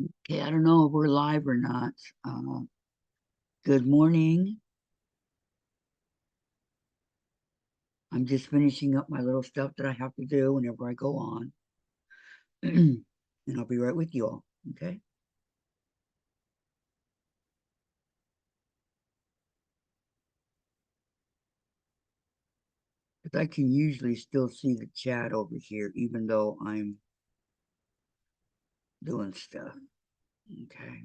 Okay, I don't know if we're live or not. Good morning. I'm just finishing up my little stuff that I have to do whenever I go on. And I'll be right with you all. Okay. Because I can usually still see the chat over here, even though I'm doing stuff. Okay.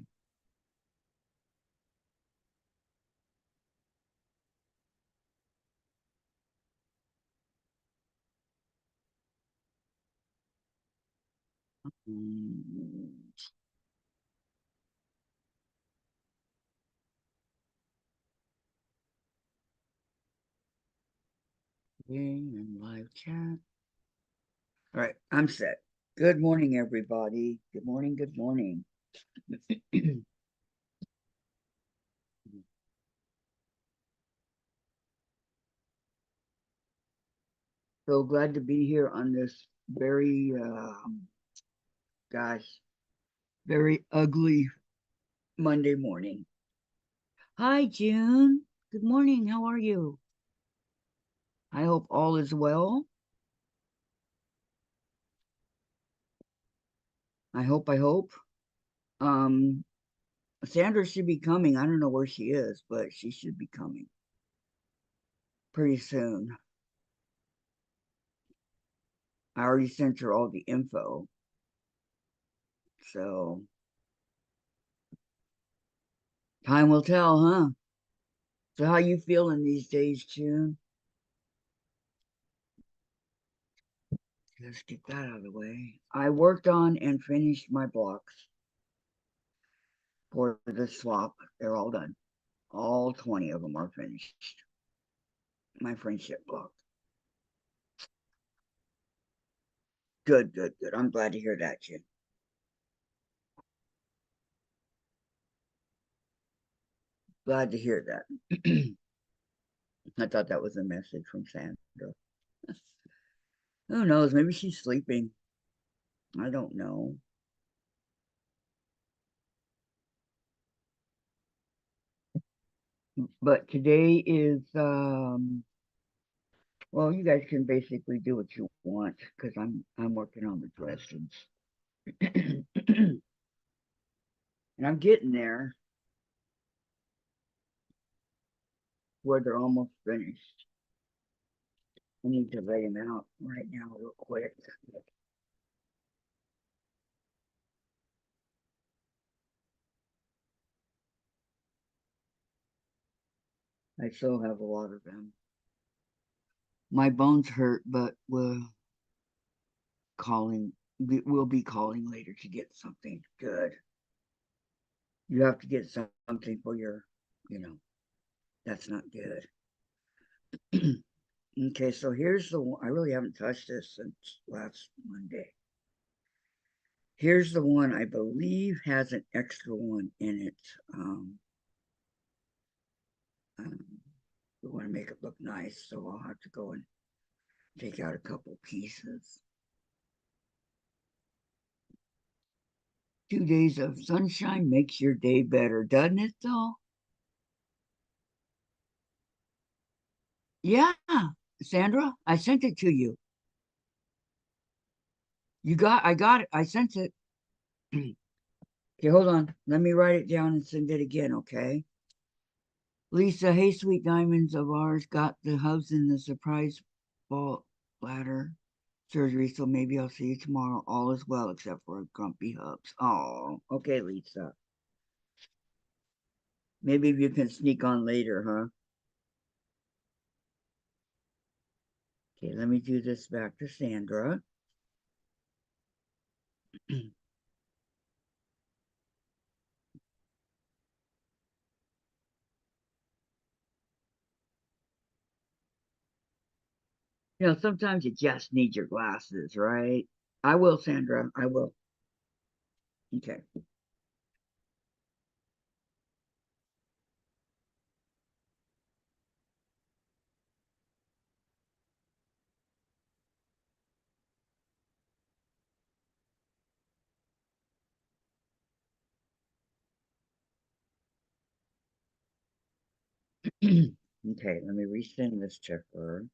Mm, Okay, and live chat. All right, I'm set. Good morning, everybody. Good morning. Good morning. So glad to be here on this very, gosh, very ugly Monday morning. Hi, June. Good morning. How are you? I hope all is well. I hope. Um, Sandra should be coming. I don't know where she is, but she should be coming pretty soon. I already sent her all the info. So time will tell, huh? So how you feeling these days, June? Let's get that out of the way. I worked on and finished my blocks for the swap. They're all done. All 20 of them are finished. My friendship block. Good, good, good. I'm glad to hear that, Jim. Glad to hear that. I thought that was a message from Sandra. Who knows? Maybe she's sleeping. I don't know. But today is well, you guys can basically do what you want because I'm working on the Dresdens. And I'm getting there where they're almost finished. I need to lay them out right now real quick. I still have a lot of them. My bones hurt, but calling we'll be calling later to get something good. You have to get something for your, you know, that's not good. Okay, so here's the one. I really haven't touched this since last Monday. Here's the one I believe has an extra one in it. Um, um, we want to make it look nice, so I'll have to go and take out a couple pieces. 2 days of sunshine makes your day better, doesn't it, though? Yeah, Sandra, I sent it to you. I got it. I sent it. Okay, hold on. Let me write it down and send it again, okay? Lisa, hey, sweet diamonds of ours, got the hubs in the surprise ball bladder surgery, so maybe I'll see you tomorrow. All is well except for grumpy hubs. Oh, okay, Lisa. Maybe if you can sneak on later, huh? Okay, let me do this back to Sandra. Sometimes you just need your glasses, right? I will, Sandra. I will. Okay. Okay, let me resend this to her.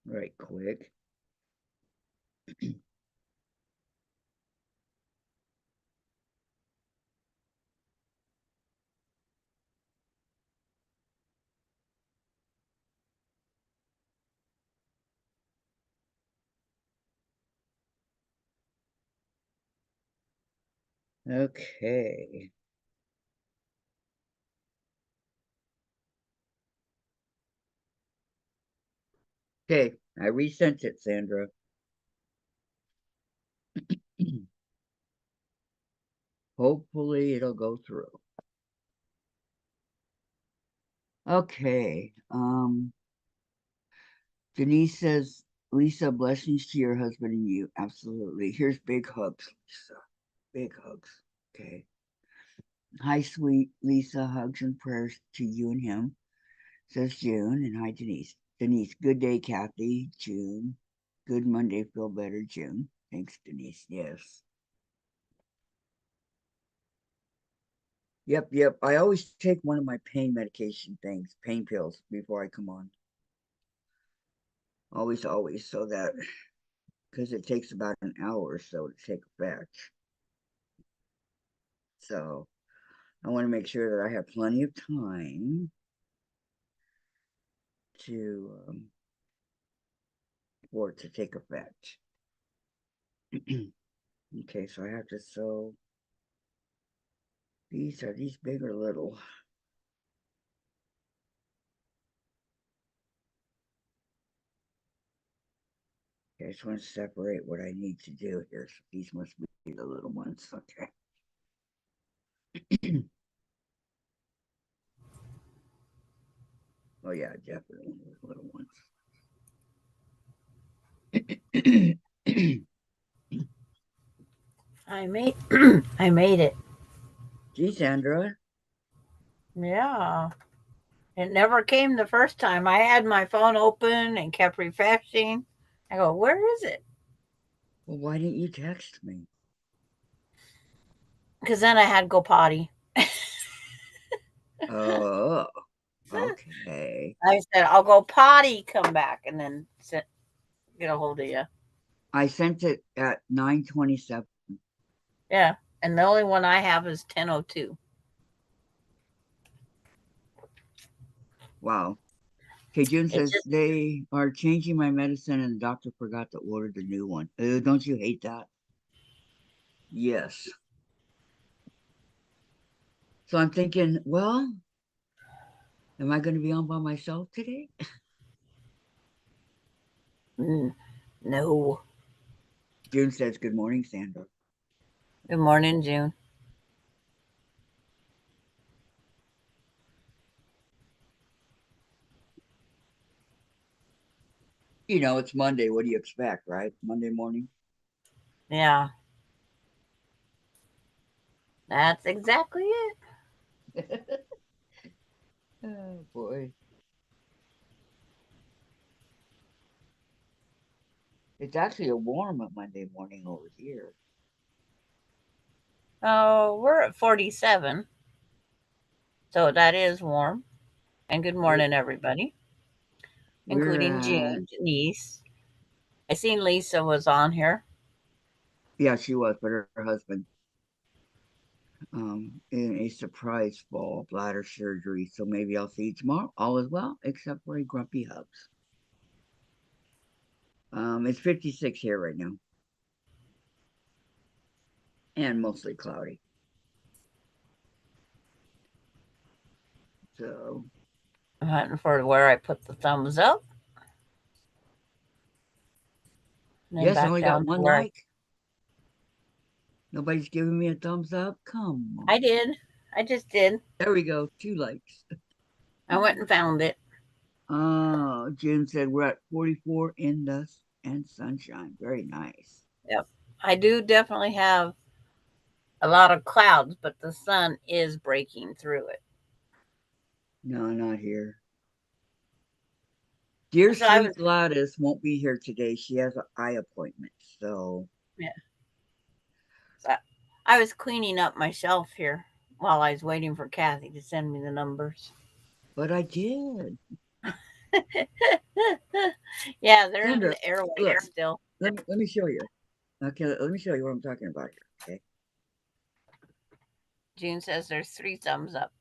Right quick. Okay. Okay, I resent it, Sandra. Hopefully it'll go through. Okay. Denise says, Lisa, blessings to your husband and you. Absolutely. Here's big hugs, Lisa. Big hugs. Okay. Hi, sweet Lisa. Hugs and prayers to you and him, says June. And hi, Denise. Denise, good day, Kathy. June. Good Monday. Feel better, June. Thanks, Denise. Yes. Yep. I always take one of my pain medication things, pain pills, before I come on. Always, so that because it takes about an hour or so to take effect. So I want to make sure that I have plenty of time to for it to take effect. Okay, so I have to sew. Are these big or little? Okay, I just want to separate what I need to do here. So these must be the little ones. Okay. Oh yeah, definitely the little ones. I made I made it. Gee, Sandra. Yeah. It never came the first time. I had my phone open and kept refreshing. I go, where is it? Well, why didn't you text me? Because then I had to go potty. Oh, okay. I said, I'll go potty, come back, and then get a hold of you. I sent it at 9:27. Yeah. And the only one I have is 10:02. Wow. Okay, June It says just, they are changing my medicine and the doctor forgot to order the new one. Don't you hate that? Yes. So I'm thinking, well, am I going to be on by myself today? mm, no. June says, good morning, Sandra. Good morning, June. You know, it's Monday. What do you expect, right? Monday morning. Yeah. That's exactly it. Oh, boy. It's actually a warm Monday morning over here. Oh, we're at 47. So that is warm. And good We're, morning, everybody, we're including at, June, Denise. I seen Lisa was on here. yeah, she was, but her husband in a surprise fall bladder surgery. So maybe I'll see you tomorrow. All is well, except for a grumpy hugs. It's 56 here right now, and mostly cloudy. So I'm hunting for where I put the thumbs up, and then yes, I back only got down to one where like. Nobody's giving me a thumbs up. Come I on. did. I just did. There we go. Two likes. I went and found it. Oh, Jim said we're at 44 in dust and sunshine. Very nice. Yep. I do definitely have a lot of clouds, but the sun is breaking through it. No, not here. Dear So I was, sweet Gladys won't be here today. She has an eye appointment. So yeah. I was cleaning up my shelf here while I was waiting for Kathy to send me the numbers. But I did. Yeah, they're in Sandra, the airways look, still. let me show you. Okay, let me show you what I'm talking about here. Okay. June says there's 3 thumbs up.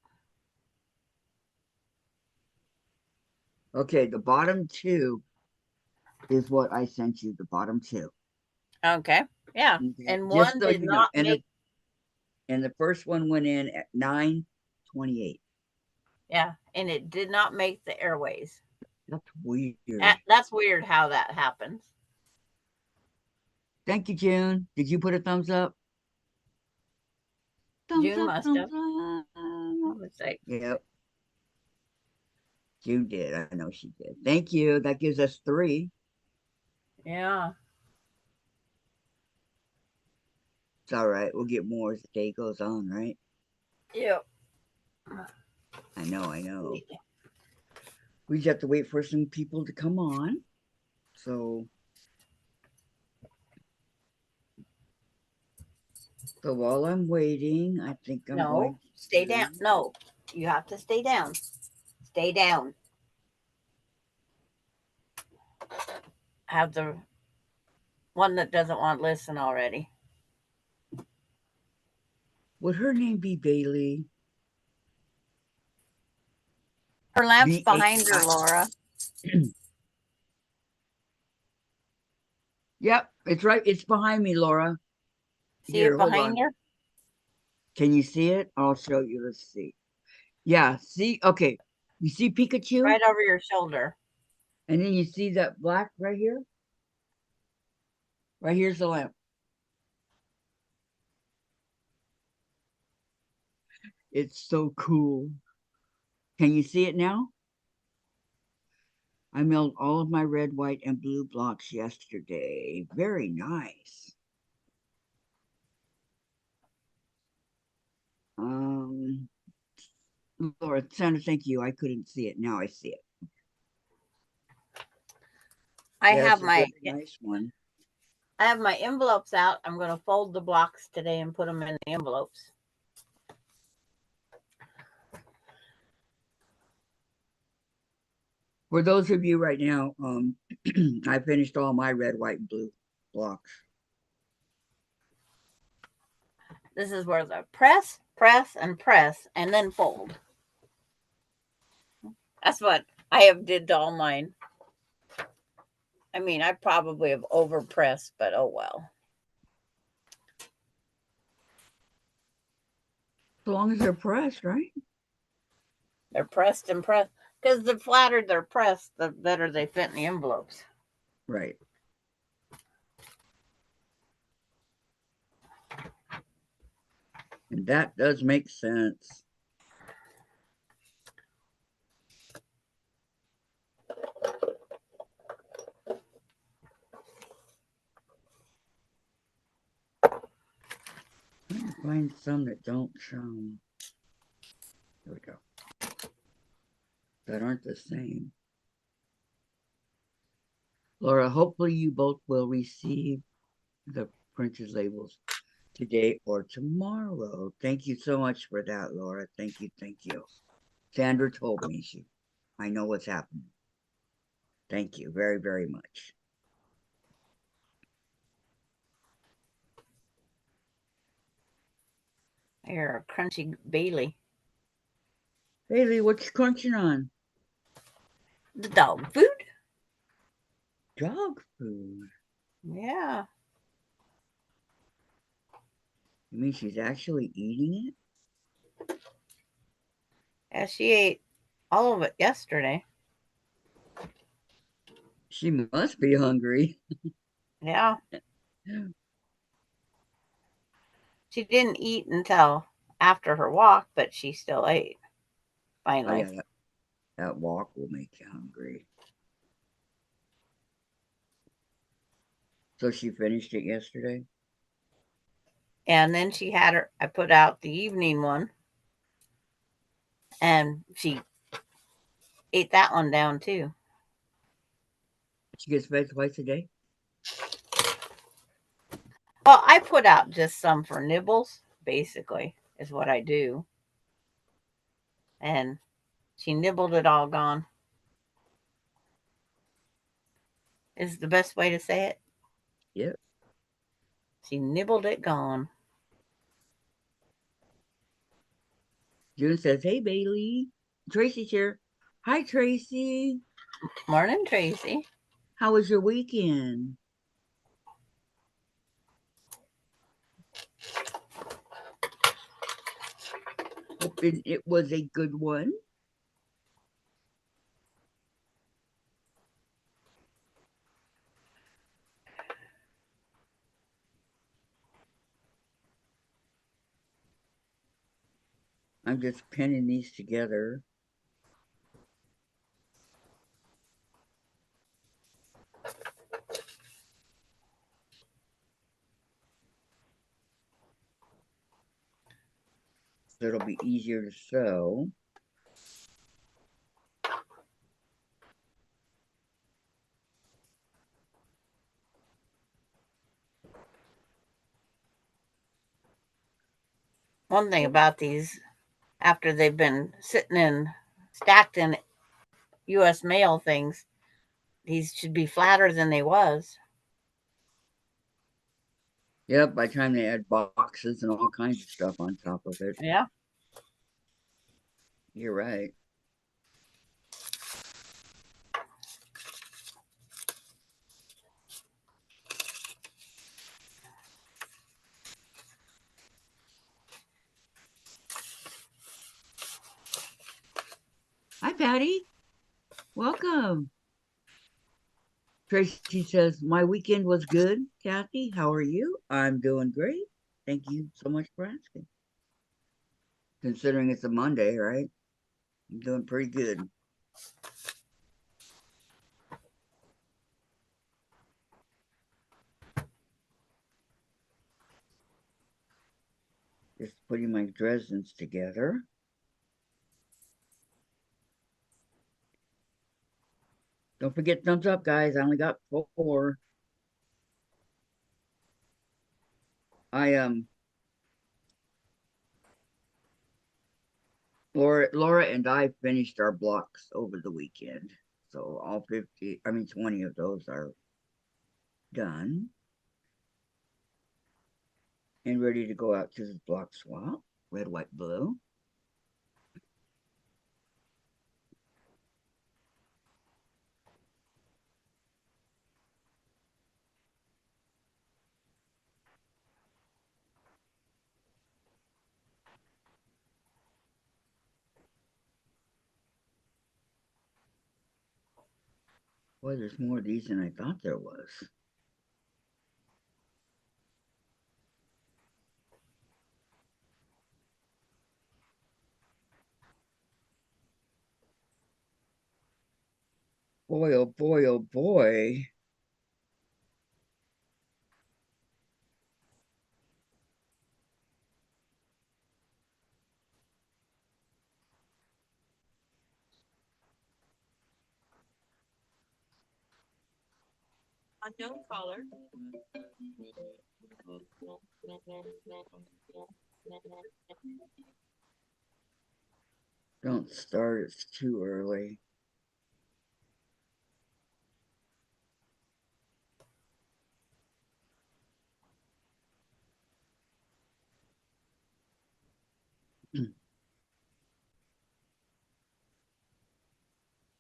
Okay, the bottom two is what I sent you. The bottom two. Okay. Yeah. Okay. And Just one so did you know. not make, And the first one went in at 9:28. yeah, and it did not make the airways. That's weird. That's weird how that happens. Thank you, June. Did you put a thumbs up? Thumbs June up, must thumbs have. up. Let's see. Yep, June did. I know she did. Thank you. That gives us 3. Yeah. It's all right. We'll get more as the day goes on, right? Yep. I know, I know. We just have to wait for some people to come on. So while I'm waiting, I think I'm going No, stay down. No, you have to stay down. Stay down. Have the one that doesn't want to listen already. Would her name be Bailey? Her lamp's B-A- behind her, Laura. Yep, it's right. It's behind me, Laura. See Here, it hold behind on. her? Can you see it? I'll show you. Let's see. Yeah, see? Okay. You see Pikachu? Right over your shoulder. And then you see that black right here? Right here's the lamp. It's so cool. Can you see it now? I milled all of my red, white, and blue blocks yesterday. Very nice. Um, Laura, Sandra, thank you. I couldn't see it. Now I see it. I Yeah, have it's a my very nice one. envelopes out. I'm going to fold the blocks today and put them in the envelopes. For those of you right now, I finished all my red, white, and blue blocks. This is where the press, press, and then fold. That's what I have did to all mine. I mean, I probably have overpressed, but oh well. As long as they're pressed, right? They're pressed and pressed. Because the flatter they're pressed, the better they fit in the envelopes. Right. And that does make sense. Trying to find some that don't show. There we go. That aren't the same. Laura, hopefully you both will receive the printed labels today or tomorrow. Thank you so much for that, Laura. Thank you, thank you. Sandra told me I know what's happening. Thank you very, very much. Here, crunchy Bailey. Haley, what you crunching on? The dog food? Dog food. Yeah. You mean she's actually eating it? Yeah, she ate all of it yesterday. She must be hungry. Yeah. She didn't eat until after her walk, but she still ate. Finally. Oh, yeah, that walk will make you hungry. So she finished it yesterday? And then she had her, I put out the evening one. And she ate that one down too. She gets fed twice a day? Well, I put out just some for nibbles, basically, is what I do. And she nibbled it all gone, is the best way to say it. Yep. She nibbled it gone. June says, "Hey, Bailey. Tracy's here. Hi, Tracy. Morning, Tracy. How was your weekend? Hoping it was a good one." I'm just pinning these together. So it'll be easier to sew. One thing about these, after they've been sitting in, stacked in U.S. mail things, these should be flatter than they was. Yep, by the time they add boxes and all kinds of stuff on top of it. Yeah. You're right. Hi, Patty. Welcome. Tracy says, "My weekend was good. Kathy, how are you?" "I'm doing great. Thank you so much for asking." Considering it's a Monday, right? I'm doing pretty good. Just putting my Dresdens together. Don't forget thumbs up, guys. I only got 4. I Laura and I finished our blocks over the weekend. So all 50, I mean 20 of those are done and ready to go out to the block swap. Red, white, blue. Boy, there's more of these than I thought there was. Boy, oh boy, oh boy. Unknown caller. Don't start, it's too early.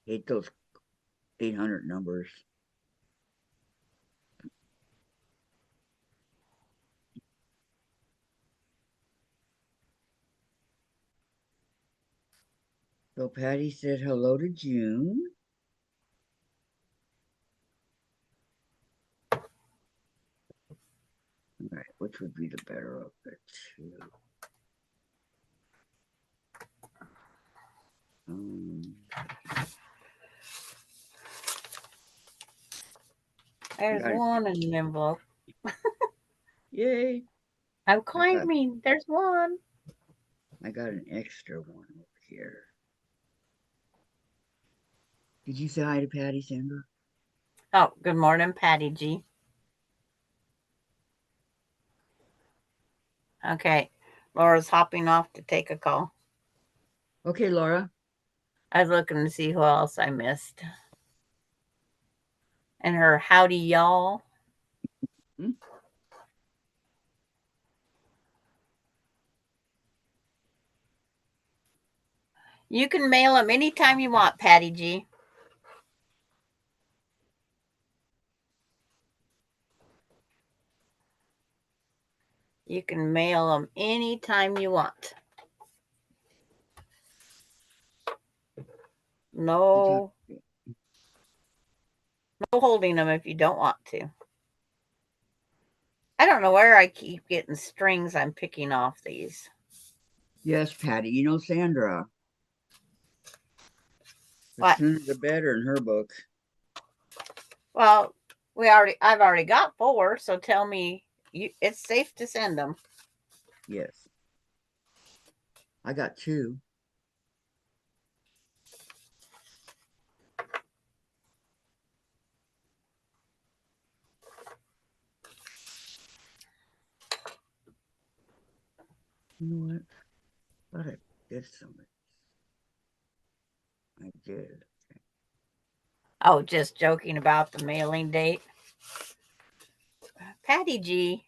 Hate those 800 numbers. So Patty said hello to June. All right, which would be the better of the two? Um, There's got it. one in the envelope. Yay! I'm I got climbing. There's one. I got an extra one over here. Did you say hi to Patty, Sandra? Oh, good morning, Patty G. Okay. Laura's hopping off to take a call. Okay, Laura. I was looking to see who else I missed. And her howdy y'all. Hmm? You can mail them anytime you want, Patty G. You can mail them anytime you want. No holding them if you don't want to. I don't know where I keep getting strings I'm picking off these. Yes, Patty. You know Sandra. The What? sooner the better in her book. Well, I've already got 4, so tell me it's safe to send them. Yes. I got 2. You know what? Thought I did something. I did. Oh, just joking about the mailing date. Patty G,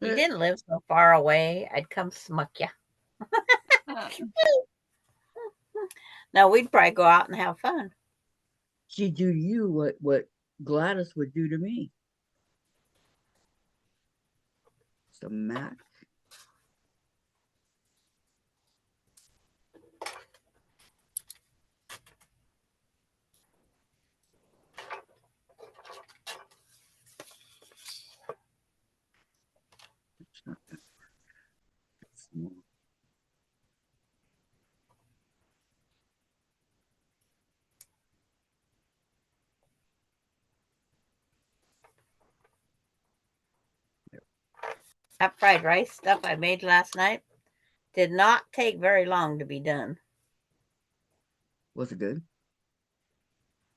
you didn't live so far away. I'd come smuck you. No, we'd probably go out and have fun. She'd do to you what Gladys would do to me. Some Mac. It's not that small. That fried rice stuff I made last night did not take very long to be done. Was it good?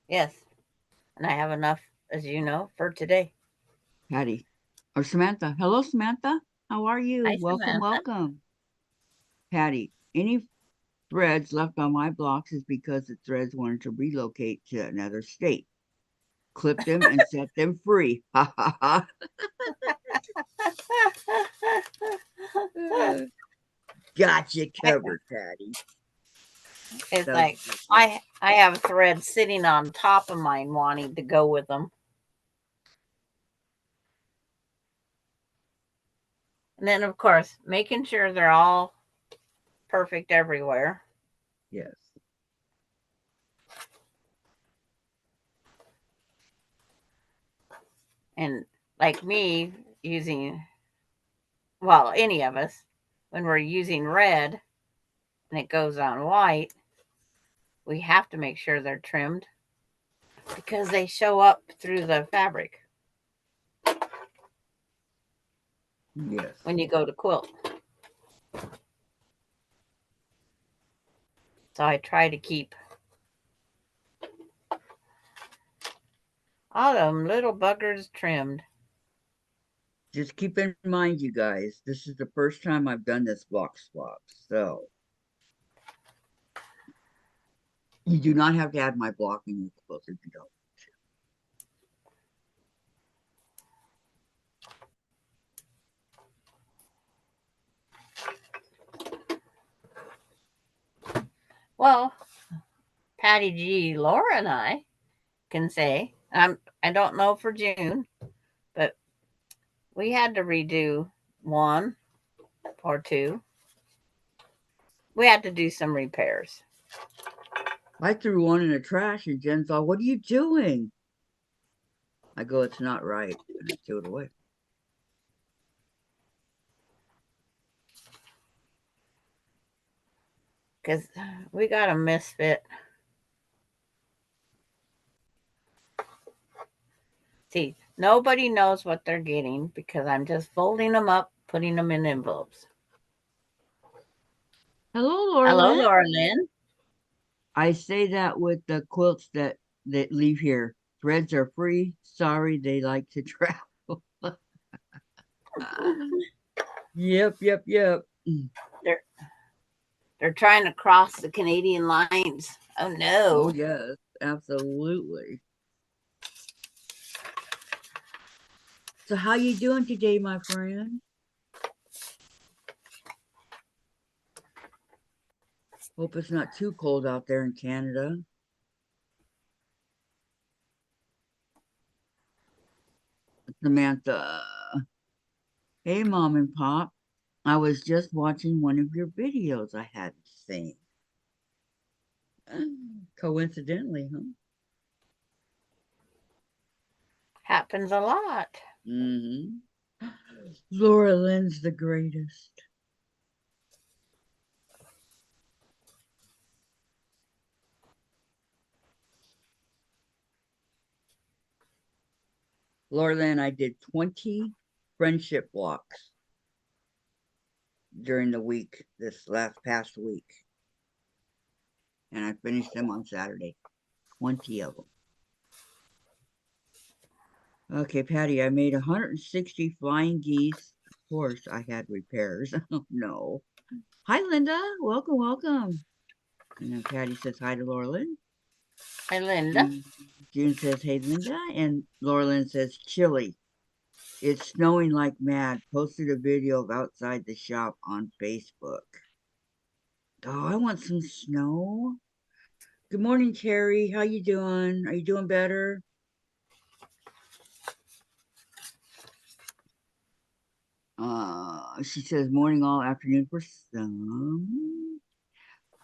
Yes. And I have enough, as you know, for today. Patty. Or Samantha. Hello, Samantha. How are you? Hi, Welcome, Samantha. welcome. Patty. Any threads left on my blocks is because the threads wanted to relocate to another state. Clip them and set them free. Ha ha ha. Gotcha covered, Patty. It's That like was I have threads sitting on top of mine wanting to go with them. And then, of course, making sure they're all perfect everywhere. yes. And like me using, well, any of us, when we're using red and it goes on white, we have to make sure they're trimmed because they show up through the fabric Yes. when you go to quilt. So I try to keep all them little buggers trimmed. Just keep in mind, you guys, this is the first time I've done this block swap. So you do not have to add my block in your quilt if you don't. Well, Patty G, Laura, and I can say, I don't know for June, but we had to redo 1 or 2. We had to do some repairs. I threw one in the trash and Jen thought, what are you doing? I go, it's not right. And I threw it away. Because we got a misfit. See, nobody knows what they're getting because I'm just folding them up, putting them in envelopes. Hello, Laura Hello, Lynn. Laura Lynn. I say that with the quilts that leave here. Threads are free. Sorry, they like to travel. Yep, yep, yep. They're they're trying to cross the Canadian lines. Oh Oh, no. yes, absolutely. So how you doing today, my friend? Hope it's not too cold out there in Canada. Samantha. Hey, Mom and Pop. I was just watching one of your videos I hadn't seen. Coincidentally, huh? Happens a lot. Mm-hmm. Laura Lynn's the greatest. Laura Lynn, I did 20 friendship walks during the week, this last past week. And I finished them on Saturday. 20 of them. Okay, Patty, I made 160 flying geese. Of course, I had repairs. Oh, no. Hi, Linda. Welcome, welcome. And then Patty says hi to Laura Lynn. Hey, Linda. June says, hey, Linda. And Laura Lynn says, chilly. It's snowing like mad. Posted a video of outside the shop on Facebook. Oh, I want some snow. Good morning, Terry. How you doing? Are you doing better? She says morning all afternoon for some.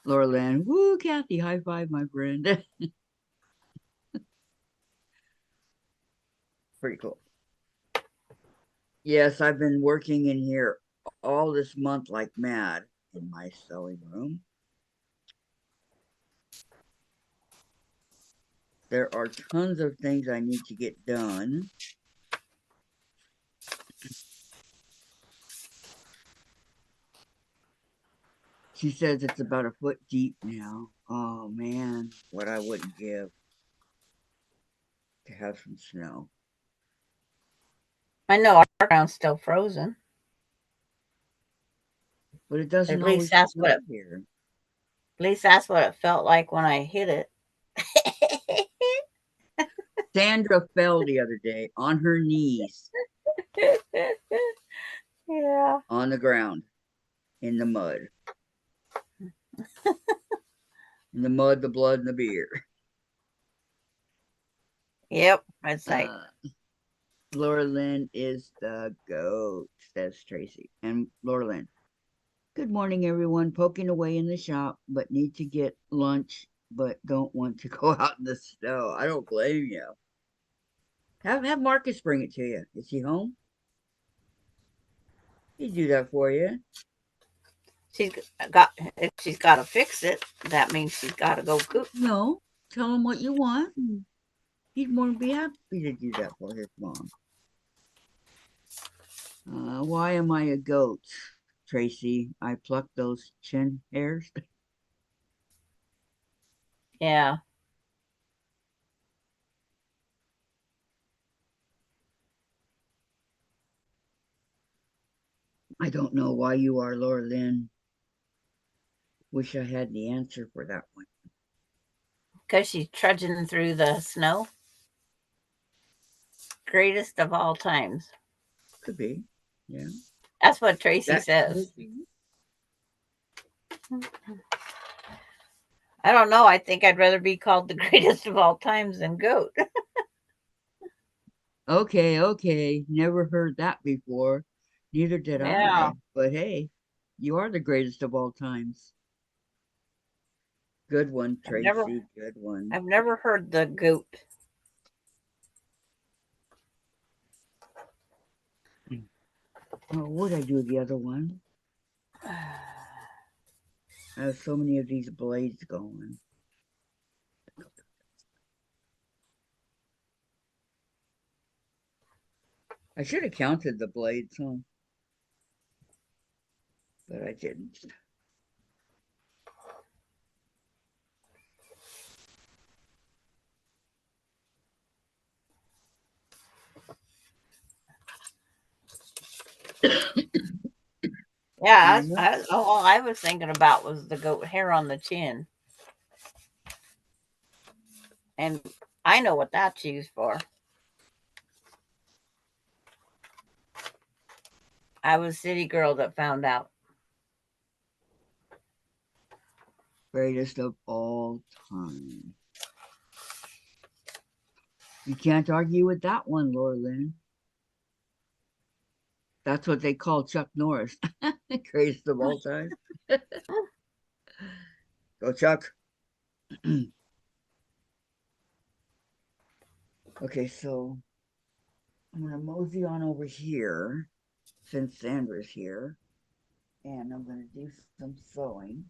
Laura Lynn, woo, Kathy, high five, my friend. Pretty cool. Yes, I've been working in here all this month like mad in my sewing room. There are tons of things I need to get done. She says it's about a foot deep now. Oh man, what I wouldn't give to have some snow. I know our ground's still frozen. But it doesn't At least always that's what snow it, here. at least that's what it felt like when I hit it. Sandra fell the other day on her knees Yeah. on the ground in the mud. In the mud, the blood, and the beer. Yep. It's like, Uh, Laura Lynn is the goat, says Tracy. And Laura Lynn, good morning, everyone. Poking away in the shop, but need to get lunch, but don't want to go out in the snow. I don't blame you. Have Marcus bring it to you. Is he home? He'd do that for you. she's got, if she's got to fix it, that means she's got to go cook. No, tell him what you want. And he'd more than be happy to do that for his mom. Why am I a goat, Tracy? I plucked those chin hairs. Yeah. I don't know why you are, Laura Lynn. Wish I had the answer for that one. Because she's trudging through the snow. Greatest of all times. Could be. Yeah. That's what Tracy That says. could be. I don't know. I think I'd rather be called the greatest of all times than goat. Okay, okay. Never heard that before. Neither did Yeah. I. But hey, you are the greatest of all times. Good one, I've never Tracy. Good one. I've never heard the goat. Oh, what did I do the other one? I have so many of these blades going. I should have counted the blades, huh? But I didn't. Yeah, And all I was thinking about was the goat hair on the chin. And I know what that's used for. I was city girl that found out. greatest of all time. You can't argue with that one, Laura Lynn. That's what they call Chuck Norris. Greatest of all time. Go, Chuck. Okay, so I'm going to mosey on over here since Sandra's here. And I'm going to do some sewing.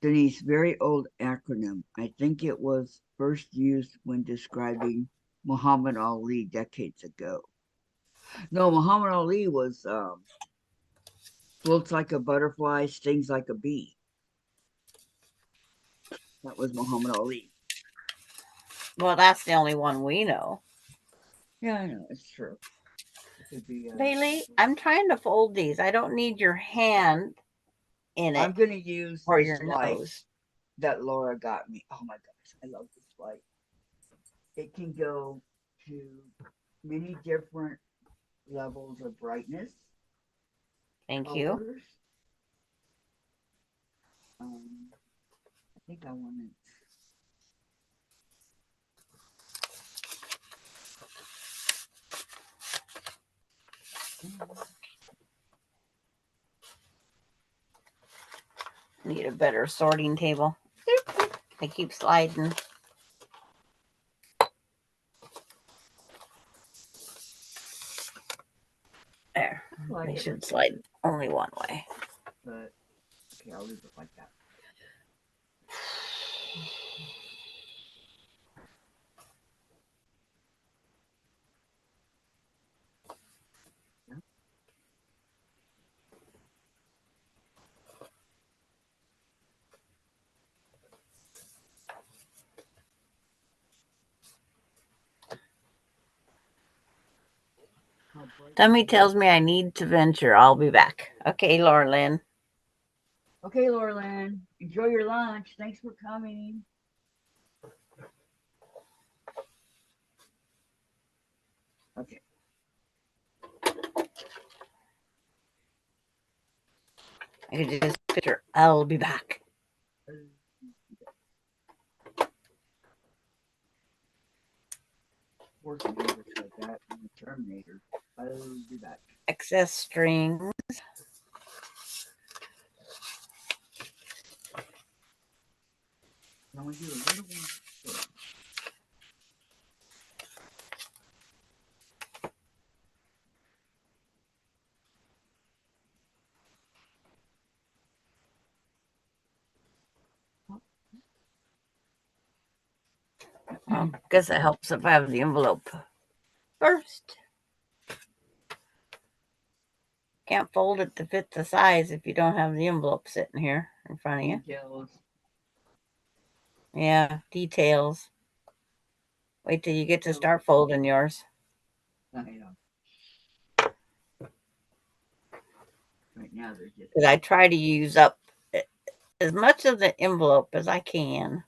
Denise, very old acronym. I think it was first used when describing Muhammad Ali decades ago. No, Muhammad Ali was floats like a butterfly, stings like a bee. That was Muhammad Ali. Well, that's the only one we know. Yeah, I know, it's true. It could be. Bailey, I'm trying to fold these. I don't need your hand in it I'm going to use or this your light nose. that Laura got me. Oh my gosh, I love this light. It can go to many different levels of brightness, Thank you. colors. I think I want it. Need a better sorting table. They keep sliding. There. They should slide only one way. But okay, I'll leave it like that. Tummy tells me I need to venture. I'll be back. Okay, Laura Lynn. Okay, Laura Lynn, enjoy your lunch. Thanks for coming. Okay. I could just picture I'll be back. Working English like that in the Terminator. I'll be back. Excess strings. I want to do a little one. I guess it helps if I have the envelope first. Can't fold it to fit the size if you don't have the envelope sitting here in front of you. Details. Yeah, details. Wait till you get to start folding yours. I know. Right now they're just. Because I try to use up as much of the envelope as I can.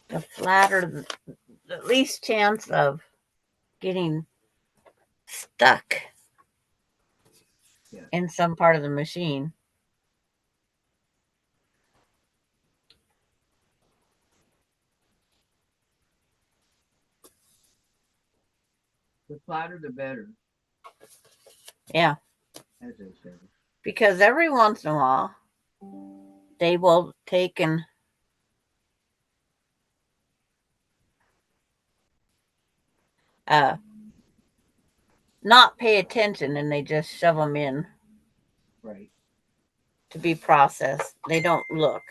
The flatter, the least chance of getting stuck in some part of the machine. The flatter, the better. Yeah. As they say. Because every once in a while, they will take and not pay attention and they just shove them in. Right. To be processed. They don't look.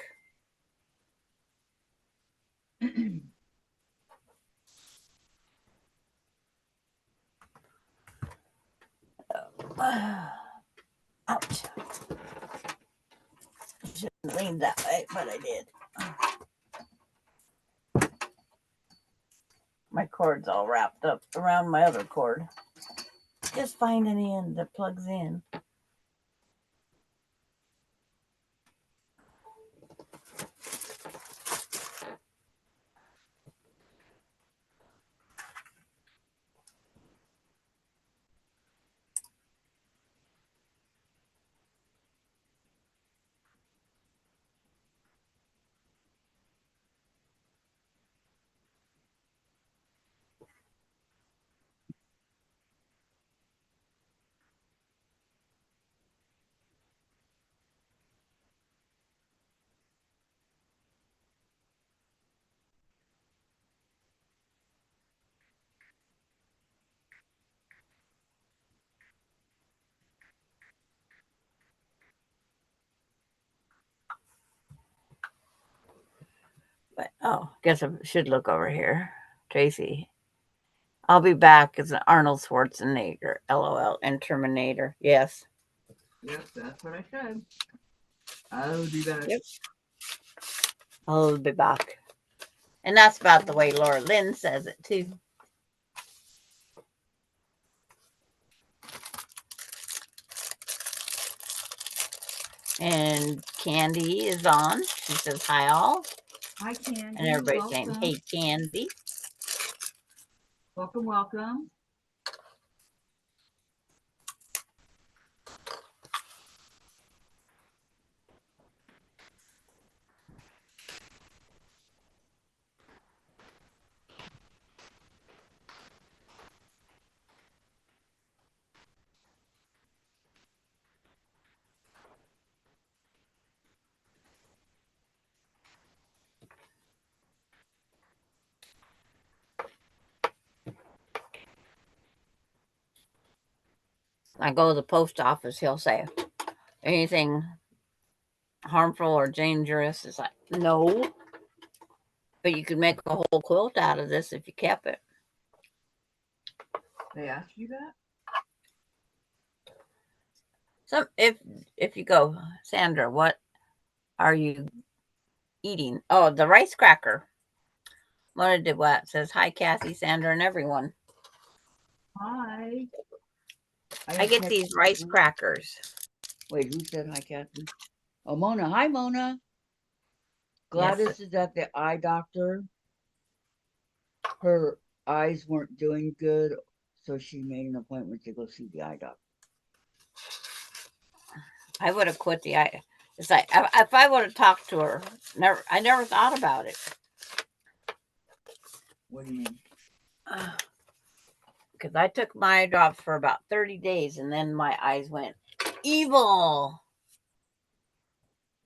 Ouch. Shouldn't lean that way, but I did. My cord's all wrapped up around my other cord. Just find an end that plugs in. But guess I should look over here. Tracy. I'll be back as an Arnold Schwarzenegger. LOL. And Terminator. Yes. Yep, that's what I said. I'll be back. Yep. I'll be back. And that's about the way Laura Lynn says it too. And Candy is on. She says hi all. Hi, Candy. And everybody's saying, hey, Candy. Welcome, welcome. I go to the post office, he'll say, anything harmful or dangerous? It's like, no. But you could make a whole quilt out of this if you kept it. They asked you that? So if you go, Sandra, what are you eating? Oh, the rice cracker. Mona did what? Says hi, Kathy, Sandra, and everyone. Hi. I get these rice crackers. Wait, who said hi, Kathy? Oh, Mona. Hi, Mona. Gladys is at the eye doctor. Her eyes weren't doing good, so she made an appointment to go see the eye doctor. I would have quit the eye. It's like if I would have talked to her, I never thought about it. What do you mean? Because I took my eye drops for about 30 days, and then my eyes went evil.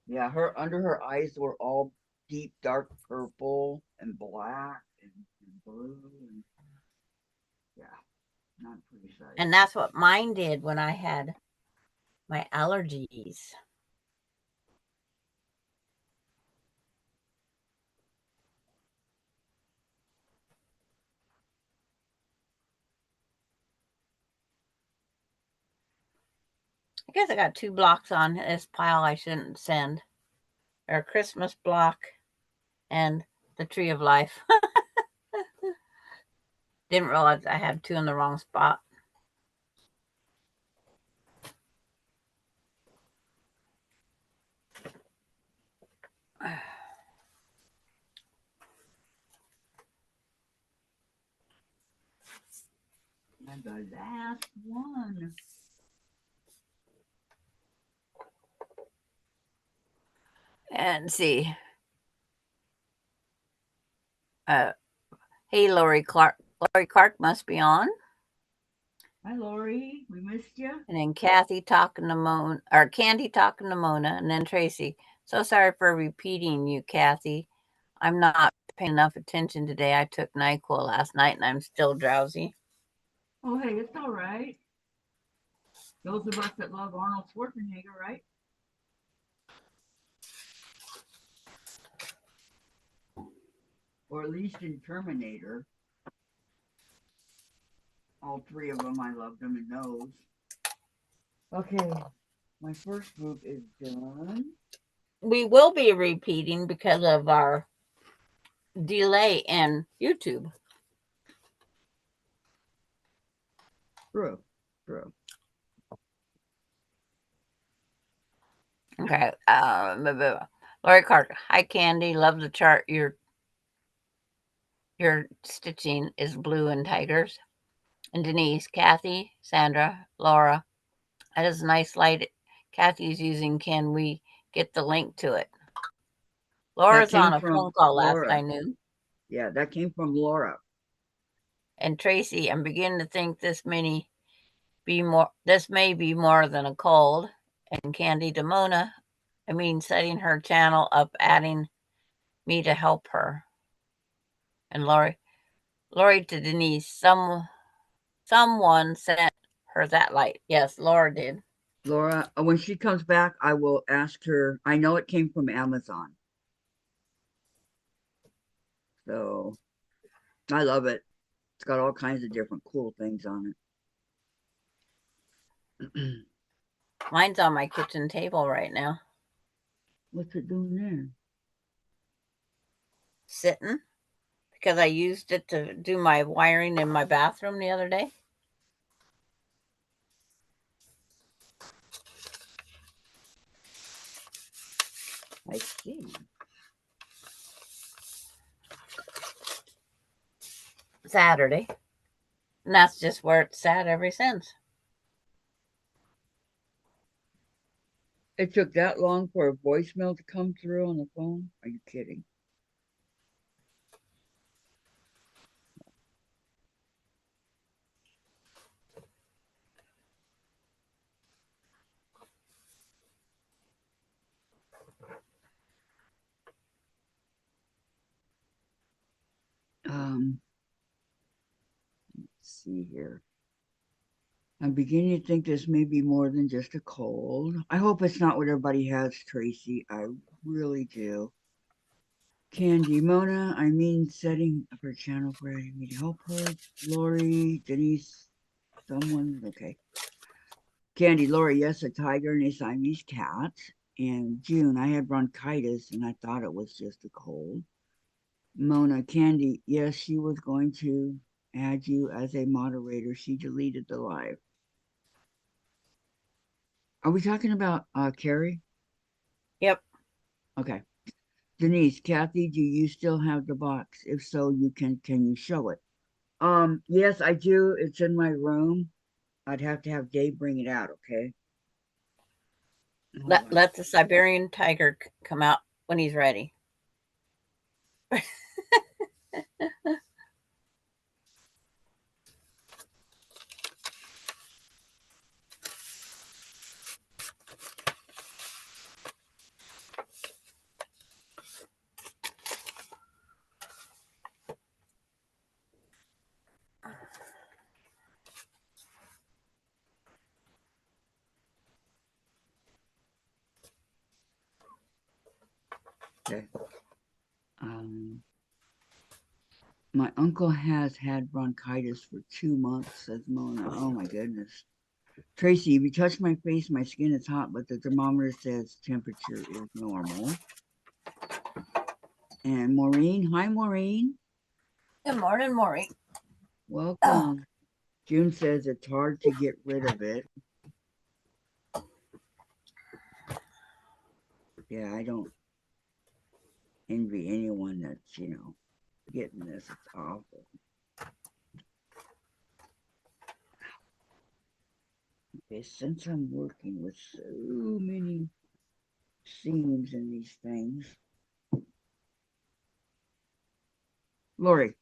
Yeah, under her eyes were all deep dark purple and black and blue. And, yeah, not pretty sight. And that's what mine did when I had my allergies. I guess I got 2 blocks on this pile I shouldn't send. Our Christmas block and the Tree of Life. Didn't realize I had 2 in the wrong spot. And the last one. And see. Hey, Lori Clark. Lori Clark must be on. Hi, Lori. We missed you. And then Kathy talking to Mona, or Candy talking to Mona, and then Tracy. So sorry for repeating you, Kathy. I'm not paying enough attention today. I took NyQuil last night, and I'm still drowsy. Oh, hey, it's all right. Those of us that love Arnold Schwarzenegger, right? Or at least in Terminator. All 3 of them, I loved them in those. Okay, my first group is done. We will be repeating because of our delay in YouTube. True, true. Okay. Lori Clark. Hi, Candy. Love the chart. Your stitching is blue and tigers. And Denise, Kathy, Sandra, Laura. That is a nice light Kathy's using. Can we get the link to it? That Laura's came on a phone from call last Laura. I knew. Yeah, that came from Laura. And Tracy, I'm beginning to think this may be more than a cold. And Candy Demona, setting her channel up, adding me to help her. And Lori to Denise, someone sent her that light. Yes, Laura did. Laura, when she comes back, I will ask her. I know it came from Amazon. So I love it. It's got all kinds of different cool things on it. Mine's on my kitchen table right now. What's it doing there? Sitting. Because I used it to do my wiring in my bathroom the other day. I see. Saturday. And that's just where it's sat ever since. It took that long for a voicemail to come through on the phone? Are you kidding? Let's see here. I'm beginning to think this may be more than just a cold. I hope it's not what everybody has, Tracy. I really do. Candy, Mona, setting up her channel for me to help her. Lori, Denise, someone, okay. Candy, Lori, yes, a tiger and a Siamese cat. In June, I had bronchitis and I thought it was just a cold. Mona, Candy, yes, she was going to add you as a moderator. She deleted the live. Are we talking about Carrie? Yep. Okay. Denise, Kathy, do you still have the box? If so, can you show it? Yes, I do. It's in my room. I'd have to have Dave bring it out, okay? Hold on. Let the Siberian tiger come out when he's ready. Okay. My uncle has had bronchitis for 2 months, says Mona. Oh my goodness. Tracy, if you touch my face, my skin is hot, but the thermometer says temperature is normal. And Maureen, hi Maureen. Good morning, Maureen. Welcome. June says it's hard to get rid of it. Yeah, I don't envy anyone that's, getting this. It's awful. Okay, since I'm working with so many seams in these things. Lori.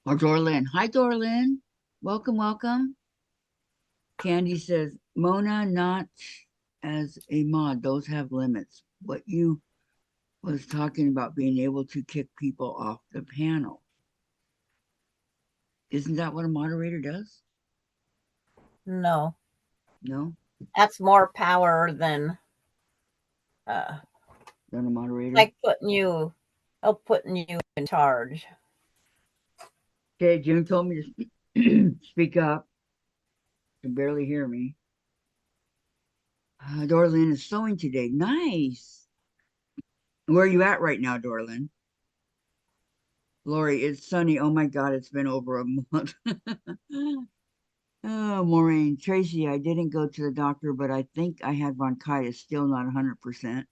Or Dorlin. Hi, Dorlin. Welcome, welcome. Candy says, Mona, not as a mod. Those have limits. What you was talking about being able to kick people off the panel. Isn't that what a moderator does? No. No? That's more power than Than a moderator? like putting you in charge. Okay, June told me to speak up. You can barely hear me. Dorlin is sewing today. Nice. Where are you at right now, Dorlin? Lori, it's sunny. Oh my God, it's been over a month. Oh, Maureen, Tracy, I didn't go to the doctor, but I think I had bronchitis, still not 100%.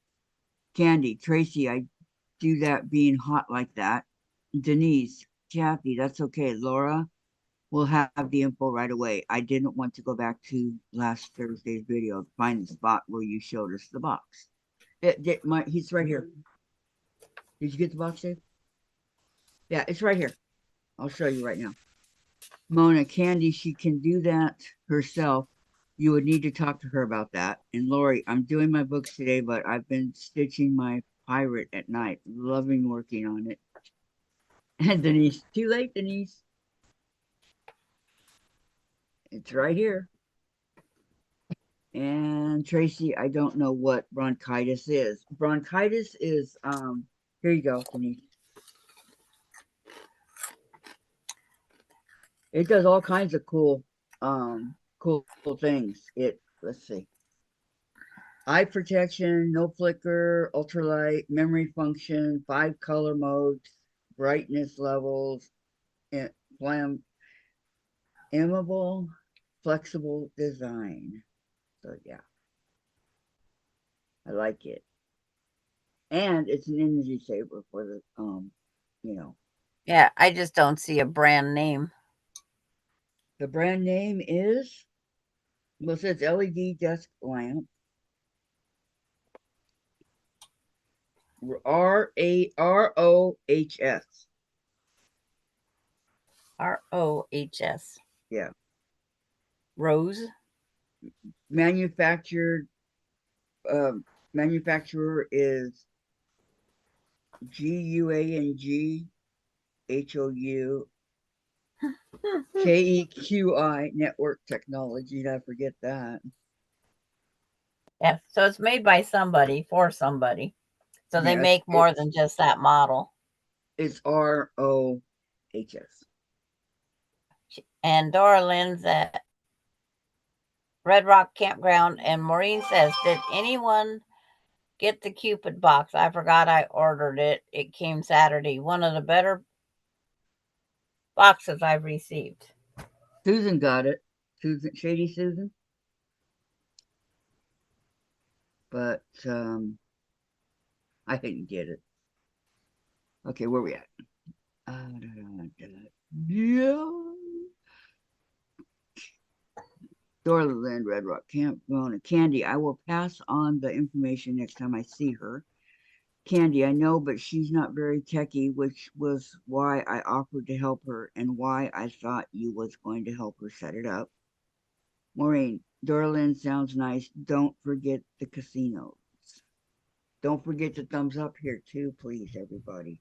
Candy, Tracy, I do that being hot like that. Denise, Kathy, that's okay. Laura, we'll have the info right away. I didn't want to go back to last Thursday's video to find the spot where you showed us the box. He's right here. Did you get the box, Dave? Yeah, it's right here. I'll show you right now. Mona, Candy, she can do that herself. You would need to talk to her about that. And Lori, I'm doing my books today, but I've been stitching my pirate at night. Loving working on it. And Denise, too late, Denise. It's right here. And Tracy, I don't know what bronchitis is. Bronchitis is, here you go, Denise. It does all kinds of cool things. Let's see. Eye protection, no flicker, ultralight, memory function, 5 color modes, brightness levels, flammable, flexible design. So yeah, I like it. And it's an energy saver for the you know. Yeah, I just don't see a brand name. The brand name is, well, it says LED desk lamp. ROHS. ROHS. Yeah. Rose. Manufacturer is GUANGHOUKEQI Network Technology. Did I forget that? Yeah, so it's made by somebody for somebody. So they make more than just that model. It's ROHS. And Dora Lynn's at Red Rock Campground, and Maureen says, did anyone get the Cupid box? I forgot I ordered it. It came Saturday. One of the better boxes I've received. Susan got it. Shady Susan. But I didn't get it. Okay, where we at? Yeah. Dorland, Red Rock Campground. Candy, I will pass on the information next time I see her. Candy, I know, but she's not very techy, which was why I offered to help her and why I thought you was going to help her set it up. Maureen, Dorland sounds nice. Don't forget the casinos. Don't forget the thumbs up here too, please, everybody.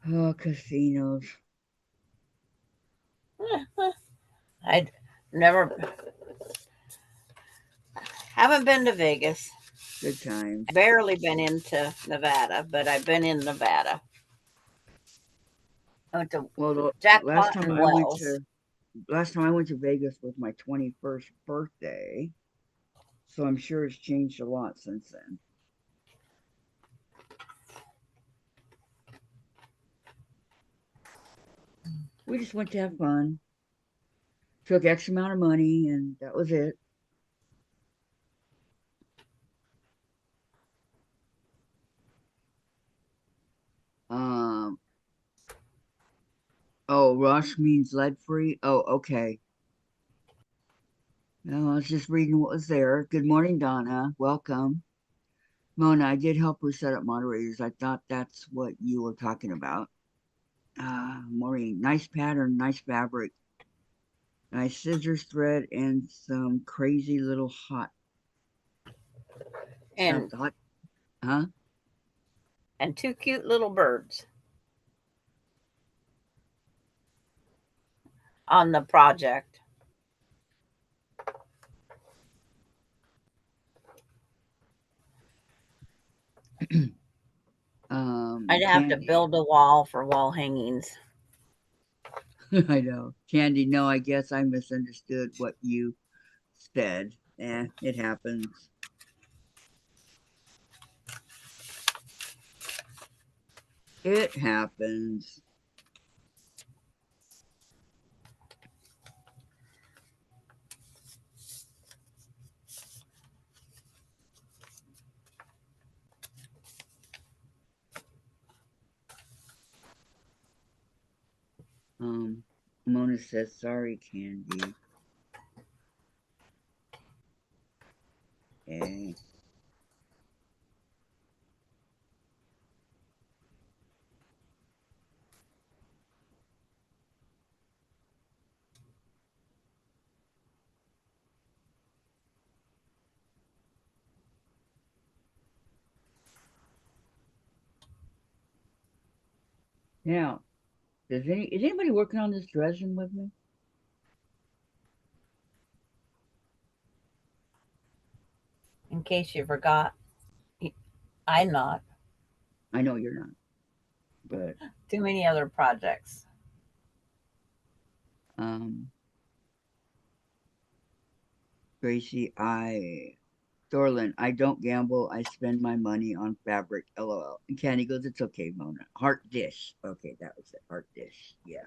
Oh, casinos. I haven't been to Vegas. Good times. Barely been into Nevada, but I've been in Nevada. I went to last time I went to Vegas was my 21st birthday. So I'm sure it's changed a lot since then. We just went to have fun. Took X amount of money, and that was it. Oh, Rush means lead free. Oh, okay. No, I was just reading what was there. Good morning, Donna. Welcome. Mona, I did help her set up moderators. I thought that's what you were talking about. Maureen, nice pattern, nice fabric. Nice scissors thread and some crazy little hot. And hot, huh? And 2 cute little birds on the project. I'd have to build a wall for wall hangings. I know. Candy, no, I guess I misunderstood what you said. It happens. It happens. Mona says, sorry, Candy. Okay. Now, is anybody working on this Dresden with me? In case you forgot, I'm not. I know you're not, but Too many other projects. um, Gracie, Dorlin, I don't gamble. I spend my money on fabric. LOL. And Candy goes, it's okay, Mona. Heart dish. Okay, that was it. Heart dish. Yeah.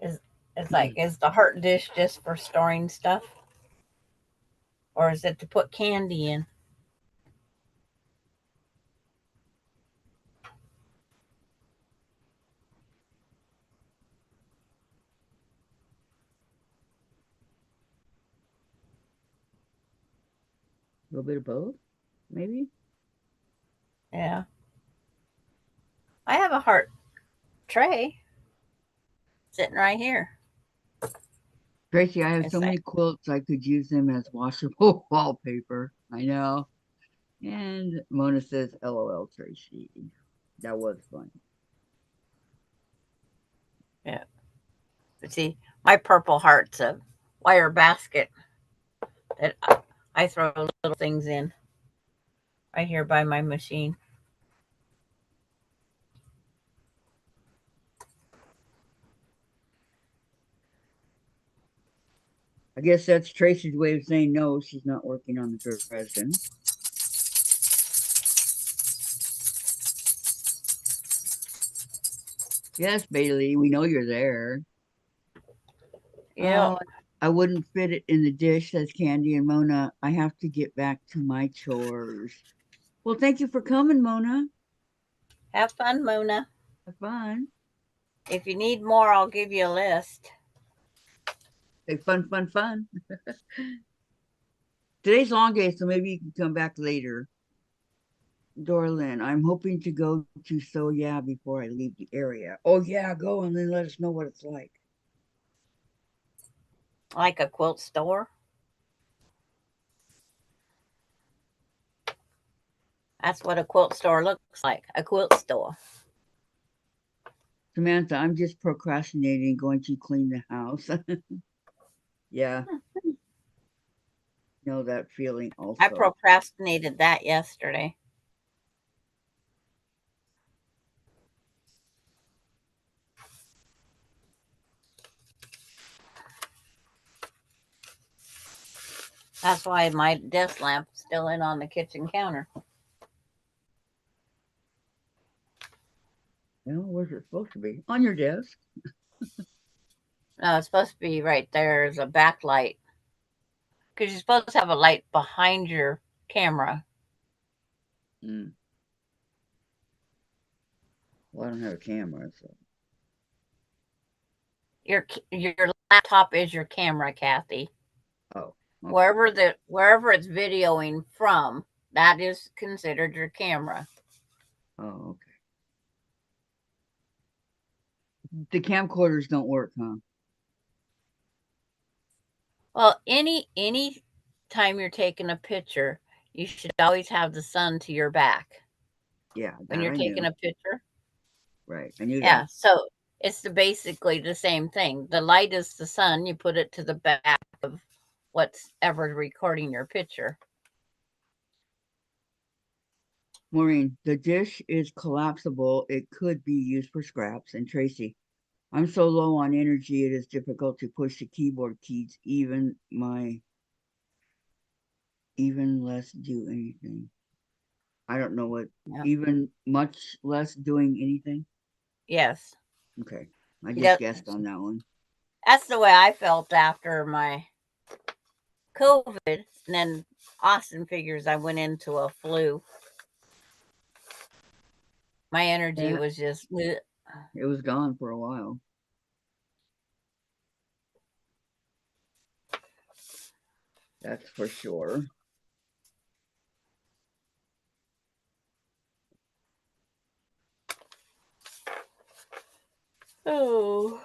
Is it's like, is the heart dish just for storing stuff, or is it to put candy in? A little bit of both, maybe. Yeah, I have a heart tray sitting right here. Tracy, I have It's so like, many quilts, I could use them as washable wallpaper. I know. And Mona says, LOL, Tracy. That was fun. yeah. But see, my purple heart's a wire basket that I throw little things in right here by my machine. I guess that's Tracy's way of saying no, she's not working on the Dresden. Yes, Bailey, we know you're there. Yep. Oh, I wouldn't fit it in the dish, says Candy and Mona. I have to get back to my chores. Well, thank you for coming, Mona. Have fun, Mona. Have fun. If you need more, I'll give you a list. Say fun, fun, fun. Today's long day, so maybe you can come back later. Dorlin, I'm hoping to go to So Yeah before I leave the area. Oh, yeah, go and then let us know what it's like. Like a quilt store. That's what a quilt store looks like. A quilt store. Samantha, I'm just procrastinating going to clean the house. Yeah, know that feeling I also. procrastinated that yesterday. That's why my desk lamp's still in on the kitchen counter. Well, where's it supposed to be? On your desk. No, it's supposed to be right there as a backlight. Because you're supposed to have a light behind your camera. Mm. Well, I don't have a camera, so. Your laptop is your camera, Kathy. Oh, okay. Wherever it's videoing from, that is considered your camera. Oh, okay. The camcorders don't work, huh? Well, any time you're taking a picture, you should always have the sun to your back. Yeah, when that you're I taking knew. a picture. Right. I knew Yeah, that. so it's basically the same thing. The light is the sun. You put it to the back of what's ever recording your picture. Maureen, the dish is collapsible. It could be used for scraps. And Tracy, I'm so low on energy it is difficult to push the keyboard keys, even less do anything. I don't know what Yeah. even much less doing anything. Yes. Okay. I He just does. guessed on that one. That's the way I felt after my COVID. And then Austin figures I went into a flu. My energy Yeah, was just, it was gone for a while. That's for sure. oh.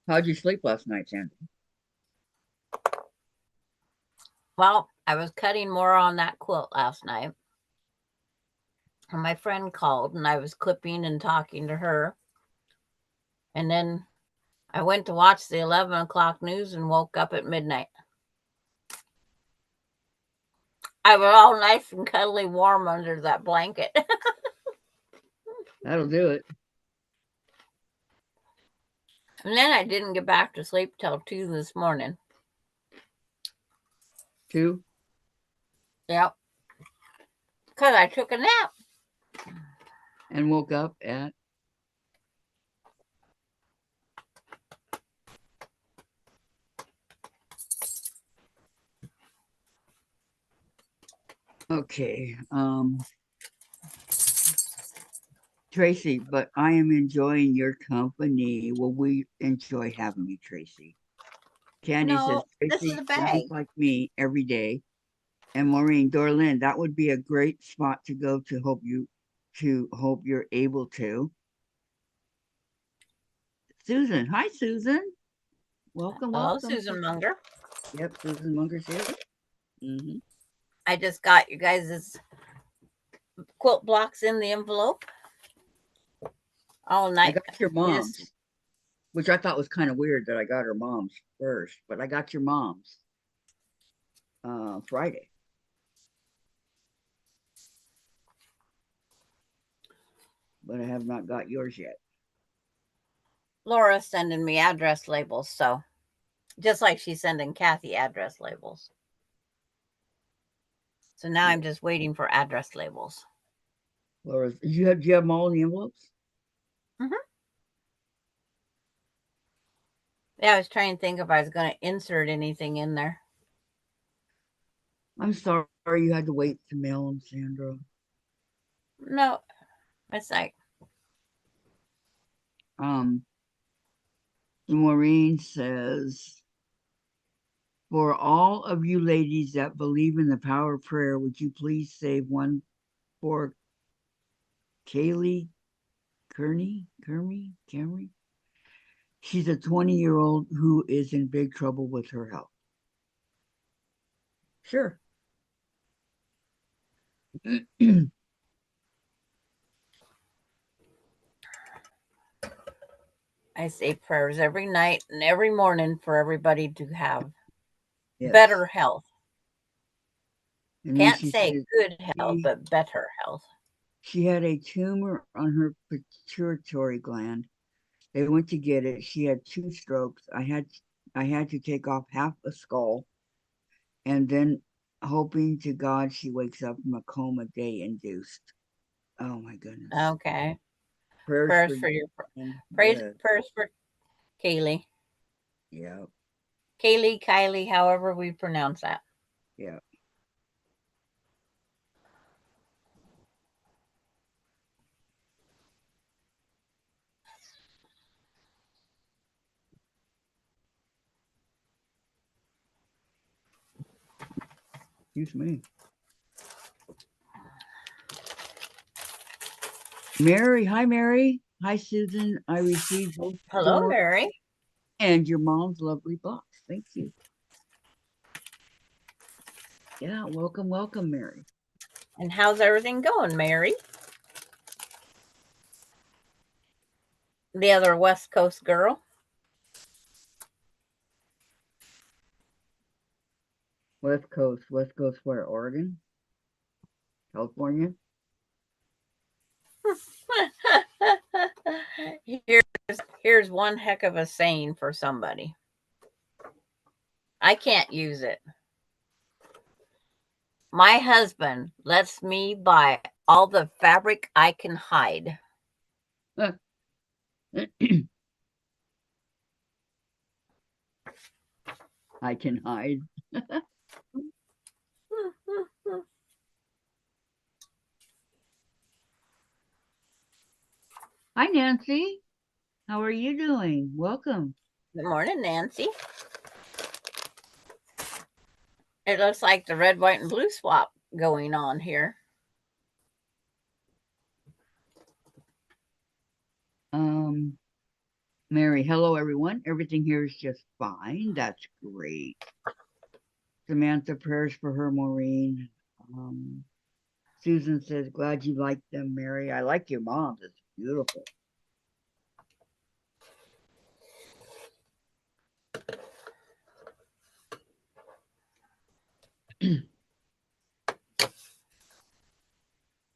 How'd you sleep last night, Sandra? Well, I was cutting more on that quilt last night. And my friend called and I was clipping and talking to her. And then I went to watch the 11 o'clock news and woke up at midnight. I was all nice and cuddly warm under that blanket. That'll do it. And then I didn't get back to sleep till 2 this morning. 2? Yep. Because I took a nap. And woke up at? Okay. Tracy, but I am enjoying your company. Well, we enjoy having you, Tracy. Candy says, No, this is Tracy a sounds bag. like me every day. And Maureen, Dorlin, that would be a great spot to go to hope you're able to. Susan, hi Susan. Welcome, Hello, welcome. Susan Munger. Yep, Susan Munger's here. Hmm. I just got you guys' quilt blocks in the envelope all I night. got your I just, mom's, which I thought was kind of weird that I got her mom's first, but I got your mom's Friday. But I have not got yours yet. Laura's sending me address labels, so just like she's sending Kathy address labels. So now I'm just waiting for address labels. Laura's, do you have them all in the envelopes? Mm-hmm. Yeah, I was trying to think if I was going to insert anything in there. I'm sorry you had to wait to mail them, Sandra. No, it's like, Maureen says, for all of you ladies that believe in the power of prayer, would you please save one for Kaylee Camry? She's a 20-year-old who is in big trouble with her health. Sure. I say prayers every night and every morning for everybody to have Yes. better health. And then Can't she say said good health, but better health. she had a tumor on her pituitary gland. They went to get it. She had 2 strokes. I had to take off half a skull, and then hoping to God she wakes up from a coma day induced. Oh my goodness. Okay. Prayers Prayers for for your you. prayers for Kaylee. Yeah. Kaylee, Kylie, however we pronounce that. Yeah. Excuse me. Mary, hi Mary. Hi Susan. I received both Hello, yours Mary. and your mom's lovely box. Thank you. Yeah, welcome, Mary. And how's everything going, Mary? The other West Coast girl. West Coast where? Oregon? California? Here's one heck of a saying for somebody. I can't use it. My husband lets me buy all the fabric I can hide. I can hide. Hi, Nancy. How are you doing? Welcome. Good morning, Nancy. It looks like the red, white, and blue swap going on here. Mary, hello everyone. Everything here is just fine. That's great. Samantha, prayers for her, Maureen. Susan says, glad you like them, Mary. I like your mom's. It's beautiful.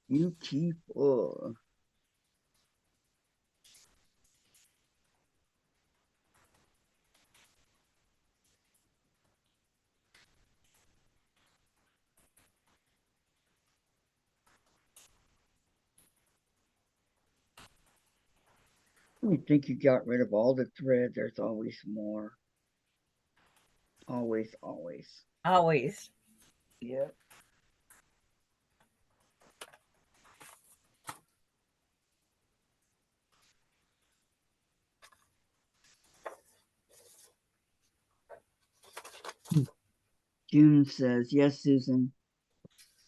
Beautiful. I think you got rid of all the thread. There's always more. Always, always. Always. Yeah. June says, yes, Susan.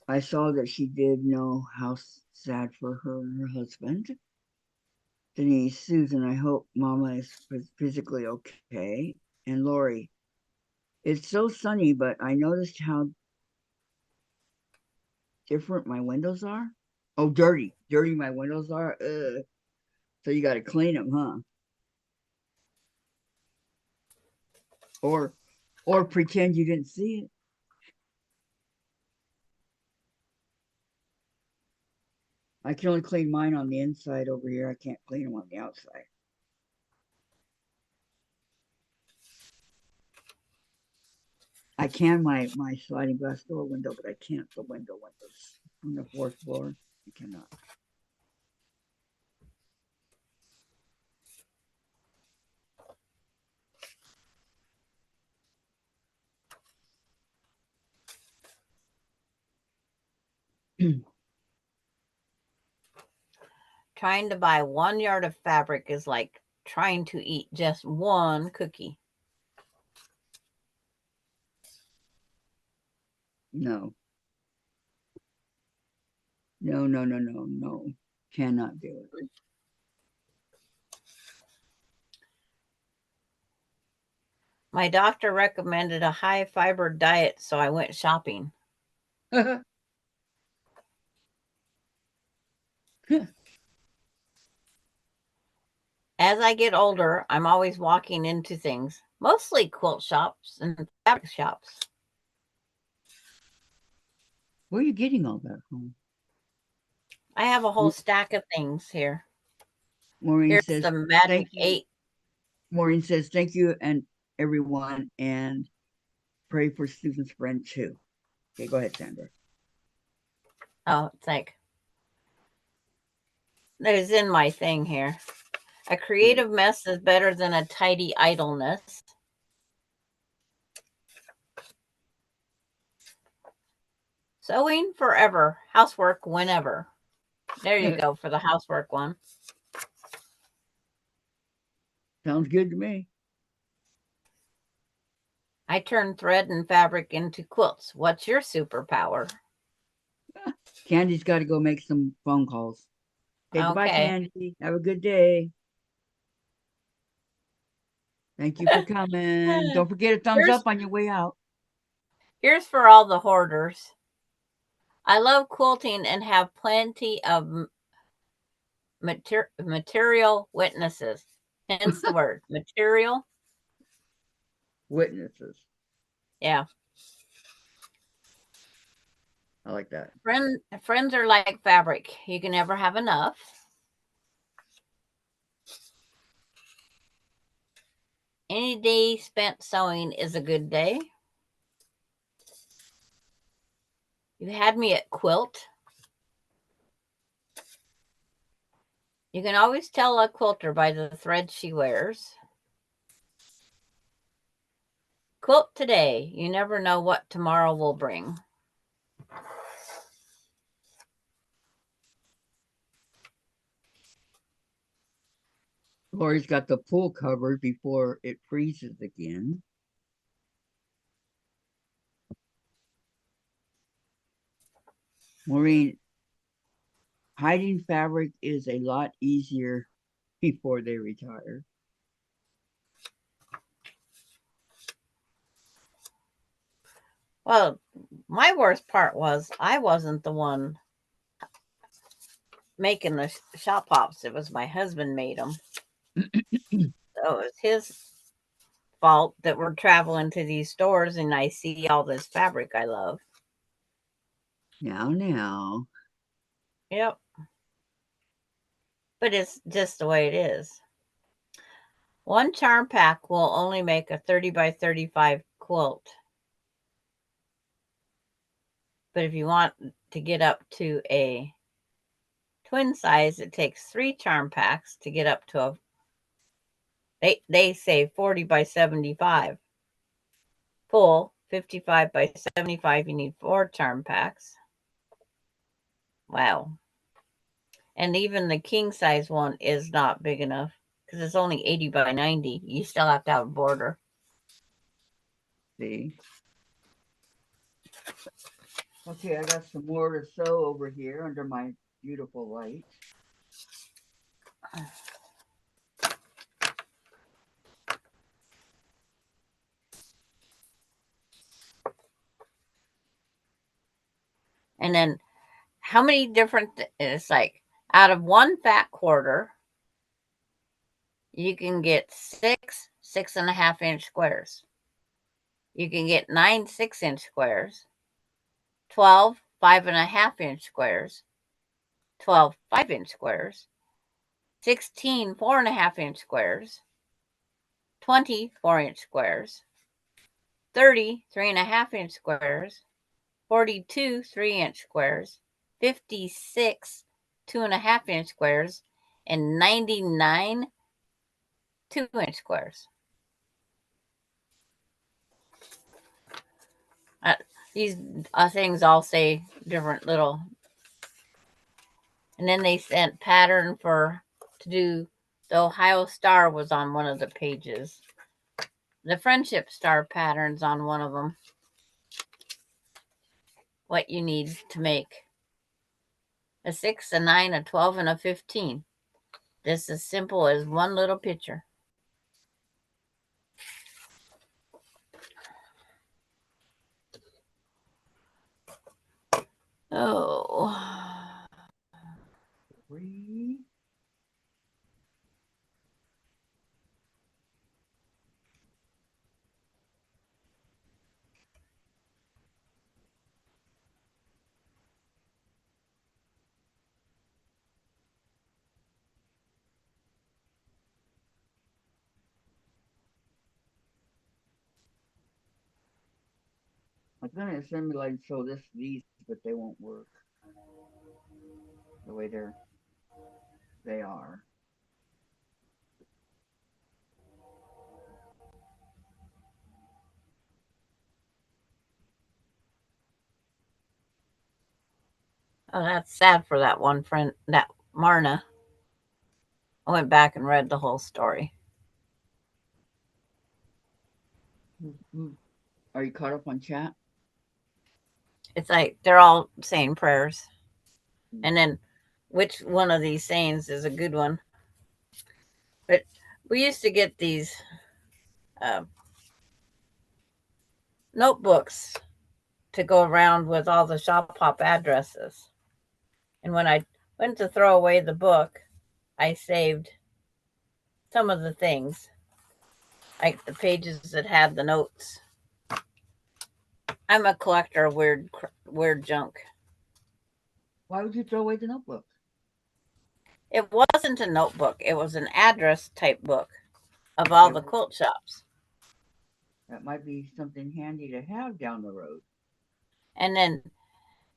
I saw that she did know how sad for her and her husband. Denise, Susan, I hope Mama is physically okay. And Lori, it's so sunny, but I noticed how different my windows are. Oh, dirty my windows are. So you got to clean them, huh? Or, or pretend you didn't see it. I can only clean mine on the inside over here. I can't clean them on the outside. I can my sliding glass door window, but I can't the windows on the fourth floor. I cannot. Trying to buy 1 yard of fabric is like trying to eat just one cookie. No. No. Cannot do it. My doctor recommended a high fiber diet, so I went shopping. As I get older, I'm always walking into things, mostly quilt shops and fabric shops. Where are you getting all that from? I have a whole stack of things here. Maureen Here's says, the Magic thank you. 8. Maureen says, thank you and everyone, and pray for Susan's friend too. Okay, go ahead, Sandra. Oh, it's like, there's in my thing here. A creative mess is better than a tidy idleness. Sewing forever, housework whenever. There you go for the housework one. Sounds good to me. I turn thread and fabric into quilts. What's your superpower? Candy's got to go make some phone calls. Okay, goodbye, Candy. Have a good day. Thank you for coming. Don't forget a thumbs up on your way out. Here's for all the hoarders. I love quilting and have plenty of material witnesses. Hence the word material. Witnesses. Yeah. I like that. Friends are like fabric. You can never have enough. Any day spent sewing is a good day. You had me at quilt. You can always tell a quilter by the thread she wears. Quilt today. You never know what tomorrow will bring. Lori's got the pool covered before it freezes again. Maureen, hiding fabric is a lot easier before they retire. Well, my worst part was I wasn't the one making the shop pops. It was my husband made them. So it was his fault that we're traveling to these stores and I see all this fabric I love. Now. Yep. But it's just the way it is. One charm pack will only make a 30 by 35 quilt. But if you want to get up to a twin size, it takes 3 charm packs to get up to they say 40 by 75. Full 55 by 75, you need 4 charm packs. Wow. And even the king size one is not big enough because it's only 80 by 90. You still have to have a border. See? Okay, I got some more to sew over here under my beautiful light. And then how many different, it's like out of one fat quarter, you can get 6 6.5-inch squares. You can get 9 6-inch squares, 12 5.5-inch squares, 12 5-inch squares, 16 4.5-inch squares, 20 4-inch squares, 30 3.5-inch squares, 42 3-inch squares, 56 2.5-inch squares, and 99 2-inch squares. These things all say different little. And then they sent pattern to do. The Ohio Star was on one of the pages. The Friendship Star pattern's on one of them. What you need to make a 6, a 9, a 12, and a 15. This is simple as one little picture. Oh. 3. I was gonna assimilate so these, but they won't work the way they are. Oh, that's sad for that one friend, that Marna. I went back and read the whole story. Are you caught up on chat? It's like they're all saying prayers. And then which one of these sayings is a good one? But we used to get these notebooks to go around with all the shop hop addresses. And when I went to throw away the book, I saved some of the things, like the pages that had the notes. I'm a collector of weird junk. Why would you throw away the notebook? It wasn't a notebook. It was an address type book of all the quilt shops. That might be something handy to have down the road. And then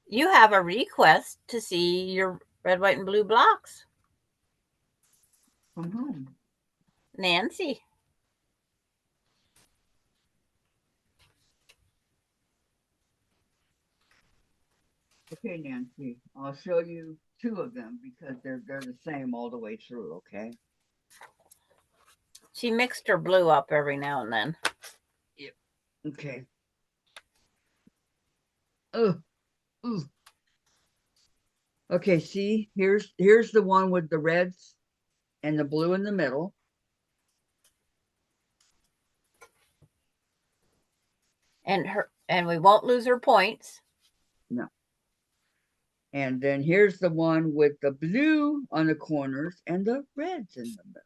you have a request to see your red, white, and blue blocks. From whom? Nancy. Okay, Nancy, I'll show you two of them because they're the same all the way through, okay? She mixed her blue up every now and then. Yep. Okay. Oh, ooh. Okay, see, here's the one with the reds and the blue in the middle. And we won't lose her points. No. And then here's the one with the blue on the corners and the reds in the middle.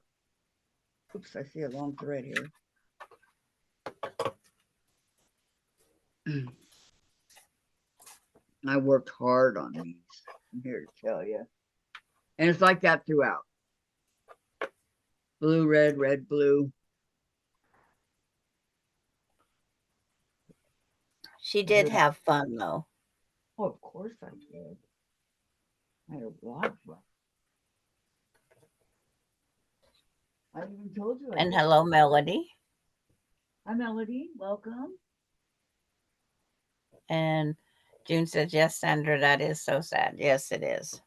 Oops, I see a long thread here. I worked hard on these. I'm here to tell you. And it's like that throughout. Blue, red, red, blue. She did have fun, though. Oh, of course I did. I had a lot of fun. I even told you. And hello, Melody. Hi, Melody. Welcome. And June says, yes, Sandra, that is so sad. Yes, it is.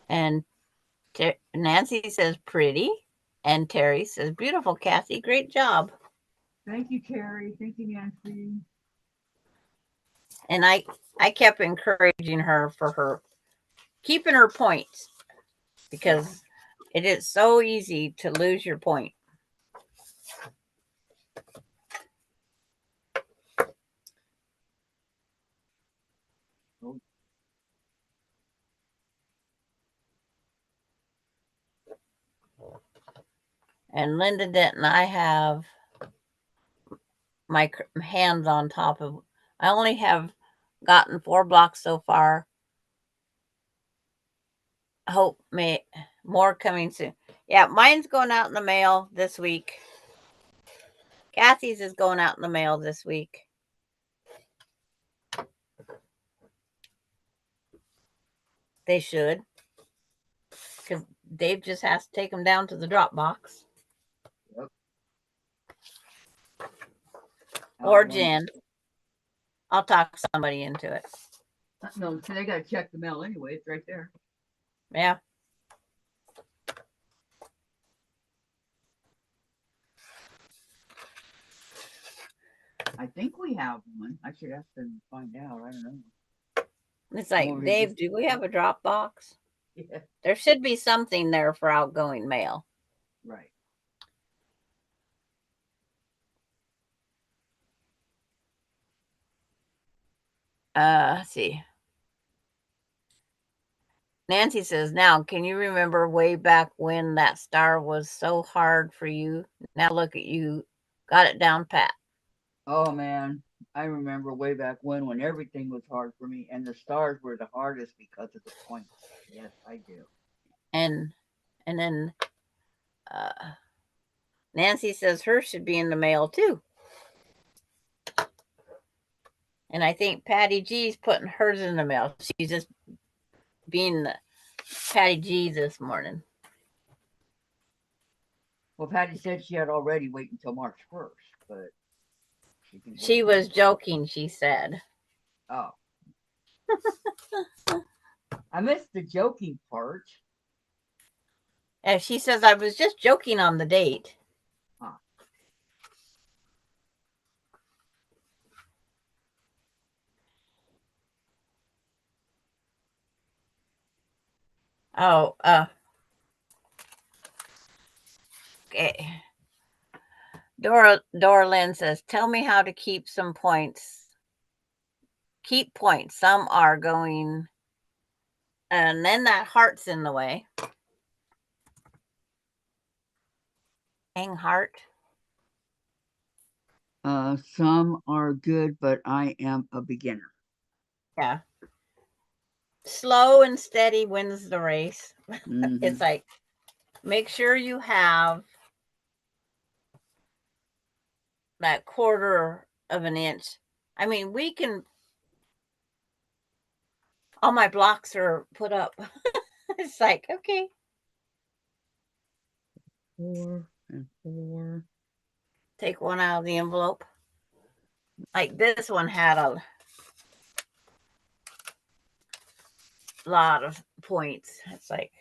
And Nancy says, pretty. And Terry says, beautiful, Kathy. Great job. Thank you, Terry. Thank you, Nancy. And I kept encouraging her for her keeping her points, because it is so easy to lose your point. And Linda Denton, I have my hands on top of. I only have gotten 4 blocks so far. Hope more coming soon. Yeah, mine's going out in the mail this week. Kathy's is going out in the mail this week. They should, because Dave just has to take them down to the drop box. Yep. Or Jen. I'll talk somebody into it. No, they got to check the mail anyway. It's right there. Yeah. I think we have one. I should ask them to find out. I don't know. It's like, Dave, do we have a drop box? Yeah. There should be something there for outgoing mail. Right. Let's see. Nancy says, now, can you remember way back when that star was so hard for you? Now look at you. Got it down pat. Oh, man. I remember way back when everything was hard for me, and the stars were the hardest because of the points. Yes, I do. And then Nancy says hers should be in the mail too. And I think Patty G's putting hers in the mail. She's just being the Patty G this morning. Well, Patty said she had already wait until March 1st, but she was joking, she said. Oh. I missed the joking part. And she says, I was just joking on the date. Huh. Oh, okay. Dora Lynn says, tell me how to keep some points. Keep points. Some are going, and then that heart's in the way. Hang heart. Some are good, but I am a beginner. Yeah. Slow and steady wins the race. Mm-hmm. It's like, make sure you have that quarter of an inch. I mean, we can, all my blocks are put up. It's like, okay. 4 and 4. Take one out of the envelope. Like this one had a lot of points. It's like,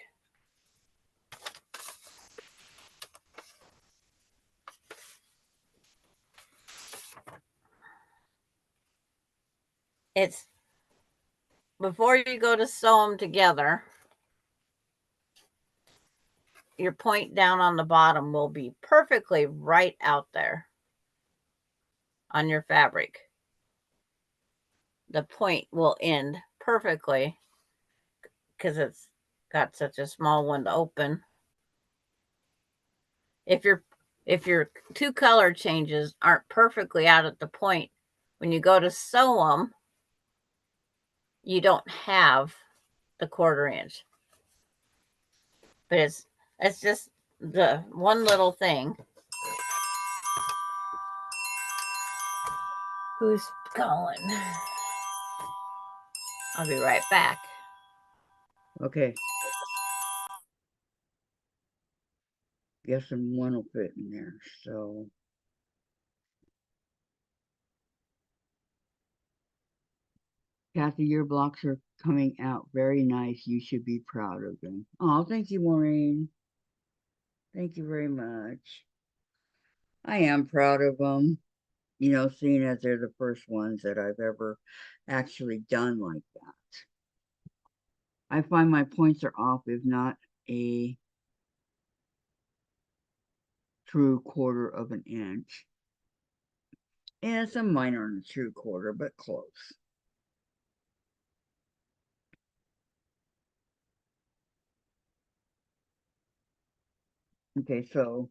it's before you go to sew them together, your point down on the bottom will be perfectly right out there on your fabric. The point will end perfectly because it's got such a small one to open. If your two color changes aren't perfectly out at the point, when you go to sew them, you don't have the quarter inch. But it's just the one little thing. Who's calling? I'll be right back. Okay. Guessing one will fit in there. So Kathy, your blocks are coming out very nice. You should be proud of them. Oh, thank you, Maureen. Thank you very much. I am proud of them, seeing as they're the first ones that I've ever actually done like that. I find my points are off, if not a true quarter of an inch. And some minor on the true quarter, but close. Okay, so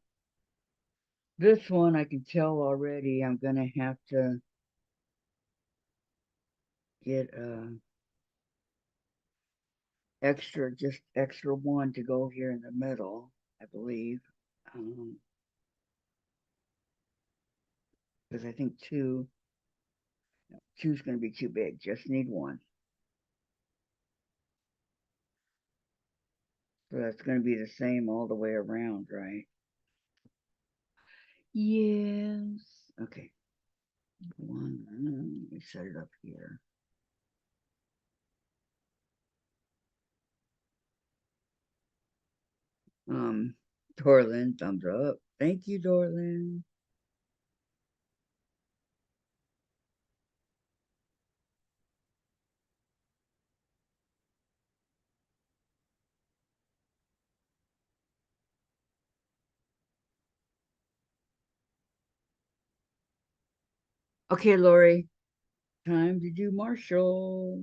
this one I can tell already I'm going to have to get just extra one to go here in the middle, I believe. Because I think two's going to be too big. Just need one. So that's going to be the same all the way around, right? Yes. Okay. One. Let me set it up here. Dorlin, thumbs up. Thank you, Dorlin. Okay, Lori. Time to do Marshall.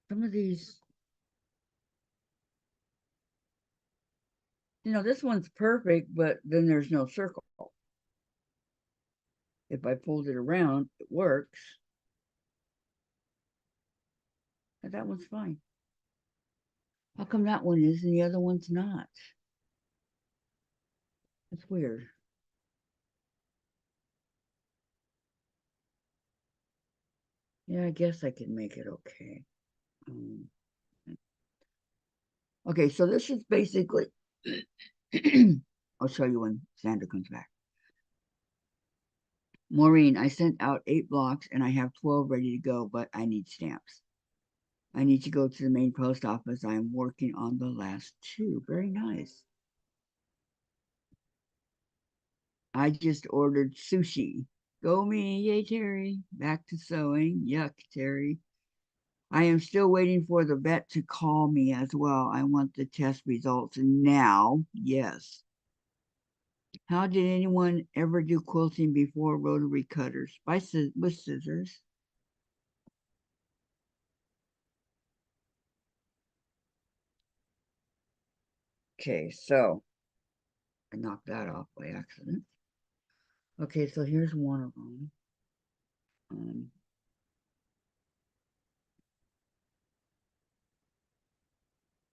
Some of these, this one's perfect, but then there's no circle. If I fold it around, it works. But that one's fine. How come that one is and the other one's not? That's weird. Yeah, I guess I can make it okay. Okay, so this is basically, I'll show you when Sandra comes back. Maureen, I sent out 8 blocks and I have 12 ready to go, but I need stamps. I need to go to the main post office. I am working on the last two. Very nice. I just ordered sushi. Go me, yay, Terry. Back to sewing. Yuck, Terry. I am still waiting for the vet to call me as well. I want the test results now. Yes. How did anyone ever do quilting before rotary cutters? With scissors. Okay, so I knocked that off by accident. Okay, so here's one of them.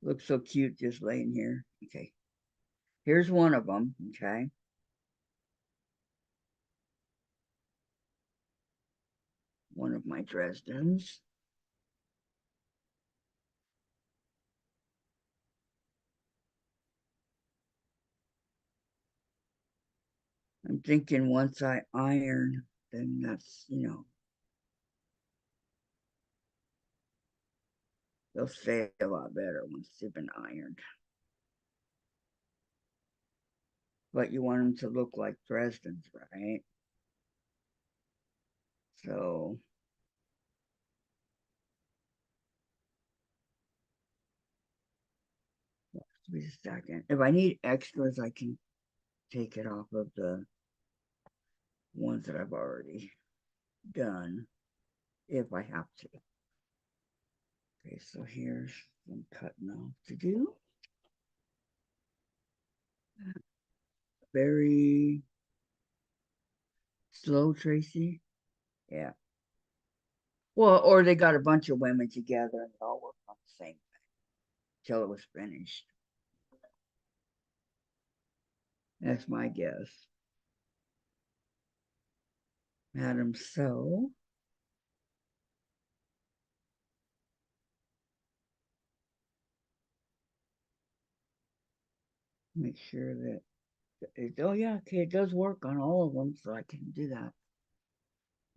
Looks so cute just laying here. Okay, here's one of them. Okay. One of my Dresdens. I'm thinking once I iron, then that's, they'll stay a lot better once they've been ironed. But you want them to look like Dresdens, right? So, wait a second. If I need extras, I can take it off of the ones that I've already done if I have to. Okay, so here's some cutting off to do. Very slow, Tracy. Yeah. Well, or they got a bunch of women together and they all work on the same thing till it was finished. That's my guess. Madam So. Make sure that oh yeah, okay, it does work on all of them, so I can do that.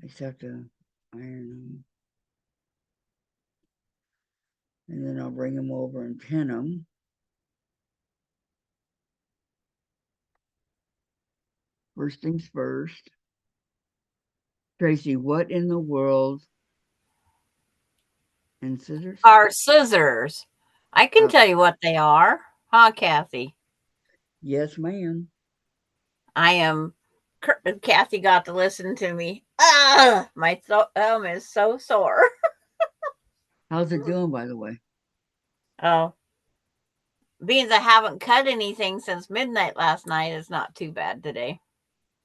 I just have to iron them. And then I'll bring them over and pin them. First things first. Tracy, what in the world? And scissors? Our scissors. I can tell you what they are, huh, Kathy? Yes, ma'am. I am. Kathy got to listen to me. Ah, my thumb is so sore. How's it doing, by the way? Oh, being I haven't cut anything since midnight last night is not too bad today.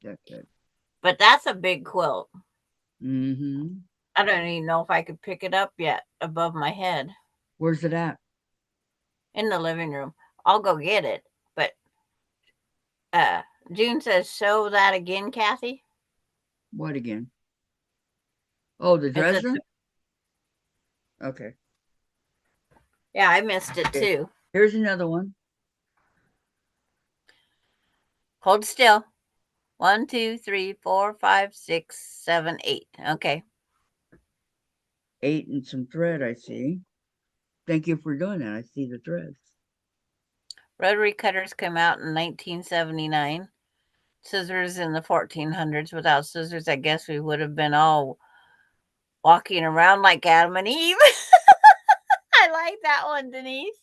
That's good. But that's a big quilt. Mm-hmm. I don't even know if I could pick it up yet above my head. Where's it at? In the living room. I'll go get it. But June says, show that again, Kathy. What again? Oh, the Is it Dresden? Okay. Yeah, I missed it Okay. too. Here's another one. Hold still. 1, 2, 3, 4, 5, 6, 7, 8. Okay. 8 and some thread, I see. Thank you for doing that. I see the threads. Rotary cutters came out in 1979. Scissors in the 1400s. Without scissors, I guess we would have been all walking around like Adam and Eve. I like that one, Denise.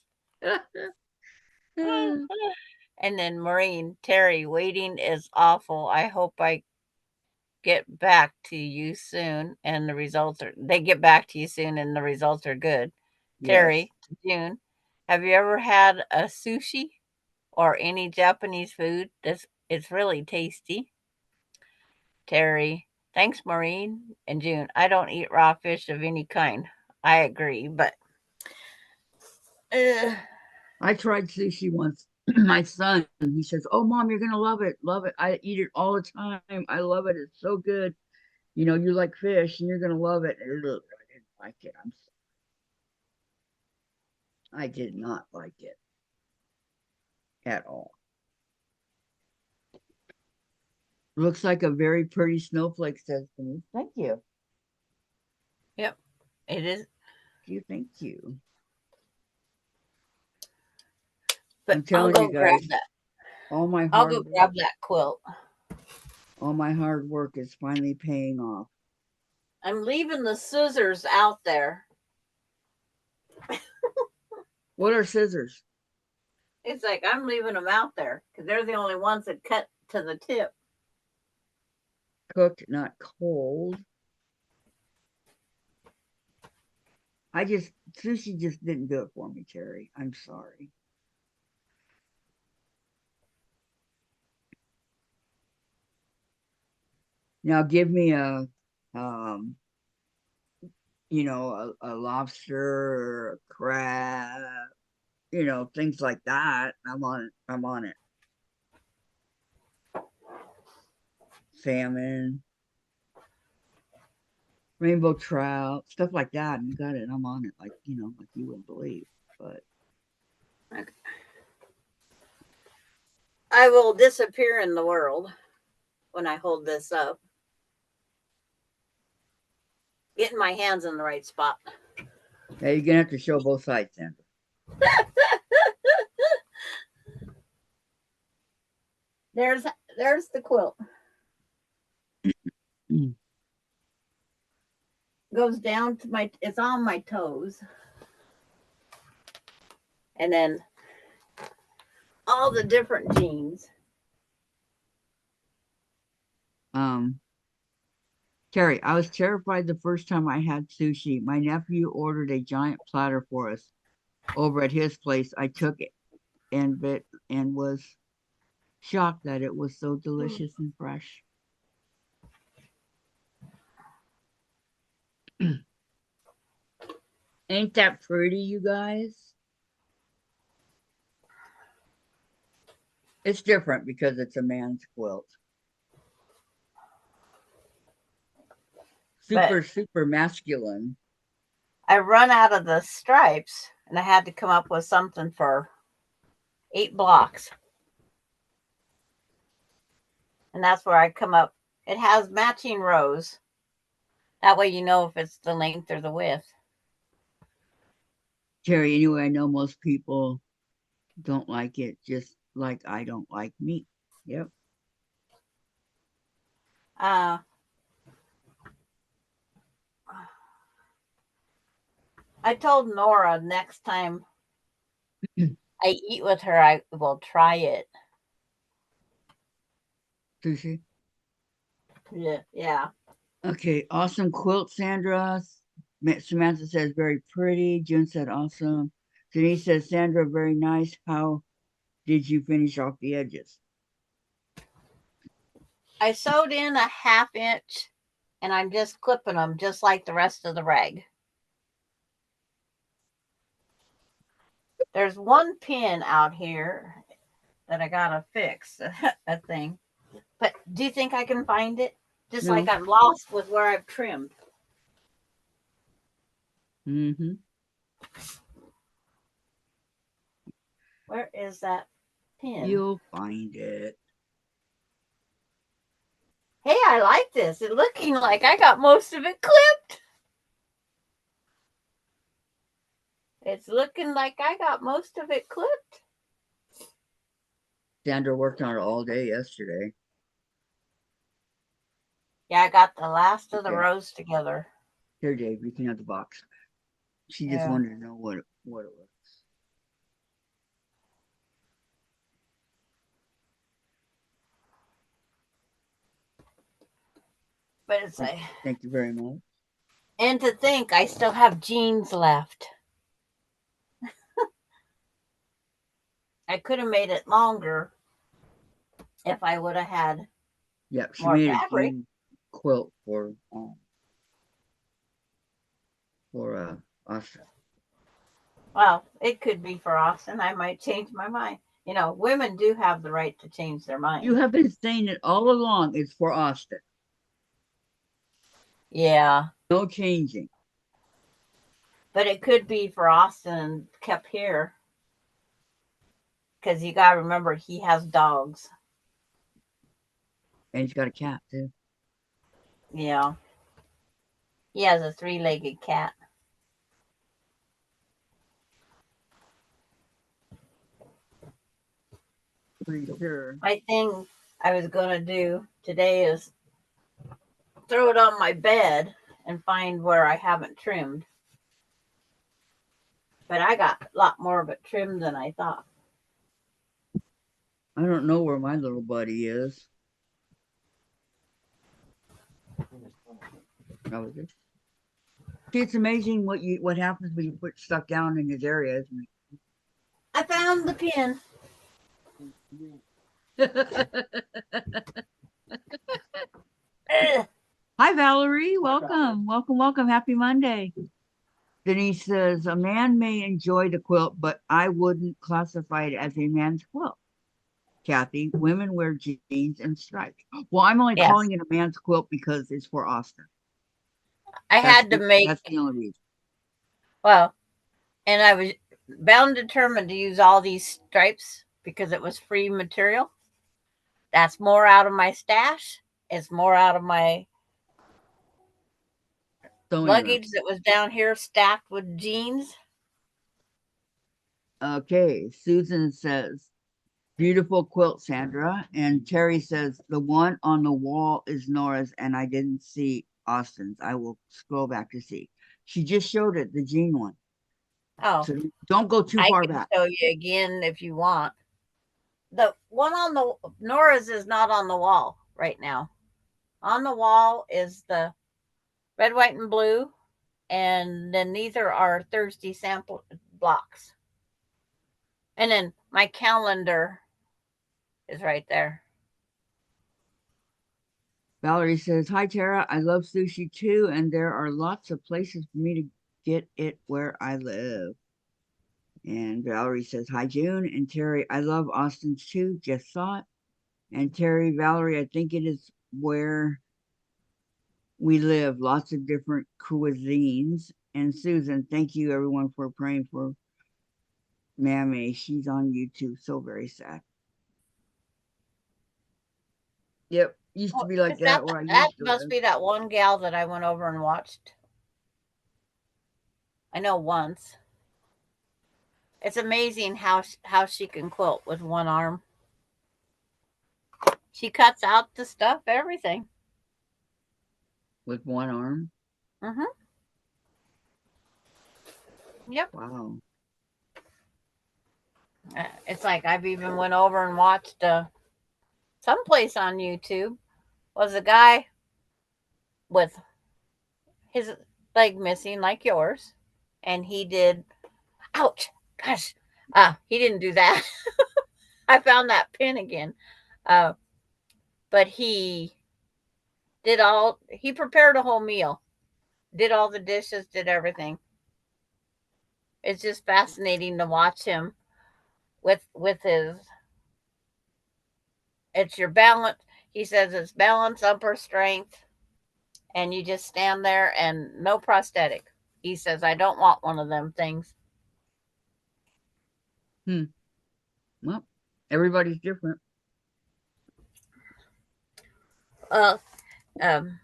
And then Maureen, Terry, waiting is awful. I hope I get back to you soon and they get back to you soon and the results are good. Yes. Terry, June, have you ever had a sushi or any Japanese food? It's really tasty. Terry, thanks, Maureen and June. I don't eat raw fish of any kind. I agree, but I tried sushi once. My son, he says, "Oh, mom, you're gonna love it. Love it. I eat it all the time. I love it. It's so good. You like fish, and you're gonna love it." And look, I didn't like it. I did not like it at all. Looks like a very pretty snowflake, says Denise. Thank you. yep, it is. you. Thank you. But I'm I'll telling go you grab guys, that. all my I'll go hard work, grab that quilt. all my hard work is finally paying off. I'm leaving the scissors out there. What are scissors? It's like I'm leaving them out there because they're the only ones that cut to the tip. Cooked, not cold. Sushi just didn't do it for me, Terry. I'm sorry. Now give me um, a lobster or a crab, things like that. I'm on it. I'm on it. Salmon, rainbow trout, stuff like that. And you got it. I'm on it. Like you wouldn't believe. But I will disappear in the world when I hold this up. Getting my hands in the right spot. yeah, you're gonna have to show both sides, Sandra. There's the quilt. Goes down to it's on my toes. And then all the different jeans. Terry, I was terrified the first time I had sushi. My nephew ordered a giant platter for us over at his place. I took it and was shocked that it was so delicious and fresh. Ain't that pretty, you guys? It's different because it's a man's quilt. Super masculine. I run out of the stripes and I had to come up with something for 8 blocks. And that's where I come up. It has matching rows. That way you know if it's the length or the width. Terry, anyway, I know most people don't like it, just like I don't like meat. Yep. I told Nora next time I eat with her, I will try it. Sushi. Yeah. Okay, awesome quilt, Sandra. Samantha says very pretty. June said awesome. Denise says, Sandra, very nice. How did you finish off the edges? I sewed in a 1/2 inch and I'm just clipping them just like the rest of the rag. There's one pin out here that I gotta fix, a thing. But do you think I can find it? Just No. like I'm lost with where I've trimmed. Mm-hmm. Where is that pin? You'll find it. Hey, I like this. It's looking like I got most of it clipped. It's looking like I got most of it clipped. Sandra worked on it all day yesterday. Yeah, I got the last of the rows together. Here, Dave, you can have the box. She just wanted to know what it was. But it's thank you very much. And to think I still have jeans left. I could have made it longer if I would have had she more made fabric. a jean quilt for Austin. Well, it could be for Austin. I might change my mind. You know, women do have the right to change their mind. You have been saying it all along. It's for Austin. Yeah. No changing. But it could be for Austin kept here. Because you got to remember, he has dogs. And he's got a cat, too. Yeah. He has a 3-legged cat. Pretty sure. My thing I was going to do today is throw it on my bed and find where I haven't trimmed. But I got a lot more of it trimmed than I thought. I don't know where my little buddy is. That was it. See, it's amazing what happens when you put stuff down in his area, isn't I found the pin. it? Ugh. Hi, Valerie. Welcome. Welcome, welcome. Happy Monday. Denise says, a man may enjoy the quilt, but I wouldn't classify it as a man's quilt. Kathy, women wear jeans and stripes. Well, I'm only Yes. calling it a man's quilt because it's for Austin. I had to make, That's the only reason. well, and I was bound determined to use all these stripes because it was free material. That's more out of my stash. It's more out of my luggage that was down here stacked with jeans. Okay, Susan says, beautiful quilt, Sandra. And Terry says, the one on the wall is Nora's, and I didn't see Austin's. I will scroll back to see. She just showed it, the jean one. Oh, So don't go too I far can back. show you again if you want. The one on the Nora's is not on the wall right now. On the wall is the red, white, and blue, and then these are our Thursday sample blocks. And then my calendar is right there. Valerie says, hi, Tara. I love sushi too, and there are lots of places for me to get it where I live. And Valerie says, hi, June. And Terry, I love Austin's too. Just saw it. And Terry, Valerie, I think it is where we live. Lots of different cuisines. And Susan, thank you everyone for praying for Mammy. She's on YouTube. So very sad. Yep. Used to be like that where I That used to must live. be that one gal that I went over and watched. I know once. It's amazing how she can quilt with one arm. She cuts out the stuff, everything. With one arm? Mm-hmm. Yep. Wow. It's like I've even went over and watched someplace on YouTube was a guy with his leg missing like yours, and he did, ouch, gosh, he didn't do that. I found that pin again. But he prepared a whole meal, did all the dishes, did everything. It's just fascinating to watch him with his, it's your balance. He says it's balance, upper strength, and you just stand there and no prosthetic. He says, I don't want one of them things. Well, everybody's different. Uh, um,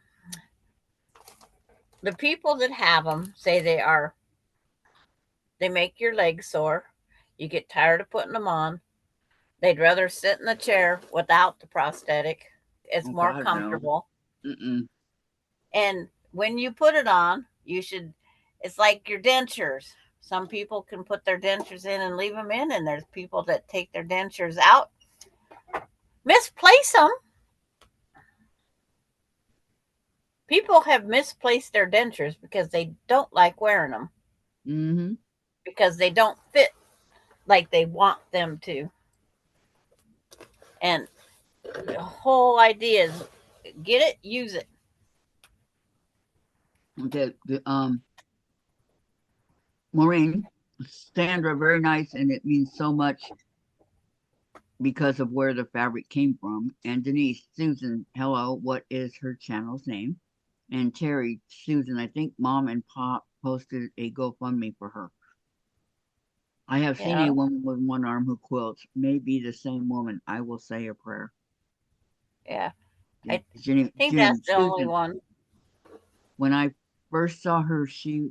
the people that have them say they make your legs sore. You get tired of putting them on. They'd rather sit in the chair without the prosthetic. It's more God, comfortable. No. And when you put it on, it's like your dentures. Some people can put their dentures in and leave them in, and there's people that take their dentures out, misplace them. People have misplaced their dentures because they don't like wearing them. Mm-hmm. Because they don't fit like they want them to. And the whole idea is get it, use it. Okay. Maureen, Sandra, very nice, and it means so much because of where the fabric came from. And Denise, Susan, hello, what is her channel's name? And Terry, Susan, I think Mom and Pop posted a GoFundMe for her. I have seen a woman with one arm who quilts. May be the same woman. I will say a prayer. Yeah. I think that's the only one. When I first saw her, she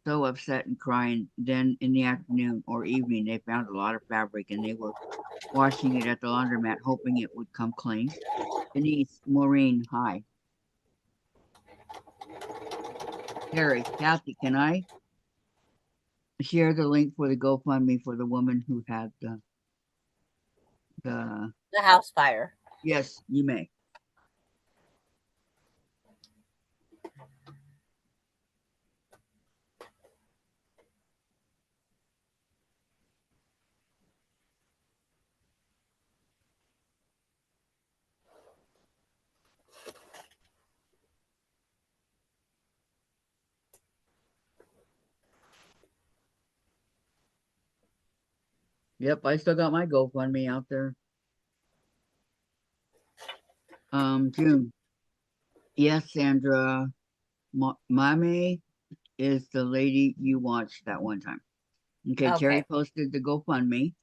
so upset and crying. Then in the afternoon or evening, they found a lot of fabric and they were washing it at the laundromat, hoping it would come clean. Denise, Maureen, hi. Terry, Kathy, can I share the link for the GoFundMe for the woman who had the The house fire. yes, you may. Yep, I still got my GoFundMe out there. June. Yes, Sandra. Mame is the lady you watched that one time. Okay, Terry Okay. posted the GoFundMe.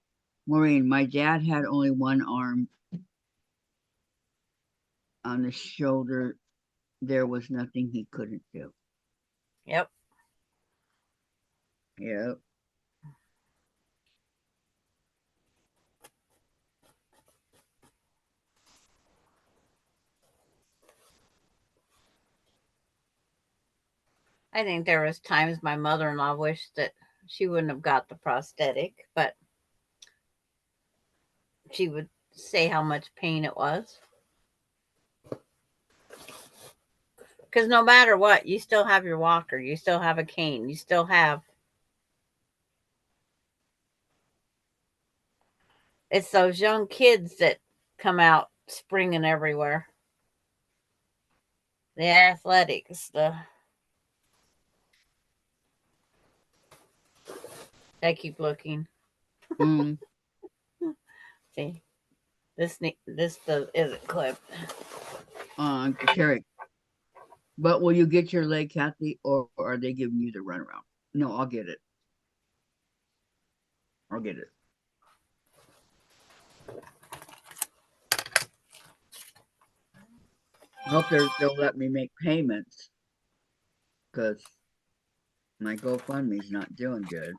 Maureen, my dad had only one arm on the shoulder. There was nothing he couldn't do. Yep. Yep. I think there was times my mother-in-law wished that she wouldn't have got the prosthetic, but she would say how much pain it was. Because no matter what, you still have your walker, you still have a cane, you still have. It's those young kids that come out springing everywhere. The athletics, I keep looking. Mm. See, this isn't clipped. Terry. But will you get your leg, Kathy, or are they giving you the runaround? No, I'll get it. I'll get it. I hope they'll let me make payments because my GoFundMe's not doing good.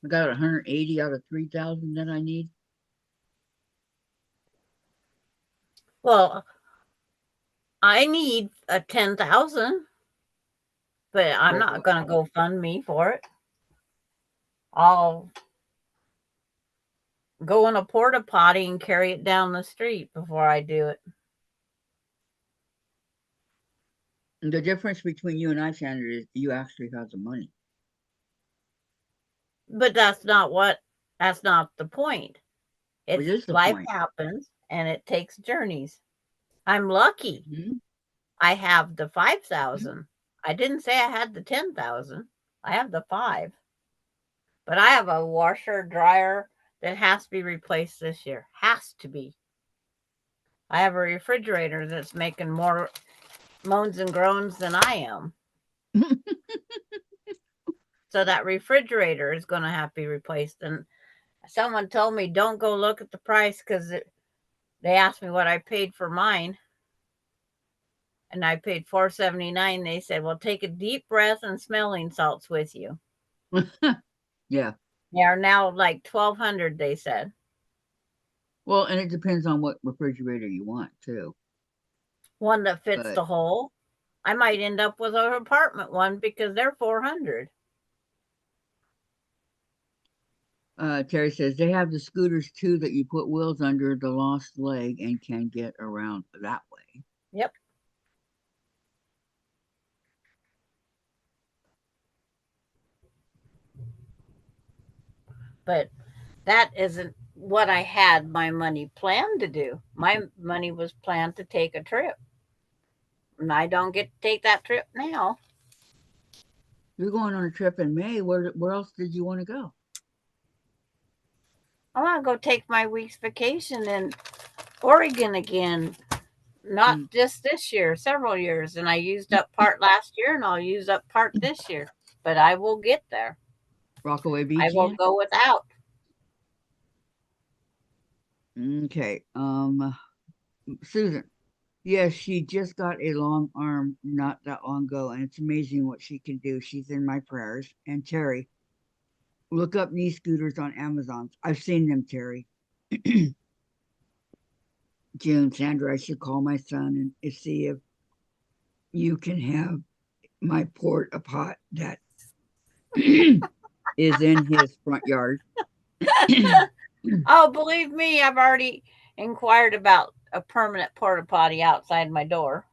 I got 180 out of 3,000 that I need. Well, I need a 10,000, but I'm not going to go fund me for it. I'll go in a porta potty and carry it down the street before I do it. The difference between you and I, Sandra, is you actually have the money. But that's not the point. What is the life point? happens and it takes journeys. I'm lucky. Mm-hmm. I have the 5,000. I didn't say I had the 10,000. I have the 5. But I have a washer dryer that has to be replaced this year. Has to be. I have a refrigerator that's making more moans and groans than I am. So that refrigerator is going to have to be replaced. And someone told me don't go look at the price because they asked me what I paid for mine. And I paid $4.79. They said, well, take a deep breath and smelling salts with you. Yeah. They are now like $1,200, they said. Well, and it depends on what refrigerator you want, too. One that fits the hole. I might end up with an apartment one because they're $400. Terry says they have the scooters too that you put wheels under the lost leg and can get around that way. Yep. But that isn't what I had my money planned to do. My money was planned to take a trip. And I don't get to take that trip now. You're going on a trip in May. Where else did you want to go? I want to go take my week's vacation in Oregon again. Not just this year, several years. And I used up part last year and I'll use up part this year. But I will get there. Rockaway Beach I will again? go without. Okay. Susan. Yes, she just got a long arm not that long ago, and it's amazing what she can do. She's in my prayers. And Terry, look up knee scooters on Amazon. I've seen them, Terry. June, Sandra, I should call my son and see if you can have my port a pot that is in his front yard. Oh, believe me, I've already inquired about a permanent porta potty outside my door.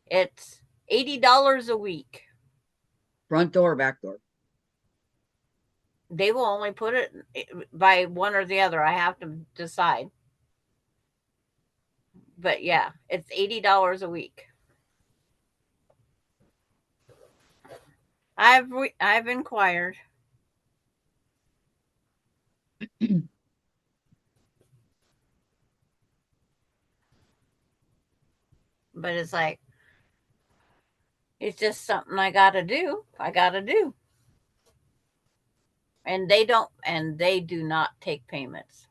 It's $80 a week. Front door, back door. They will only put it by one or the other. I have to decide. But yeah, it's $80 a week. I've inquired. But it's like it's just something I got to do. I got to do. And they do not take payments.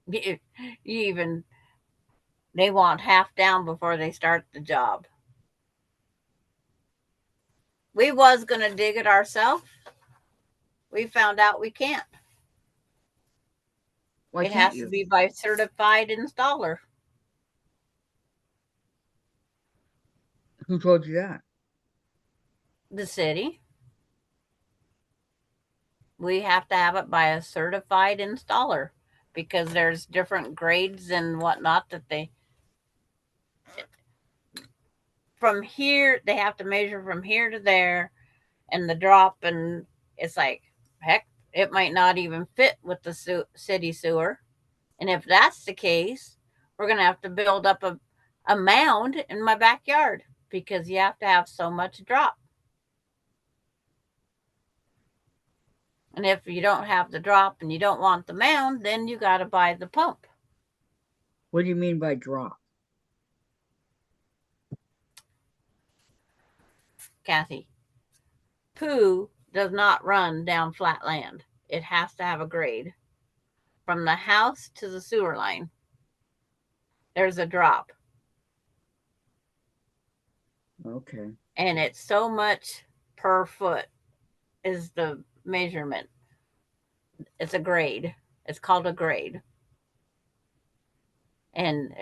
You even they want half down before they start the job. We was going to dig it ourselves. We found out we can't. Why It can't has to you? be by certified installer. Who told you that? The city. We have to have it by a certified installer because there's different grades and whatnot that they from here they have to measure from here to there and the drop, and it's like heck, it might not even fit with the city sewer. And if that's the case, we're going to have to build up a mound in my backyard because you have to have so much drop. And if you don't have the drop and you don't want the mound, then you got to buy the pump. What do you mean by drop? Kathy, poo does not run down flat land. It has to have a grade. From the house to the sewer line, there's a drop. Okay. And it's so much per foot is the measurement. It's a grade. It's called a grade. And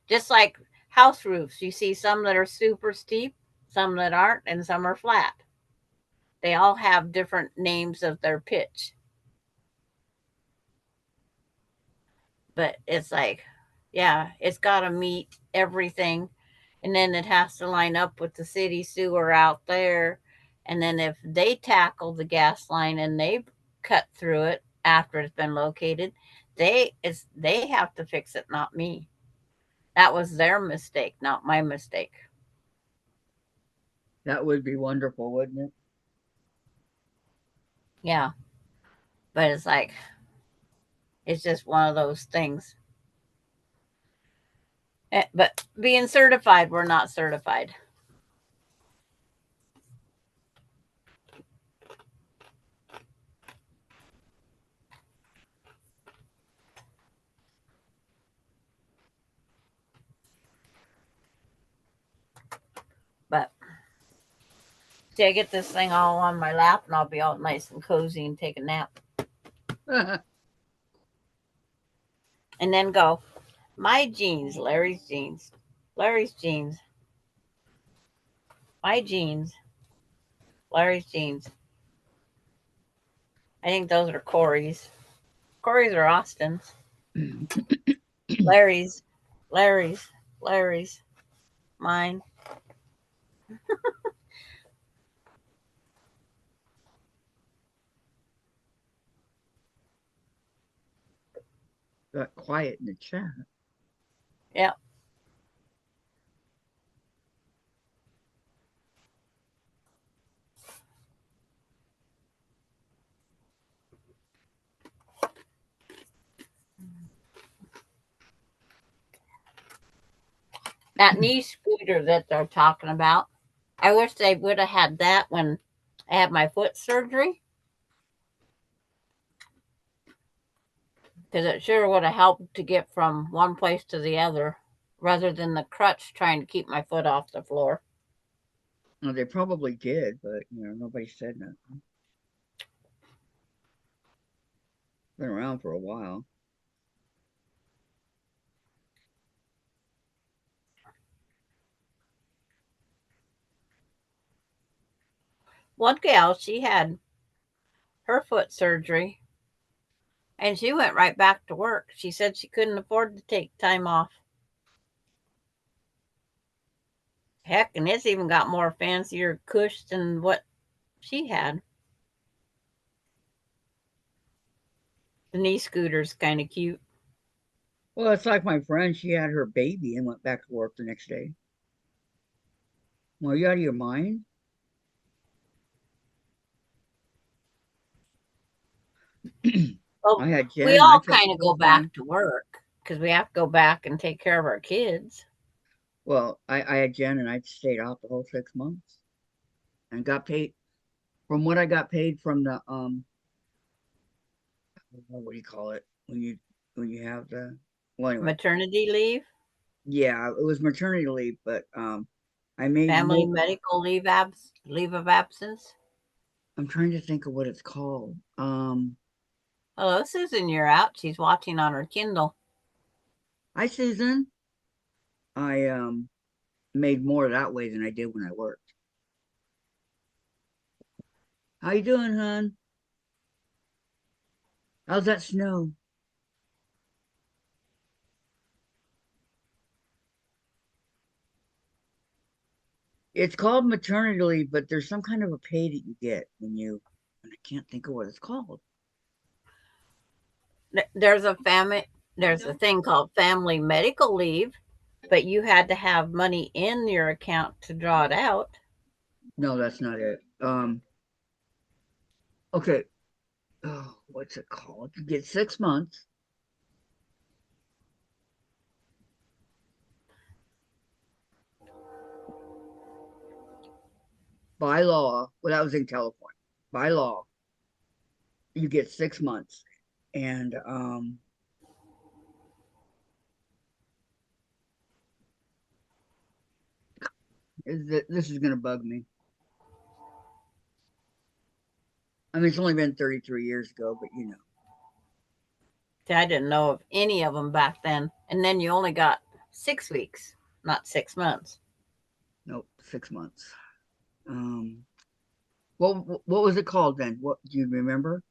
just like house roofs, you see some that are super steep, some that aren't, and some are flat. They all have different names of their pitch. But it's like, yeah, it's got to meet everything. And then it has to line up with the city sewer out there. And then if they tackle the gas line and they cut through it after it's been located, they have to fix it, not me. That was their mistake, not my mistake. That would be wonderful, wouldn't it? Yeah. But it's like, it's just one of those things. But being certified, we're not certified. But see, I get this thing all on my lap and I'll be all nice and cozy and take a nap. And then go, my jeans, Larry's jeans, Larry's jeans, my jeans, Larry's jeans. I think those are Corey's. Corey's or Austin's. Larry's, Larry's, Larry's, mine. Got quiet in the chat. Yep. That knee scooter that they're talking about, I wish they would have had that when I had my foot surgery. because it sure would have helped to get from one place to the other rather than the crutch trying to keep my foot off the floor. Well, they probably did, but nobody said nothing. Been around for a while. One gal, she had her foot surgery and she went right back to work. She said she couldn't afford to take time off. Heck, and it's even got more fancier cush than what she had. The knee scooter's kind of cute. Well, it's like my friend. She had her baby and went back to work the next day. Well, are you out of your mind? Well, I had we Jen. I all took kind the of go whole back time. to work because we have to go back and take care of our kids. Well, I had Jen and I stayed out the whole 6 months and got paid from what I got paid from the what do you call it when you have the well anyway. Maternity leave, Yeah, it was maternity leave, but I made family more. medical leave of absence. I'm trying to think of what it's called. Hello, Susan, you're out. She's watching on her Kindle. Hi Susan. I made more that way than I did when I worked. How you doing, hon? How's that snow? It's called maternity leave, but there's some kind of a pay that you get and I can't think of what it's called. There's a family. There's a thing called family medical leave, but you had to have money in your account to draw it out. No, that's not it. Okay. Oh, what's it called? You get 6 months by law. Well, that was in California. By law, you get 6 months, and this is gonna bug me. I mean, it's only been 33 years ago, but See, I didn't know of any of them back then. And then you only got 6 weeks, not 6 months. nope, 6 months. Um, what was it called then? What do you remember?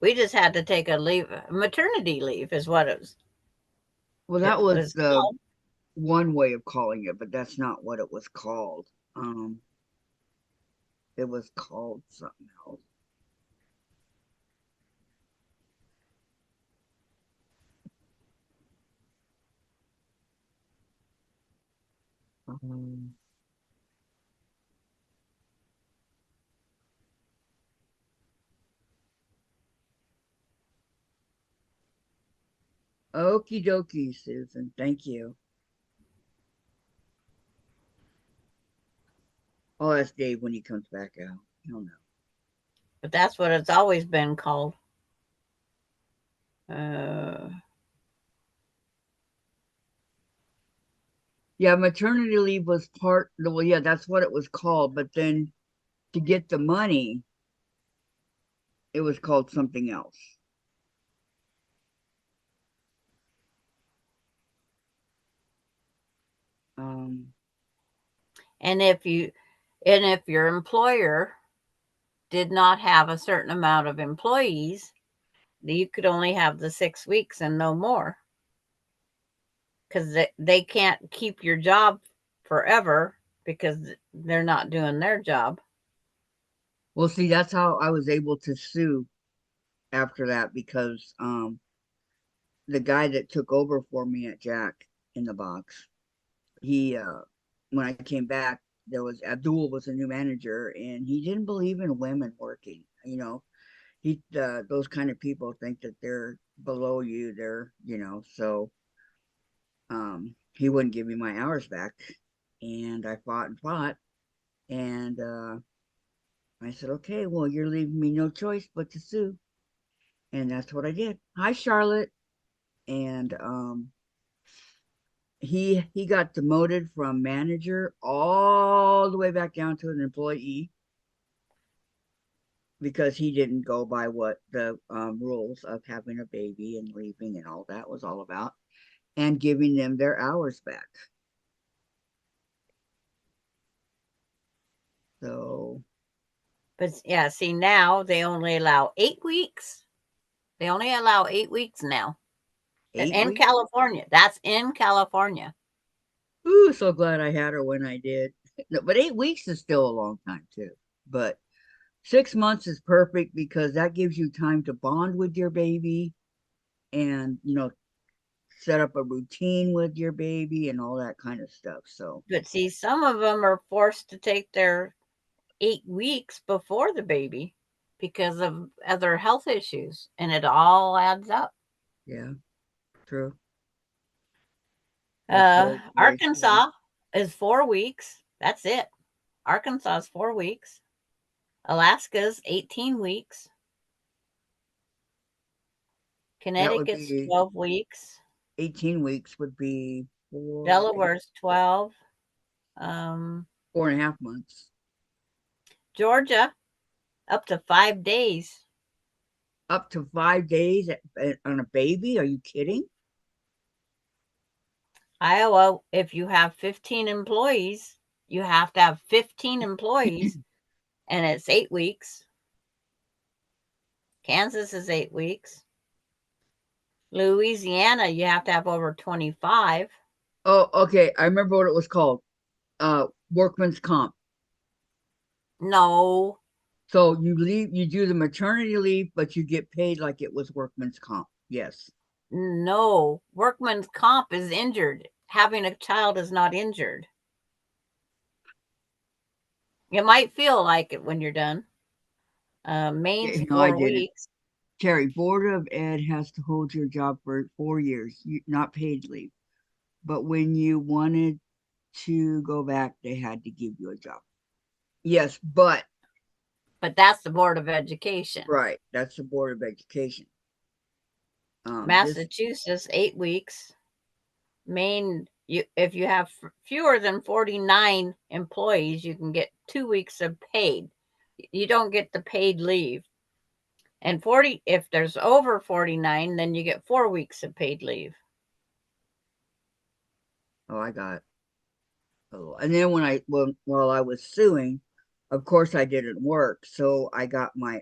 We just had to take a leave. Maternity leave is what Well, it that was was the called. one way of calling it, but that's not what it was called. It was called something else. Um, Okie dokie, Susan. Thank you. I'll ask Dave when he comes back out. He'll know. But that's what it's always been called. Uh, Yeah, maternity leave was well, yeah, that's what it was called. But then to get the money, it was called something else. Um, and if your employer did not have a certain amount of employees, you could only have the 6 weeks and no more because they can't keep your job forever because they're not doing their job. well, see, that's how I was able to sue after that because the guy that took over for me at Jack in the Box, he when I came back, there was Abdul was a new manager, and he didn't believe in women working. He those kind of people think that they're below you. So he wouldn't give me my hours back, and I fought and fought, and I said, okay, well, you're leaving me no choice but to sue. And that's what I did. Hi, Charlotte. And he got demoted from manager all the way back down to an employee because he didn't go by what the rules of having a baby and leaving and all that was all about, and giving them their hours back. So, But yeah, see, now they only allow 8 weeks. They only allow 8 weeks now. 8 weeks. In California. That's in California. Ooh, so glad I had her when I did. No, but 8 weeks is still a long time too. But 6 months is perfect because that gives you time to bond with your baby and, set up a routine with your baby and all that kind of stuff. So, But see, some of them are forced to take their 8 weeks before the baby because of other health issues, and it all adds up. yeah, true. That's very, very true. Arkansas is 4 weeks. That's it. Arkansas is 4 weeks. Alaska's 18 weeks. That would Connecticut's be 12 weeks. 18 weeks would be four, Delaware's 12. Um, 4.5 months. Georgia, up to 5 days. Up to 5 days on a baby? Are you kidding? Iowa, if you have 15 employees, you have to have 15 employees, and it's 8 weeks. Kansas is 8 weeks. Louisiana, you have to have over 25. Oh, okay. I remember what it was called. Workman's comp. No, So you do the maternity leave, but you get paid like it was workman's comp. Yes. no. Workman's comp is injured. Having a child is not injured. You might feel like it when you're done. Maine's Yeah, no, I four didn't. weeks. Terry, Board of Ed has to hold your job for 4 years, not paid leave. But when you wanted to go back, they had to give you a job. Yes, but But that's the Board of Education. right, that's the Board of Education. This Massachusetts, 8 weeks. Maine, if you have fewer than 49 employees, you can get 2 weeks of paid. You don't get the paid leave. And 40, if there's over 49, then you get 4 weeks of paid leave. oh, I got. Oh, and then while I was suing, of course I didn't work, so I got my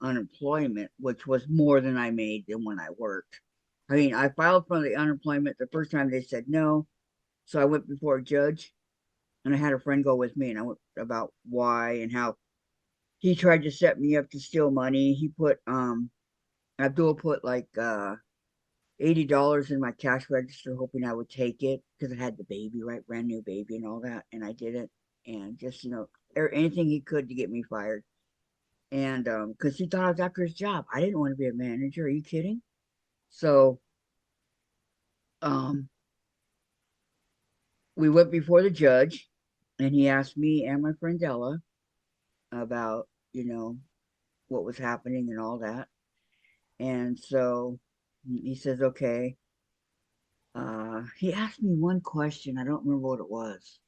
unemployment, which was more than I made than when I worked. I mean, I filed for the unemployment the first time they said no, so I went before a judge, and I had a friend go with me, and I went about why and how he tried to set me up to steal money. He put Abdul put like $80 in my cash register, hoping I would take it because I had the baby, right, brand new baby and all that, and I didn't. And just anything he could to get me fired. And because he thought I was after his job, I didn't want to be a manager. Are you kidding? So um, we went before the judge, and he asked me and my friend Ella about what was happening and all that. And so he says, okay. He asked me one question. I don't remember what it was.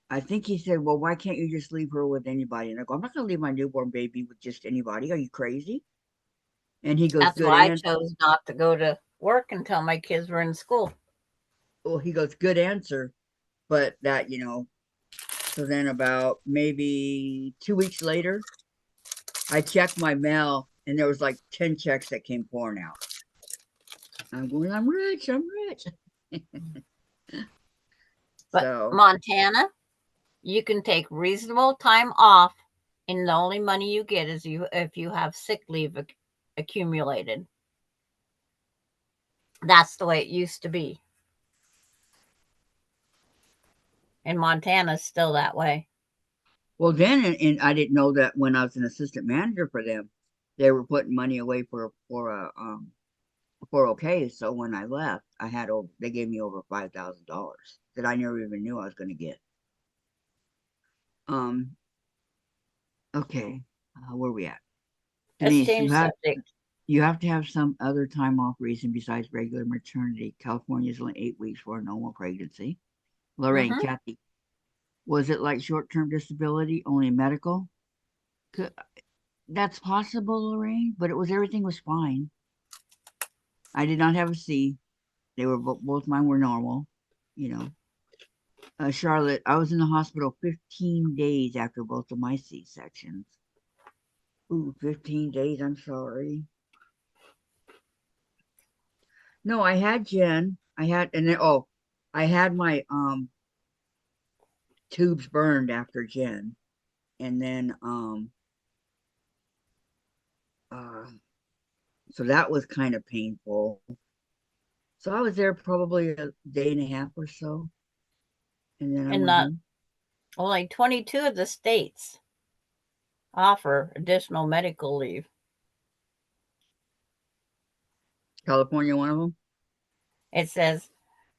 I think he said, well, why can't you just leave her with anybody? And I go, I'm not going to leave my newborn baby with just anybody. Are you crazy? And he goes, That's good why I answer. chose not to go to work until my kids were in school. Well, he goes, good answer. But so then about maybe 2 weeks later, I checked my mail and there was like 10 checks that came pouring out. I'm going, I'm rich. I'm rich. But So, Montana, you can take reasonable time off, and the only money you get is if you have sick leave accumulated. That's the way it used to be. And Montana's still that way. well, then, and I didn't know that when I was an assistant manager for them, they were putting money away for a 401k. So when I left, they gave me over $5,000 that I never even knew I was going to get. Um, okay, where are we at? Let's Denise, change subject. you have to have some other time off reason besides regular maternity. California is only 8 weeks for a normal pregnancy. Lorraine, Mm-hmm. Kathy, was it like short-term disability, only medical? That's possible, Lorraine, but everything was fine. I did not have a C. They were both mine were normal, you know. Charlotte, I was in the hospital 15 days after both of my C sections. Ooh, 15 days. I'm sorry. No, I had Jen. I had, and then, oh, I had my tubes burned after Jen, and then uh, so that was kind of painful. So I was there probably a day and a half or so, and then I And went not home. only 22 of the states offer additional medical leave. California, one of them. It says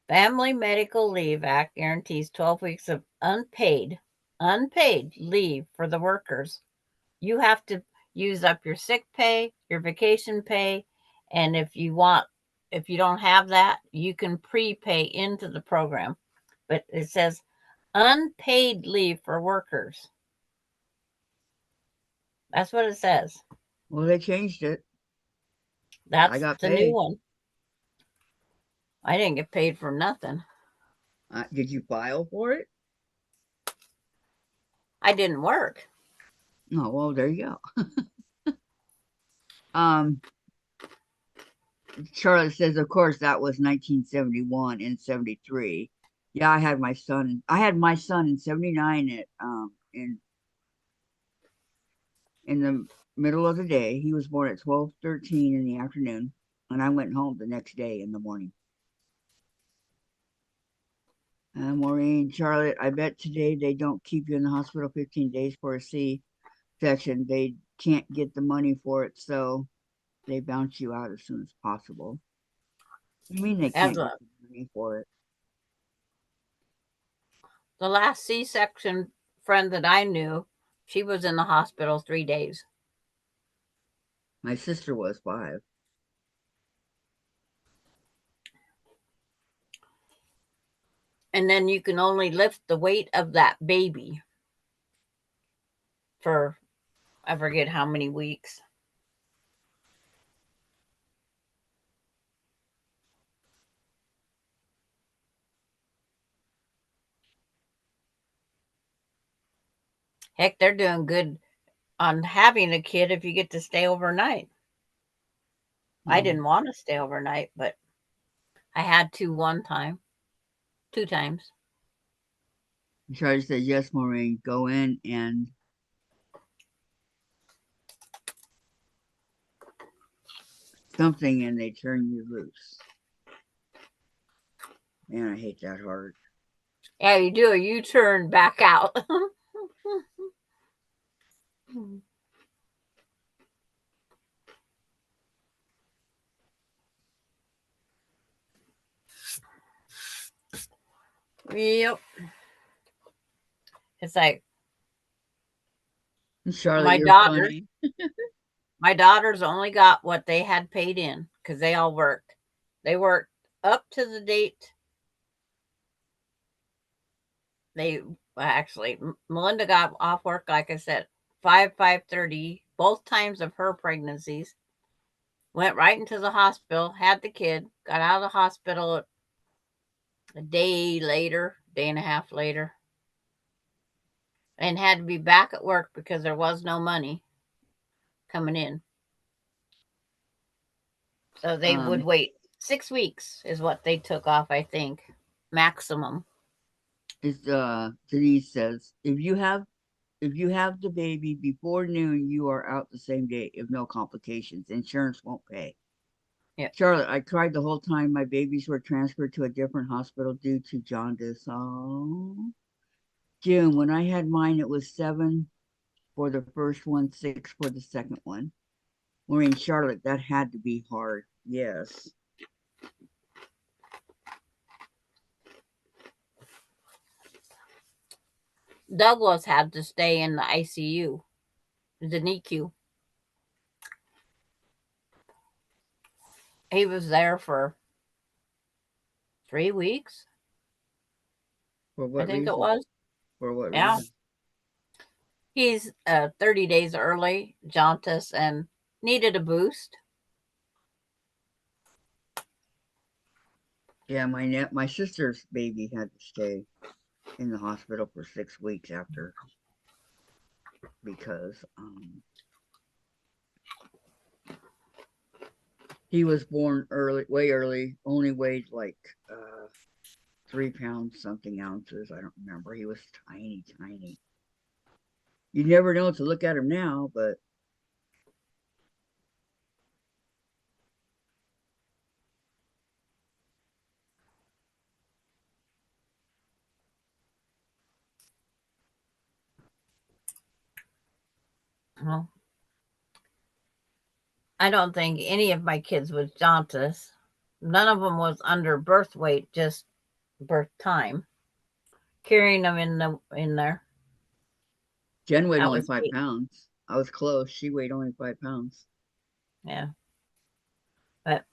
Family Medical Leave Act guarantees 12 weeks of unpaid leave for the workers. You have to use up your sick pay, your vacation pay, and if you don't have that, you can prepay into the program. But it says unpaid leave for workers. That's what it says. Well, they changed it. I That's got the new paid. one. I didn't get paid for nothing. Did you file for it? I didn't work. Oh, well, there you go. um, Charlotte says, of course, that was 1971 and 73. Yeah, I had my son. I had my son in 79 in the middle of the day. He was born at 12:13 in the afternoon, and I went home the next day in the morning. Maureen, Charlotte, I bet today they don't keep you in the hospital 15 days for a C section. They can't get the money for it, so they bounce you out as soon as possible. I mean, they As can't get the money for it. the last C-section friend that I knew, she was in the hospital 3 days. My sister was 5. And then you can only lift the weight of that baby for, I forget how many weeks. Heck, they're doing good on having a kid if you get to stay overnight. I Oh. didn't want to stay overnight, but I had to two times. Charlie said, yes, Maureen, go in and something and they turn you loose. Man, I hate that hard. Yeah, you do a U-turn back out. Yep. It's like Charlotte, my you're daughters. funny. My daughters only got what they had paid in because they all worked. They worked up to the date. They actually Melinda got off work, like I said, 5:30 both times of her pregnancies. Went right into the hospital, had the kid, got out of the hospital a day later, day and a half later, and had to be back at work because there was no money coming in. So they would Um, wait 6 weeks is what they took off, I think, maximum. it's Denise says, if you have the baby before noon, you are out the same day if no complications. Insurance won't pay. Yeah. Charlotte, I cried the whole time my babies were transferred to a different hospital due to jaundice. Oh. June, when I had mine, it was 7 for the first one, 6 for the second one. Maureen, Charlotte, that had to be hard. Yes. Douglas had to stay in the ICU, the NICU. He was there for 3 weeks, For I what think it reason? was. For what Yeah. reason? He's 30 days early, jaundice, and needed a boost. Yeah, my sister's baby had to stay in the hospital for 6 weeks after because he was born early, way early, only weighed like 3 pounds something ounces. I don't remember. He was tiny, tiny. You never know to look at him now, but Well, I don't think any of my kids was jaundice. None of them was under birth weight, just birth time. Carrying them in there. Jen weighed That only was 5 pounds. I was close. She weighed only 5 pounds. yeah. But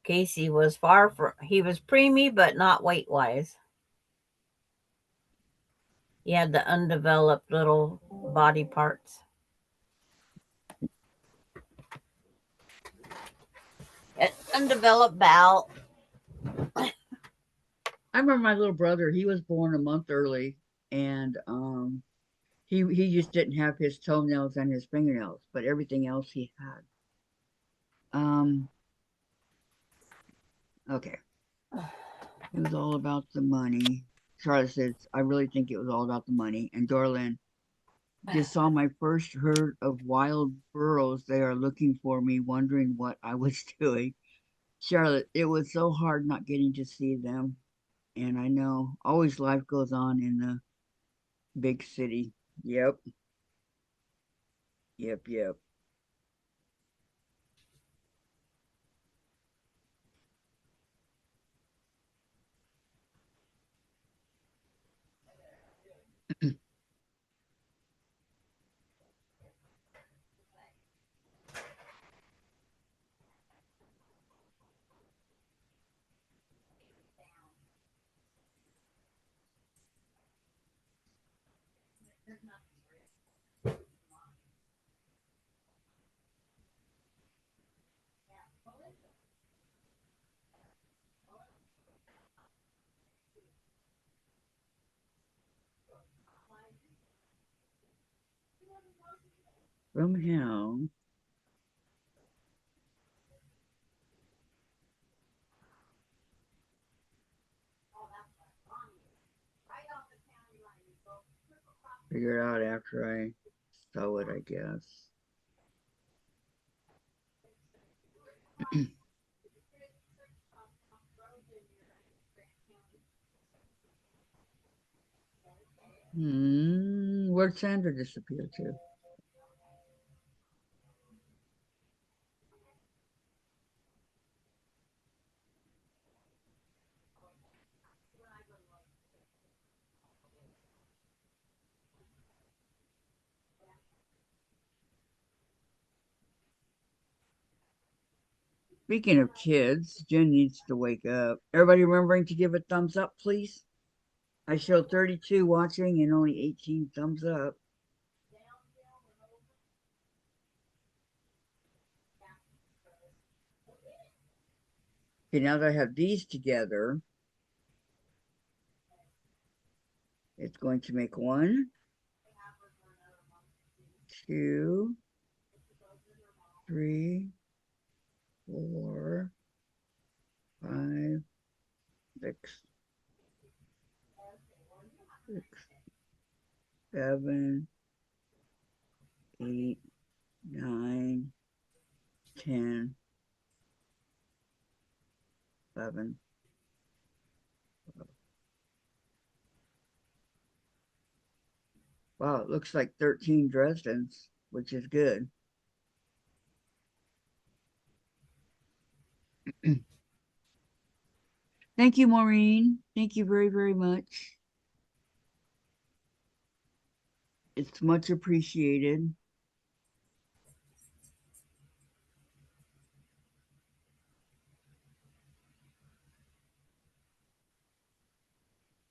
Casey was far from. He was preemie, but not weight wise. He had the undeveloped little body parts. Undeveloped bowel. I remember my little brother. He was born a month early, and he just didn't have his toenails and his fingernails, but everything else he had. Okay. It was all about the money. Charlotte says, I really think it was all about the money. And Dorlin, just saw my first herd of wild burros. They are looking for me, wondering what I was doing. Charlotte, it was so hard not getting to see them. And I know always life goes on in the big city. Yep, yep, yep. From hell. Figure it out after I sew it, I guess. Where'd Sandra disappear to? Speaking of kids, Jen needs to wake up. Everybody remembering to give a thumbs up, please? I showed 32 watching and only 18 thumbs up. Okay, now that I have these together, it's going to make 1, 2, 3, 4, 5, 6, 6, 7, 8, 9, 10, 11. Wow, it looks like 13 Dresdens, which is good. Thank you, Maureen. Thank you very, very much. It's much appreciated.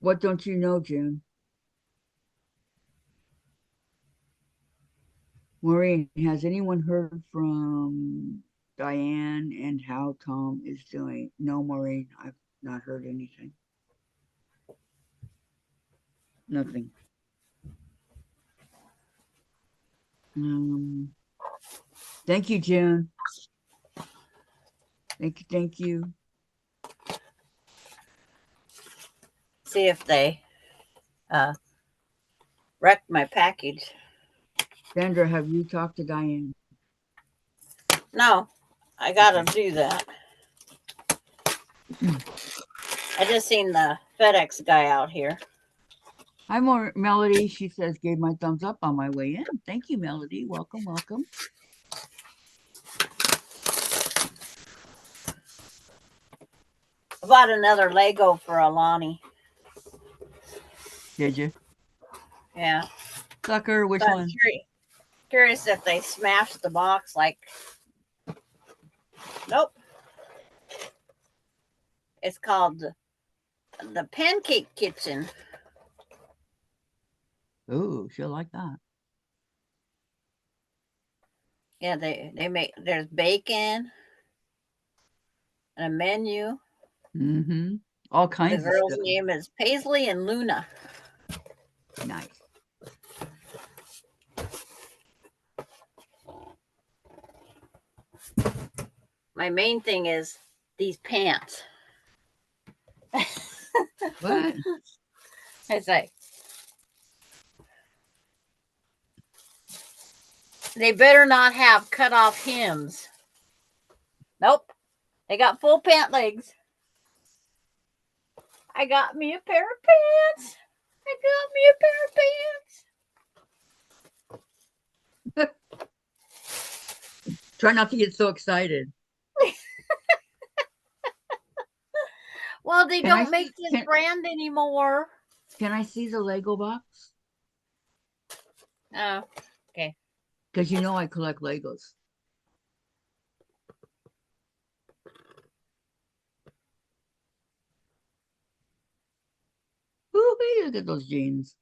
What don't you know, June? Maureen, has anyone heard from Diane and how Tom is doing? No, Maureen, I've not heard anything. Nothing. Thank you, June. Thank you. See if they wrecked my package. Sandra, have you talked to Diane? No, I gotta do that. I just seen the FedEx guy out here. Hi, Melody. She says, gave my thumbs up on my way in. Thank you, Melody. Welcome, welcome. I bought another Lego for Alani. Did you? Yeah. Sucker, which But one? Curious if they smashed the box like. Nope. It's called the Pancake Kitchen. Ooh, she'll like that. Yeah, they make, there's bacon and a menu. Mm-hmm. All The kinds of girl's stuff. name is Paisley and Luna. Nice. My main thing is these pants. What? It's like, they better not have cut off hems. Nope. They got full pant legs. I got me a pair of pants. I got me a pair of pants. Try not to get so excited. Well, they Can don't I make see, this brand anymore. can I see the Lego box? Oh, okay. Because you know I collect Legos. Ooh, look at those jeans.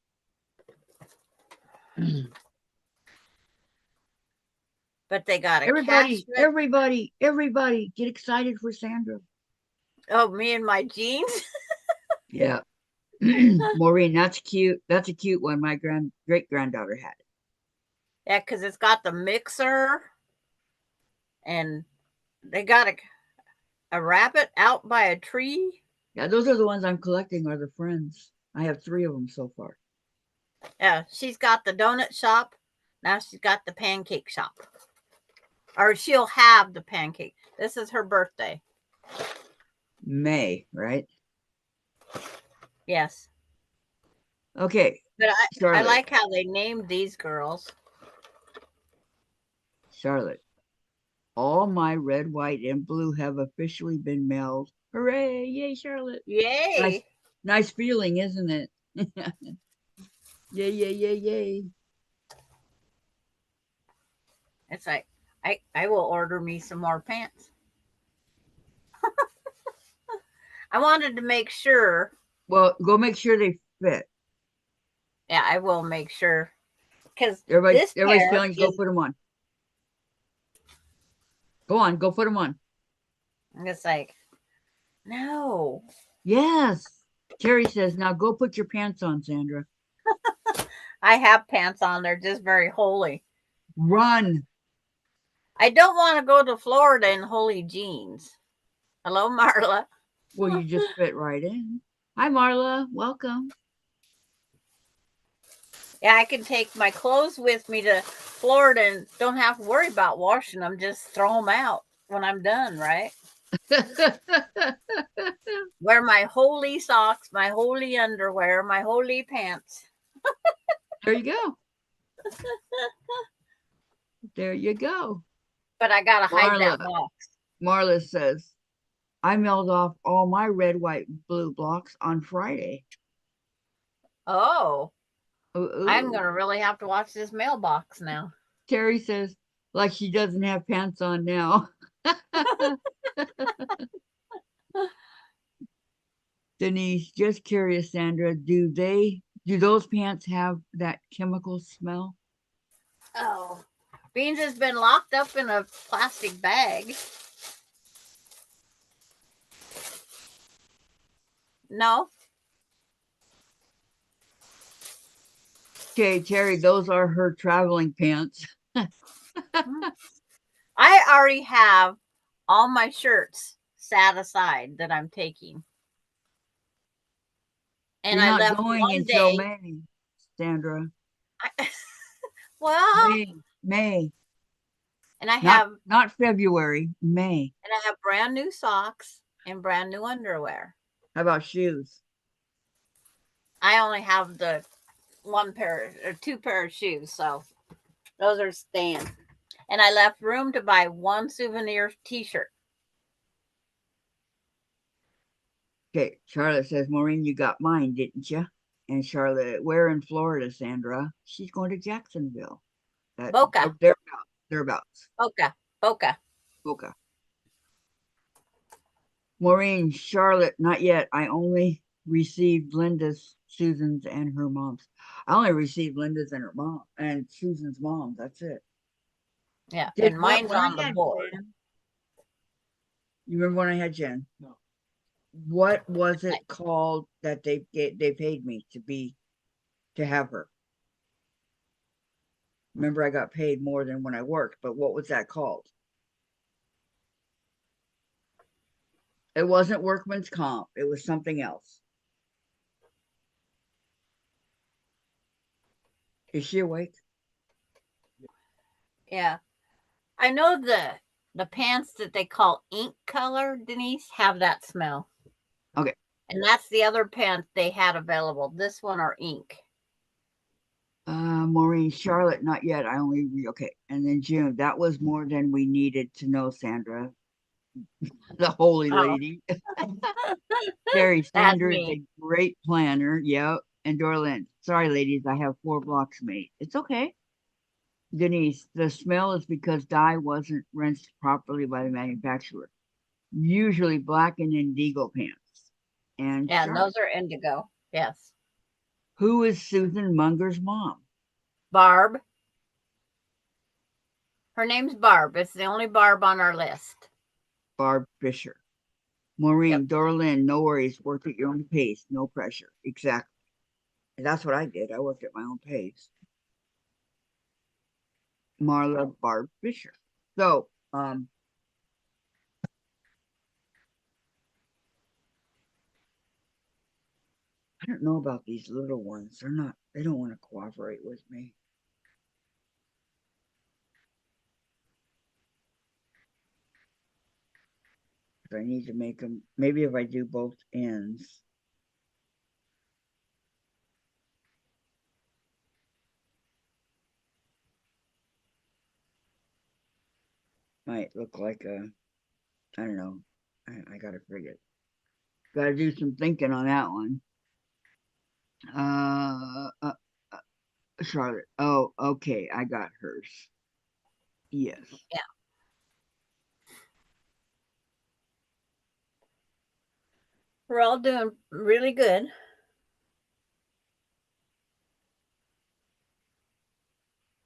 But they got a everybody, get excited for Sandra. Oh, me and my jeans. Yeah. Maureen, that's cute. That's a cute one. My great granddaughter had it. Yeah, because it's got the mixer, and they got a rabbit out by a tree. Yeah, those are the ones I'm collecting. Are the friends? I have 3 of them so far. Yeah, she's got the donut shop. Now she's got the pancake shop. Or she'll have the pancake. This is her birthday. May, right? Yes. Okay. But Charlotte. I like how they named these girls. Charlotte. All my red, white, and blue have officially been mailed. Hooray! Yay, Charlotte. Yay. Nice feeling, isn't it? Yay, yay, yay, yay. It's like, I will order me some more pants. I wanted to make sure. Well, go make sure they fit. Yeah, I will make sure. Because everybody's feeling, go put them on. Go on, go put them on. It's like, no. Yes. Terry says, now go put your pants on, Sandra. I have pants on. They're just very holy. Run. I don't want to go to Florida in holy jeans. Hello, Marla. Well, you just fit right in. Hi, Marla. Welcome. Yeah, I can take my clothes with me to Florida and don't have to worry about washing them. Just throw them out when I'm done, right? Wear my holy socks, my holy underwear, my holy pants. There you go. There you go. But I gotta hide that box. Marla says, I mailed off all my red, white, blue blocks on Friday. Oh. Ooh. I'm gonna really have to watch this mailbox now. Terry says, like she doesn't have pants on now. Denise, just curious, Sandra, do those pants have that chemical smell? Oh, Beans has been locked up in a plastic bag. No. Okay, Terry, those are her traveling pants. I already have all my shirts set aside that I'm taking. And You're I not left going one until day. May, Sandra. Well, May. and I Not have not February, May. brand new socks and brand new underwear. How about shoes? I only have the one pair or two pair of shoes, so those are staying. And I left room to buy one souvenir T-shirt. Okay, Charlotte says, Maureen, you got mine, didn't you? And Charlotte, where in Florida, Sandra? She's going to Jacksonville. Boca. Thereabouts. Boca. Okay. Maureen, Charlotte, not yet. I only received Linda's, Susan's, and her mom's. I only received Linda's and her mom and Susan's mom. That's it. Yeah, and mine's When I on the had board. Jen, you remember when I had Jen? No. What was it called that they paid me to have her? Remember, I got paid more than when I worked, but what was that called? It wasn't workman's comp. It was something else. Is she awake? Yeah. I know the pants that they call ink color, Denise, have that smell. Okay. And that's the other pants they had available. This one are ink. Maureen, Charlotte, not yet. Okay. And then June, that was more than we needed to know, Sandra. The holy lady. Terry, That's Sandra is me. a great planner. Yep. And Dorlin, sorry, ladies, I have 4 blocks made. It's okay. Denise, the smell is because dye wasn't rinsed properly by the manufacturer. Usually black and indigo pants. And Yeah, and those Charlotte, are indigo. Yes. who is Susan Munger's mom? Barb. Her name's Barb. It's the only Barb on our list. Barb Fisher. Maureen, Yep. Dorlin, no worries. Work at your own pace. No pressure. Exactly. And that's what I did. I worked at my own pace. Marla, Barb Fisher. So, I don't know about these little ones. They don't want to cooperate with me. I need to make them, maybe if I do both ends. Might look like I don't know. I gotta forget. Gotta do some thinking on that one. Uh, uh, Charlotte. Oh, okay. I got hers. Yes. Yeah. We're all doing really good.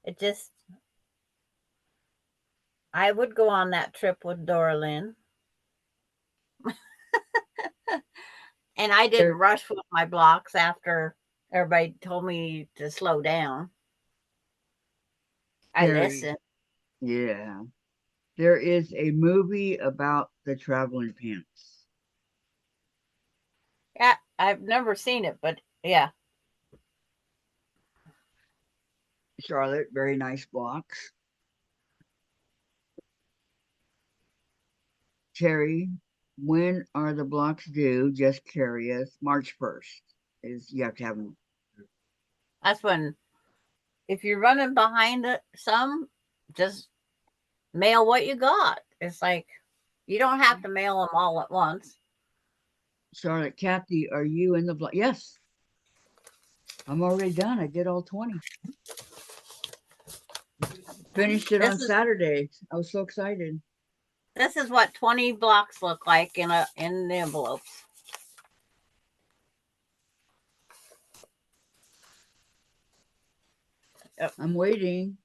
It just, I would go on that trip with Dorlin. And I didn't rush with my blocks after everybody told me to slow down. I listened. Yeah. There is a movie about the traveling pants. Yeah, I've never seen it, but yeah. Charlotte, very nice blocks. Terry, when are the blocks due? Just curious. March 1st is you have to have them. That's when, if you're running behind some, just mail what you got. It's like, you don't have to mail them all at once. Charlotte, Kathy, are you in the block? Yes. I'm already done. I did all 20. Finished it on Saturday. I was so excited. This is what 20 blocks look like in the envelopes. I'm waiting.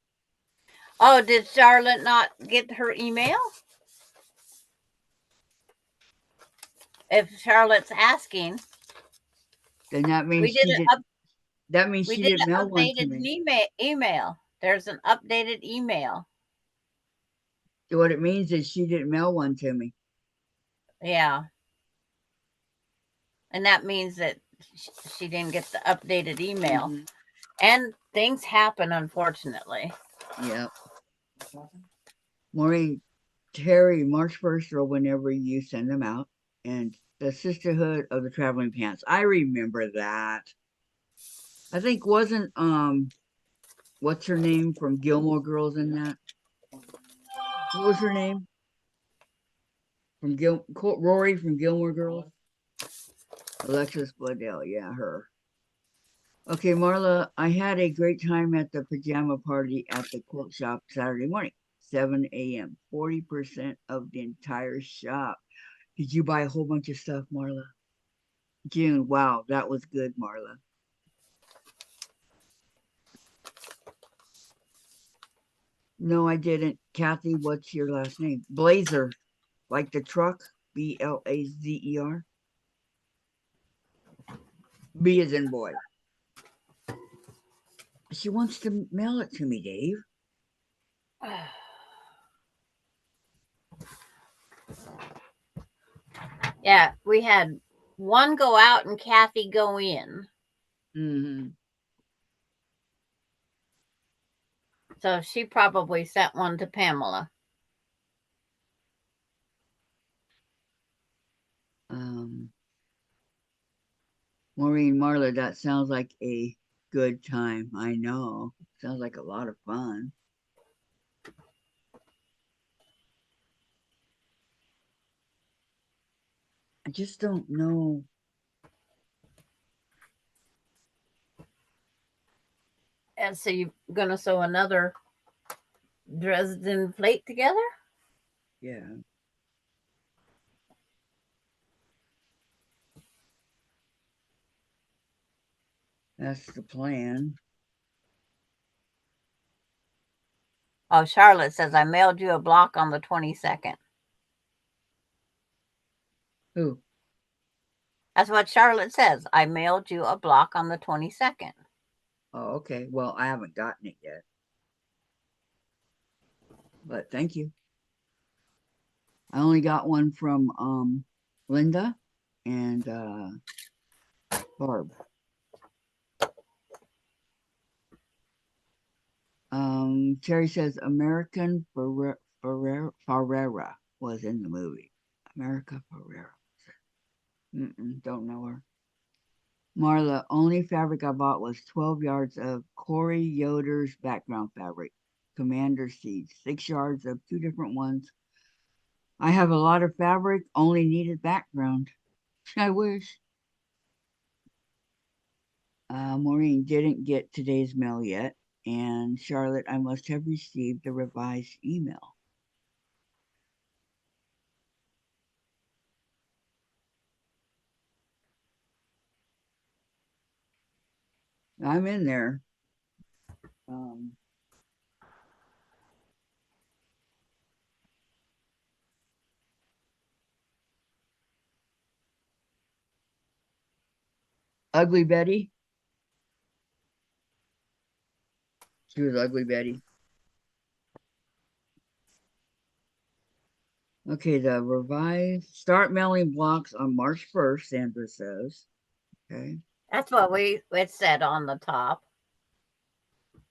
Oh, did Charlotte not get her email? If Charlotte's asking, Then that means we did she an did. That means we she did didn't an mail one to updated me. email. There's an updated email. So what it means is she didn't mail one to me. Yeah. And that means that she didn't get the updated email. Mm-hmm. And things happen, unfortunately. Yep. Maureen, Terry, March 1st or whenever you send them out. And the Sisterhood of the Traveling Pants. I remember that. I think wasn't what's her name from Gilmore Girls in that? What was her name? From Rory from Gilmore Girls? Alexis Bledel, yeah, her. Okay, Marla, I had a great time at the pajama party at the quilt shop Saturday morning, 7 a.m. 40% of the entire shop. Did you buy a whole bunch of stuff, Marla? June, wow, that was good, Marla. No, I didn't. Kathy, what's your last name? Blazer, like the truck, Blazer. B as in boy. She wants to mail it to me, Dave. Yeah, we had one go out and Kathy go in. Mm-hmm. So she probably sent one to Pamela. Maureen, Marla, that sounds like a good time. I know. Sounds like a lot of fun. I just don't know. And so you're going to sew another Dresden plate together? Yeah. That's the plan. Oh, Charlotte says, I mailed you a block on the 22nd. Who? That's what Charlotte says. I mailed you a block on the 22nd. Oh, okay. Well, I haven't gotten it yet. But thank you. I only got one from Linda and Barb. Terry says American Ferrera was in the movie. America Ferrera. Don't know her. Marla, only fabric I bought was 12 yards of Corey Yoder's background fabric, Commander Seeds, 6 yards of 2 different ones. I have a lot of fabric, only needed background. I wish. Maureen didn't get today's mail yet. And Charlotte, I must have received the revised email. I'm in there. Ugly Betty. She was Ugly Betty. Okay, the revised start mailing blocks on March 1st, Sandra says. Okay. That's what it said on the top.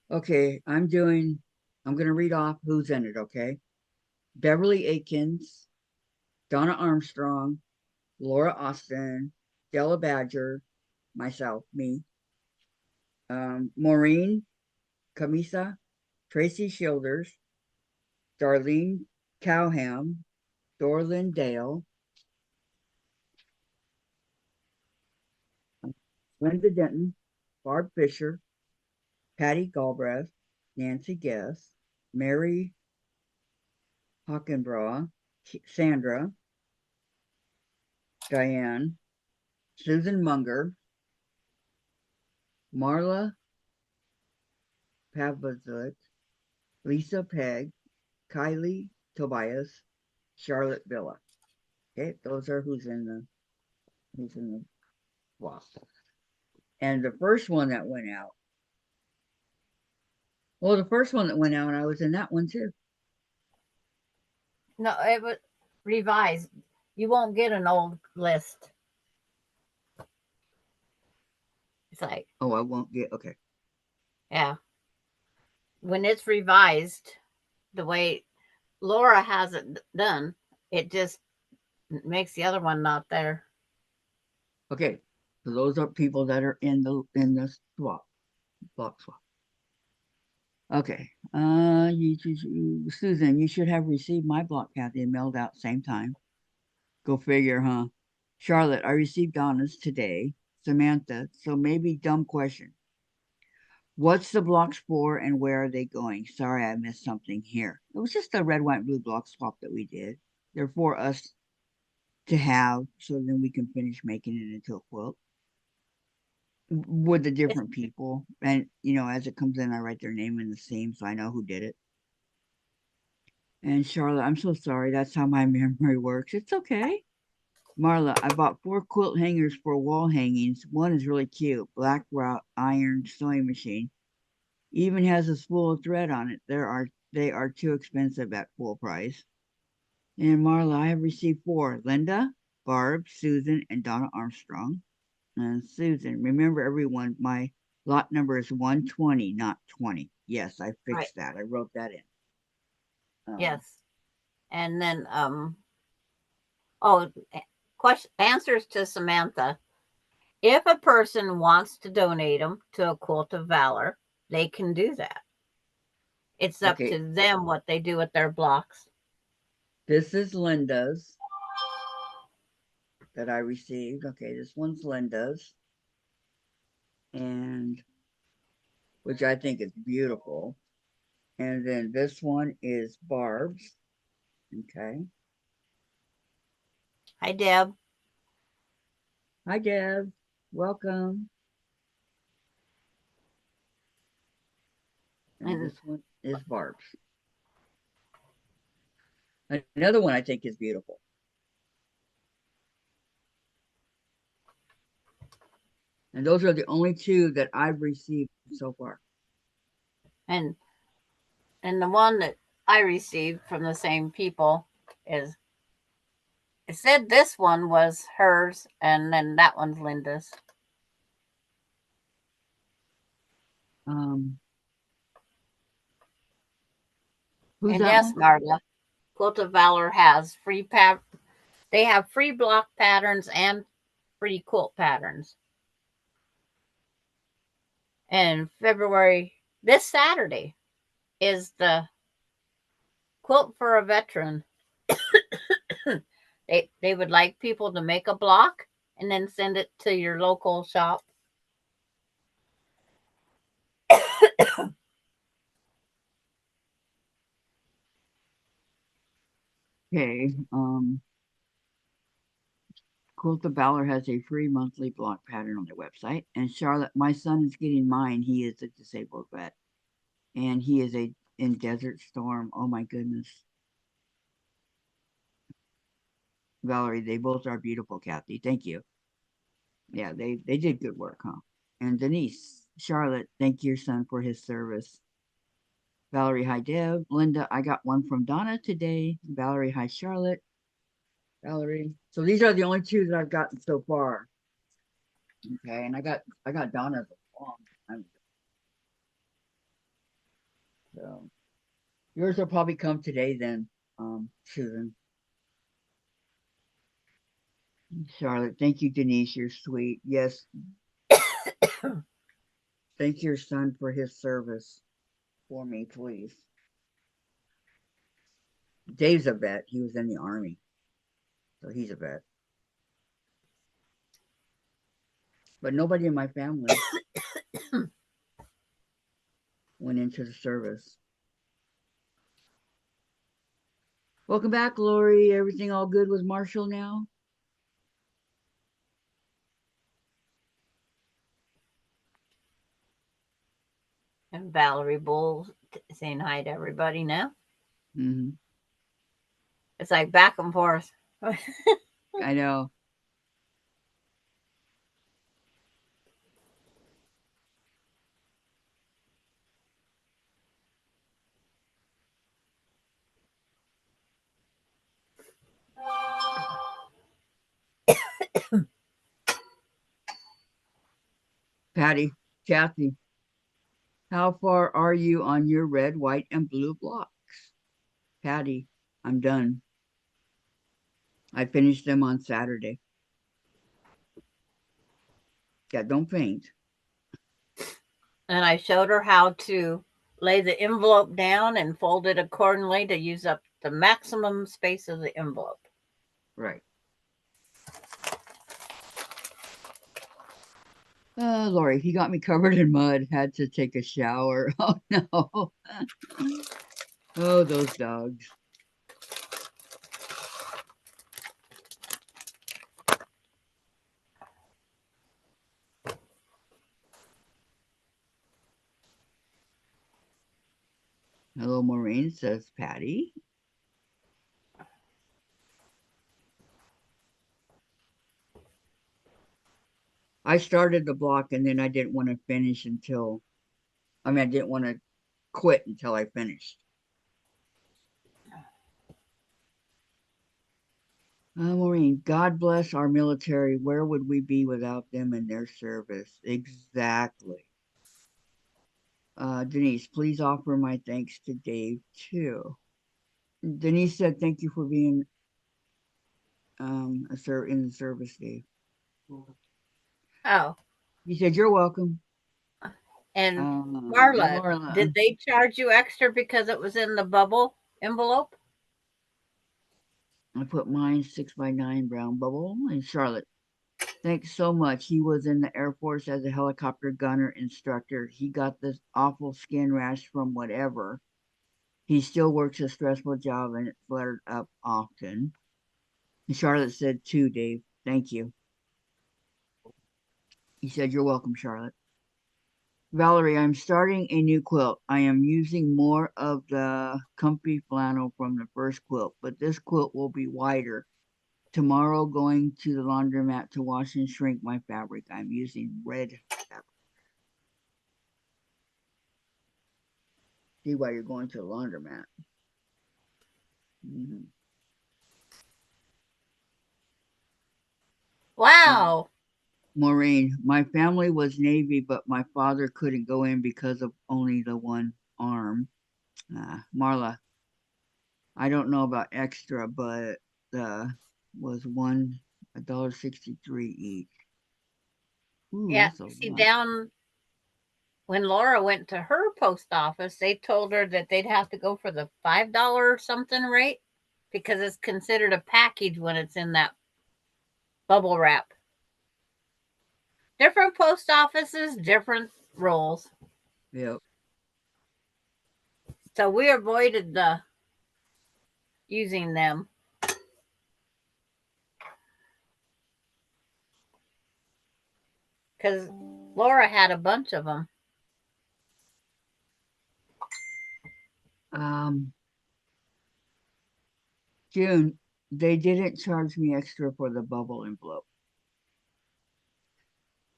Okay, I'm going to read off who's in it, okay? Beverly Aikens, Donna Armstrong, Laura Austin, Della Badger, myself, me, Maureen Camisa, Tracy Childers, Darlene Cowham, Dorlin Dale, Linda Denton, Barb Fisher, Patty Galbraith, Nancy Guess, Mary Hockenbraw, Sandra, Diane, Susan Munger, Marla Pavlik, Lisa Peg, Kylie Tobias, Charlotte Villa. Okay, those are who's in the block. And the first one that went out. Well, the first one that went out, I was in that one too. No, it was revised. You won't get an old list. It's like, Oh, I won't get okay. yeah. When it's revised, the way Laura has it done, it just makes the other one not there. Okay, so those are people that are in the block swap. Okay, Susan, you should have received my block, Kathy, and mailed out same time. Go figure, huh? Charlotte, I received Donna's today. Samantha, so maybe dumb question. What's the blocks for and where are they going? Sorry, I missed something here. It was just a red, white, blue block swap that we did. They're for us to have so then we can finish making it into a quilt with the It's, different people. And, as it comes in, I write their name in the seam so I know who did it. And Charlotte, I'm so sorry. That's how my memory works. It's okay. Marla, I bought 4 quilt hangers for wall hangings. One is really cute, black wrought iron sewing machine. Even has a spool of thread on it. They are too expensive at full price. And Marla, I have received 4. Linda, Barb, Susan, and Donna Armstrong. And Susan, remember everyone, my lot number is 120, not 20. Yes, I right. fixed that. I wrote that in. Yes. And then, oh, answers to Samantha. If a person wants to donate them to a Quilt of Valor, they can do that. It's up Okay, to them what they do with their blocks. this is Linda's that I received. Okay, this one's Linda's, and which I think is beautiful. And then this one is Barb's. Okay. Hi, Deb. Hi, Deb. Welcome. And And this one is Barb's. Another one I think is beautiful. And those are the only 2 that I've received so far. and and the one that I received from the same people is it said this one was hers and then that one's Linda's. Um, who's And that yes, one? Marla, Quilt of Valor has they have free block patterns and free quilt patterns. And February, this Saturday, is the Quilt for a Veteran. They would like people to make a block and then send it to your local shop. Okay. Quilt of Valor has a free monthly block pattern on their website. And Charlotte, my son is getting mine. He is a disabled vet. And he is in Desert Storm. Oh my goodness. Valerie, they both are beautiful, Kathy. Thank you. Yeah, they did good work, huh? And Denise, Charlotte, thank your son for his service. Valerie, hi Deb. Linda, I got one from Donna today. Valerie, hi Charlotte. Valerie. So these are the only 2 that I've gotten so far. Okay, and I got Donna's a long time ago. So yours will probably come today then, Susan. Charlotte, thank you, Denise. You're sweet. Yes, thank your son for his service for me, please. Dave's a vet. He was in the army, so he's a vet. But nobody in my family went into the service. Welcome back, Lori. Everything all good with Marshall now? And Valerie Bull saying hi to everybody now. Hmm. It's like back and forth. I know. Patty, Kathy, how far are you on your red, white, and blue blocks? Patty, I'm done. I finished them on Saturday. Yeah, don't faint. And I showed her how to lay the envelope down and fold it accordingly to use up the maximum space of the envelope. Right. Lori, he got me covered in mud. Had to take a shower. Oh no. Oh, those dogs. Hello, Maureen, says Patty. I started the block and then I didn't want to finish until, I didn't want to quit until I finished. Maureen, God bless our military. Where would we be without them and their service? Exactly. Denise, please offer my thanks to Dave too. Denise said, thank you for being in the service, Dave. Oh, He said, you're welcome. and Marla, Marla, did they charge you extra because it was in the bubble envelope? I put mine 6x9 brown bubble. And Charlotte, thanks so much. He was in the Air Force as a helicopter gunner instructor. He got this awful skin rash from whatever. He still works a stressful job and it flared up often. And Charlotte said, too, Dave. Thank you. He said, you're welcome, Charlotte. Valerie, I'm starting a new quilt. I am using more of the comfy flannel from the first quilt, but this quilt will be wider. Tomorrow, going to the laundromat to wash and shrink my fabric. I'm using red fabric. See why you're going to the laundromat. Mm-hmm. Wow. Maureen, my family was Navy, but my father couldn't go in because of only the one arm. Marla, I don't know about extra, but was $1.63 each. Ooh, Yeah. that's a See, lot. down when Laura went to her post office, they told her that they'd have to go for the $5 something rate because it's considered a package when it's in that bubble wrap. Different post offices, different rules. Yep. So we avoided the using them because Laura had a bunch of them. Um, June, they didn't charge me extra for the bubble envelope.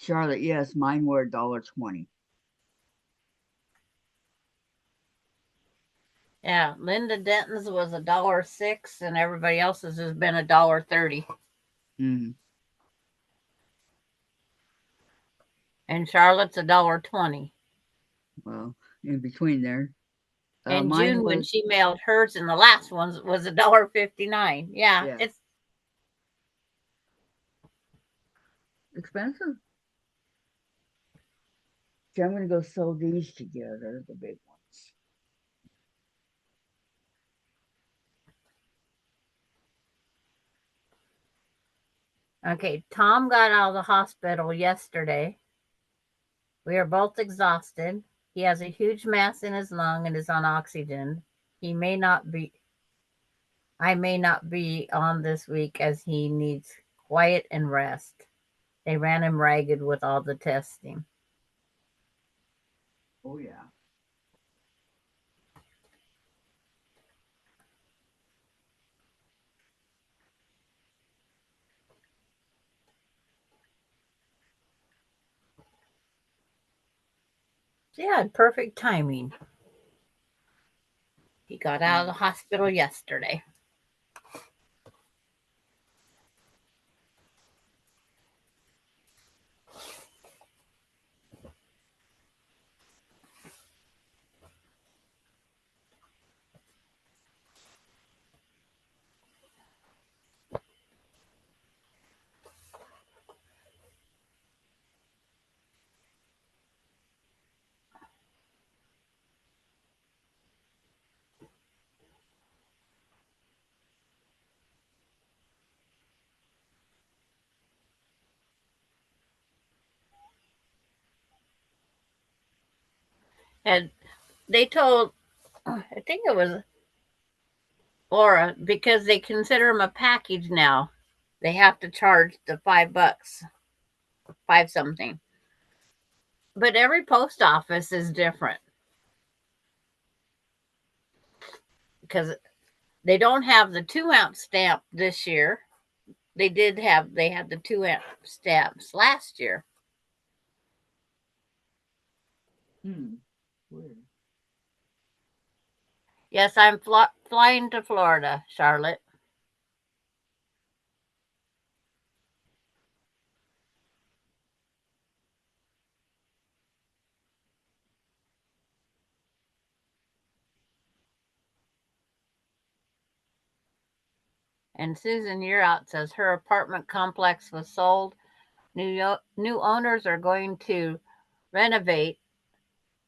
Charlotte, yes, mine were $1.20. Yeah, Linda Denton's was $1.06, and everybody else's has been $1.30. Mm-hmm. And Charlotte's $1.20. Well, in between there. And Mine June, when was, she mailed hers, and the last ones was $1.59. Yeah, yeah, it's expensive. Okay, I'm going to go sew these together, the big ones. okay. Tom got out of the hospital yesterday. We are both exhausted. He has a huge mass in his lung and is on oxygen. He may not be, I may not be on this week as he needs quiet and rest. They ran him ragged with all the testing. Oh, yeah. She had perfect timing. He got out of the hospital yesterday. And they told, I think it was Laura, because they consider them a package now. They have to charge the $5, five something. But every post office is different because they don't have the 2-ounce stamp this year. They had the 2-ounce stamps last year. Weird. Yes, I'm flying to Florida, Charlotte. And Susan Yearout says her apartment complex was sold. New owners are going to renovate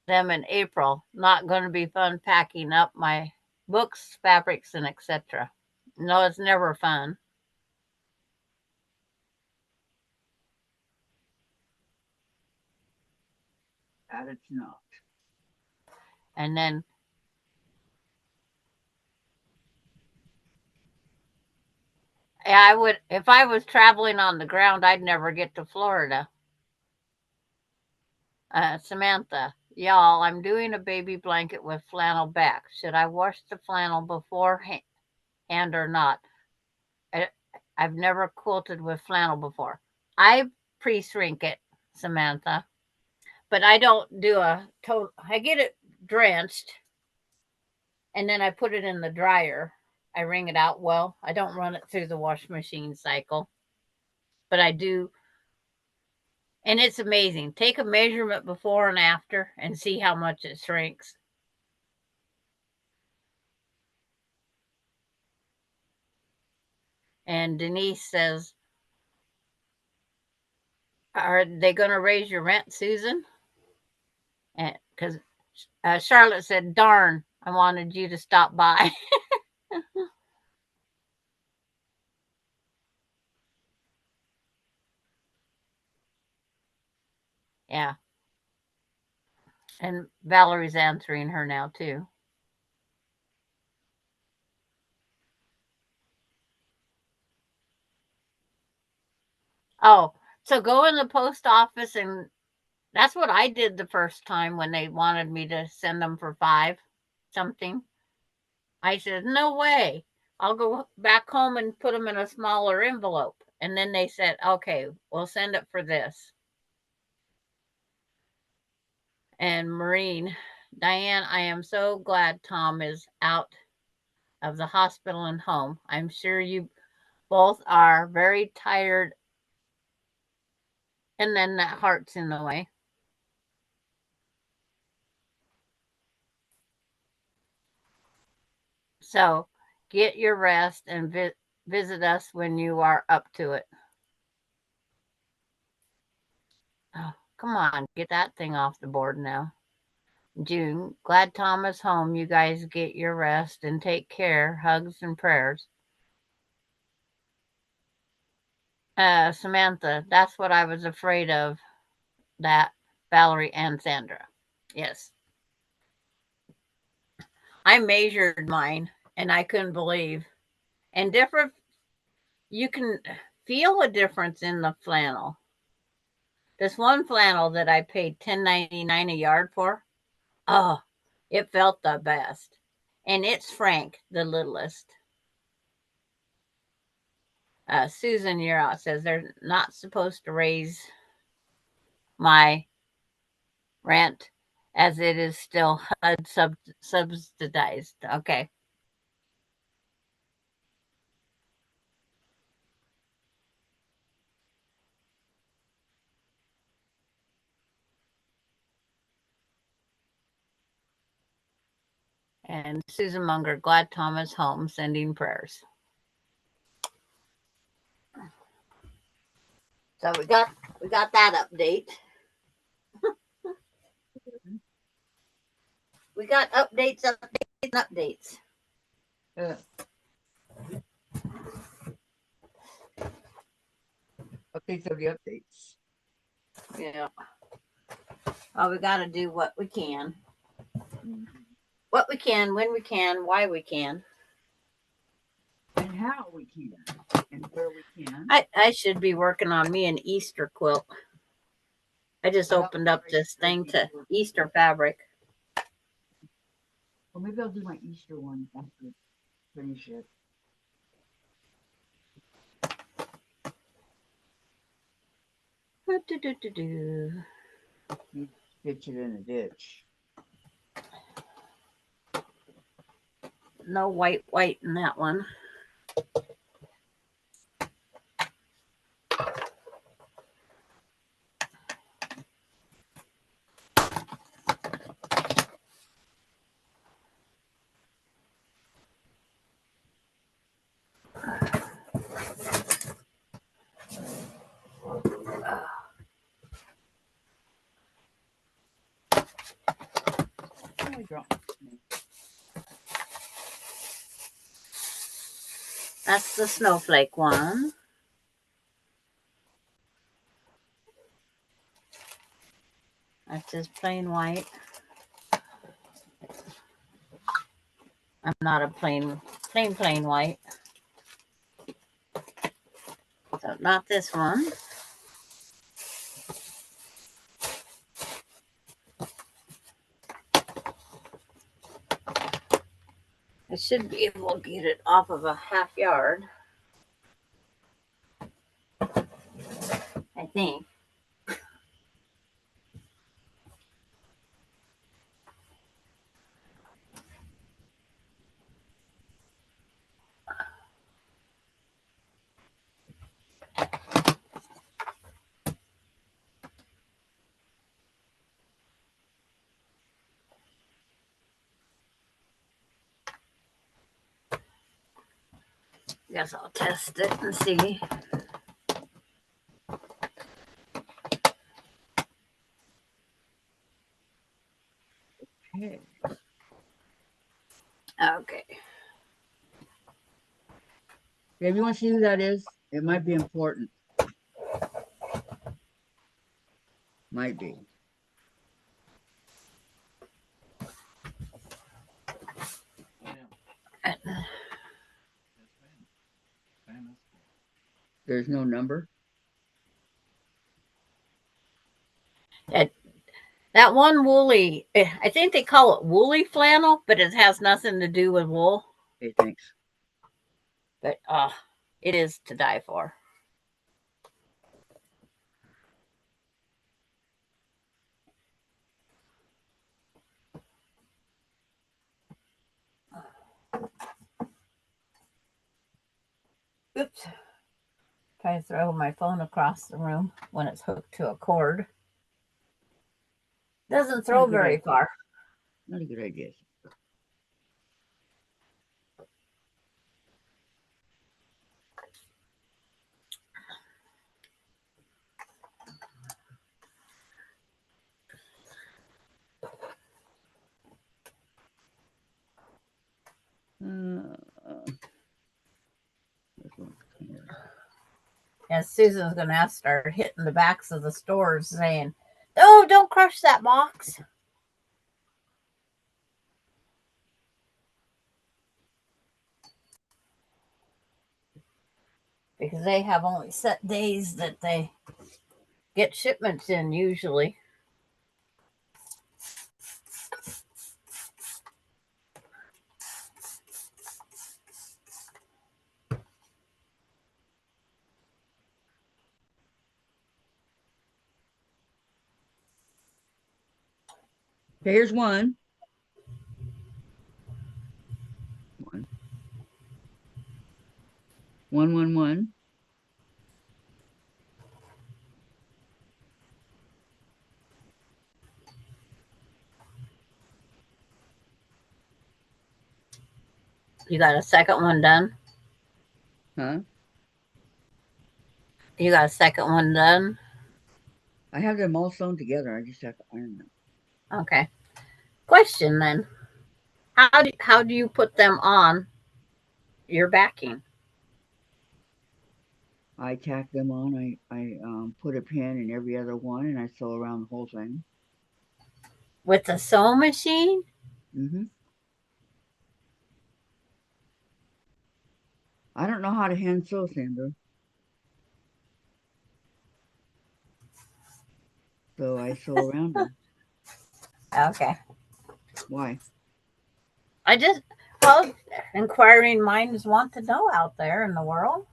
them in April. Not going to be fun packing up my books, fabrics, and etc. No, it's never fun. That it's not. And then I would, if I was traveling on the ground, I'd never get to Florida. Samantha, y'all, I'm doing a baby blanket with flannel back. Should I wash the flannel beforehand or not? I've never quilted with flannel before. I pre-shrink it, Samantha, but I don't do a total. I get it drenched, and then I put it in the dryer. I wring it out well. I don't run it through the wash machine cycle, but I do. And it's amazing. Take a measurement before and after and see how much it shrinks. And Denise says, are they going to raise your rent, Susan? Because Charlotte said, darn, I wanted you to stop by. Yeah. And Valerie's answering her now, too. Oh, so go in the post office, and that's what I did the first time when they wanted me to send them for $5 something. I said, no way. I'll go back home and put them in a smaller envelope. And then they said, okay, we'll send it for this. And Maureen, Diane, I am so glad Tom is out of the hospital and home. I'm sure you both are very tired. And then that heart's in the way. So get your rest and visit us when you are up to it. Oh, come on, get that thing off the board now. June, glad Tom is home. You guys get your rest and take care. Hugs and prayers. Samantha, that's what I was afraid of. That Valerie and Sandra. Yes. I measured mine and I couldn't believe. And different, you can feel a difference in the flannel. This one flannel that I paid $10.99 a yard for, oh, it felt the best. And it's Frank, the littlest. Susan Yearout says they're not supposed to raise my rent. as it is still HUD subsidized. Okay. And Susan Munger, glad Thomas home, sending prayers. So we got that update. We got updates. Updates of the updates. Yeah. Well, we got to do what we can. Mm-hmm. What we can, when we can, why we can. And how we can. And where we can. I should be working on me an Easter quilt. I just opened up this thing to Easter fabric. Well, maybe I'll do my Easter one after finish it. You ditch it in a ditch. No white in that one. That's the snowflake one. That's just plain white. I'm not a plain white. So not this one. I should be able to get it off of a half yard. I think. Guess I'll test it and see. Okay. Okay. If you want to see who that is, it might be important. Might be. There's no number. That one woolly, I think they call it woolly flannel, but it has nothing to do with wool. Okay, thanks. But it is to die for. Oops. Try to throw my phone across the room when it's hooked to a cord. Doesn't throw very far. Not a good idea. And Susan's going to have to start hitting the backs of the stores saying, "Oh, don't crush that box." Because they have only set days that they get shipments in usually. Okay, here's one. One. 111. You got a second one done? Huh? You got a second one done? I have them all sewn together. I just have to iron them. Okay. Question then. How do you put them on your backing? I tack them on. I put a pin in every other one, and I sew around the whole thing. With a sewing machine? Mm-hmm. I don't know how to hand sew, Sandra. So I sew around them. Okay. Why? I just, well, inquiring minds want to know out there in the world.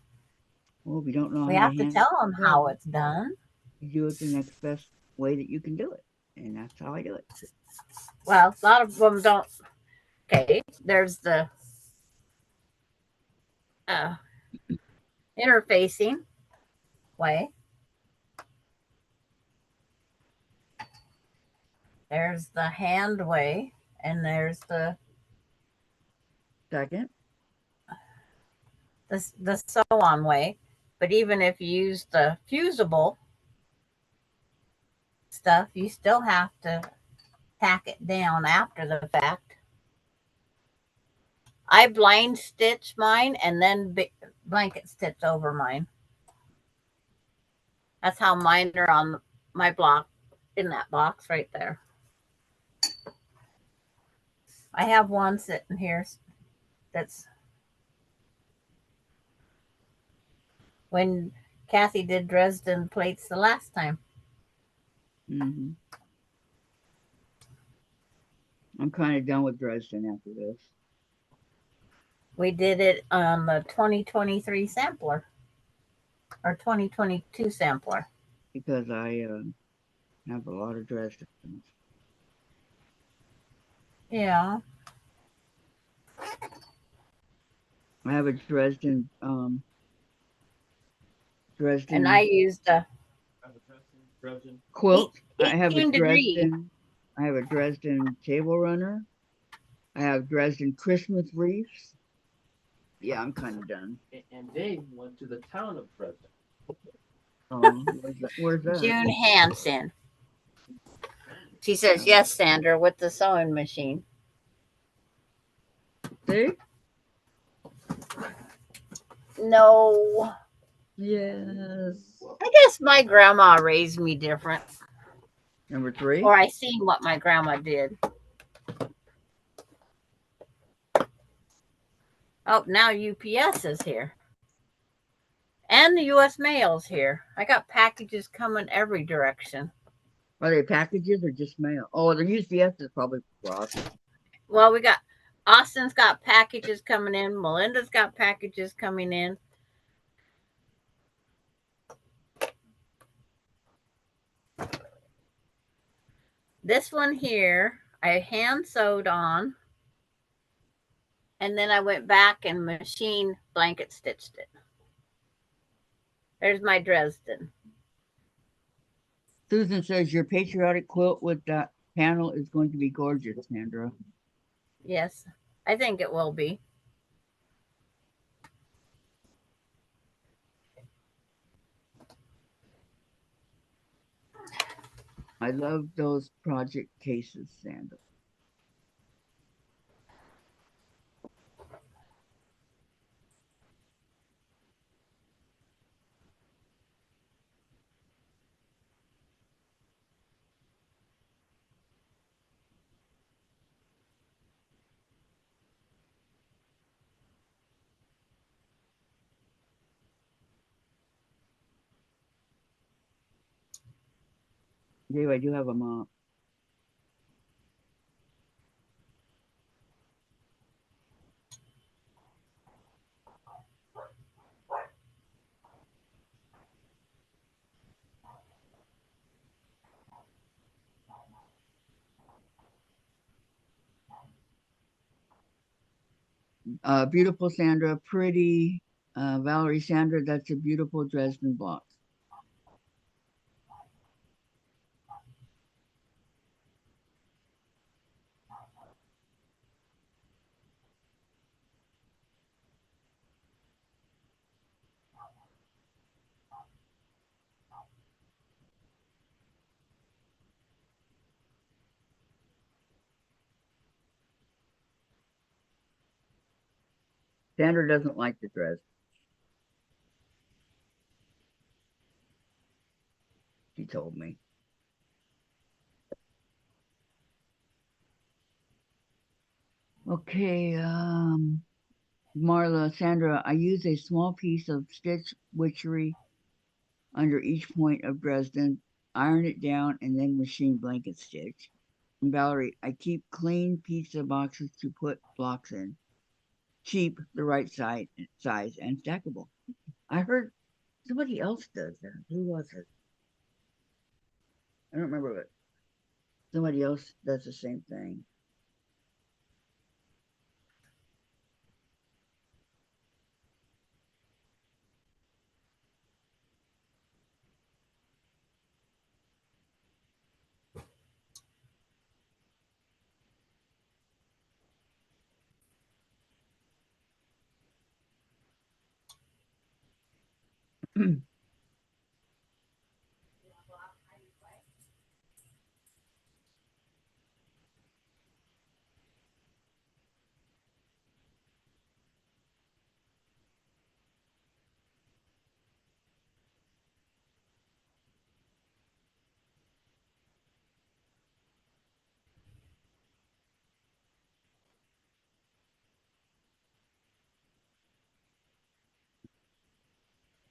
Well, if you don't know We how to have to hand tell them how sew, it's done. you do it the next best way that you can do it. And that's how I do it. Well, a lot of them don't. Okay, there's the uh, interfacing way. There's the hand way, and there's Second. the sew on way. But even if you use the fusible stuff, you still have to tack it down after the fact. I blind stitch mine and then blanket stitch over mine. That's how mine are on my block, in that box right there. I have one sitting here that's when Kathy did Dresden plates the last time. Mm-hmm. I'm kind of done with Dresden after this. We did it on the 2023 sampler or 2022 sampler. Because I have a lot of Dresdens. Yeah. I have a Dresden And I Dresden used a quilt. I have a 18 degree. Dresden. I have a Dresden table runner. I have Dresden Christmas wreaths. Yeah, I'm kind of done. And Dave went to the town of Dresden. Where's that? June Hansen. She says, yes, Sandra, with the sewing machine. See? No. Yes. I guess my grandma raised me different. Number 3. Or I seen what my grandma did. Oh, now UPS is here. And the US mail's here. I got packages coming every direction. Are they packages or just mail? Oh, the UPS is probably lost. Well, we got Austin's got packages coming in. Melinda's got packages coming in. This one here, I hand sewed on. And then I went back and machine blanket stitched it. There's my Dresden. Susan says your patriotic quilt with that panel is going to be gorgeous, Sandra. Yes, I think it will be. I love those project cases, Sandra. Dave, I do have a mop. Beautiful Sandra, pretty. Valerie Sandra, that's a beautiful Dresden block. Sandra doesn't like the dress. She told me. Okay, Marla, Sandra, I use a small piece of stitch witchery under each point of Dresden, iron it down, and then machine blanket stitch. And Valerie, I keep clean pizza boxes to put blocks in. Cheap, the right size, and stackable. I heard somebody else does that. Who was it? I don't remember, but somebody else does the same thing.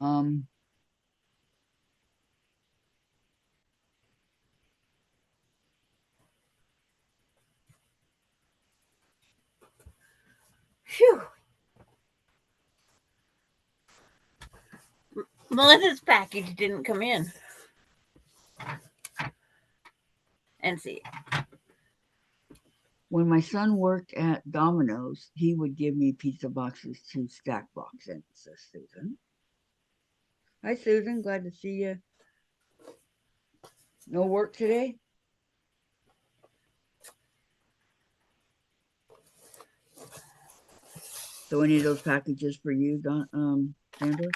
um, Phew. Melissa's package didn't come in. And see. when my son worked at Domino's, he would give me pizza boxes to stack box in, says Susan. Hi, Susan. Glad to see you. No work today? So any of those packages for you, Sandra?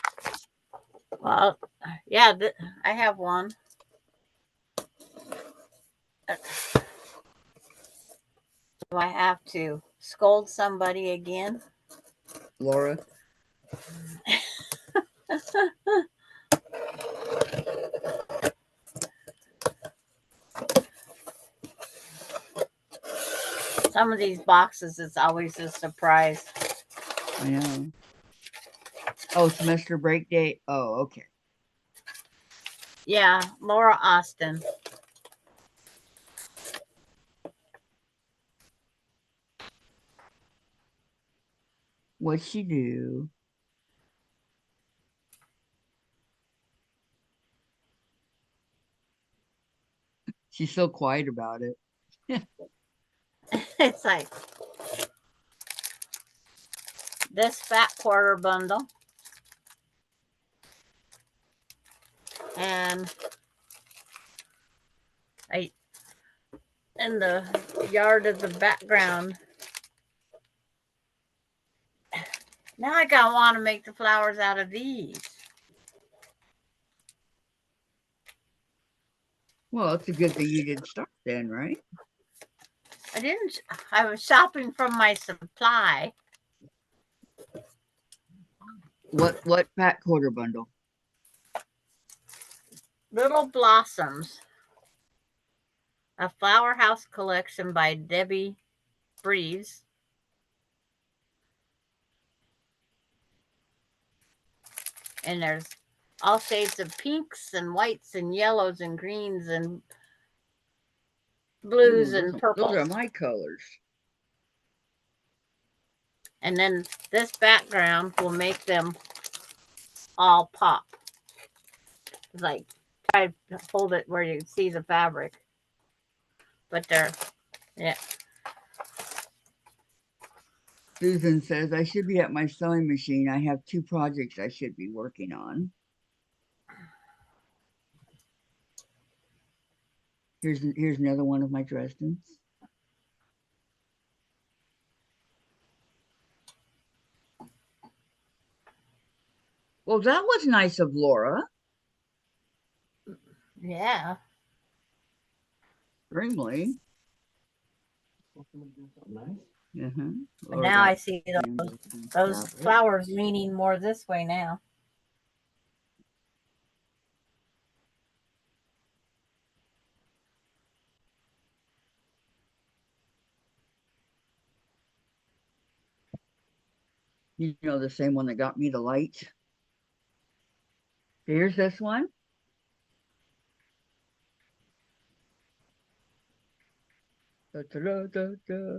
Well, yeah, I have one. Do I have to scold somebody again? Laura? Some of these boxes, it's always a surprise. I know. Oh, semester break day. Oh, okay. Yeah, Laura Austin. What'd she do? She's so quiet about it. It's like this fat quarter bundle. And in the yard of the background. Now I gotta want to make the flowers out of these. Well, it's a good thing you didn't start then, right? I didn't. I was shopping from my supply. What fat quarter bundle? Little Blossoms, a flower house collection by Debbie Breeze. And there's all shades of pinks and whites and yellows and greens and blues and purples. Those are my colors. And then this background will make them all pop. It's like, try to hold it where you can see the fabric. But they're, yeah. Susan says, I should be at my sewing machine. I have 2 projects I should be working on. Here's another one of my Dresdens. Well, that was nice of Laura. Yeah. Extremely. Nice. But now I see those flowers leaning more this way now. You know, the same one that got me the light. Here's this one. Da, da, da, da, da.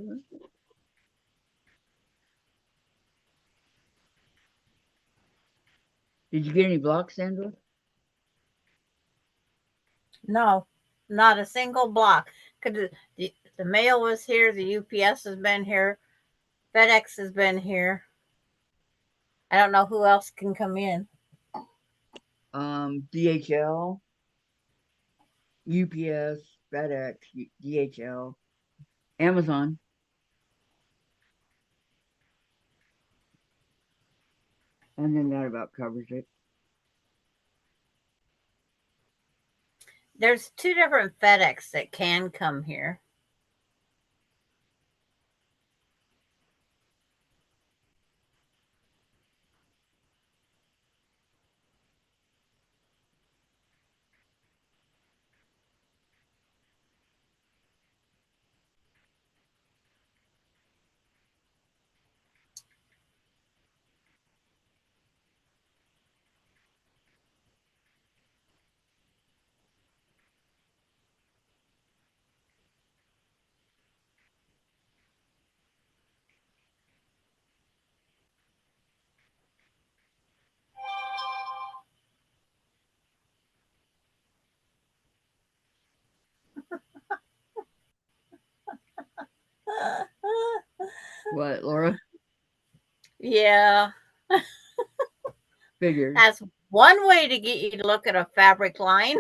Did you get any blocks, Sandra? No, not a single block. Because the mail was here, the UPS has been here, FedEx has been here. I don't know who else can come in. DHL, UPS, FedEx, DHL, Amazon. And then that about covers it. There's 2 different FedEx that can come here. What, Laura? Yeah. Figured. That's one way to get you to look at a fabric line.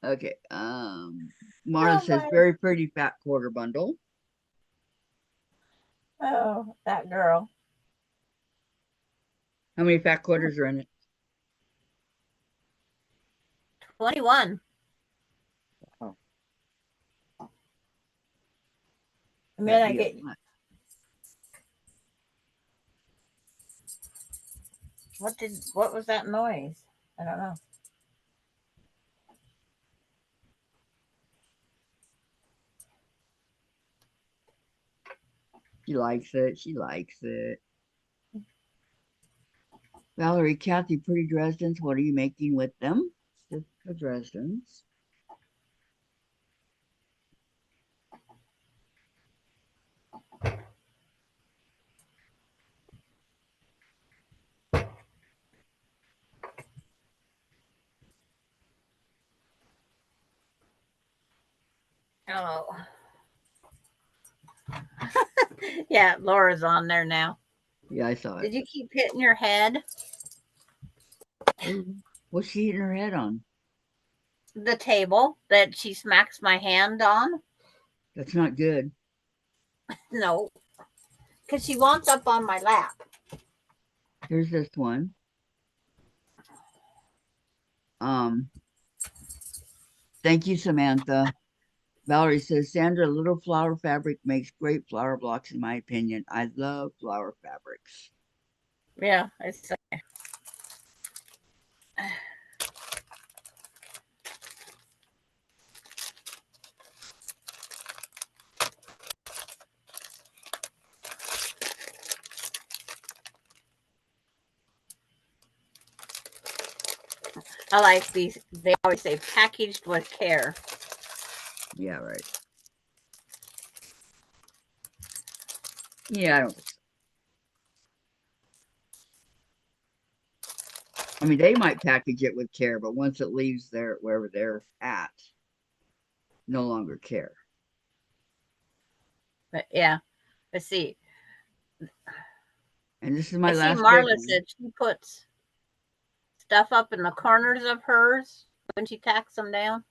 Okay. Marla says, very pretty fat quarter bundle. Oh, that girl. How many fat quarters are in it? 21. Oh. I mean, I get. What was that noise? I don't know. She likes it. She likes it. Valerie, Kathy, pretty Dresdens. What are you making with them? Just the Dresdens. Oh. Yeah, Laura's on there now. Yeah, I saw it. Did you keep hitting your head? What's she hitting her head on? The table that she smacks my hand on? That's not good. No. Because she wants up on my lap. Here's this one. Thank you, Samantha. Valerie says, Sandra, little flower fabric makes great flower blocks, in my opinion. I love flower fabrics. Yeah, I say. I like these. They always say packaged with care. Yeah, right. Yeah, I don't think so. I mean, they might package it with care, but once it leaves there, wherever they're at, no longer care. But yeah, let's see. And this is I my see last big Marla one. said she puts stuff up in the corners of hers when she tacks them down.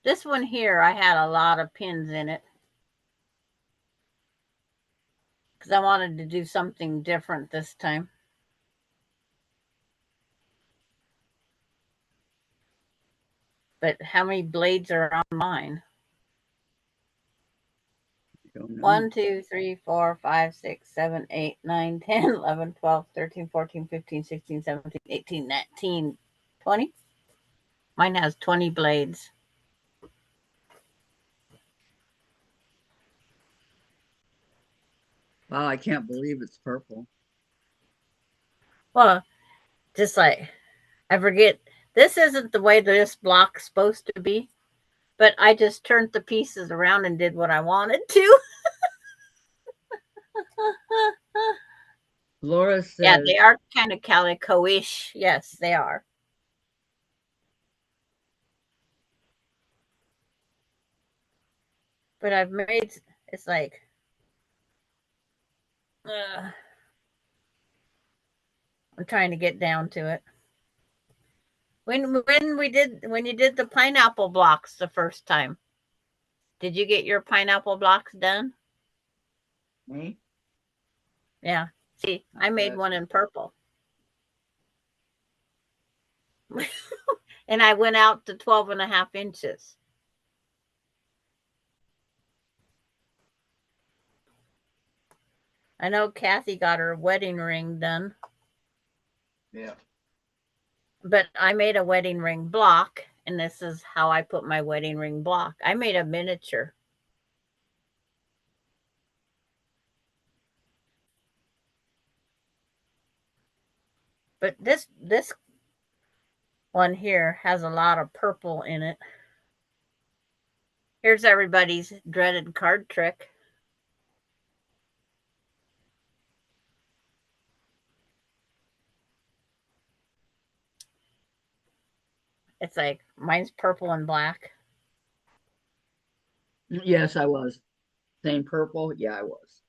This one here, I had a lot of pins in it because I wanted to do something different this time. But how many blades are on mine? Don't know. 1, 2, 3, 4, 5, 6, 7, 8, 9, 10, 11, 12, 13, 14, 15, 16, 17, 18, 19, 20. Mine has 20 blades. Wow, I can't believe it's purple. Well, just like, I forget, this isn't the way this block's supposed to be, but I just turned the pieces around and did what I wanted to. Laura says, Yeah, they are kind of calico-ish. Yes, they are. But I've made, it's like, I'm trying to get down to it. When you did the pineapple blocks the first time, did you get your pineapple blocks done? me? Yeah. See, I made one in purple. And I went out to 12.5 inches. I know Kathy got her wedding ring done. Yeah. But I made a wedding ring block, and this is how I put my wedding ring block. I made a miniature. But this one here has a lot of purple in it. Here's everybody's dreaded card trick. It's like, mine's purple and black. Yes, I was. Same purple? Yeah, I was.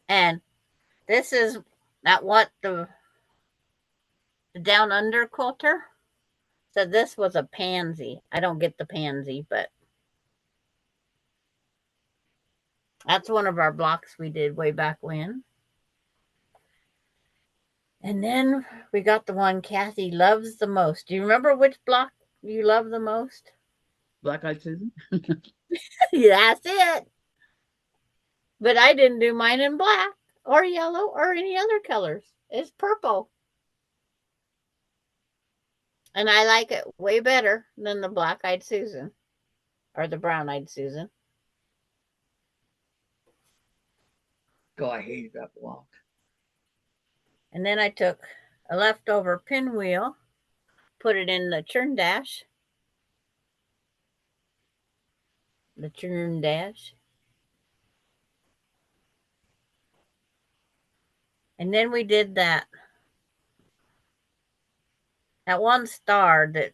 And this is not what the down under quilter said. This was a pansy. I don't get the pansy, but that's one of our blocks we did way back when. And then we got the one Kathy loves the most. Do you remember which block you love the most? Black Eyed Susan? That's it. But I didn't do mine in black or yellow or any other colors. It's purple. And I like it way better than the Black Eyed Susan or the Brown Eyed Susan. Oh, I hated that block. And then I took a leftover pinwheel, put it in the churn dash. The churn dash. And then we did that one star that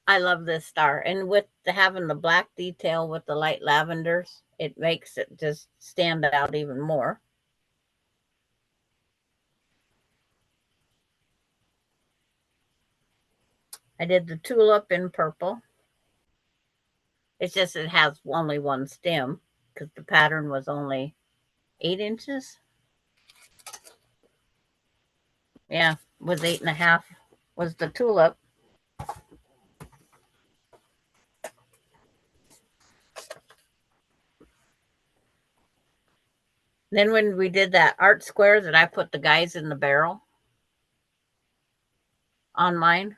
I love this star. And with having the black detail with the light lavenders, it makes it just stand out even more. I did the tulip in purple. It's just it has only one stem because the pattern was only 8 inches. Yeah, was 8.5 was the tulip. Then when we did that art square that I put the guys in the barrel on mine,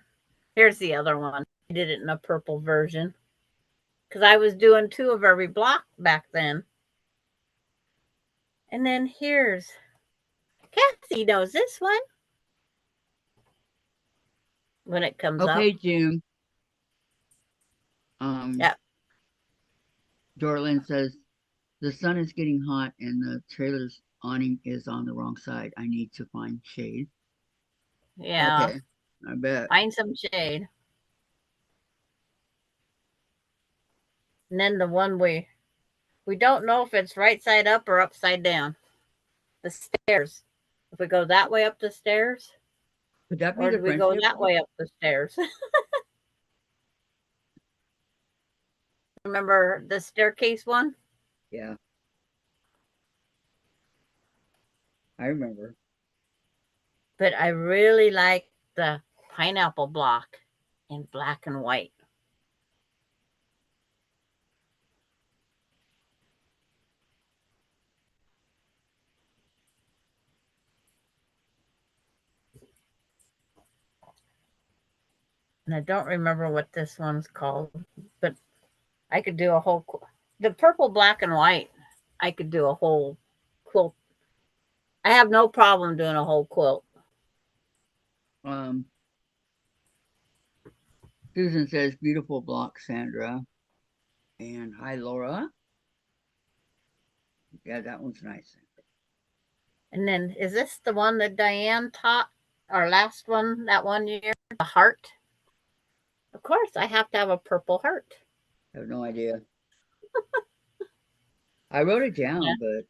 here's the other one. I did it in a purple version because I was doing 2 of every block back then. And then here's Kathy knows this one when it comes up. Okay, Jim. Yeah. Dorlin says, the sun is getting hot and the trailer's awning is on the wrong side. I need to find shade. Yeah. Okay, I bet. Find some shade. And then the one we don't know if it's right side up or upside down. The stairs. If we go that way up the stairs, Could that be or the do we go friendship? that way up the stairs? Remember the staircase one? Yeah. I remember. But I really like the pineapple block in black and white. And I don't remember what this one's called, but I could do a whole, the purple, black, and white, I could do a whole quilt. I have no problem doing a whole quilt. Susan says, beautiful block, Sandra. And hi, Laura. Yeah, that one's nice. And then, is this the one that Diane taught, our last one, that one year? The heart? Of course, I have to have a purple heart. I have no idea. I wrote it down, Yeah. but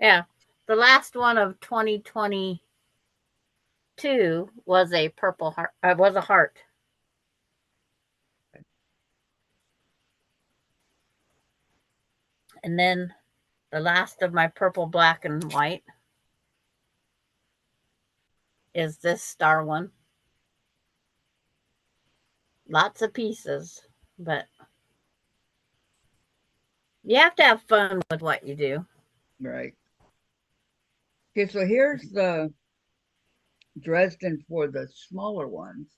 Yeah. The last one of 2022 was a purple heart. Was a heart. And then the last of my purple, black, and white is this star one. Lots of pieces, but you have to have fun with what you do. right. Okay, so here's the Dresden for the smaller ones.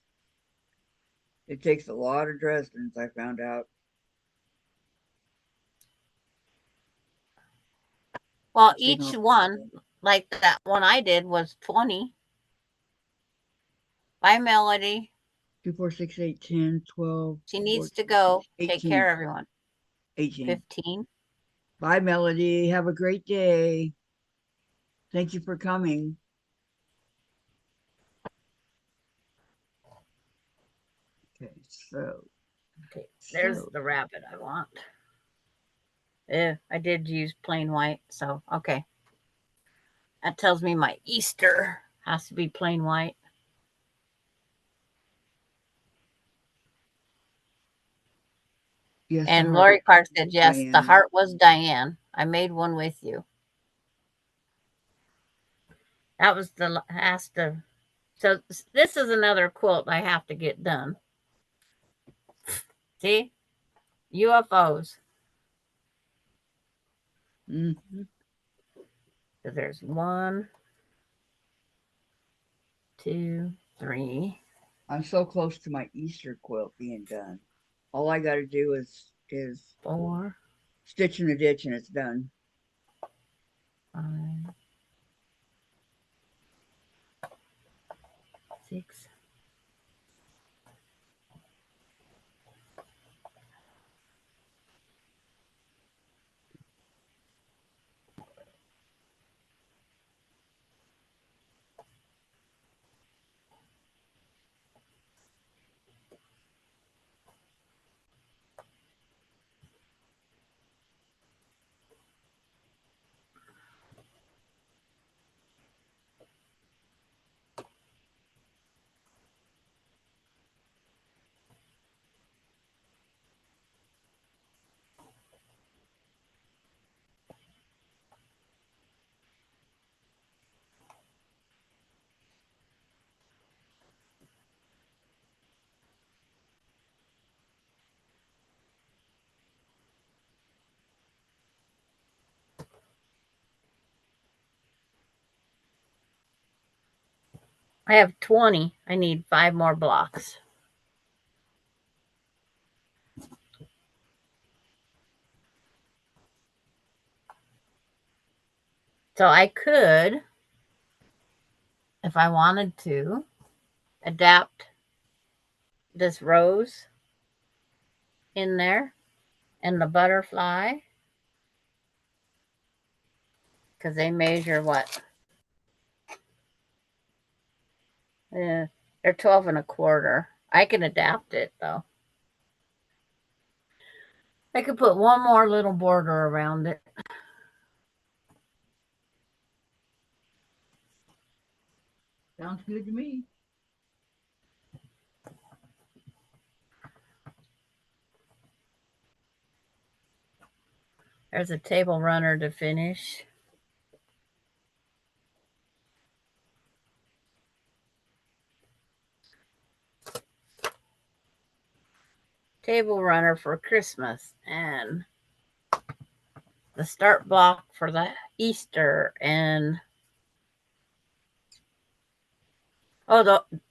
It takes a lot of Dresdens, I found out. Well, each one, like that one I did, was 20. By Melody. 2, 4, 6, 8, 10, 12. She needs to go 18. take care of everyone. 18. 15. Bye, Melody. Have a great day. Thank you for coming. Okay, so. Okay, there's the rabbit I want. Yeah, I did use plain white, so okay. That tells me my Easter has to be plain white. Yes, and Lori Clark said, yes, Diane. the heart was Diane. I made one with you. That was the last of. So this is another quilt I have to get done. See? UFOs. Mm-hmm. So there's 1, 2, 3. I'm so close to my Easter quilt being done. All I got to do is 4, stitch in the ditch and it's done. 5, 6. I have 20. I need 5 more blocks. So I could, if I wanted to, adapt this rose in there and the butterfly, because they measure what? They're 12 1/4. I can adapt it though. I could put one more little border around it. Sounds good to me. There's a table runner to finish. Table runner for Christmas and the start block for the Easter and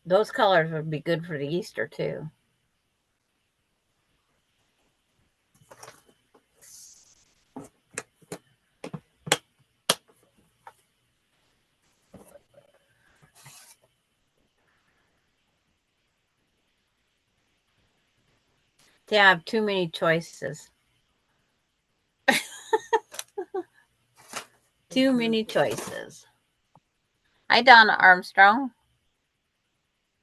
those colors would be good for the Easter too. See, I have too many choices. Too many choices. Hi, Donna Armstrong.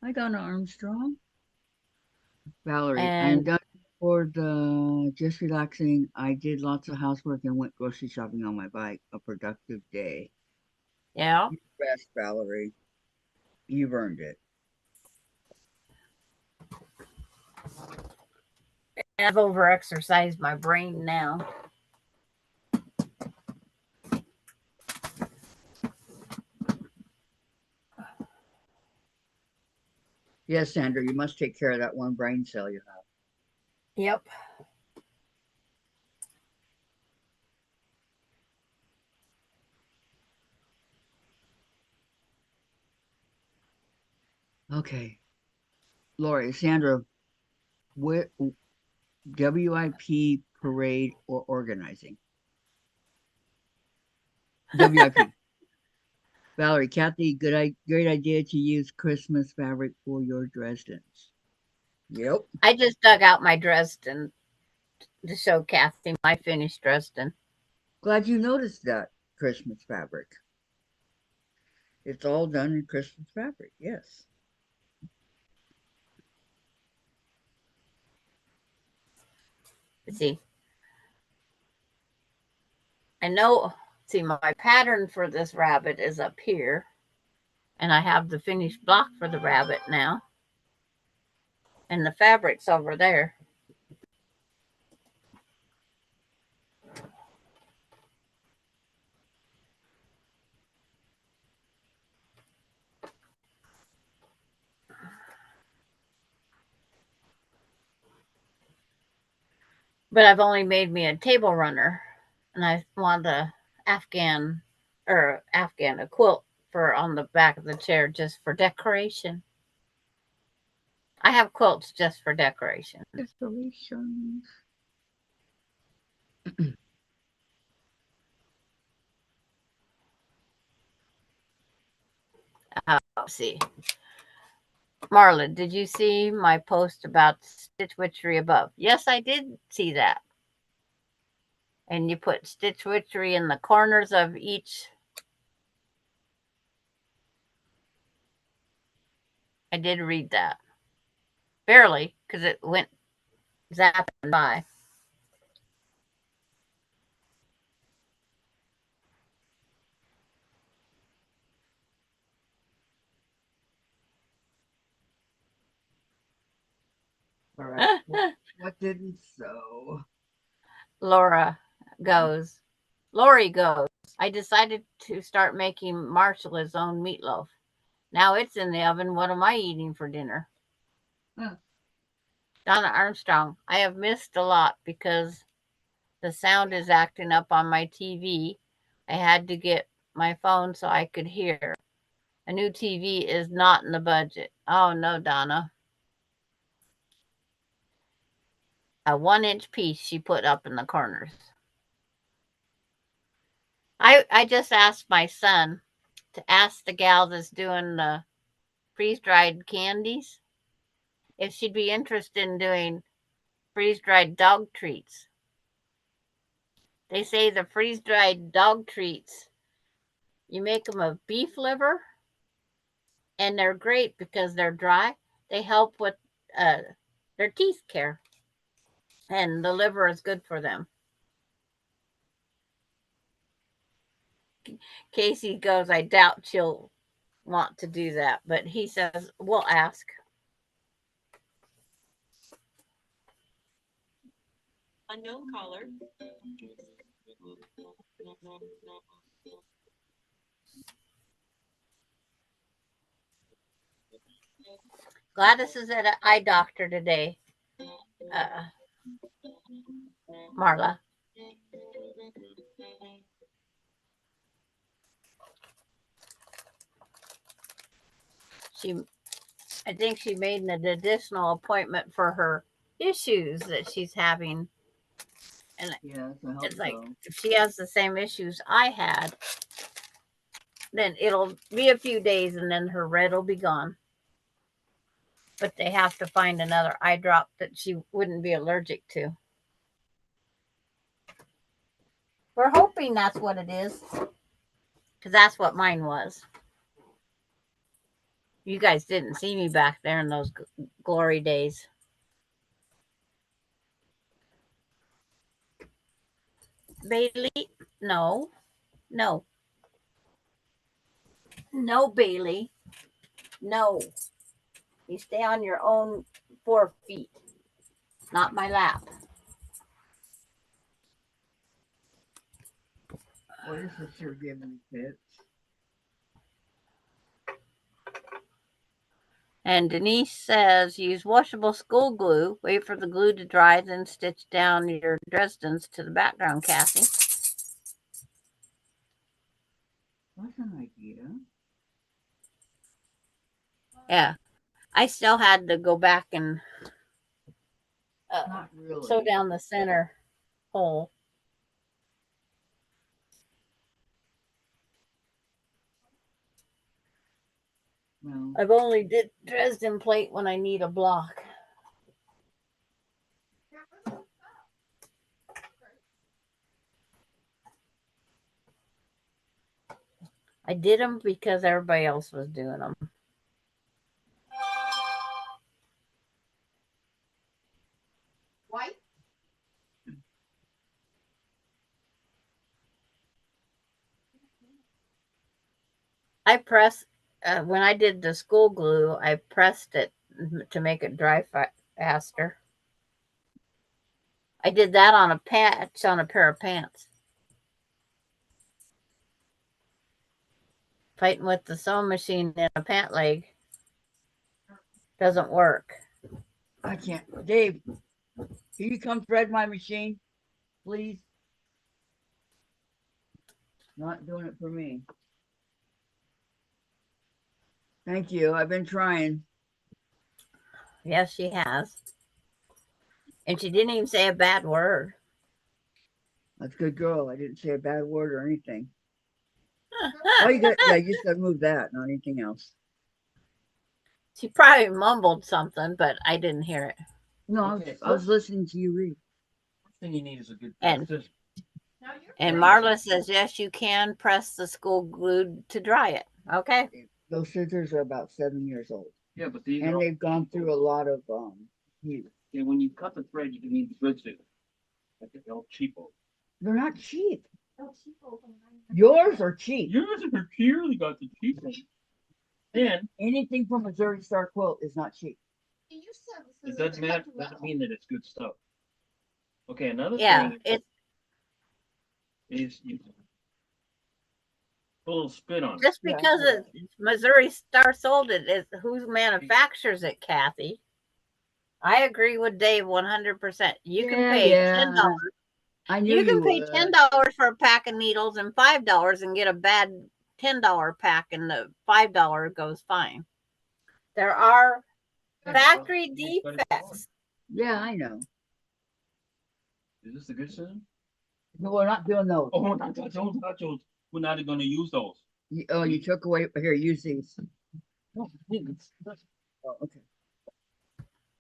Hi, Donna Armstrong. Valerie, I'm And done for the just relaxing. I did lots of housework and went grocery shopping on my bike. A productive day. yeah, You rest, Valerie. You've earned it. I've overexercised my brain now. Yes, Sandra, you must take care of that one brain cell you have. Yep. Okay. Lori, Sandra, what WIP parade or organizing? WIP. Valerie, Kathy, great idea to use Christmas fabric for your Dresdens. Yep. I just dug out my Dresden to show Kathy my finished Dresden. Glad you noticed that Christmas fabric. It's all done in Christmas fabric, yes. Let's see. I know, see, my pattern for this rabbit is up here. And I have the finished block for the rabbit now. And the fabric's over there. But I've only made me a table runner. And I want a quilt for on the back of the chair just for decoration. I have quilts just for decoration. Decorations. Let's see. Marla, did you see my post about stitch witchery above? Yes, I did see that. And you put stitch witchery in the corners of each. I did read that. Barely, because it went zapping by. All right. What didn't sew? Lori goes, I decided to start making Marshall his own meatloaf. Now it's in the oven. What am I eating for dinner? Huh. Donna Armstrong, I have missed a lot because the sound is acting up on my TV. I had to get my phone so I could hear. A new TV is not in the budget. Oh, no, Donna. A 1-inch piece she put up in the corners. I just asked my son to ask the gal that's doing the freeze-dried candies if she'd be interested in doing freeze-dried dog treats. They say the freeze-dried dog treats, you make them of beef liver, and they're great because they're dry. They help with their teeth care. And the liver is good for them. Casey goes, I doubt she'll want to do that, but he says, we'll ask. Unknown caller. Gladys is at an eye doctor today. Marla. I think she made an additional appointment for her issues that she's having. And Yes, I hope it's like, so. if she has the same issues I had, then it'll be a few days and then her red will be gone. But they have to find another eye drop that she wouldn't be allergic to. We're hoping that's what it is, because that's what mine was. You guys didn't see me back there in those glory days. Bailey, no, Bailey, no. You stay on your own 4 feet, not my lap. What is this you're giving me, Fitz? And Denise says, use washable school glue. Wait for the glue to dry, then stitch down your Dresdens to the background, Kathy. That's an idea. Yeah. I still had to go back and Not really. sew down the center hole. No. I've only did Dresden plate when I need a block. I did them because everybody else was doing them. White? I pressed, when I did the school glue, I pressed it to make it dry faster. I did that on a patch on a pair of pants. Fighting with the sewing machine in a pant leg doesn't work. I can't. Dave, can you come thread my machine, please? Not doing it for me. Thank you. I've been trying. Yes, she has. And she didn't even say a bad word. That's a good girl. I didn't say a bad word or anything. Oh, you just gotta move that, not anything else. She probably mumbled something, but I didn't hear it. No, Okay. I was listening to you read. First thing you need is a good And- system. And Marla says, yes, you can press the school glue to dry it. Okay. Those scissors are about 7 years old, Yeah, but these and are they've gone through a lot of use. Yeah, when you cut the thread, you can need the good scissors. Like they're all cheapo. They're not cheap. Yours are cheap. Yours are clearly got the cheap ones. And Anything from Missouri Star Quilt is not cheap. it doesn't matter. Doesn't mean that it's good stuff. Okay, another Yeah, thing it's is you put a little spit on it. just Yeah. because it's Missouri Star sold it is who manufactures it, Kathy. I agree with Dave 100%. You can pay $10. I knew You can pay would. $10 for a pack of needles and $5 and get a bad $10 pack, and the $5 goes fine. There are factory defects. Yeah, I know. Is this a good system? No, we're not doing those. Oh, not touch those, touch those. We're not going to use those. You took away. Here, use these. No, Oh, okay.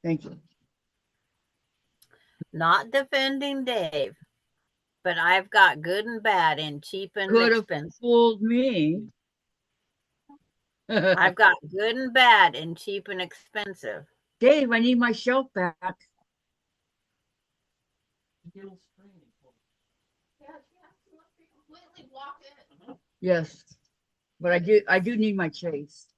Thank you. Not defending Dave, but I've got good and bad and cheap and Could have expensive. fooled me. I've got good and bad and cheap and expensive. Dave, I need my shelf back. Yeah, she has to must be completely blocked in. Yes, but I do need my chase.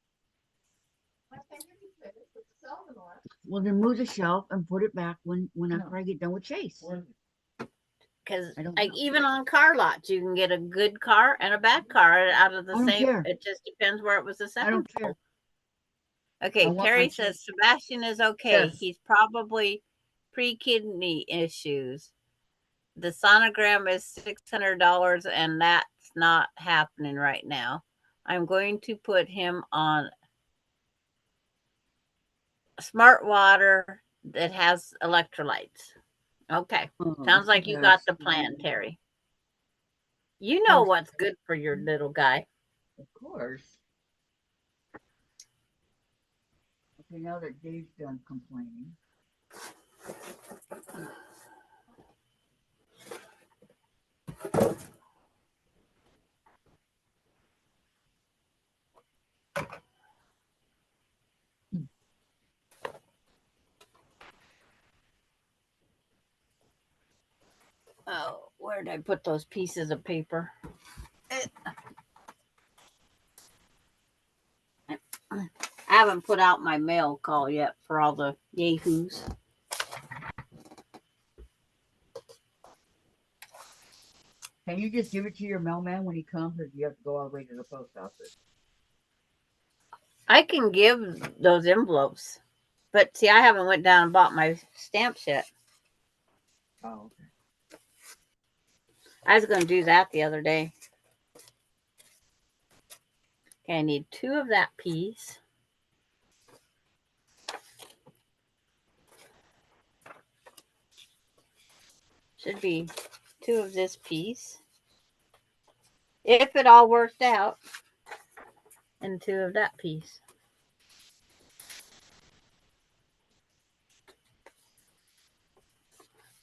I can't give you this, it's a seldom one. Well, then move the shelf and put it back when No. after I get done with Chase. Because I don't like know. even on car lots, you can get a good car and a bad car out of the I don't same. care. It just depends where it was I assembled. don't care. I Okay, want my Terry Chase. says Sebastian is okay. Yes. He's probably pre-kidney issues. The sonogram is $600 and that's not happening right now. I'm going to put him on smart water that has electrolytes. Okay. Oh, Sounds like you got the Sebastian. plan, Terry. You know what's good for your little guy. Of course. Okay, now that Dave's done complaining. Oh, where did I put those pieces of paper? I haven't put out my mail call yet for all the yahoos. Can you just give it to your mailman when he comes, or do you have to go all the way to the post office? I can give those envelopes, but see, I haven't went down and bought my stamps yet. Oh, okay. I was going to do that the other day. Okay, I need 2 of that piece. Should be 2 of this piece. If it all worked out. And 2 of that piece.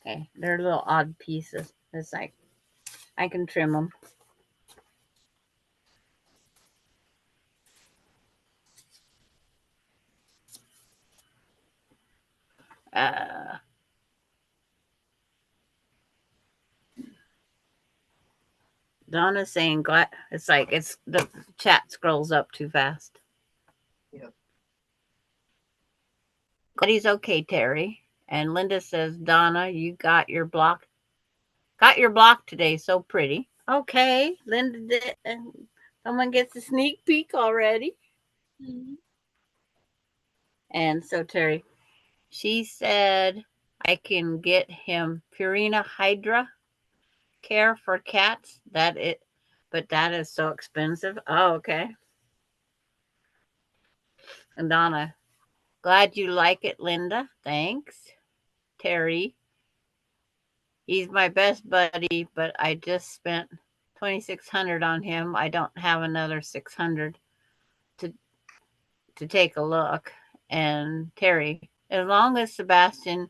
Okay, they're little odd pieces. It's like, I can trim them. Donna's saying, glad it's like it's the chat scrolls up too fast. Yeah. But he's okay, Terry. And Linda says, Donna, you got your block today. So pretty. Okay, Linda did. Someone gets a sneak peek already. Mm-hmm. And so Terry, she said, I can get him Purina Hydra Care for cats. But that is so expensive. Oh, okay. And Donna, glad you like it, Linda. Thanks. Terry, he's my best buddy, but I just spent $2,600 on him. I don't have another $600 to take a look. And Terry, as long as Sebastian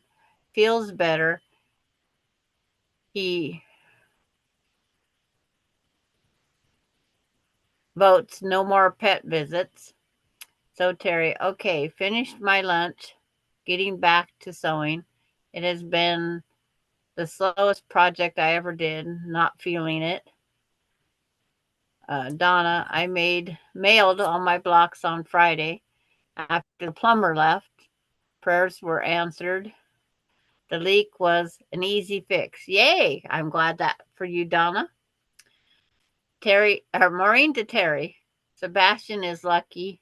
feels better, he votes no more pet visits. So Terry, okay, finished my lunch, getting back to sewing. It has been the slowest project I ever did, not feeling it. Donna, I mailed all my blocks on Friday after the plumber left. Prayers were answered. The leak was an easy fix. Yay! I'm glad that for you, Donna. Maureen to Terry. Sebastian is lucky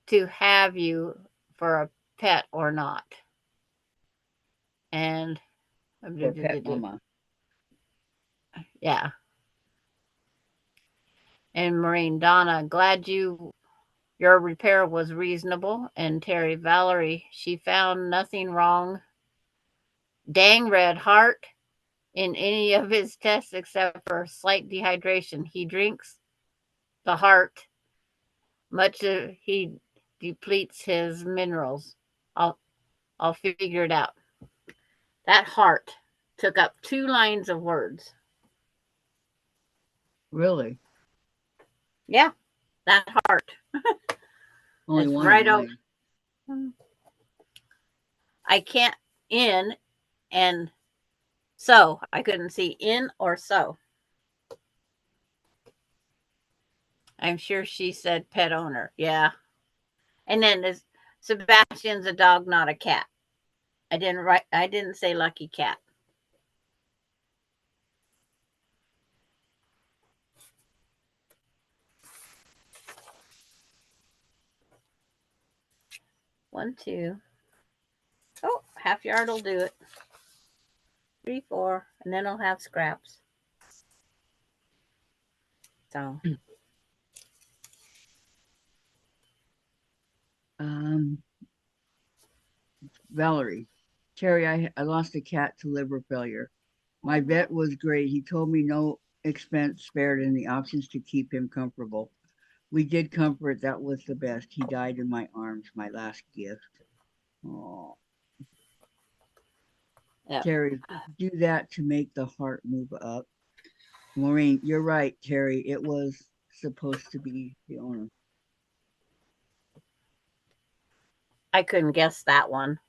to have you for a pet or not. And For pet mama. Yeah. And Maureen, Donna, glad your repair was reasonable. And Terry, Valerie, she found nothing wrong. Dang red heart in any of his tests except for slight dehydration. He drinks the heart. Much of he depletes his minerals. I'll figure it out. That heart took up 2 lines of words. Really? Yeah, that heart. Only It's one right line. over. I can't in and so. I couldn't see in or so. I'm sure she said pet owner. Yeah. And then this Sebastian's a dog, not a cat. I didn't say lucky cat. One, two. Oh, half yard will do it. 3, 4, and then I'll have scraps. So Valerie, Terry, I lost a cat to liver failure. My vet was great. He told me no expense spared and the options to keep him comfortable. We did comfort. That was the best. He died in my arms, my last gift. Oh, yeah. Terry, do that to make the heart move up. Maureen, you're right, Terry. It was supposed to be the owner. I couldn't guess that one,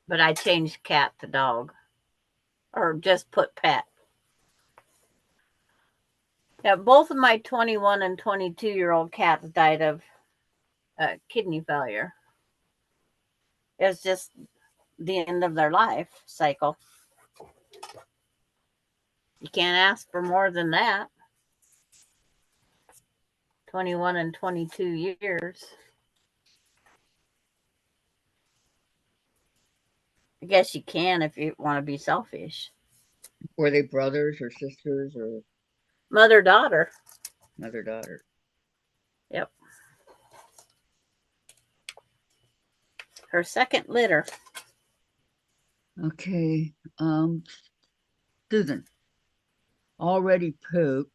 but I changed cat to dog, or just put pet. Yeah, both of my 21 and 22-year-old cats died of kidney failure. It's just the end of their life cycle. You can't ask for more than that. 21 and 22 years. I guess you can if you want to be selfish. Were they brothers or sisters or Mother-daughter. mother-daughter? Yep. Her second litter. Okay. Susan, already pooped,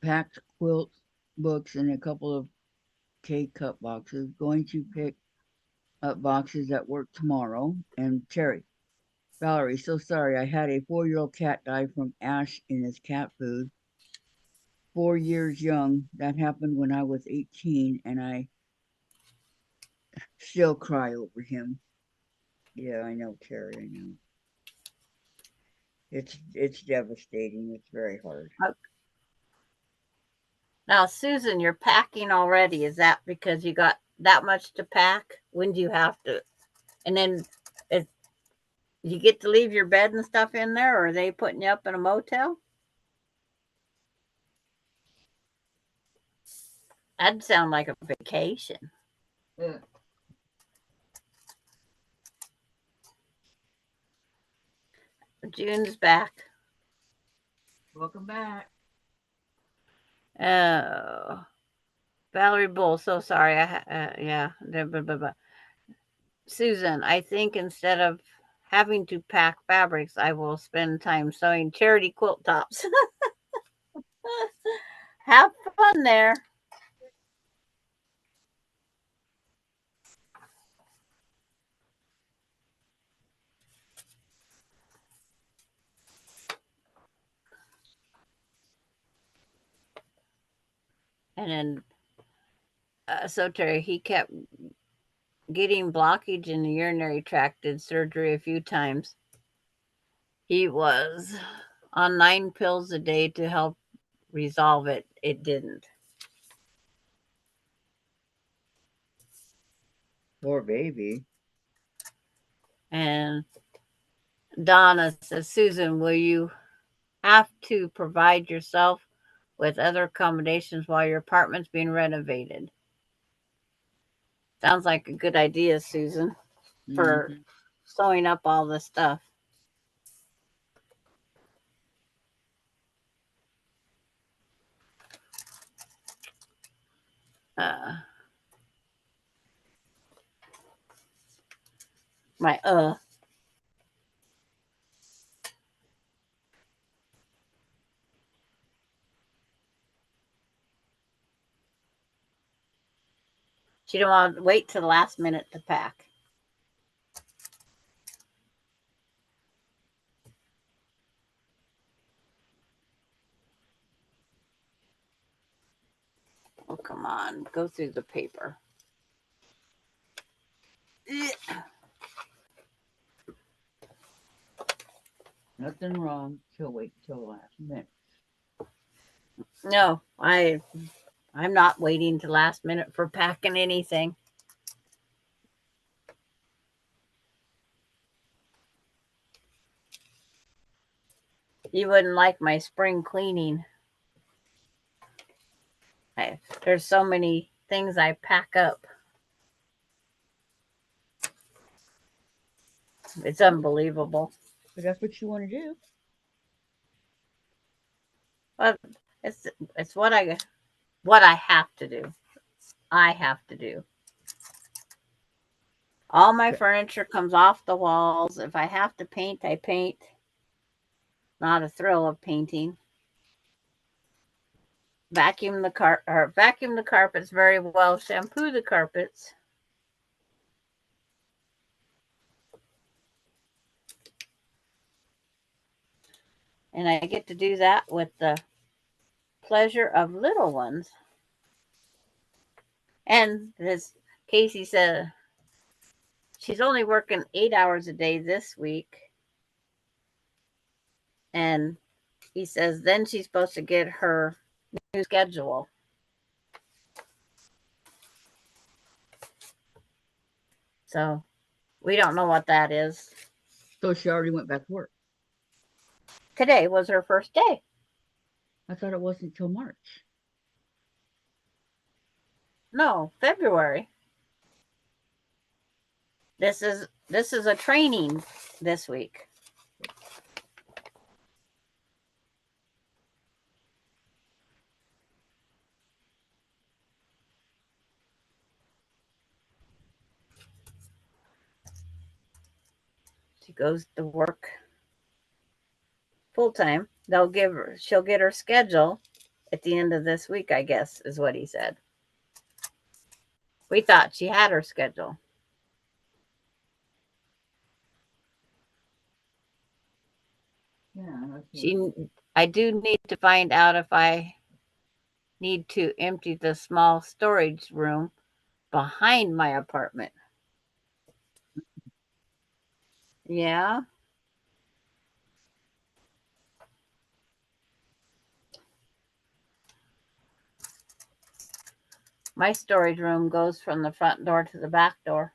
packed Kwiltz books in a couple of K-cup boxes, going to pick up boxes at work tomorrow. And Terry, Valerie, so sorry. I had a 4-year-old cat die from ash in his cat food. 4 years young. That happened when I was 18, and I still cry over him. Yeah, I know, Terry. I know. It's devastating. It's very hard. Now, Susan, you're packing already. Is that because you got that much to pack? When do you have to? And then you get to leave your bed and stuff in there, or are they putting you up in a motel? That'd sound like a vacation. Yeah. June's back. Welcome back. Oh, Valerie Bull. So sorry. Yeah. Blah, blah, blah. Susan, I think instead of having to pack fabrics, I will spend time sewing charity quilt tops. Have fun there. And then, so Terry, he kept getting blockage in the urinary tract, did surgery a few times. He was on 9 pills a day to help resolve it. It didn't. Poor baby. And Donna says, Susan, will you have to provide yourself with other accommodations while your apartment's being renovated? Sounds like a good idea, Susan, for sewing up all this stuff. My She don't want to wait till the last minute to pack. Oh, come on. Go through the paper. Nothing wrong. She'll wait till the last minute. No, I'm not waiting to last minute for packing anything. You wouldn't like my spring cleaning. There's so many things I pack up. It's unbelievable. But that's what you want to do. But it's what I have to do. I have to do. All my furniture comes off the walls. If I have to paint, I paint. Not a thrill of painting. Vacuum the carpets very well. Shampoo the carpets. And I get to do that with the pleasure of little ones. And as Casey said, she's only working 8 hours a day this week. And he says then she's supposed to get her new schedule. So we don't know what that is. So she already went back to work. Today was her first day. I thought it wasn't till March. No, February. This is a training this week. She goes to work full time. She'll get her schedule at the end of this week, I guess, is what he said. We thought she had her schedule. Yeah. I do need to find out if I need to empty the small storage room behind my apartment. Yeah. My storage room goes from the front door to the back door.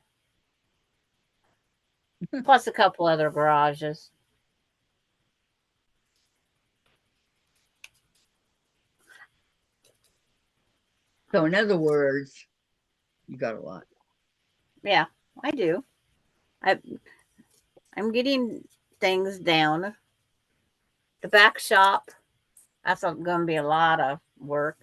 Plus a couple other garages. So in other words, you got a lot. Yeah, I do. I'm getting things down. The back shop, that's going to be a lot of work.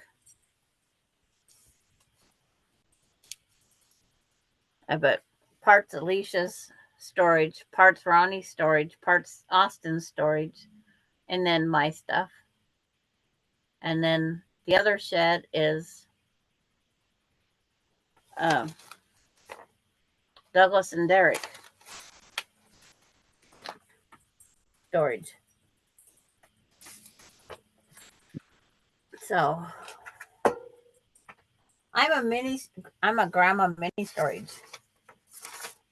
But parts Alicia's storage, parts Ronnie's storage, parts Austin's storage, and then my stuff. And then the other shed is Douglas and Derek storage. So I'm a grandma mini storage.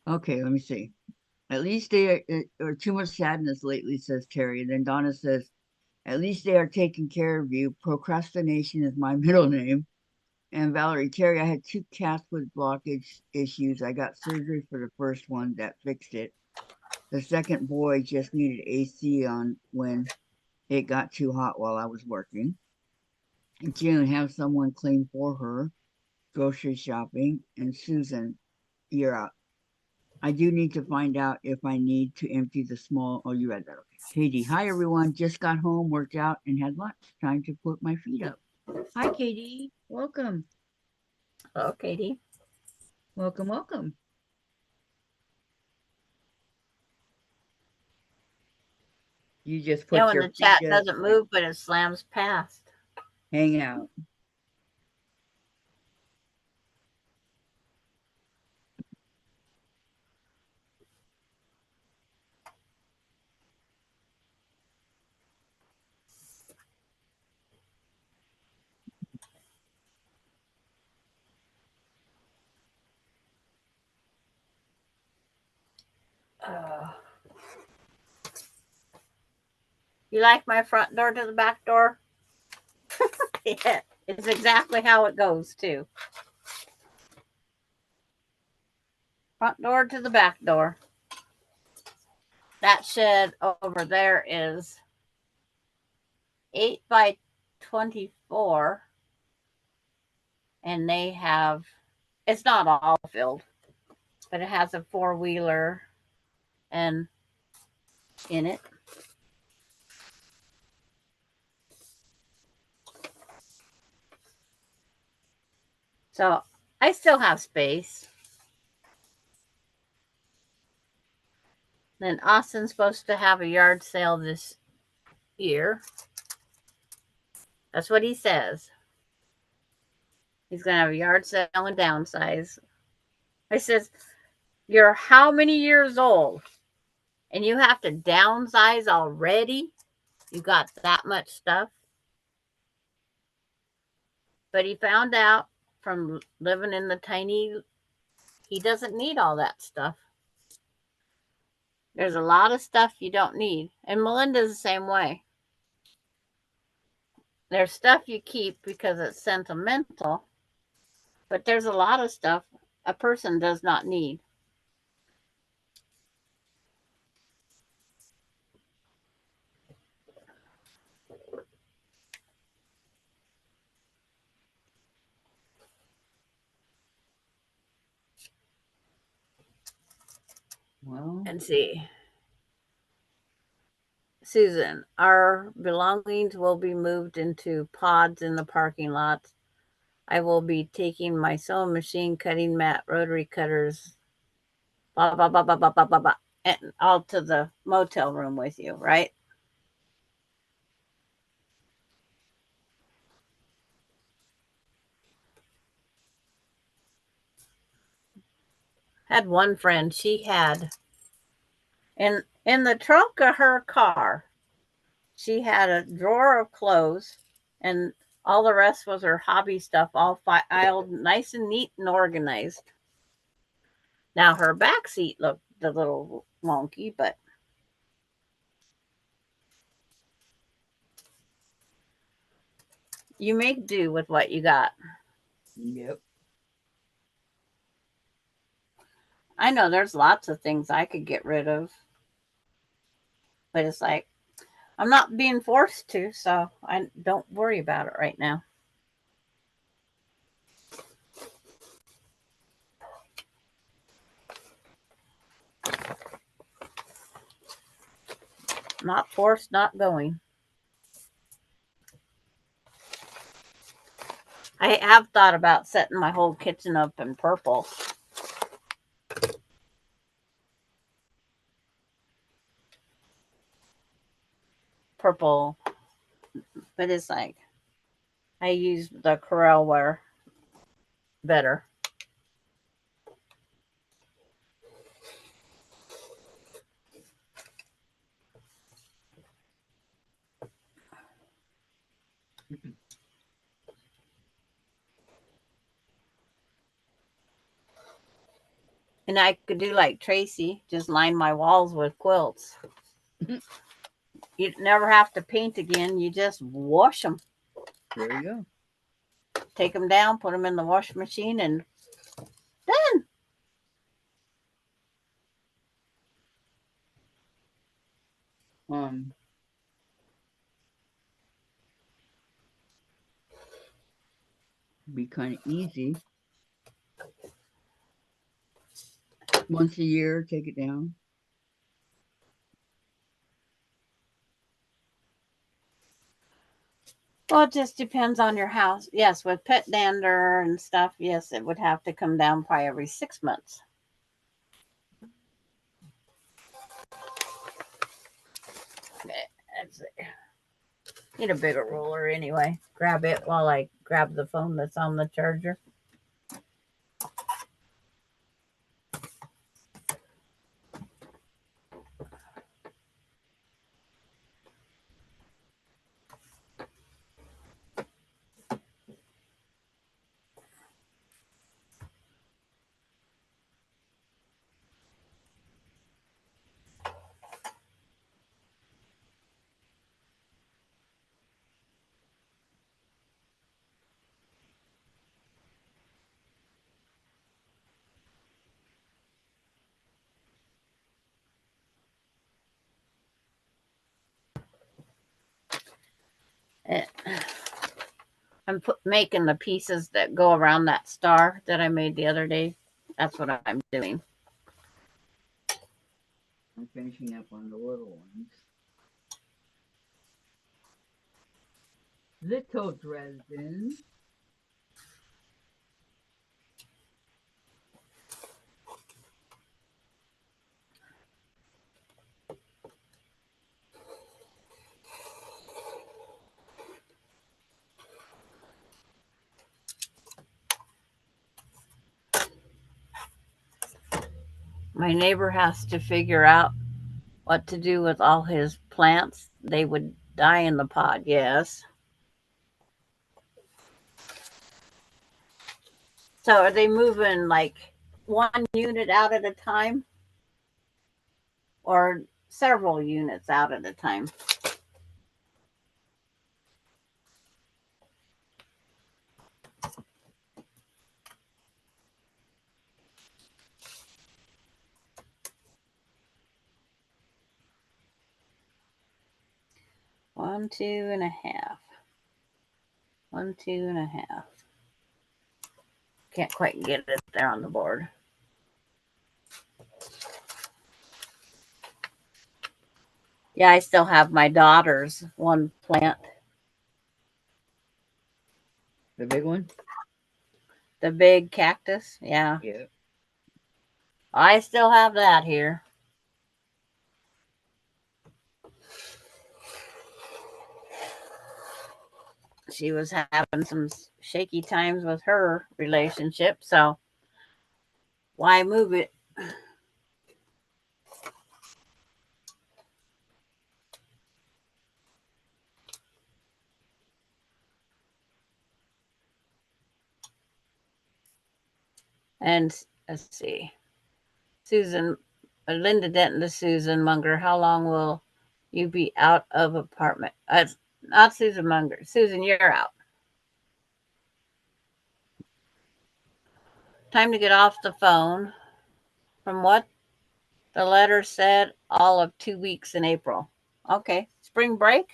Okay, let me see. At least they are too much sadness lately, says Terry. And then Donna says, at least they are taking care of you. Procrastination is my middle name. And Valerie, Terry, I had 2 cats with blockage issues. I got surgery for the first one that fixed it. The second boy just needed AC on when it got too hot while I was working. And June, have someone clean for her. Grocery shopping. And Susan, you're out. I do need to find out if I need to empty the small. Oh, you read that. Okay. Katie, hi everyone. Just got home, worked out, and had lunch. Time to put my feet up. Hi, Katie. Welcome. Hello, Katie. Welcome, welcome. You just put when your the chat feet up, doesn't move, but it slams past. hang out. You like my front door to the back door? Yeah, it's exactly how it goes, too. Front door to the back door. That shed over there is 8 by 24. And they have, it's not all filled, but it has a 4-wheeler and in it. So I still have space. Then Austin's supposed to have a yard sale this year. That's what he says. He's going to have a yard sale and downsize. I says, you're how many years old? And you have to downsize already? You got that much stuff? But he found out from living in the tiny, he doesn't need all that stuff. There's a lot of stuff you don't need. And Melinda's the same way. There's stuff you keep because it's sentimental, but there's a lot of stuff a person does not need. Well, And see. Susan, our belongings will be moved into pods in the parking lot. I will be taking my sewing machine, cutting mat, rotary cutters, blah, blah, blah, blah, blah, blah, blah, blah, and all to the motel room with you, right? Had one friend, she had in the trunk of her car, she had a drawer of clothes, and all the rest was her hobby stuff, all filed nice and neat and organized. Now her back seat looked a little wonky, but you make do with what you got. yep. I know there's lots of things I could get rid of, but it's like I'm not being forced to, so I don't worry about it right now. Not forced, not going. I have thought about setting my whole kitchen up in purple. Purple, but it's like I use the Corel ware better. And I could do like Tracy, just line my walls with quilts. You never have to paint again. You just wash them. There you go. Take them down, put them in the washing machine, and done. Be kind of easy. Once a year, take it down. Well, it just depends on your house. Yes, with pet dander and stuff, yes, it would have to come down probably every 6 months. Let's see. Need a bigger ruler anyway. Grab it while I grab the phone that's on the charger. It, I'm making the pieces that go around that star that I made the other day. That's what I'm doing. I'm finishing up on the little ones. Little Dresden. My neighbor has to figure out what to do with all his plants. They would die in the pot, yes. So are they moving like one unit out at a time or several units out at a time? One, 2.5. 1, 2.5. Can't quite get it there on the board. Yeah, I still have my daughter's one plant. The big one? The big cactus. Yeah. Yeah. I still have that here. She was having some shaky times with her relationship, so why move it? And let's see. Linda Denton to Susan Munger. How long will you be out of apartment? Not Susan Munger. Susan, you're out. Time to get off the phone. From what the letter said, all of 2 weeks in April. Okay. Spring break?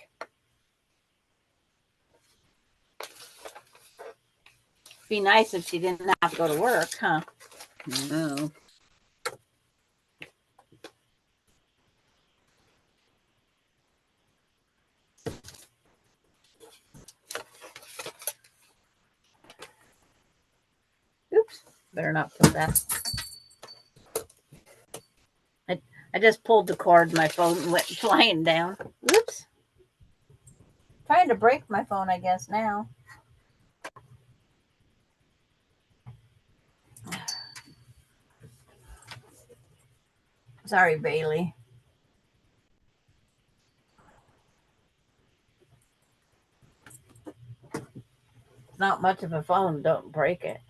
Be nice if she didn't have to go to work, huh? No. Oops. Better not put that. I just pulled the cord. My phone went flying down. Oops. Trying to break my phone, I guess, now. Sorry, Bailey. It's not much of a phone. Don't break it.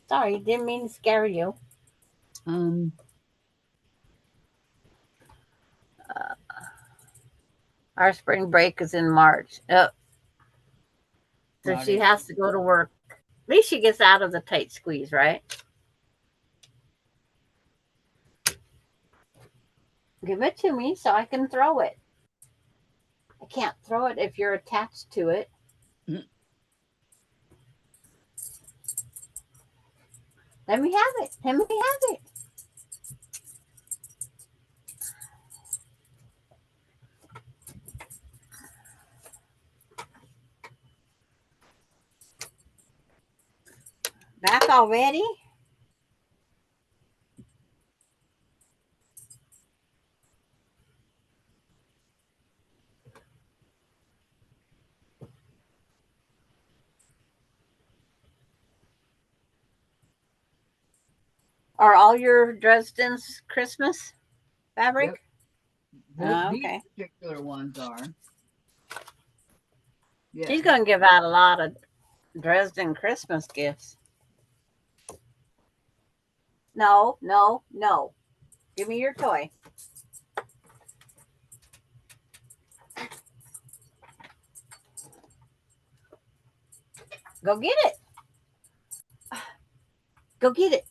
Sorry, didn't mean to scare you. Our spring break is in March. So she has to go to work. At least she gets out of the tight squeeze, right? Give it to me so I can throw it. I can't throw it if you're attached to it. Let me have it. Let me have it. Back already? Are all your Dresdens Christmas fabric? Yep. Okay. These particular ones are. Yeah. She's going to give out a lot of Dresden Christmas gifts. No, no, no. Give me your toy. Go get it. Go get it.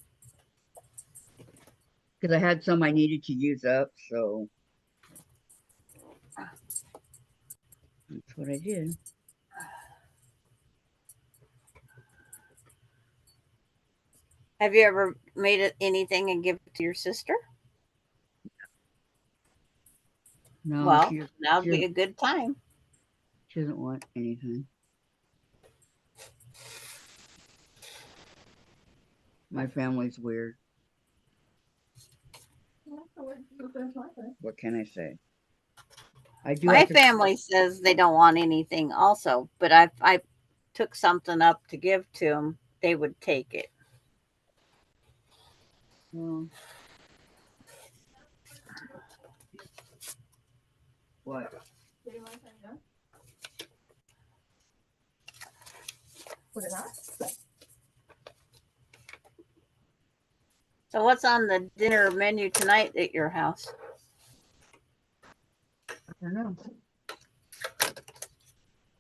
Because I had some I needed to use up, so that's what I did. Have you ever made it anything and give it to your sister? No, Well, she now'd be a good time. doesn't want anything. My family's weird. What can I say? I do My have to. family says they don't want anything also, but I took something up to give to them, they would take it. Well, what? Put it on. So what's on the dinner menu tonight at your house? I don't know.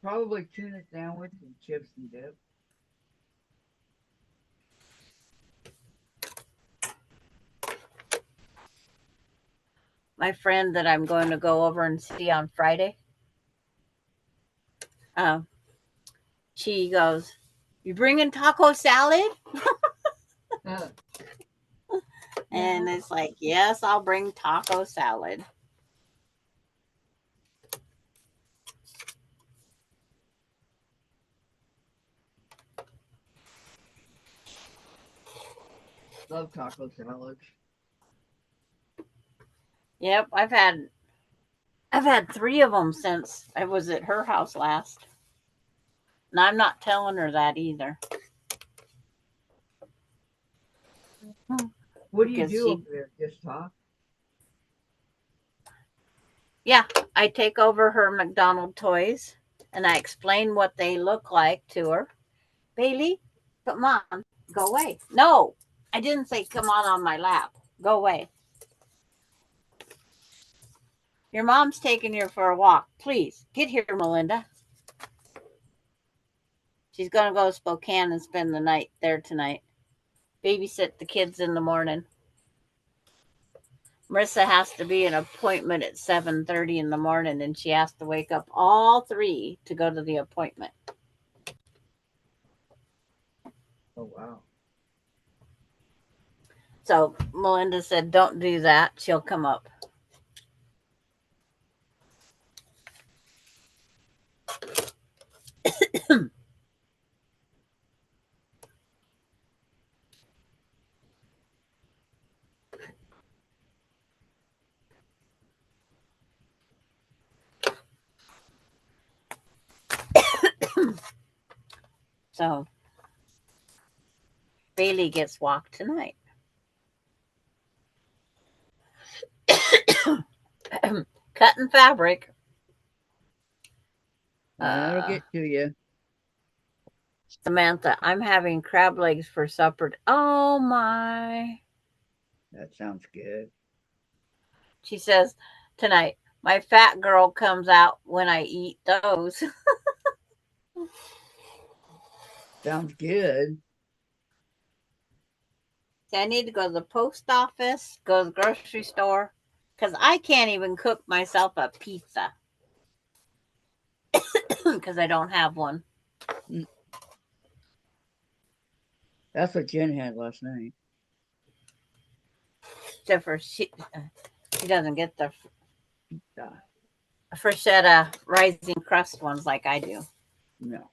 Probably tuna sandwich and chips and dip. My friend that I'm going to go over and see on Friday, she goes, "You bringing taco salad?" And it's like, yes, I'll bring taco salad. Love taco salad. Yep, I've had 3 of them since I was at her house last. And I'm not telling her that either. What do you Because do she- over there? Just talk? Yeah, I take over her McDonald toys and I explain what they look like to her. Bailey, come on, go away. No, I didn't say come on my lap. Go away. Your mom's taking you for a walk. Please, get here, Melinda. She's going to go to Spokane and spend the night there tonight. Babysit the kids in the morning. Marissa has to be an appointment at 7:30 in the morning, and she has to wake up all 3 to go to the appointment. Oh, wow. So Melinda said, don't do that. She'll come up. So Bailey gets walked tonight. Cutting fabric. That'll get to you. Samantha, I'm having crab legs for supper. Oh my. That sounds good. She says tonight, my fat girl comes out when I eat those. Sounds good. See, I need to go to the post office, go to the grocery store, because I can't even cook myself a pizza because I don't have one. That's what Jen had last night. Except for she doesn't get the Ah, Freshetta rising crust ones like I do. no.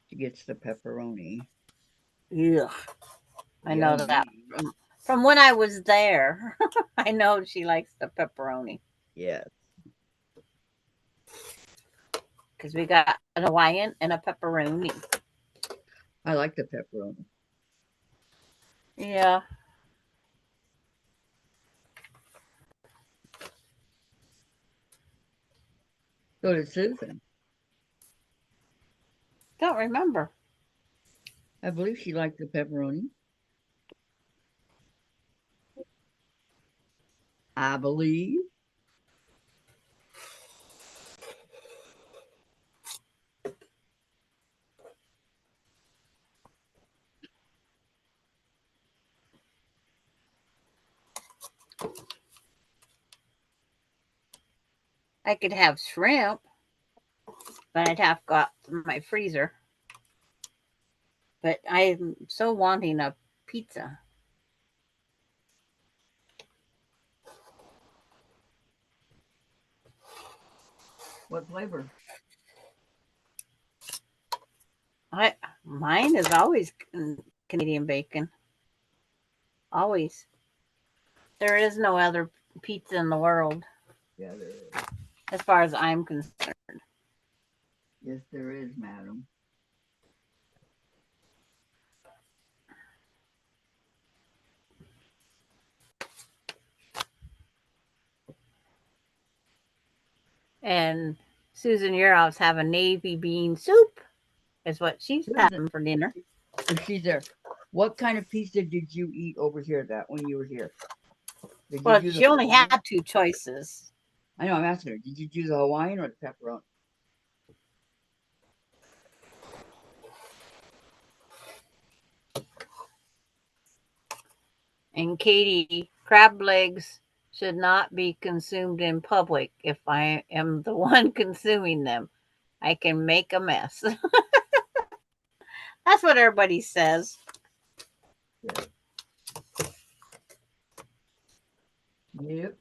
She gets the pepperoni. Ugh. I know that Yummy. from when I was there. I know she likes the pepperoni Yes. because we got an Hawaiian and a pepperoni. I like the pepperoni. Yeah. So did Susan. Don't remember. I believe she liked the pepperoni. I believe. I could have shrimp, but I'd have got from my freezer. But I'm so wanting a pizza. What flavor? Mine is always Canadian bacon. Always. There is no other pizza in the world, Yeah, there is. as far as I'm concerned. Yes, there is, madam. And Susan Uroff's having navy bean soup, is what she's having for dinner. If she's there, what kind of pizza did you eat over here? That when you were here? Did you Well, do she the only Hawaiian? had two choices. I know. I'm asking her. Did you do the Hawaiian or the pepperoni? And Katie, crab legs should not be consumed in public. If I am the one consuming them, I can make a mess. That's what everybody says. Yeah. Yep.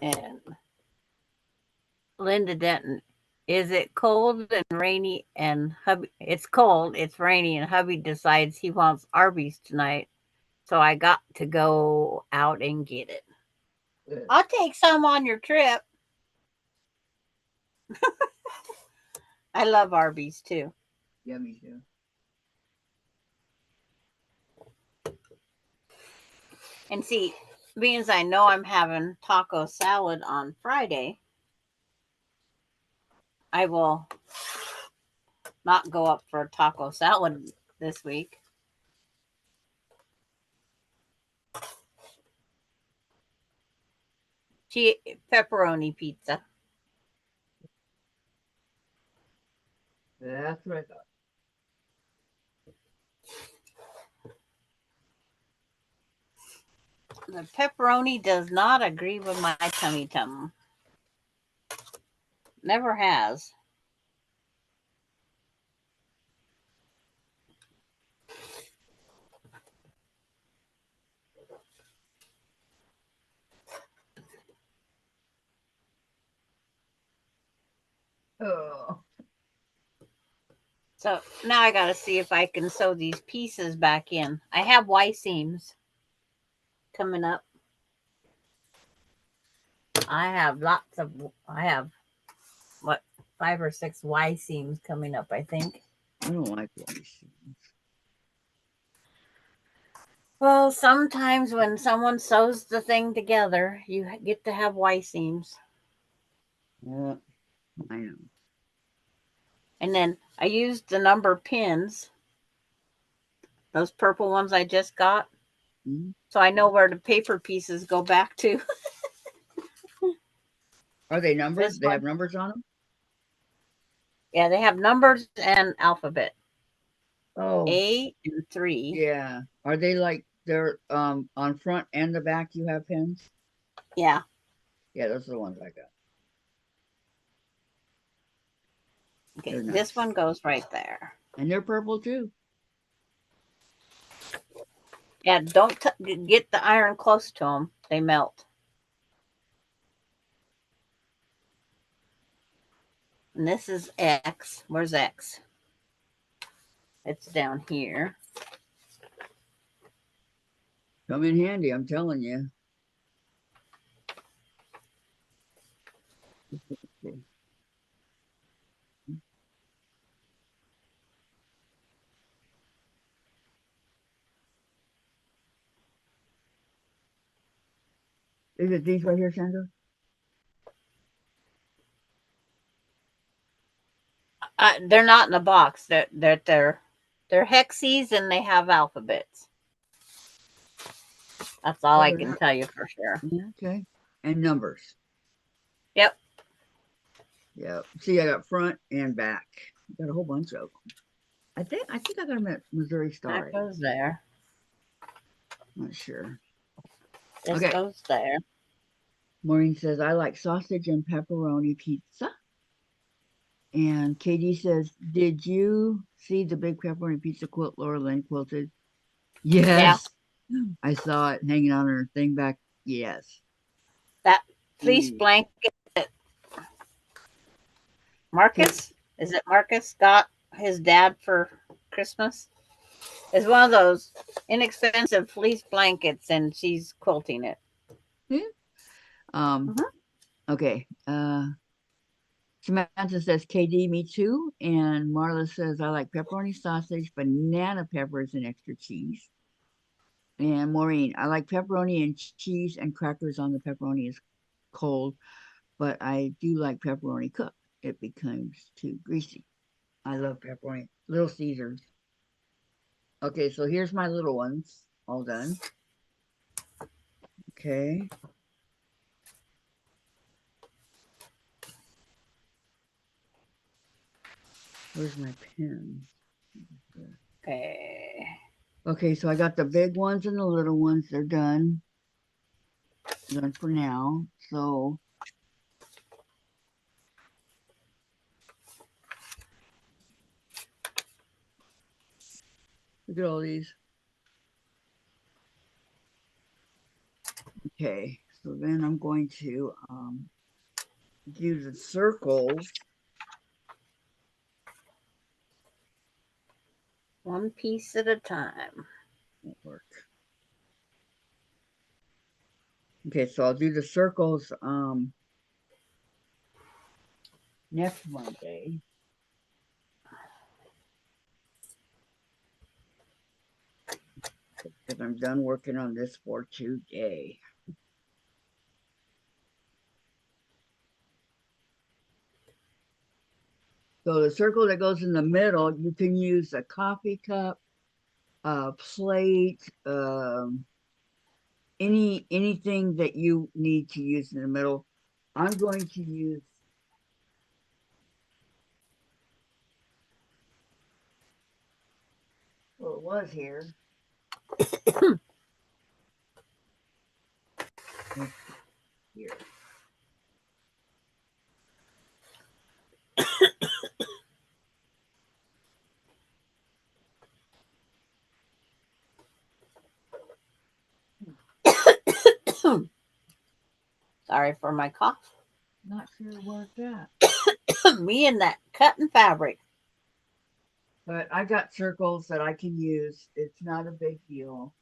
And Linda Denton, is it cold and rainy and hubby? It's cold, it's rainy, and hubby decides he wants Arby's tonight. So I got to go out and get it. Good. I'll take some on your trip. I love Arby's too. Yeah, me too. And see, being as I know I'm having taco salad on Friday, I will not go up for a taco salad this week. Pepperoni pizza. That's what I thought. The pepperoni does not agree with my tummy tum. Never has. Oh. So now I got to see if I can sew these pieces back in. I have Y seams coming up. I have what, 5 or 6 Y seams coming up, I think. I don't like rice. Well, sometimes when someone sews the thing together, you get to have Y seams. Yeah, I know. And then I used the number pins, those purple ones I just got. Mm-hmm. So I know where the paper pieces go back to. Are they numbers? This They one. have numbers on them? Yeah, they have numbers and alphabet. Oh. A and 3. Yeah. Are they like they're on front and the back you have pins? Yeah. Yeah, those are the ones I got. Okay, They're nice. this one goes right there. And they're purple too. Yeah, don't get the iron close to them. They melt. And this is X. Where's X? It's down here. Come in handy, I'm telling you. Is it these right here, Sandra? They're not in a box. They're hexes and they have alphabets. That's all Oh, I they're can not- tell you for sure. Yeah, okay. And numbers. Yep. Yep. See, I got front and back. Got a whole bunch of them. I think I got them at Missouri Star. That goes there. Not sure. This Okay. goes there. Maureen says, I like sausage and pepperoni pizza. And Katie says, did you see the big pepperoni pizza quilt Laura Lynn quilted? Yes. I saw it hanging on her thing back. Yes. That fleece Ooh. blanket that Marcus, is it Marcus got his dad for Christmas? It's one of those inexpensive fleece blankets and she's quilting it. Um, okay. Samantha says, KD, me too. And Marla says, I like pepperoni sausage, banana peppers, and extra cheese. And Maureen, I like pepperoni and cheese and crackers on the pepperoni is cold, but I do like pepperoni cooked. It becomes too greasy. I love pepperoni. Little Caesars. Okay, so here's my little ones. All done. Okay. Where's my pen? Okay. Okay, so I got the big ones and the little ones. They're done. Done for now. So look at all these. Okay, so then I'm going to do the circles. One piece at a time. Won't work. Okay, so I'll do the circles next Monday. Because I'm done working on this for today. So the circle that goes in the middle, you can use a coffee cup, a plate, anything that you need to use in the middle. I'm going to use well, it was here. Here. Sorry for my cough. Not sure where it's at. Me and that cutting fabric. But I got circles that I can use. It's not a big deal.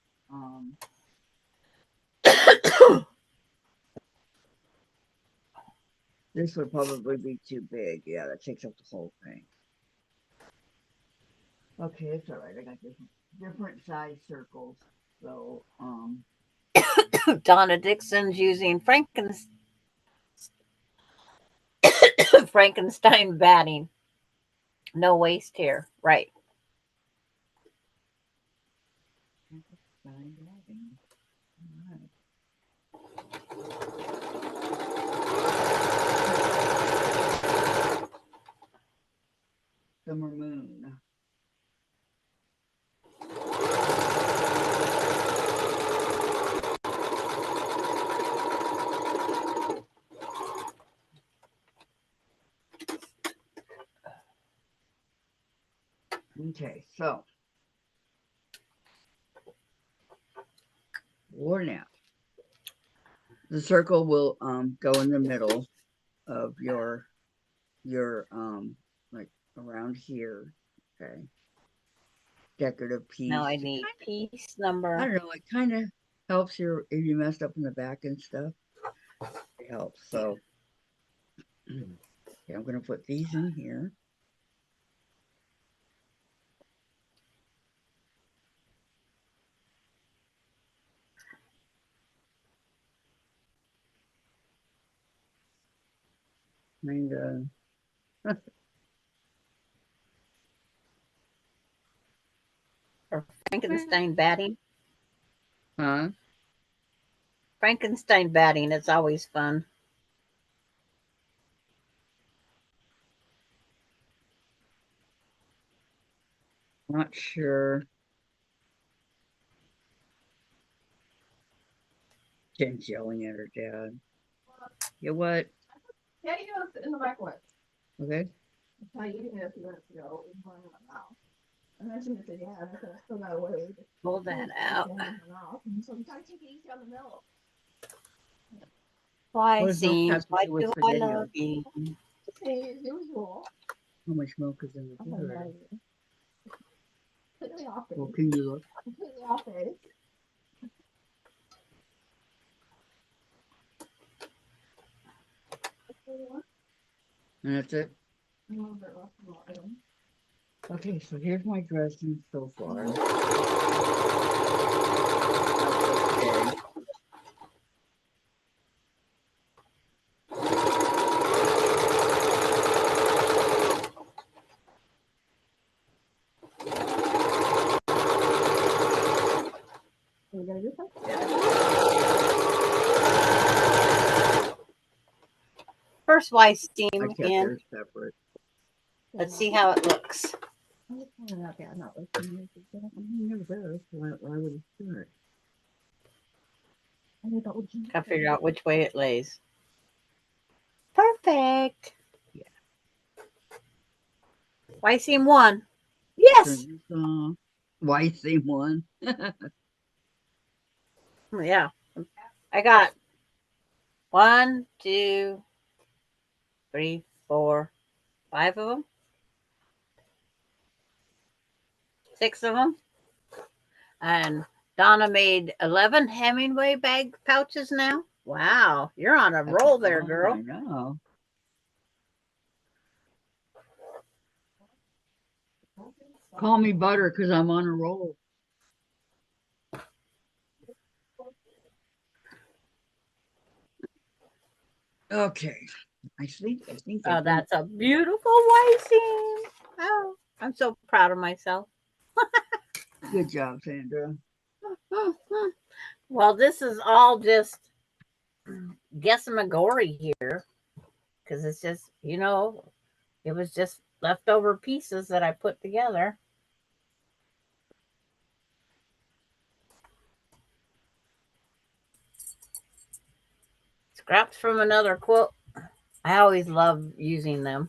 This would probably be too big. Yeah, that takes up the whole thing. Okay, it's all right. I got different size circles. So, Donna Dixon's using Frankenstein batting. No waste here. Right. Summer moon. Okay, so war now. The circle will go in the middle of your like around here. Okay. Decorative piece. Now I need piece I number. don't know, it kind of helps you if you messed up in the back and stuff. It helps. So okay, I'm gonna put these in here. Kind of Frankenstein batting. Huh? Frankenstein batting. It's always fun. Not sure. Jen's yelling at her dad. You what? Yeah, you know, it's in the microwave. Okay. I eating it a few minutes ago. It was going in my mouth. I mentioned it to Dad. I said, I still got away. Pull that out. Sometimes you can eat on the milk. Why What does milk seems? have to Why do with do I spaghetti? love you? Same as usual. How much milk is in the I'm gonna refrigerator? lie to you. Completely off Well, base. can you look? Completely off base. And that's it. A little bit less than what I am. Okay, so here's my dressing so far. Okay. We gotta do something. First, why I steam kept in? theirs separate. Let's see how it looks. I'm just pointing out that I'm not listening to you. I'm never there. Why would it start? I need the OG. Gotta figure out which way it lays. Perfect. Yeah. Why seam one? Yes. Turn this off. Why same one? Yeah. I got 1, 2, 3, 4, 5 of them. 6 of them. And Donna made 11 Hemingway bag pouches now. Wow. You're on a roll there, girl. I know. Call me butter because I'm on a roll. Okay. I think Oh, that's a beautiful white seam. Oh, I'm so proud of myself. good job, Sandra. Well, this is all just guessamagory here because it's just, it was just leftover pieces that I put together. Scraps from another quilt. I always love using them.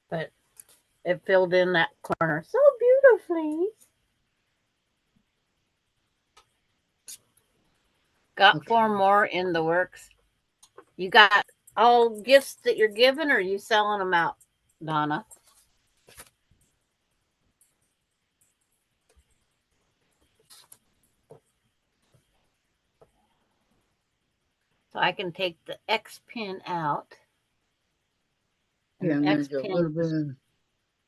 But it filled in that corner so beautifully. Got 4 more in the works. You got all gifts that you're giving, or are you selling them out, Donna? So I can take the X pin out. Yeah, and the there's X a pin. little bit of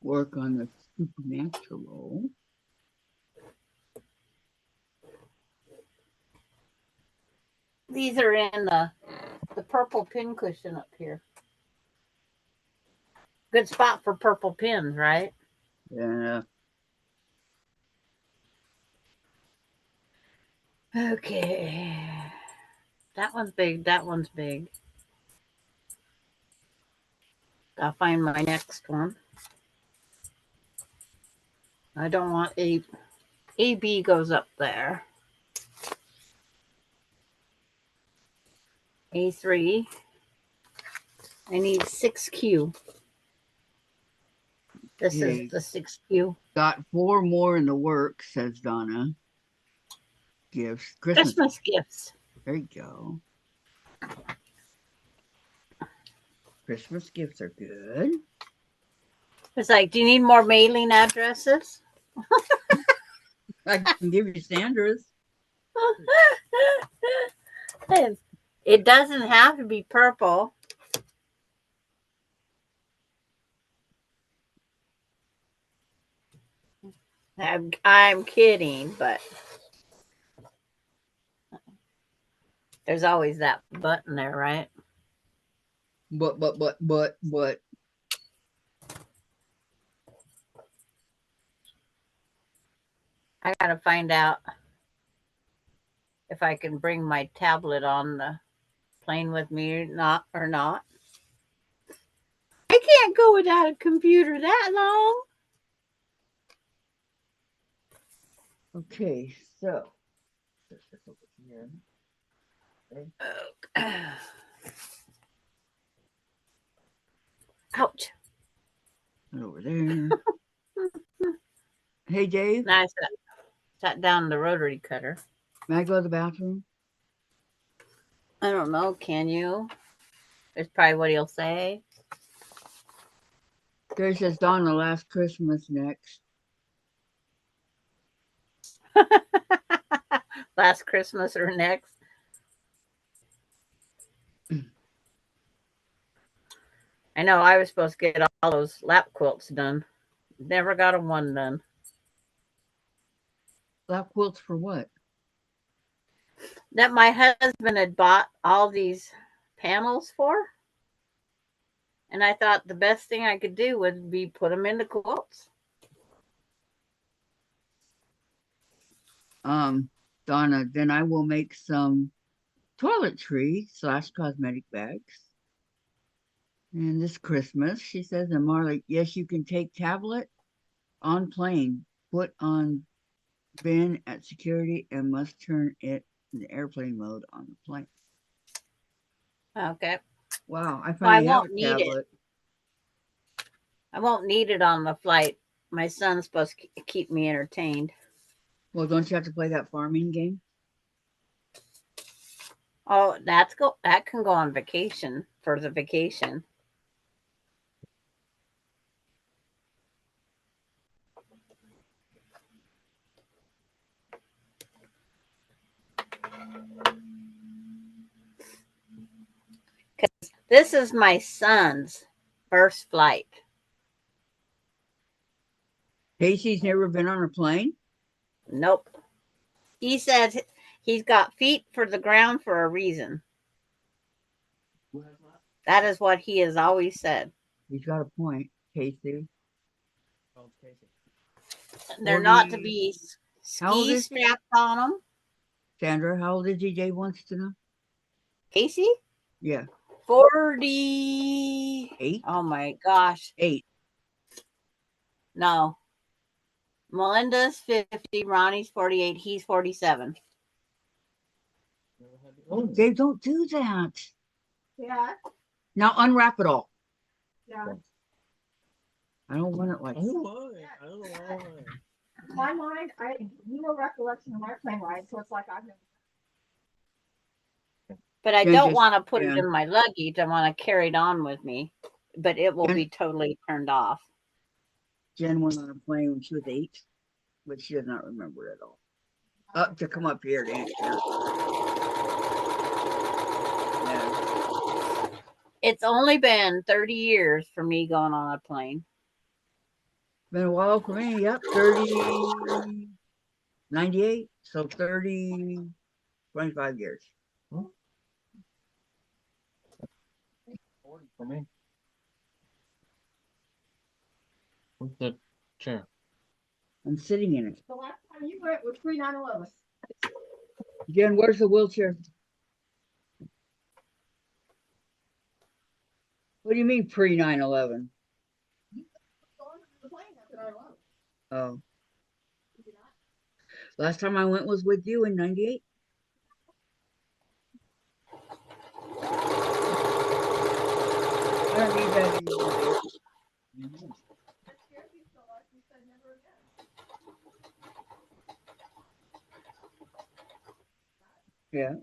work on the supernatural. These are in the purple pin cushion up here. Good spot for purple pins, right? Yeah. Okay. That one's big. That one's big. I'll find my next one. I don't want AB goes up there. A3. I need 6Q. This Okay. is the 6Q. Got 4 more in the works, says Donna. Gifts. Christmas gifts. There you go. Christmas gifts are good. It's like, do you need more mailing addresses? I can give you Sandra's. It doesn't have to be purple. I'm kidding, but there's always that button there, right? But. I gotta find out if I can bring my tablet on the plane with me or not. I can't go without a computer that long. Okay, so. Ouch. Over there. Hey, Dave. Now I sat down the rotary cutter. May I go to the bathroom? I don't know. Can you? It's probably what he'll say. Gary says Donna last Christmas next. Last Christmas or next. I know I was supposed to get all those lap quilts done. Never got a one done. Lap quilts for what? That my husband had bought all these panels for. And I thought the best thing I could do would be put them into quilts. Donna, then I will make some toiletry/cosmetic bags. And this Christmas, she says, and Marley, yes, you can take tablet on plane, put on bin at security, and must turn it in airplane mode on the plane. Okay. Wow, I finally have won't a need it. tablet. I won't need it on the flight. My son's supposed to keep me entertained. Well, don't you have to play that farming game? Oh, that can go on vacation for the vacation. Because this is my son's first flight. Casey's never been on a plane? Nope. He said he's got feet for the ground for a reason. That is what he has always said. He's got a point, Casey. They're not to 40 be How old ski is he? strapped on them. Sandra, how old is he? Dave wants to know. Casey? Yeah. 48. Oh my gosh. 8. No. Melinda's 50. Ronnie's 48. He's 47. Dave, don't do that. Yeah. Now unwrap it all. Yeah. I don't want it like I don't know why. My mind, no recollection of my plane ride, so it's like I've never. But I Yeah, don't just- want to put yeah. it in my luggage. I want to carry it on with me. But it will Yeah. be totally turned off. Jen went on a plane when she was 8, but she does not remember it all. Up to come up here to answer. Yeah. It's only been 30 years for me going on a plane. Been a while for me. Yep. 30, 98. So 30, 25 years. 40 for me. What's the chair? I'm sitting in it. The last time you went was pre-9/11. Jen, where's the wheelchair? What do you mean pre 9/11? The plane after 9/11. Oh, Did you not? last time I went was with you in 98. I don't need that anymore. That scared you so much, you said never again. Yeah.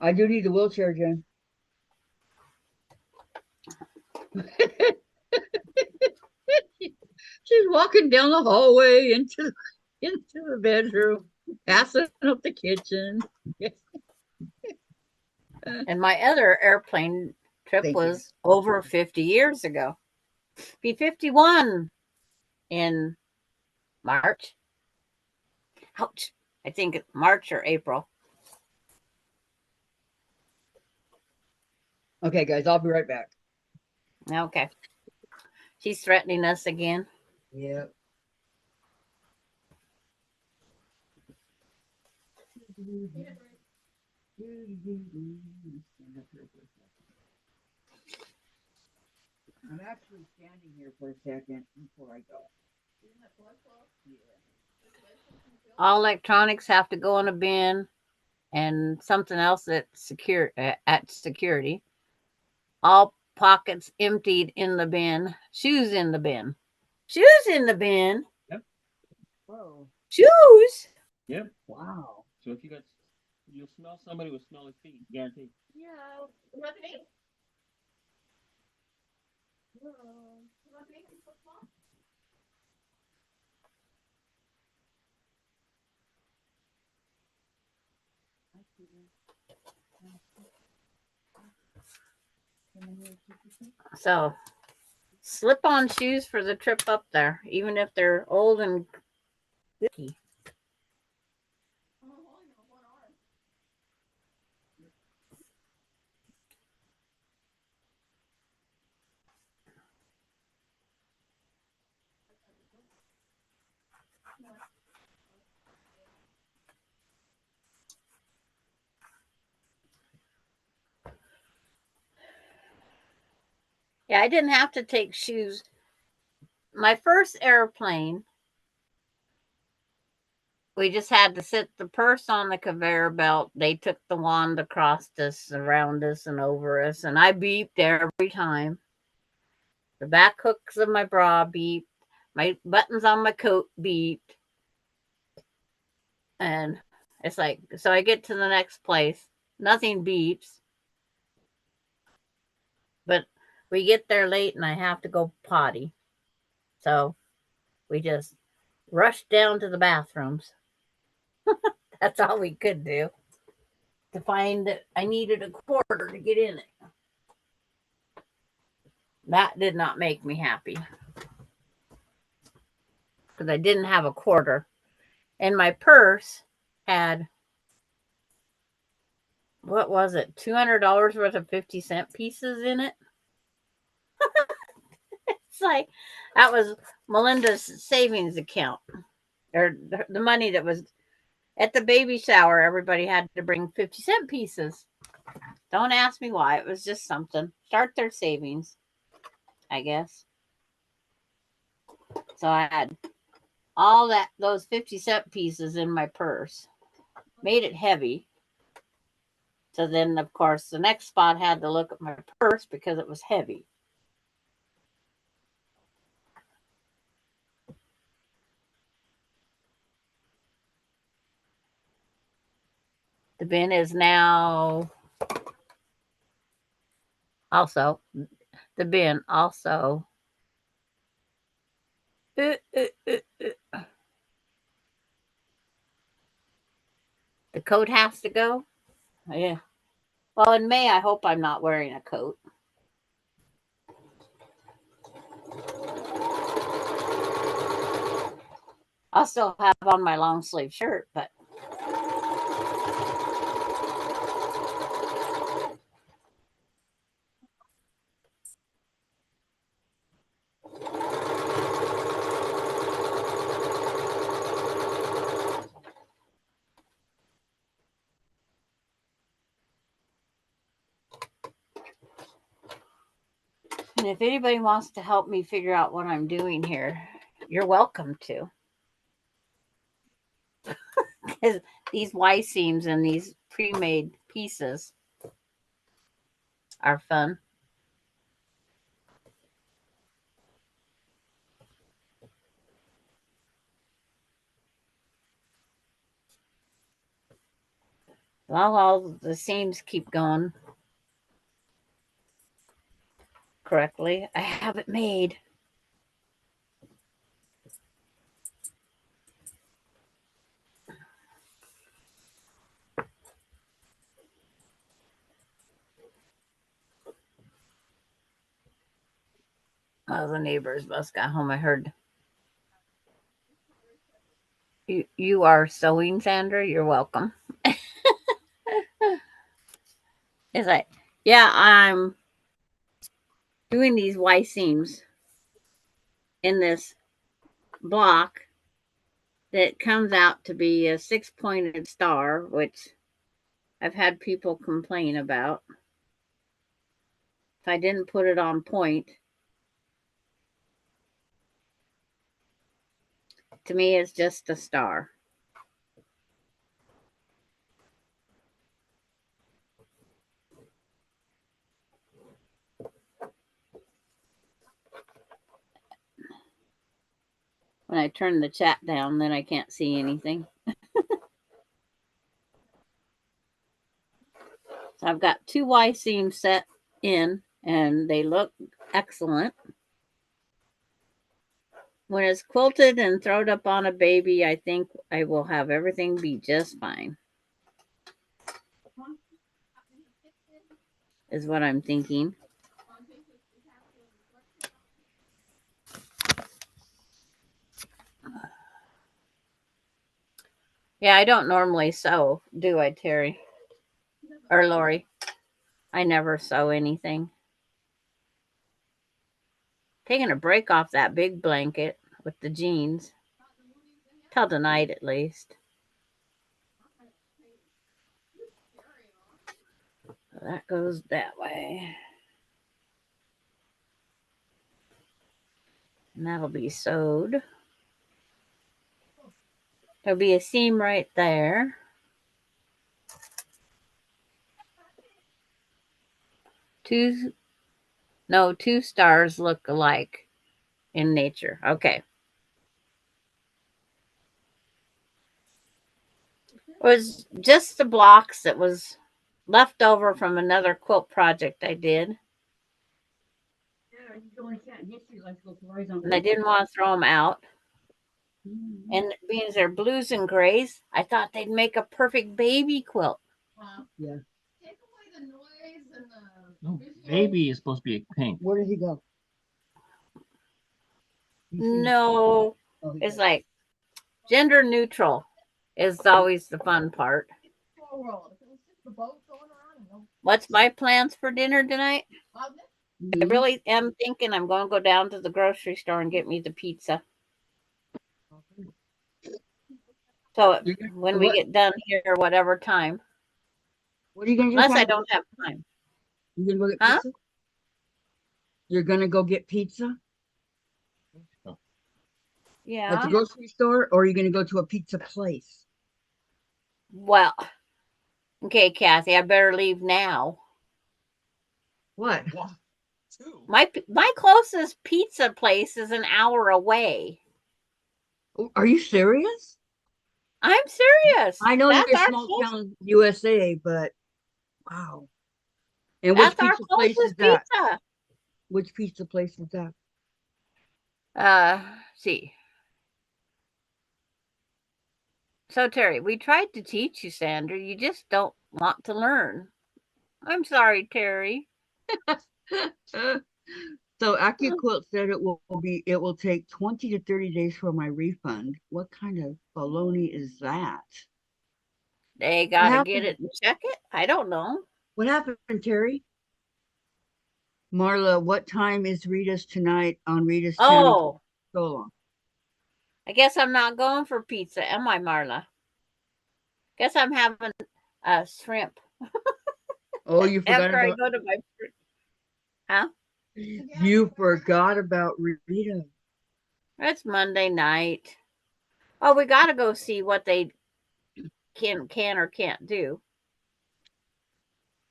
I do need the wheelchair, Jen. She's walking down the hallway into the bedroom, passing up the kitchen. And my other airplane trip Thank you. was over 50 years ago. Be 51 in March. Ouch. I think March or April. Okay, guys, I'll be right back. Okay. She's threatening us again. Yep. I'm actually standing here for a second before I go. All electronics have to go in a bin, and something else at security. All pockets emptied in the bin. Shoes in the bin. Shoes in the bin. Whoa. Shoes. Yep. Wow. So if you'll smell somebody with smelly feet, guaranteed. Yeah, what do you mean? What do you mean? So slip on shoes for the trip up there, even if they're old and gooky. I'm only holding it with one arm. Yeah, I didn't have to take shoes. My first airplane, we just had to sit the purse on the conveyor belt. They took the wand across us, around us, and over us, and I beeped every time. The back hooks of my bra beeped. My buttons on my coat beeped. And it's like, so I get to the next place. Nothing beeps. But we get there late and I have to go potty. So we just rushed down to the bathrooms. That's all we could do to find that I needed a quarter to get in it. That did not make me happy because I didn't have a quarter. And my purse had, what was it, $200 worth of 50-cent pieces in it. It's like that was Melinda's savings account, or the money that was at the baby shower. Everybody had to bring 50-cent pieces. Don't ask me why. It was just something. Start their savings, I guess. So I had all those 50-cent pieces in my purse. Made it heavy. So then, of course, the next spot had to look at my purse because it was heavy. The bin is now also, the bin also. The coat has to go. Yeah. Well, in May, I hope I'm not wearing a coat. I'll still have on my long sleeve shirt, but and if anybody wants to help me figure out what I'm doing here, you're welcome to. Because these Y seams and these pre-made pieces are fun. Well, all the seams keep going correctly. I have it made. Oh, the neighbors must got home. I heard you are sewing, Sandra. You're welcome. It's like Yeah, I'm doing these Y seams in this block that comes out to be a 6-pointed star, which I've had people complain about. If I didn't put it on point, to me, it's just a star. When I turn the chat down, then I can't see anything. So I've got 2 Y seams set in, and they look excellent. When it's quilted and thrown up on a baby, I think I will have everything be just fine, is what I'm thinking. Yeah, I don't normally sew, do I, Terry? Or Lori? I never sew anything. Taking a break off that big blanket with the jeans. Till tonight, at least. That goes that way. And that'll be sewed. There'll be a seam right there. Two stars look alike in nature. Okay. It was just the blocks that was left over from another quilt project I did. And I didn't want to throw them out. And being they're blues and grays, I thought they'd make a perfect baby quilt. Yeah. Take away the noise and the No, visual. baby is supposed to be pink. Where did he go? No, Oh, it's like gender neutral is always the fun part. World. If it was just the boat going around and no What's my plans for dinner tonight? wasn't it? I really am thinking I'm going to go down to the grocery store and get me the pizza. So when we get done here, whatever time, What are you gonna do? unless I don't have time. You gonna go get Huh? pizza? You're gonna go get pizza at Yeah. the grocery store, or are you gonna go to a pizza place? Well, okay, Kathy, I better leave now. What? My closest pizza place is an hour away. Are you serious? I'm serious. I know That's you're our small close- town USA, but wow. And That's which our pizza place is closest that? pizza. Which pizza place is that? See. So Terry, we tried to teach you, Sandra. You just don't want to learn. I'm sorry, Terry. So AccuQuilt said it will take 20 to 30 days for my refund. What kind of baloney is that? They gotta get it and check it. I don't know. What happened, Terry? Marla, what time is Rita's tonight on Rita's channel? Oh, So long. I guess I'm not going for pizza, am I, Marla? Guess I'm having a shrimp. Oh, you forgot After I about go to my huh? you forgot about Rita. It's Monday night. Oh, we gotta go see what they can or can't do.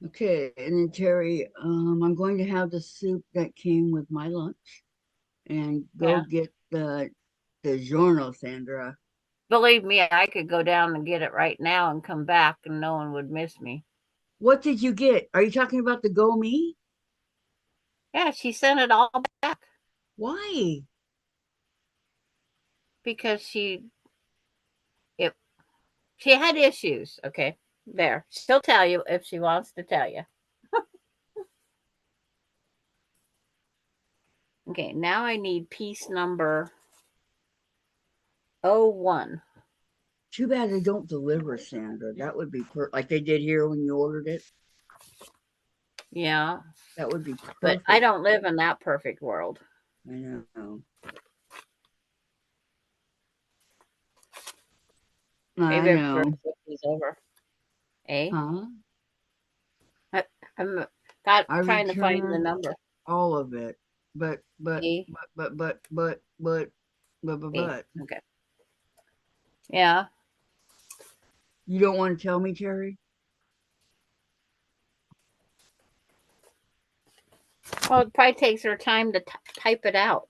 Okay, and then Terry, I'm going to have the soup that came with my lunch, and go get the giorno, Sandra. Believe me, I could go down and get it right now and come back and no one would miss me. What did you get? Are you talking about the Go Me? Yeah, she sent it all back Why? because she had issues. Okay, there. She'll tell you if she wants to tell you. Okay, now I need piece number 01. Too bad they don't deliver, Sandra. That would be like they did here when you ordered it. Yeah, That would be but perfect. I don't live in that perfect world. I know. Maybe I if know. is over. Eh? Huh? I'm I trying to find the returned number. all of it. But Eh? Eh? Okay. Yeah. you don't want to tell me, Terry? Well, it probably takes her time to type it out.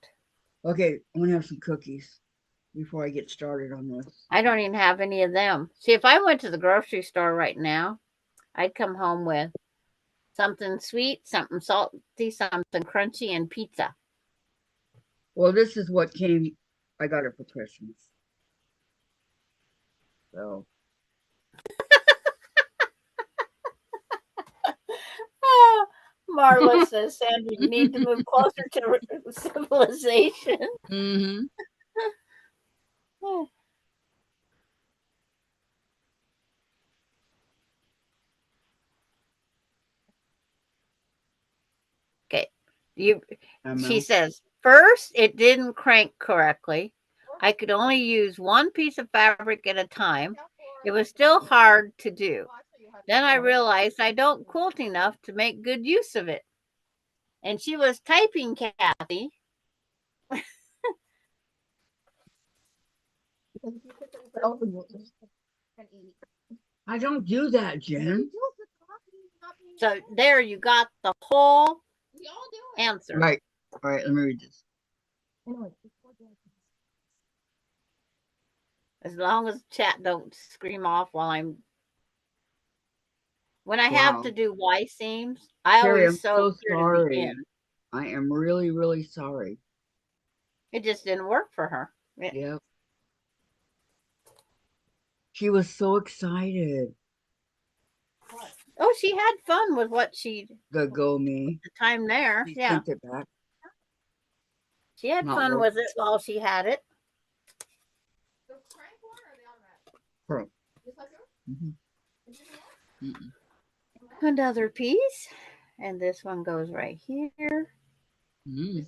Okay, I'm gonna have some cookies before I get started on this. I don't even have any of them. See, if I went to the grocery store right now, I'd come home with something sweet, something salty, something crunchy, and pizza. Well, this is what I got it for Christmas. So Oh, Marla says, Sandra, you need to move closer to civilization. mm-hmm. Okay. She know. says, first, it didn't crank correctly. I could only use one piece of fabric at a time. It was still hard to do. Then I realized I don't quilt enough to make good use of it. And she was typing, Kathy. I don't do that, Jen. So there you got the whole answer. Right. All right, let me read this. As long as chat don't scream off while I'm. When I have to do Y seams, I Terry, always I'm sew so clear to the sorry. end. I am really, really sorry. It just didn't work for her. Yep. She was so excited. Oh, she had fun with what she The go me. the time there. She Yeah, sent it back. she had Not fun work. with it while she had it. Pearl. Mm-hmm. Mm-mm. Another piece, and this one goes right here. Mm.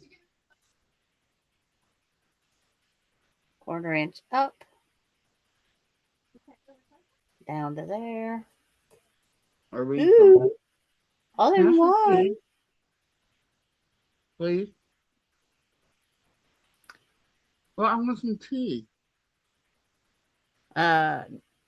1/4 inch up, down to there. Or read Ooh, all in some one. tea, please. Well, I want some tea.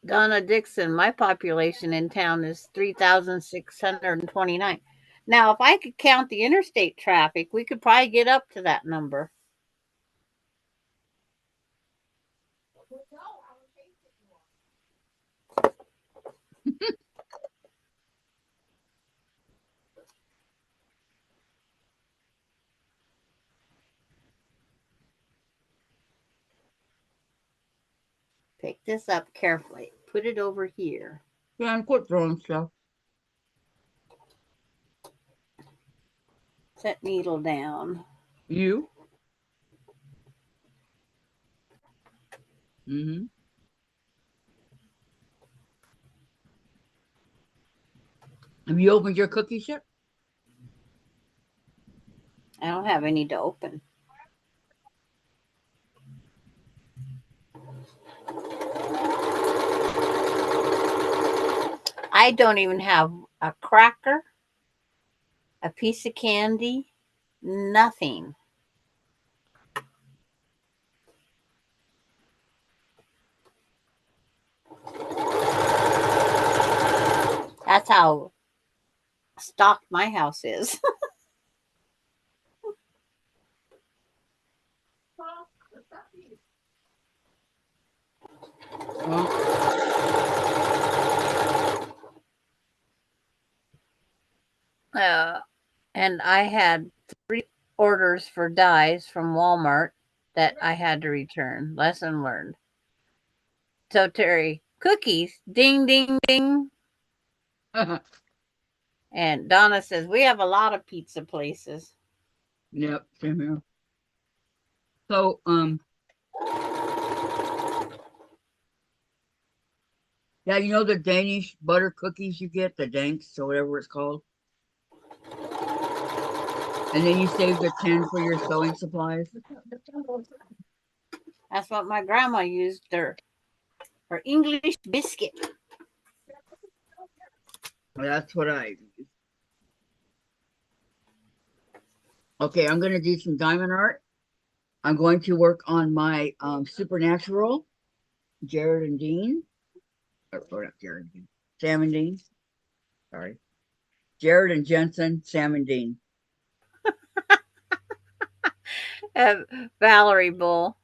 Donna Dixon, my population in town is 3,629. Now, if I could count the interstate traffic, we could probably get up to that number. Pick this up carefully. Put it over here. Yeah, and quit throwing stuff. Set needle down. You? Mm-hmm. Have you opened your cookies yet? I don't have any to open. I don't even have a cracker, a piece of candy, nothing. That's how stocked my house is. And I had 3 orders for dyes from Walmart that I had to return. Lesson learned. So Terry, cookies, ding, ding, ding. And Donna says, we have a lot of pizza places. Yep, same here. So, yeah, you know the Danish butter cookies you get, the Danks or whatever it's called? And then you save the 10 for your sewing supplies. That's what my grandma used her English biscuit. Well, that's what I use. Okay, I'm going to do some diamond art. I'm going to work on my Supernatural, Jared and Dean. Or not Jared and Dean. Sam and Dean. Sorry. Jared and Jensen, Sam and Dean. Valerie Bull.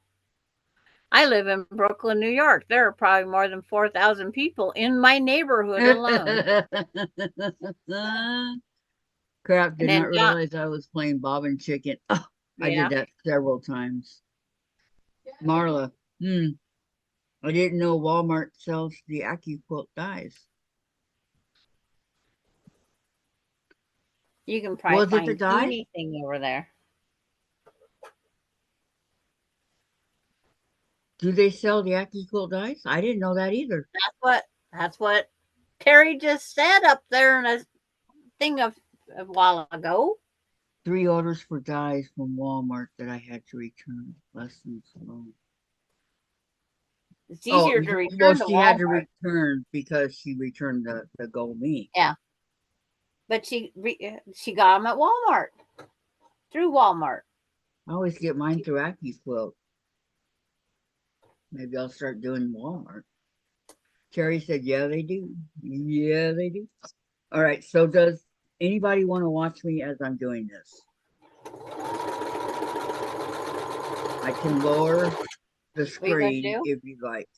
I live in Brooklyn, New York. There are probably more than 4,000 people in my neighborhood alone. Crap, did And then not realize I was playing Bob and Chicken. Oh, I Yeah. did that several times. Marla, I didn't know Walmart sells the AccuQuilt dies. You can probably Was it the find dye? anything over there. Do they sell the AccuQuilt dies? I didn't know that either. That's what Terry just said up there in a thing a while ago. 3 orders for dies from Walmart that I had to return. Lessons alone. It's easier to return to she had to Walmart. return because she returned the gold meat. Yeah. But she got them at Walmart. Through Walmart. I always get mine through AccuQuilt. Maybe I'll start doing Walmart. Terry said, yeah, they do. Yeah, they do. All right. So does anybody want to watch me as I'm doing this? I can lower the screen if you like.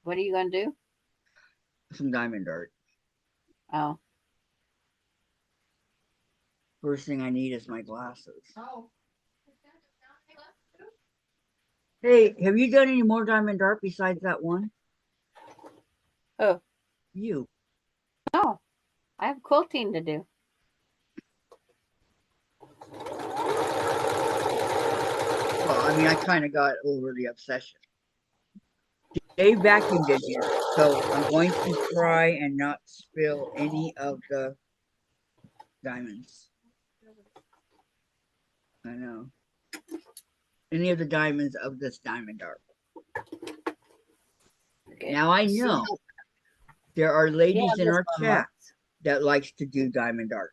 What are you going to do? Some diamond art. Oh. First thing I need is my glasses. Oh. Hey, have you done any more diamond art besides that one? Oh. You. No. I have quilting to do. Well, I mean, I kind of got over the obsession. Dave vacuumed in here, so I'm going to try and not spill any of the diamonds. I know. Any of the diamonds of this diamond art. Okay. Now I know there are ladies in our chat that likes to do diamond art.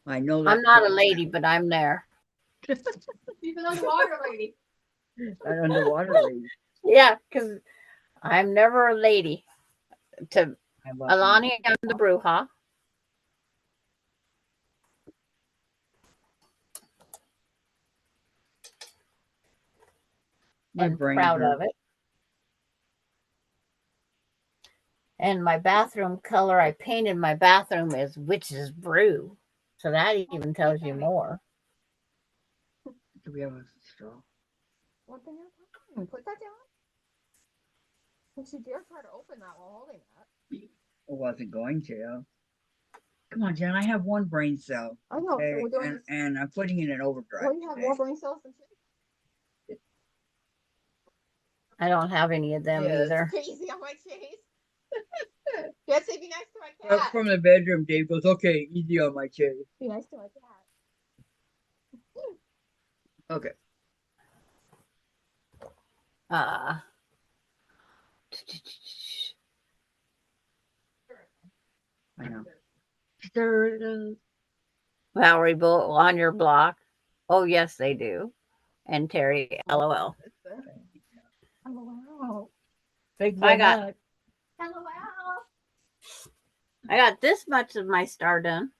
I know that. I'm not a lady, but I'm there. She's an underwater lady. An underwater lady. Yeah, because I'm never a lady. To Alani, I'm the Bruja. I'm proud of it. And my bathroom color, I painted my bathroom as Witch's Brew. So that even tells you more. Do we have a straw? What the hell? Put that down. Don't you dare try to open that while holding that. I wasn't going to. Come on, Jen. I have one brain cell. I know. Okay? So we're doing and I'm putting it in overdrive. Well, you have more brain cells than Chase. I don't have any of them either. Easy on my Chase. Yes, be nice to my cat. Up from the bedroom, Dave goes, okay, easy on my chair. Be nice to my cat. Okay. I know. Valerie Bull on your block. Oh, yes, they do. And Terry, LOL. LOL. I got this much of my star done.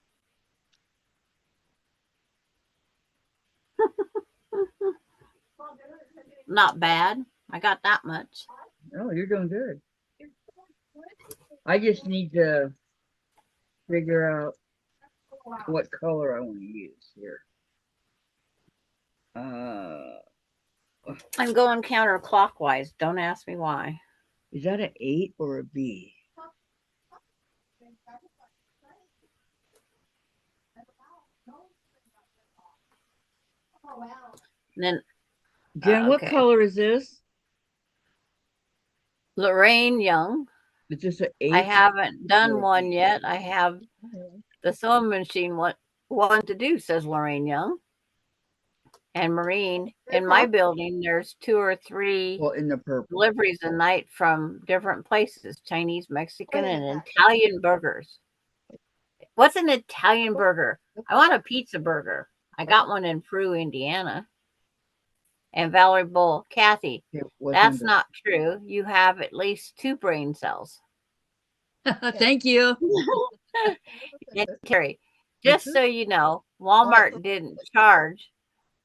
Not bad. I got that much. Oh, you're doing good. I just need to figure out what color I want to use here. I'm going counterclockwise. Don't ask me why. Is that an 8 or a B? And then, Jen, what color is this? Lorraine Young. Is this an 8? I haven't done one yet. I have the sewing machine want to do, says Lorraine Young. And Maureen, in my building, there's 2 or 3 Well, in the purple. deliveries a night from different places, Chinese, Mexican, and Italian burgers. What's an Italian burger? I want a pizza burger. I got one in Peru, Indiana. And Valerie Bull, Kathy, that's not true. You have at least 2 brain cells. Thank you. And Terry, just so you know, Walmart didn't charge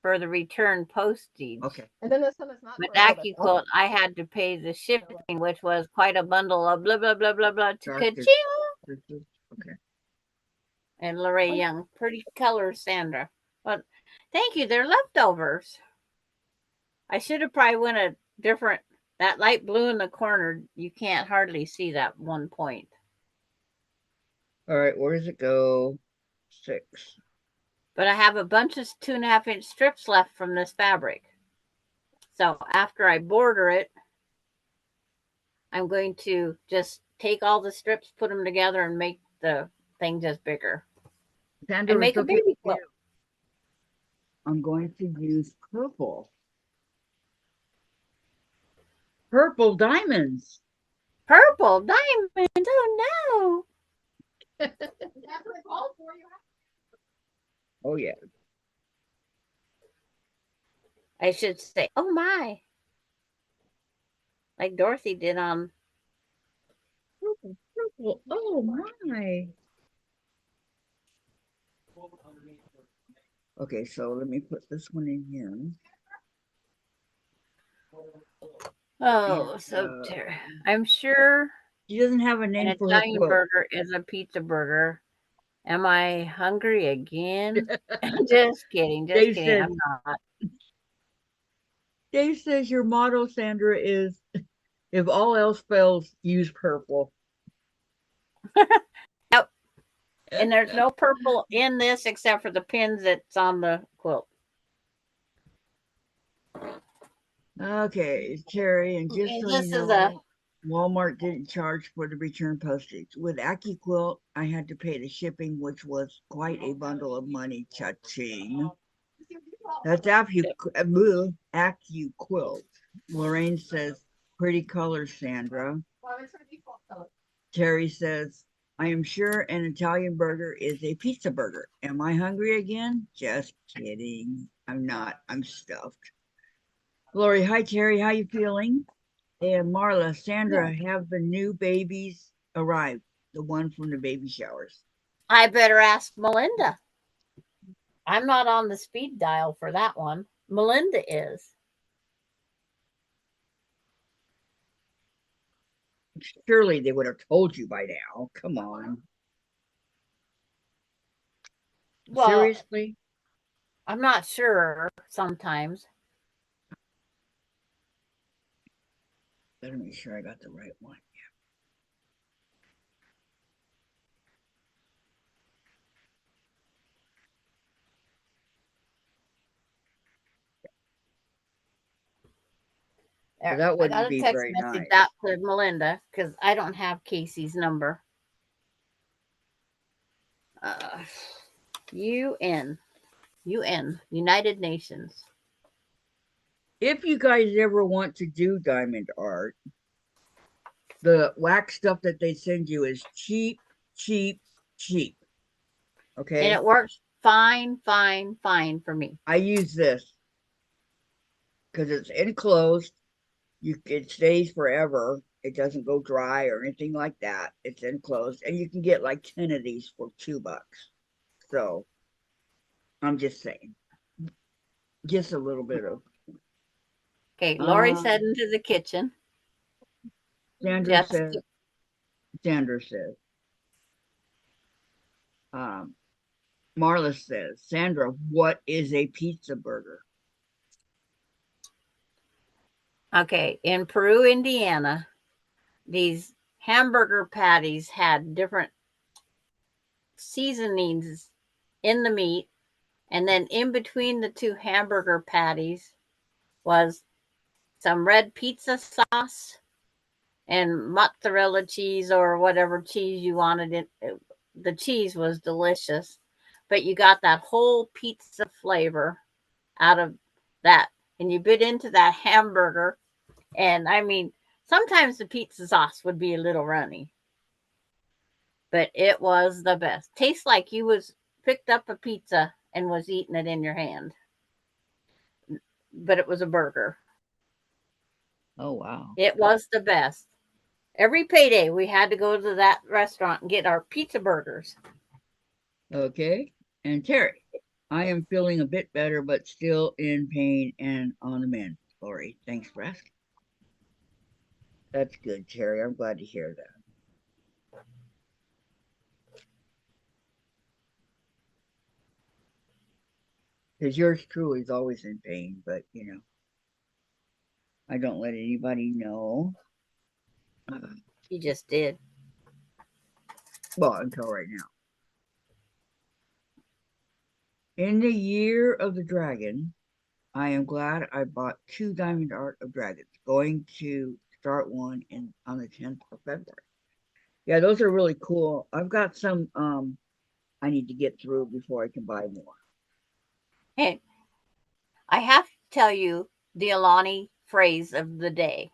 for the return postage. Okay. And then this one is not. With AccuQuilt, I had to pay the shipping, which was quite a bundle of blah, blah, blah, blah, blah, to ka-ching. Okay. And Lorraine Young, pretty colors, Sandra. But thank you, they're leftovers. I should have probably went a different, that light blue in the corner, you can't hardly see that one point. All right, where does it go? 6. But I have a bunch of 2.5-inch strips left from this fabric. So after I border it, I'm going to just take all the strips, put them together, and make the thing just bigger. Sandra, And make a baby quilt. I'm going to use purple. Purple diamonds. Purple diamonds. Oh no. Oh yeah. I should say, oh my. Like Dorothy did on Purple, purple. Oh my. Okay, so let me put this one in here. Oh, so I'm sure She doesn't have a an name for her Italian quilt. burger is a pizza burger. Am I hungry again? Just kidding. Just Dave kidding. says- I'm not. Dave says your motto, Sandra, is if all else fails, use purple. Yep. And there's no purple in this except for the pins that's on the quilt. Okay, Terry, and just And so this you is know, Walmart didn't charge for the return postage. With AccuQuilt, I had to pay the shipping, which was quite a bundle of money. Cha-ching. That's AccuQuilt. Lorraine says, pretty colors, Sandra. Terry says, I am sure an Italian burger is a pizza burger. Am I hungry again? Just kidding. I'm not. I'm stuffed. Lori, hi Terry, how you feeling? And Marla, Sandra, have the new babies arrived? The one from the baby showers. I better ask Melinda. I'm not on the speed dial for that one. Melinda is. Surely they would have told you by now. Come on. Well, seriously? I'm not sure sometimes. Better make sure I got the right one. Well, that wouldn't I got a be text very message nice. out to Melinda because I don't have Casey's number. UN, United Nations. If you guys ever want to do diamond art, the wax stuff that they send you is cheap, cheap, cheap. Okay. And it works fine for me. I use this because it's enclosed. It stays forever. It doesn't go dry or anything like that. It's enclosed, and you can get like 10 of these for $2. So I'm just saying, just a little bit of. Okay, Lori's heading to the kitchen. Sandra says. Marla says, Sandra, what is a pizza burger? Okay, in Peru, Indiana, these hamburger patties had different seasonings in the meat, and then in between the 2 hamburger patties was some red pizza sauce and mozzarella cheese or whatever cheese you wanted in the cheese was delicious, but you got that whole pizza flavor out of that. And you bit into that hamburger. And I mean, sometimes the pizza sauce would be a little runny, but it was the best. Tastes like you was picked up a pizza and was eating it in your hand. But it was a burger. Oh, wow. It was the best. Every payday, we had to go to that restaurant and get our pizza burgers. Okay. And Terry, I am feeling a bit better, but still in pain and on the mend. Lori, thanks for asking. That's good, Terry. I'm glad to hear that. Because yours truly is always in pain, but I don't let anybody know. You just did. Well, until right now. In the year of the dragon, I am glad I bought 2 Diamond Art of Dragons. Going to start one on the 10th of February. Yeah, those are really cool. I've got some I need to get through before I can buy more. Hey, I have to tell you the Alani phrase of the day.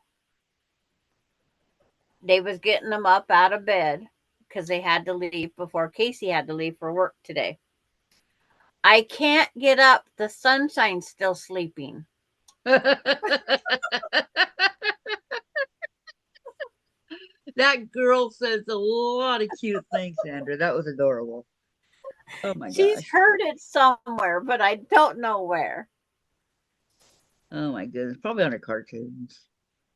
They was getting them up out of bed because they had to leave before Casey had to leave for work today. I can't get up. The sunshine's still sleeping. That girl says a lot of cute things, Sandra. That was adorable. Oh my She's gosh. heard it somewhere, but I don't know where. Oh my goodness. Probably on her cartoons.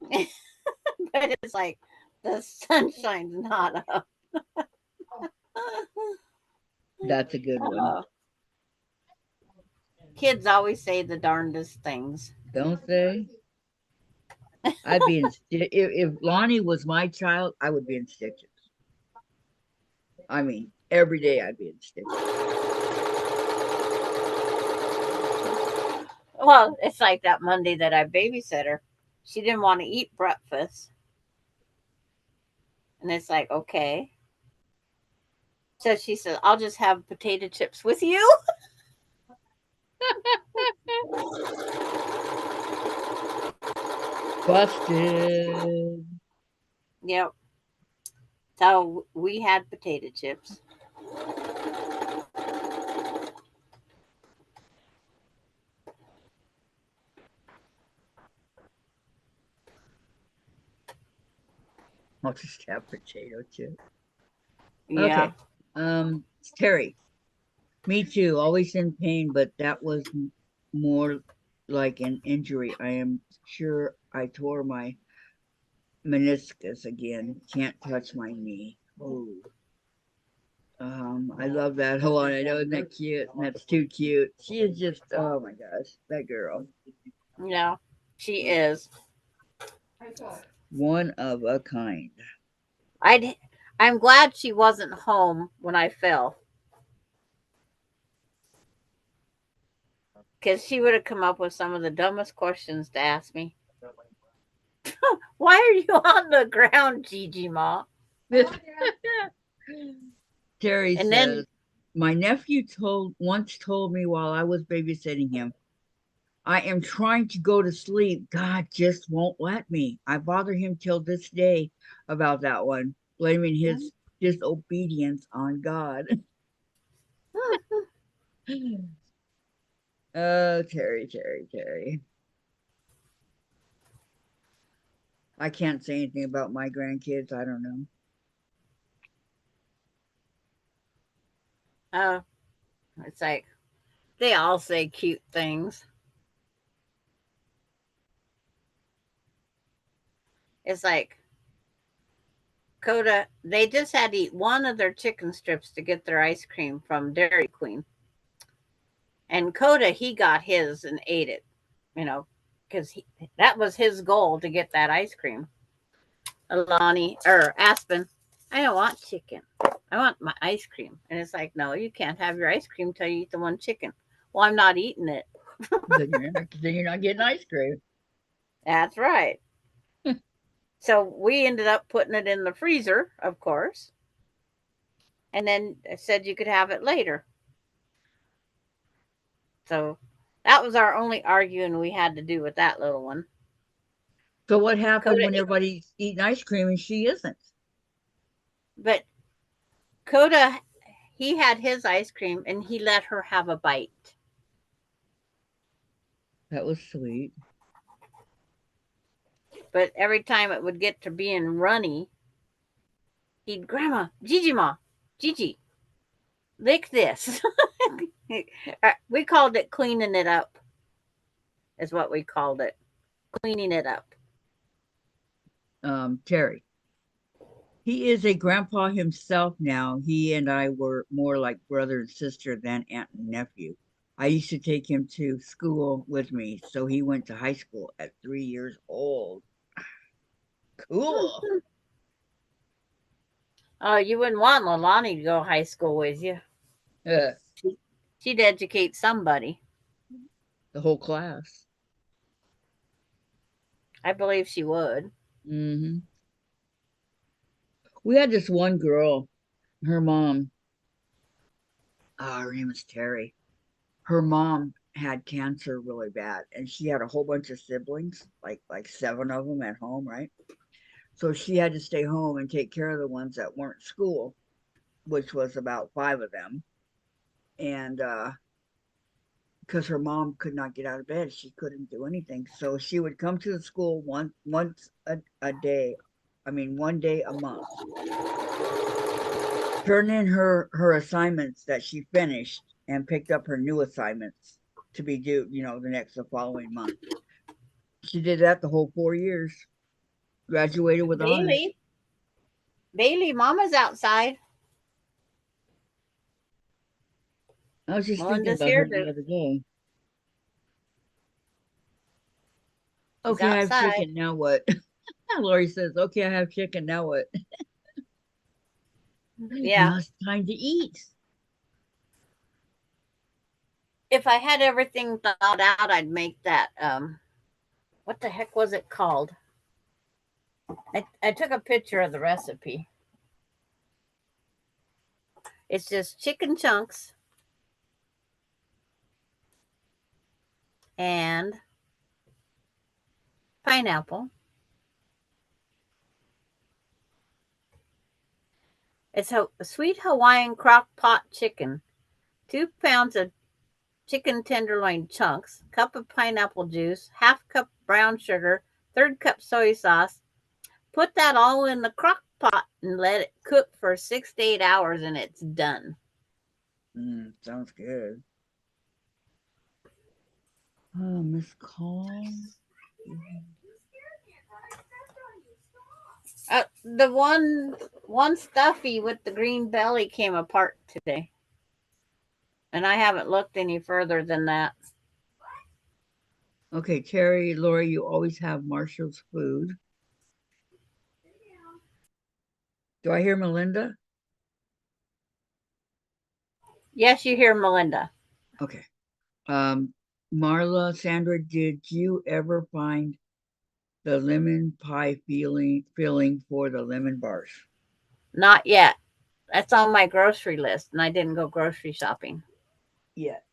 But it's like the sunshine's not up. That's a good one. Kids always say the darndest things. Don't they? I'd be in if Lonnie was my child, I would be in stitches. I mean, every day I'd be in stitches. Well, it's like that Monday that I babysit her. She didn't want to eat breakfast. And it's like, okay. So she said, I'll just have potato chips with you. Busted. Yep. So we had potato chips. I'll just have potato chip. Yeah. Okay. Terry. Me too. Always in pain, but that was more like an injury. I am sure I tore my meniscus again. Can't touch my knee. Oh. I love that. Hold on, I know, isn't that cute? That's too cute. She is just, oh my gosh, that girl. Yeah, she is. One of a kind. I'm glad she wasn't home when I fell. Because she would have come up with some of the dumbest questions to ask me. Why are you on the ground, Gigi Ma? Terry And says, then my nephew once told me while I was babysitting him, I am trying to go to sleep. God just won't let me. I bother him till this day about that one, blaming his disobedience on God. Oh, Terry. I can't say anything about my grandkids. I don't know. it's like they all say cute things. It's like Coda, they just had to eat one of their chicken strips to get their ice cream from Dairy Queen. And Coda, he got his and ate it, because that was his goal to get that ice cream. Alani or Aspen, I don't want chicken. I want my ice cream. And it's like, no, you can't have your ice cream till you eat the one chicken. Well, I'm not eating it. Then you're not getting ice cream. That's right. So we ended up putting it in the freezer, of course. and then said you could have it later. So that was our only arguing we had to do with that little one. So what happened Coda, when everybody's eating ice cream and she isn't? but Coda, he had his ice cream and he let her have a bite. That was sweet. But every time it would get to being runny, he'd, Grandma, Gigi Ma, Gigi, lick this. We called it cleaning it up, is what we called it. Cleaning it up. Terry. He is a grandpa himself now. He and I were more like brother and sister than aunt and nephew. I used to take him to school with me, so he went to high school at 3 years old. Cool. Oh, you wouldn't want Lalani to go to high school with you. Uh, She'd educate somebody. the whole class. I believe she would. Mm-hmm. We had this one girl, her mom, her name is Terry. Her mom had cancer really bad, and she had a whole bunch of siblings, like 7 of them at home, right? So she had to stay home and take care of the ones that weren't school, which was about 5 of them. And because her mom could not get out of bed, she couldn't do anything. So she would come to the school once a day. I mean, 1 day a month. Turn in her assignments that she finished and picked up her new assignments to be due, the following month. She did that the whole 4 years. Graduated with honors. Bailey, Mama's outside. I was just thinking Melinda's about here her the other day. She's Okay, I have outside. chicken. Now what? Lori says, okay, I have chicken. Now what? Yeah. Now it's time to eat. If I had everything thought out, I'd make that. What the heck was it called? I took a picture of the recipe. It's just chicken chunks and pineapple. It's a sweet Hawaiian crock pot chicken, 2 pounds of chicken tenderloin chunks, cup of pineapple juice, half cup brown sugar, 1/3 cup soy sauce. Put that all in the crock pot and let it cook for 6 to 8 hours and it's done. Sounds good. Oh, Miss Call. The one stuffy with the green belly came apart today. And I haven't looked any further than that. Okay, Terry, Lori, you always have Marshall's food. Do I hear Melinda? Yes, you hear Melinda. Okay. Marla, Sandra, did you ever find the lemon pie filling for the lemon bars? Not yet. That's on my grocery list, and I didn't go grocery shopping Yet.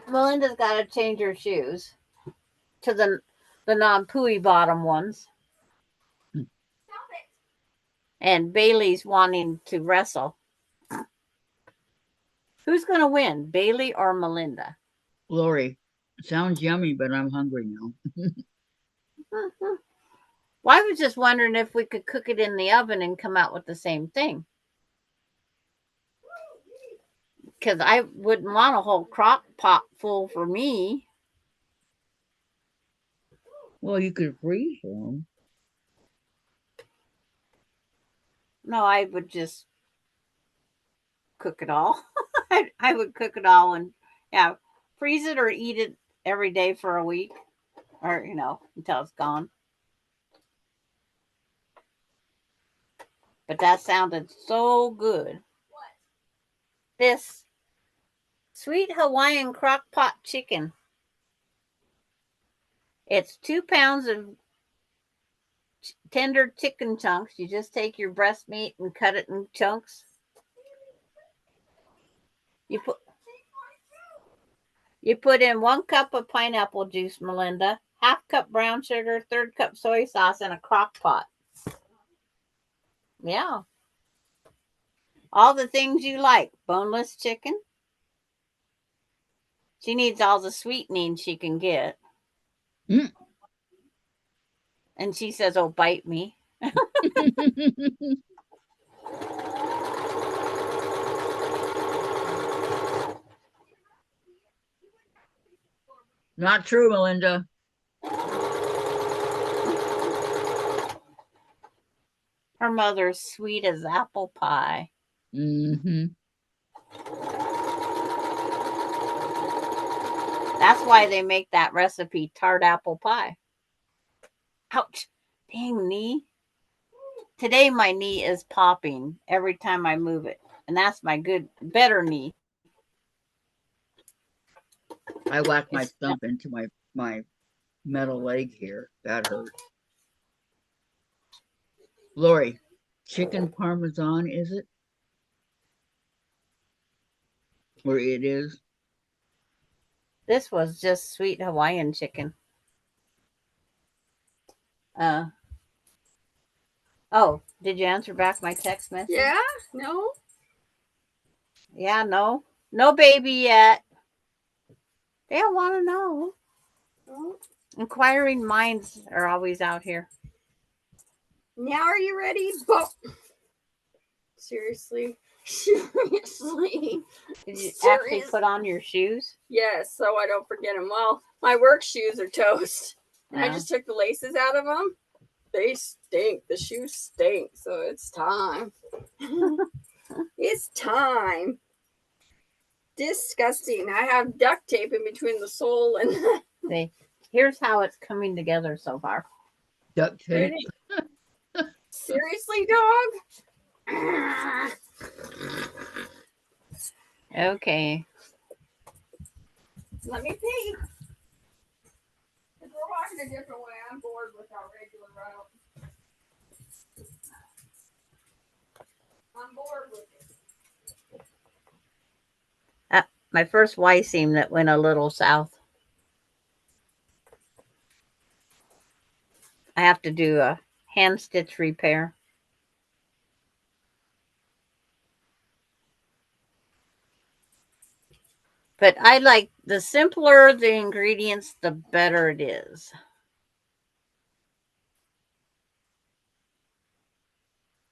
Melinda's got to change her shoes to the non-pooey bottom ones. And Bailey's wanting to wrestle. Who's going to win, Bailey or Melinda? Lori, sounds yummy, but I'm hungry now. Well, I was just wondering if we could cook it in the oven and come out with the same thing. Because I wouldn't want a whole crock pot full for me. Well, you could freeze them. No, I would just cook it all. I would cook it all and freeze it or eat it every day for a week or until it's gone. But that sounded so good. What? This sweet Hawaiian crock pot chicken. It's 2 pounds of tender chicken chunks. You just take your breast meat and cut it in chunks. You put in 1 cup of pineapple juice, Melinda, 1/2 cup brown sugar, 1/3 cup soy sauce, and a crock pot. Yeah. All the things you like. Boneless chicken. She needs all the sweetening she can get. Mm. And she says, oh, bite me. Not true, Melinda. Her mother's sweet as apple pie. Mm-hmm. That's why they make that recipe, tart apple pie. Ouch. Dang knee. Today my knee is popping every time I move it. And that's my better knee. I whacked my thumb into my metal leg here. That hurt. Lori, chicken parmesan, is it? Or it is? This was just sweet Hawaiian chicken. Oh, did you answer back my text message? Yeah? No? Yeah, no. No baby yet. They don't want to know. No? Inquiring minds are always out here. Now are you ready? Bo Seriously? Seriously? Did you actually put on your shoes? Yes, so I don't forget them. Well, my work shoes are toast. And I Yeah. just took the laces out of them. They stink. The shoes stink. So it's time. It's time. Disgusting. I have duct tape in between the sole and the... Here's how it's coming together so far. Duct tape. Seriously, dog? Okay. Let me pee. If we're walking a different way, I'm bored with our regular route. I'm bored with it. My first Y seam that went a little south. I have to do a hand stitch repair. But I like the simpler the ingredients, the better it is.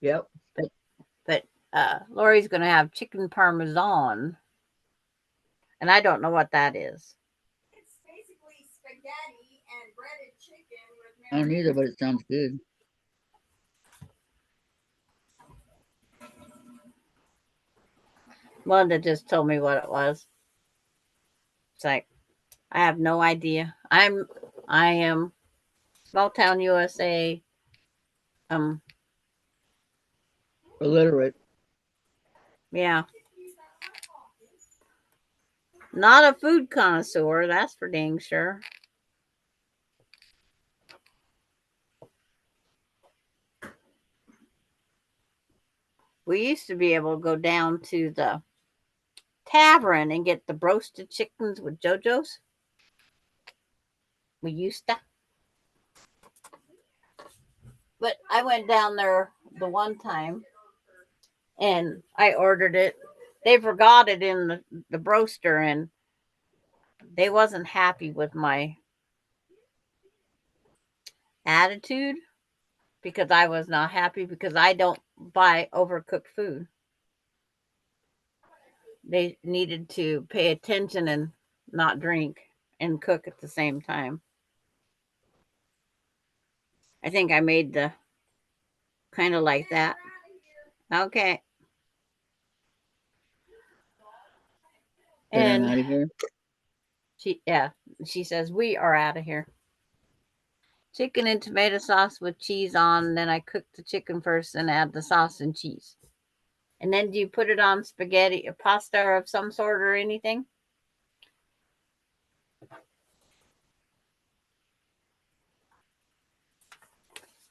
Yep. But Lori's going to have chicken parmesan. And I don't know what that is. It's basically spaghetti and breaded chicken with I don't either, but it sounds good. Melinda just told me what it was. It's like, I have no idea. I am small town USA. Illiterate. Yeah. Not a food connoisseur, that's for dang sure. We used to be able to go down to the tavern and get the roasted chickens with JoJo's. We used to. But I went down there the one time and I ordered it. They forgot it in the roaster and they wasn't happy with my attitude because I was not happy because I don't buy overcooked food. They needed to pay attention and not drink and cook at the same time. I think I made the kind of like that. Okay. Get And out of here. she says, we are out of here. Chicken and tomato sauce with cheese on. Then I cook the chicken first and add the sauce and cheese. And then do you put it on spaghetti or pasta of some sort or anything?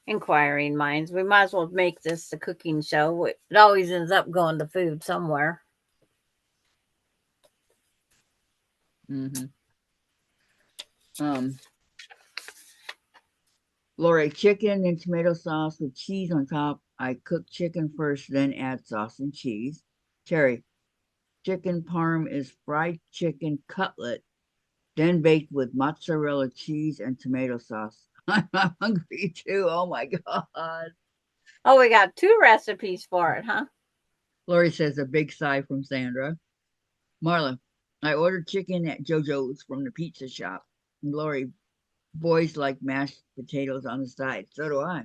inquiring minds. We might as well make this a cooking show. It always ends up going to food somewhere. Lori, chicken and tomato sauce with cheese on top. I cook chicken first, then add sauce and cheese. Terry, chicken parm is fried chicken cutlet, then baked with mozzarella cheese and tomato sauce. I'm hungry too. Oh my God. Oh, we got 2 recipes for it, huh? Lori says a big sigh from Sandra. Marla, I ordered chicken at JoJo's from the pizza shop. And Lori, boys like mashed potatoes on the side. So do I.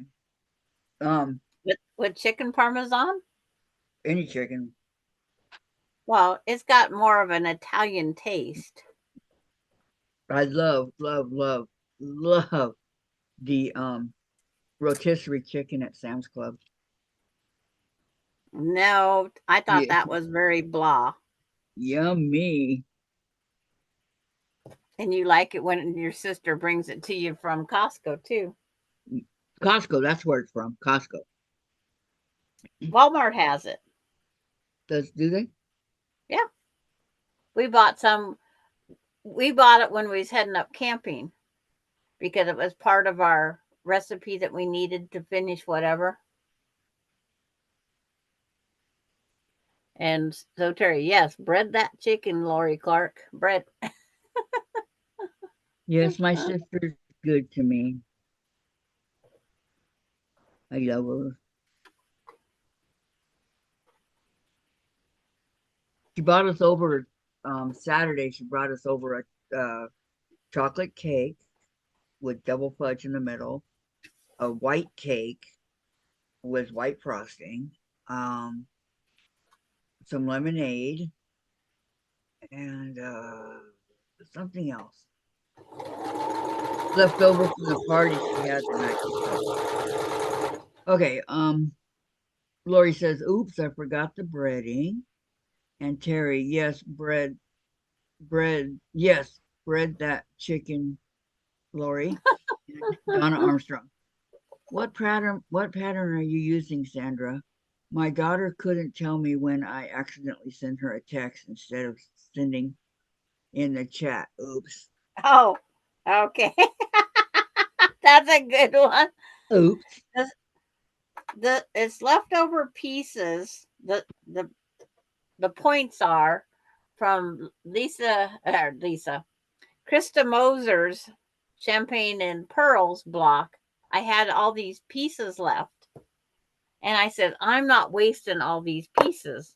With chicken parmesan? Any chicken. Well, it's got more of an Italian taste. I love the rotisserie chicken at Sam's Club. No, I thought Yeah. that was very blah. Yummy. And you like it when your sister brings it to you from Costco too. Costco, that's where it's from. Costco. Walmart has it. Do they? Yeah. We bought some. We bought it when we was heading up camping because it was part of our recipe that we needed to finish whatever. And so Terry, yes, bread that chicken, Lori Clark. Bread. Yes, my sister's good to me. I love her. She brought us over Saturday. She brought us over a chocolate cake with double fudge in the middle, a white cake with white frosting, some lemonade, and something else left over from the party she had the night before. Okay, Lori says, oops, I forgot the breading. And Terry, yes, bread, yes, bread that chicken, Lori. Donna Armstrong. What pattern are you using, Sandra? My daughter couldn't tell me when I accidentally sent her a text instead of sending in the chat. Oops. Oh, okay. That's a good one. Oops. It's leftover pieces. The points are from Krista Moser's Champagne and Pearls block. I had all these pieces left. And I said, I'm not wasting all these pieces.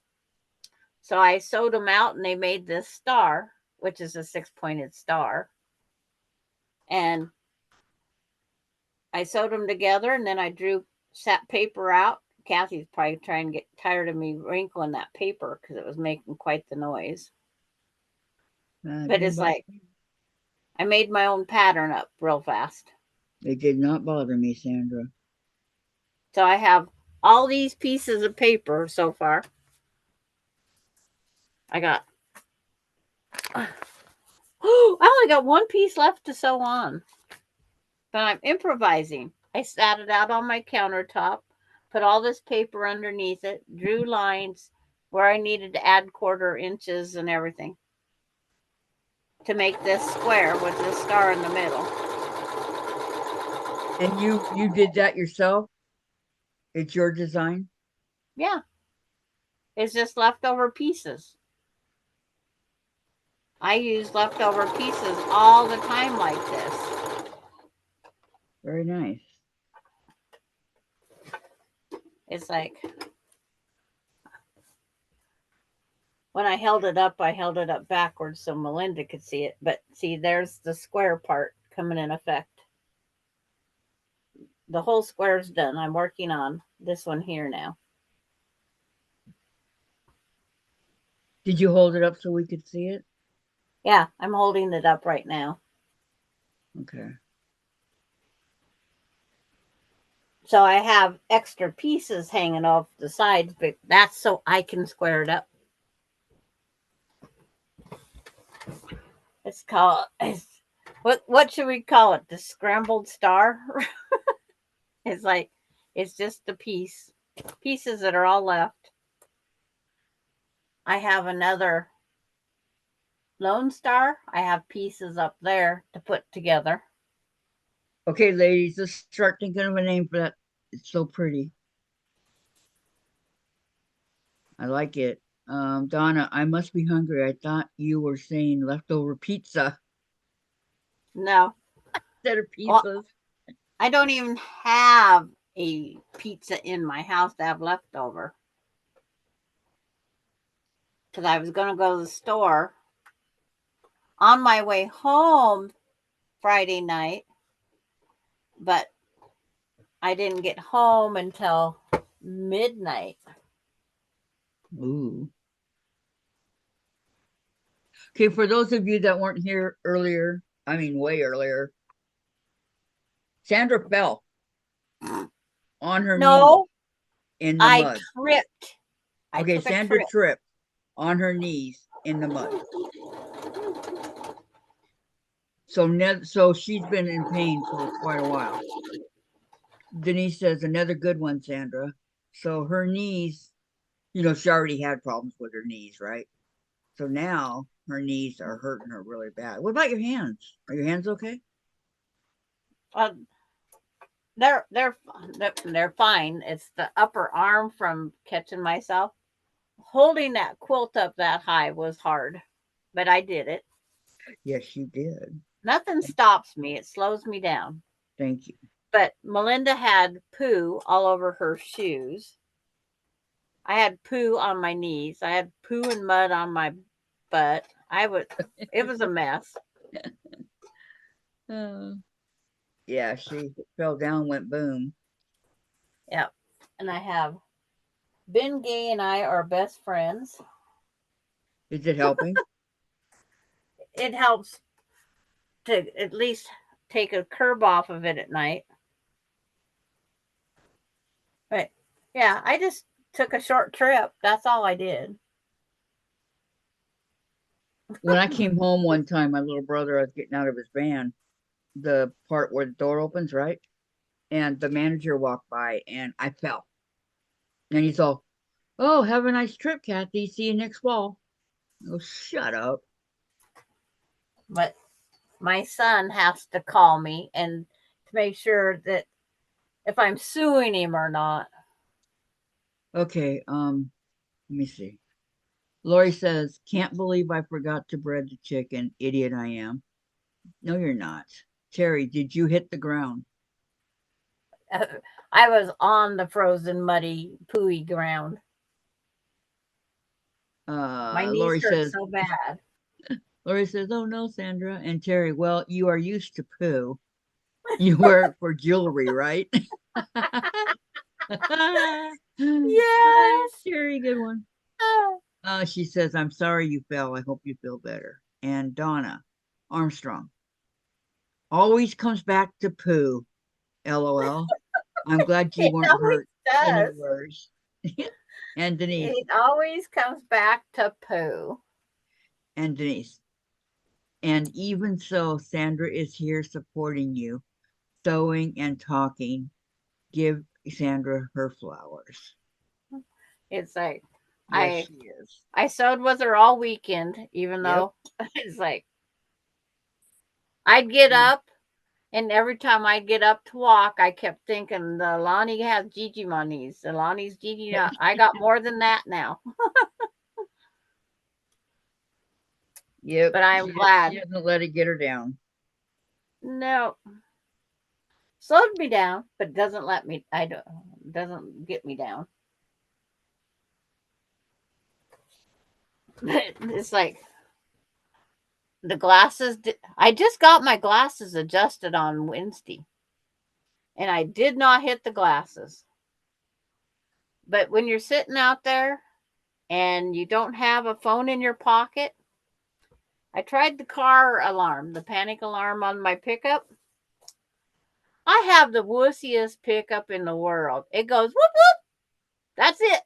So I sewed them out and they made this star, which is a 6-pointed star. And I sewed them together and then I drew sat paper out. Kathy's probably trying to get tired of me wrinkling that paper because it was making quite the noise. But it's like I made my own pattern up real fast. It did not bother me, Sandra. So I have all these pieces of paper so far. I only got one piece left to sew on. But I'm improvising. I sat it out on my countertop, put all this paper underneath it, drew lines where I needed to add 1/4 inches and everything to make this square with this star in the middle. And you did that yourself? It's your design? Yeah. It's just leftover pieces. I use leftover pieces all the time like this. Very nice. It's like when I held it up backwards so Melinda could see it. But see, there's the square part coming in effect. The whole square's done. I'm working on this one here now. Did you hold it up so we could see it? Yeah, I'm holding it up right now. Okay. So I have extra pieces hanging off the sides, but that's so I can square it up. It's called, what should we call it? The scrambled star? It's like it's just the pieces that are all left. I have another Lone Star. I have pieces up there to put together. Okay, ladies, let's start thinking of a name for that. It's so pretty. I like it. Donna, I must be hungry. I thought you were saying leftover pizza No, instead of well, pizzas. I don't even have a pizza in my house to have leftover. Because I was going to go to the store on my way home Friday night, but I didn't get home until midnight. Ooh. Okay, for those of you that weren't here earlier, I mean way earlier, Sandra fell on her knee No, in the I mud. tripped. I Okay, took a Sandra trip. tripped on her knees in the mud. So she's been in pain for quite a while. Denise says another good one, Sandra. So her knees, she already had problems with her knees, right? So now her knees are hurting her really bad. What about your hands? Are your hands okay? Uh, they're fine. It's the upper arm from catching myself. Holding that quilt up that high was hard, but I did it. Yes, you did. Nothing stops me. It slows me down. Thank you. But Melinda had poo all over her shoes. I had poo on my knees. I had poo and mud on my butt. It was a mess. Yeah, she fell down, went boom. Yep. And I have Ben Gay and I are best friends. Is it helping? It helps to at least take a curb off of it at night. But yeah, I just took a short trip. That's all I did. When I came home one time, my little brother, I was getting out of his van, the part where the door opens, right? And the manager walked by and I fell. And he's all, "Oh, have a nice trip, Kathy. See you next fall." Oh, shut up. But my son has to call me and to make sure that if I'm suing him or not. Okay, let me see. Lori says, "Can't believe I forgot to bread the chicken. Idiot I am." No, you're not. Terry, did you hit the ground? I was on the frozen, muddy, pooey ground. My knees Lori hurt says, so bad. "Oh no, Sandra." And Terry, "Well, you are used to poo. You wear it for jewelry, right?" Yes. Terry, good one. She says, "I'm sorry you fell. I hope you feel better." And Donna Armstrong always comes back to poo. LOL. I'm glad you It weren't always hurt any does. worse. And Denise. It always comes back to poo. And Denise. And even so, Sandra is here supporting you, sewing and talking. Give Sandra her flowers. It's like Yes, she is. I sewed with her all weekend, even though it's like I'd get up, and every time I'd get up to walk, I kept thinking the Lonnie has Gigi monies. The Lonnie's Gigi. I got more than that now. Yep. But I'm glad. She doesn't let it get her down. No. Slowed me down, but doesn't get me down. It's like the glasses. I just got my glasses adjusted on Wednesday, and I did not hit the glasses. But when you're sitting out there and you don't have a phone in your pocket, I tried the car alarm, the panic alarm on my pickup. I have the wussiest pickup in the world. It goes whoop whoop. That's it.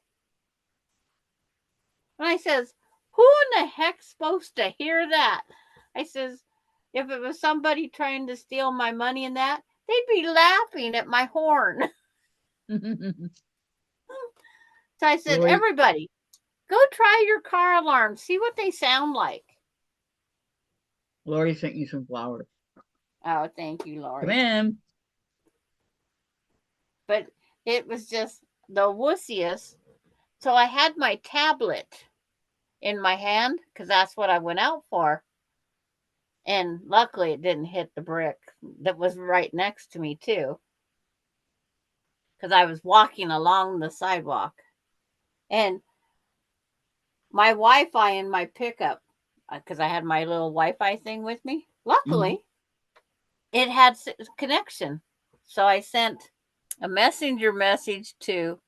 And I says, who in the heck's supposed to hear that? I says, if it was somebody trying to steal my money and that, they'd be laughing at my horn. So I said, Lori- everybody, go try your car alarms. See what they sound like. Lori sent you some flowers. Oh, thank you, Lori. Come in. But it was just the wussiest. So I had my tablet in my hand because that's what I went out for. And luckily it didn't hit the brick that was right next to me too. Because I was walking along the sidewalk. And my Wi-Fi in my pickup, because I had my little Wi-Fi thing with me, luckily it had connection. So I sent a messenger message to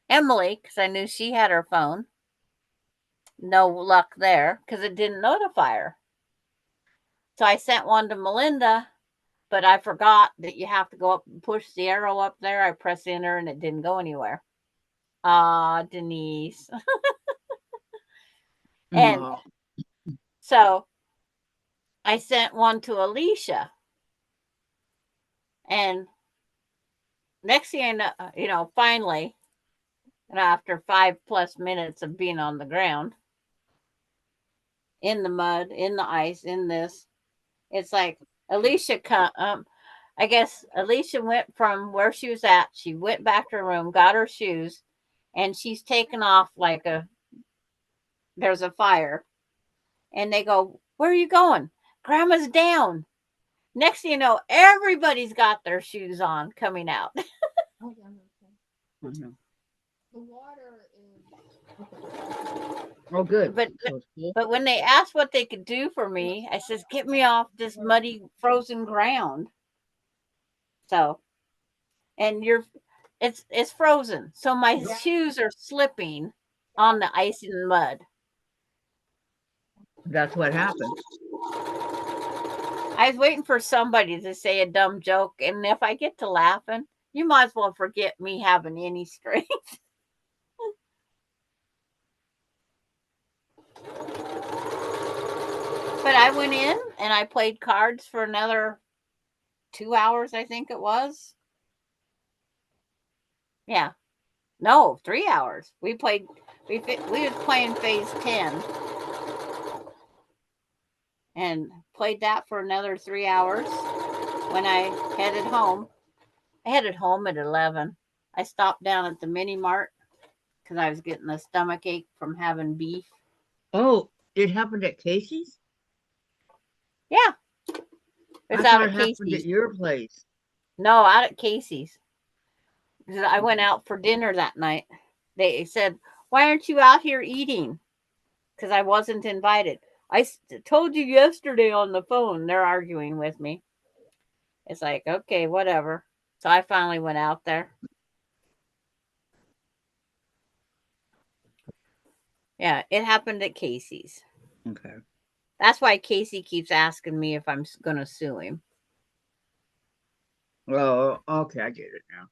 Emily because I knew she had her phone. No luck there because it didn't notify her. So I sent one to Melinda, but I forgot that you have to go up and push the arrow up there. I pressed enter and it didn't go anywhere. Denise. And Aw. so I sent one to Alicia. And next thing I know, finally, and after 5+ minutes of being on the ground, in the mud, in the ice, in this, it's like Alicia, I guess Alicia went from where she was at. She went back to her room, got her shoes, and she's taken off like there's a fire. And they go, where are you going? Grandma's down. Next thing you know, everybody's got their shoes on coming out. Oh, yeah, no, okay. Mhm. The water is. Oh, good. But So it's cool. But when they asked what they could do for me, I says, get me off this muddy, frozen ground. So, and it's frozen. So my shoes are slipping on the ice and mud. That's what happened. I was waiting for somebody to say a dumb joke. And if I get to laughing, you might as well forget me having any strength. But I went in and I played cards for another 2 hours, I think it was. Yeah. No, 3 hours. We was playing phase 10 and played that for another 3 hours. When I headed home, at 11. I stopped down at the mini mart because I was getting a stomach ache from having beef. Oh, it happened at Casey's? Yeah. I It's thought out it at happened Casey's. at your place. No, out at Casey's. I went out for dinner that night. They said, why aren't you out here eating? Because I wasn't invited. I told you yesterday on the phone. They're arguing with me. It's like, okay, whatever. So I finally went out there. Yeah, it happened at Casey's. Okay. That's why Casey keeps asking me if I'm going to sue him. Oh, okay, I get it now.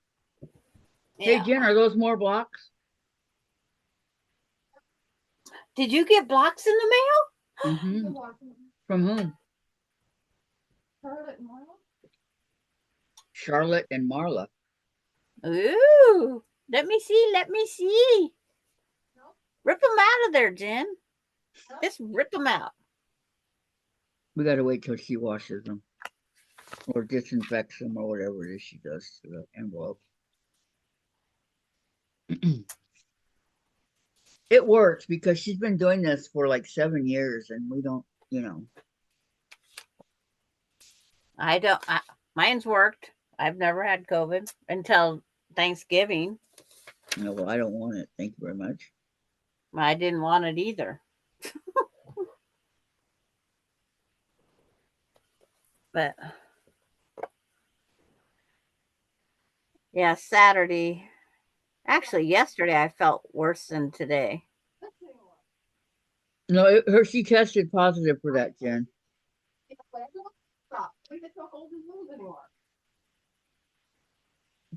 Yeah. Hey, Jen, are those more blocks? Did you get blocks in the mail? Mm-hmm. From whom? Charlotte and Marla? Charlotte and Marla. Ooh, let me see. No. Rip them out of there, Jen. Just rip them out. We gotta wait till she washes them. Or disinfects them or whatever it is she does to the envelope. It works because she's been doing this for like 7 years and we don't, Mine's worked. I've never had COVID until Thanksgiving. well, I don't want it. Thank you very much. I didn't want it either. But yeah, Saturday. Actually, yesterday I felt worse than today. No, she tested positive for that, Jen.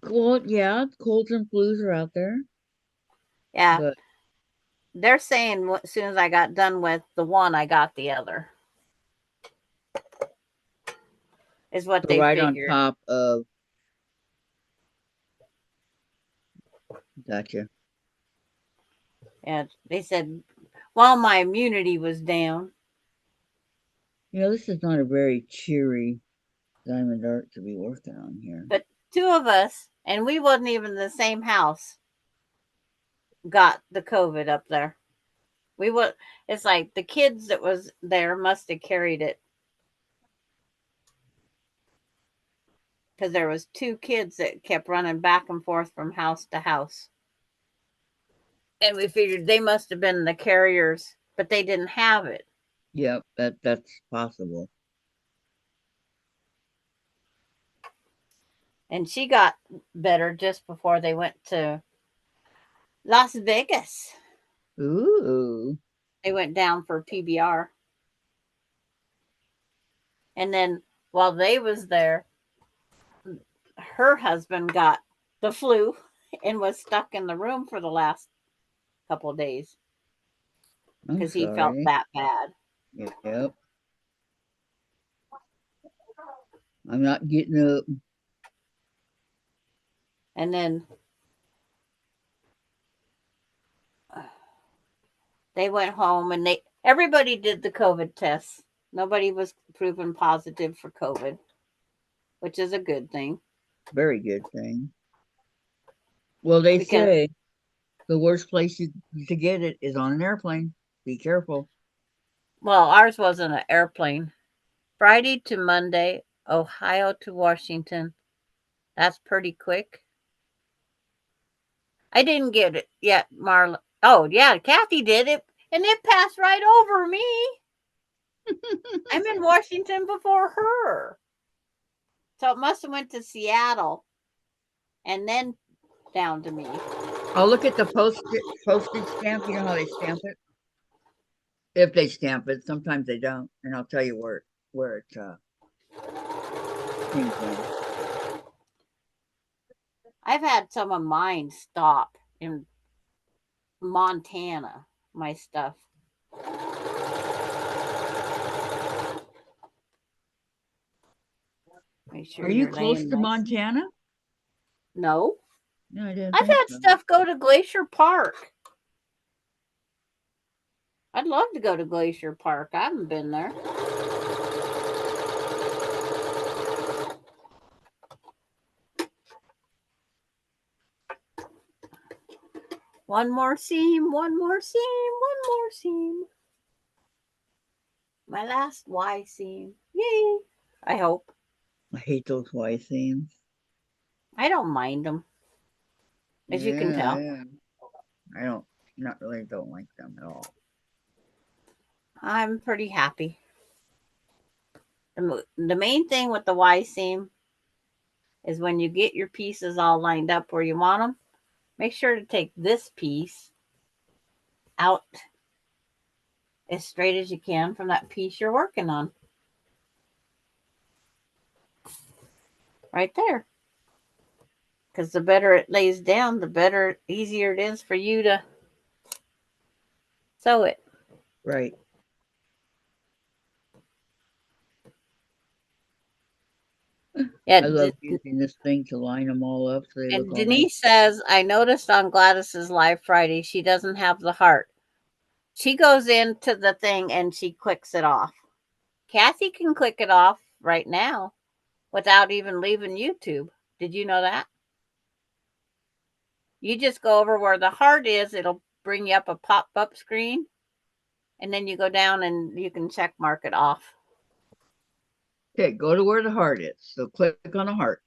Cold, yeah, colds and flus are out there. Yeah. But They're saying as soon as I got done with the one, I got the other. Is what they right figured. on top of Gotcha. And they said, while my immunity was down, This is not a very cheery diamond art to be working on here. but two of us, and we wasn't even in the same house, got the COVID up there. It's like the kids that was there must have carried it. Because there was two kids that kept running back and forth from house to house. And we figured they must have been the carriers, but they didn't have it. Yep, that's possible. And she got better just before they went to Las Vegas. Ooh. They went down for PBR. And then while they was there, her husband got the flu and was stuck in the room for the last couple of days I'm because he felt sorry. that bad. Yep. I'm not getting up. And then they went home and everybody did the COVID tests. Nobody was proven positive for COVID, which is a good thing. Very good thing. Well, they Because- say the worst place to get it is on an airplane. Be careful. Well, ours wasn't an airplane. Friday to Monday, Ohio to Washington. That's pretty quick. I didn't get it yet, Marla. Oh, yeah, Kathy did it, and it passed right over me. I'm in Washington before her. So it must have went to Seattle and then down to me. I'll look at the postage stamp. You know how they stamp it? If they stamp it, sometimes they don't, and I'll tell you where it came from. I've had some of mine stop in Montana, my stuff. Make sure Are you you're close laying to nice. Montana? No. No, I didn't. I've think had so. stuff go to Glacier Park. I'd love to go to Glacier Park. I haven't been there. One more seam, one more seam, one more seam. My last Y seam. Yay. I hope. I hate those Y seams. I don't mind them. As you can tell. Yeah. I don't like them at all. I'm pretty happy. The main thing with the Y seam is when you get your pieces all lined up where you want them, make sure to take this piece out as straight as you can from that piece you're working on. Right there. Because the better it lays down, the better, easier it is for you to sew it. Right. Yeah, I love using this thing to line them all up so they look and all Denise says, I noticed on Gladys's live Friday, she doesn't have the heart. She goes into the thing and she clicks it off. Kathy can click it off right now without even leaving YouTube. Did you know that? You just go over where the heart is. It'll bring you up a pop-up screen. And then you go down and you can check mark it off. Okay, go to where the heart is. So click on the heart.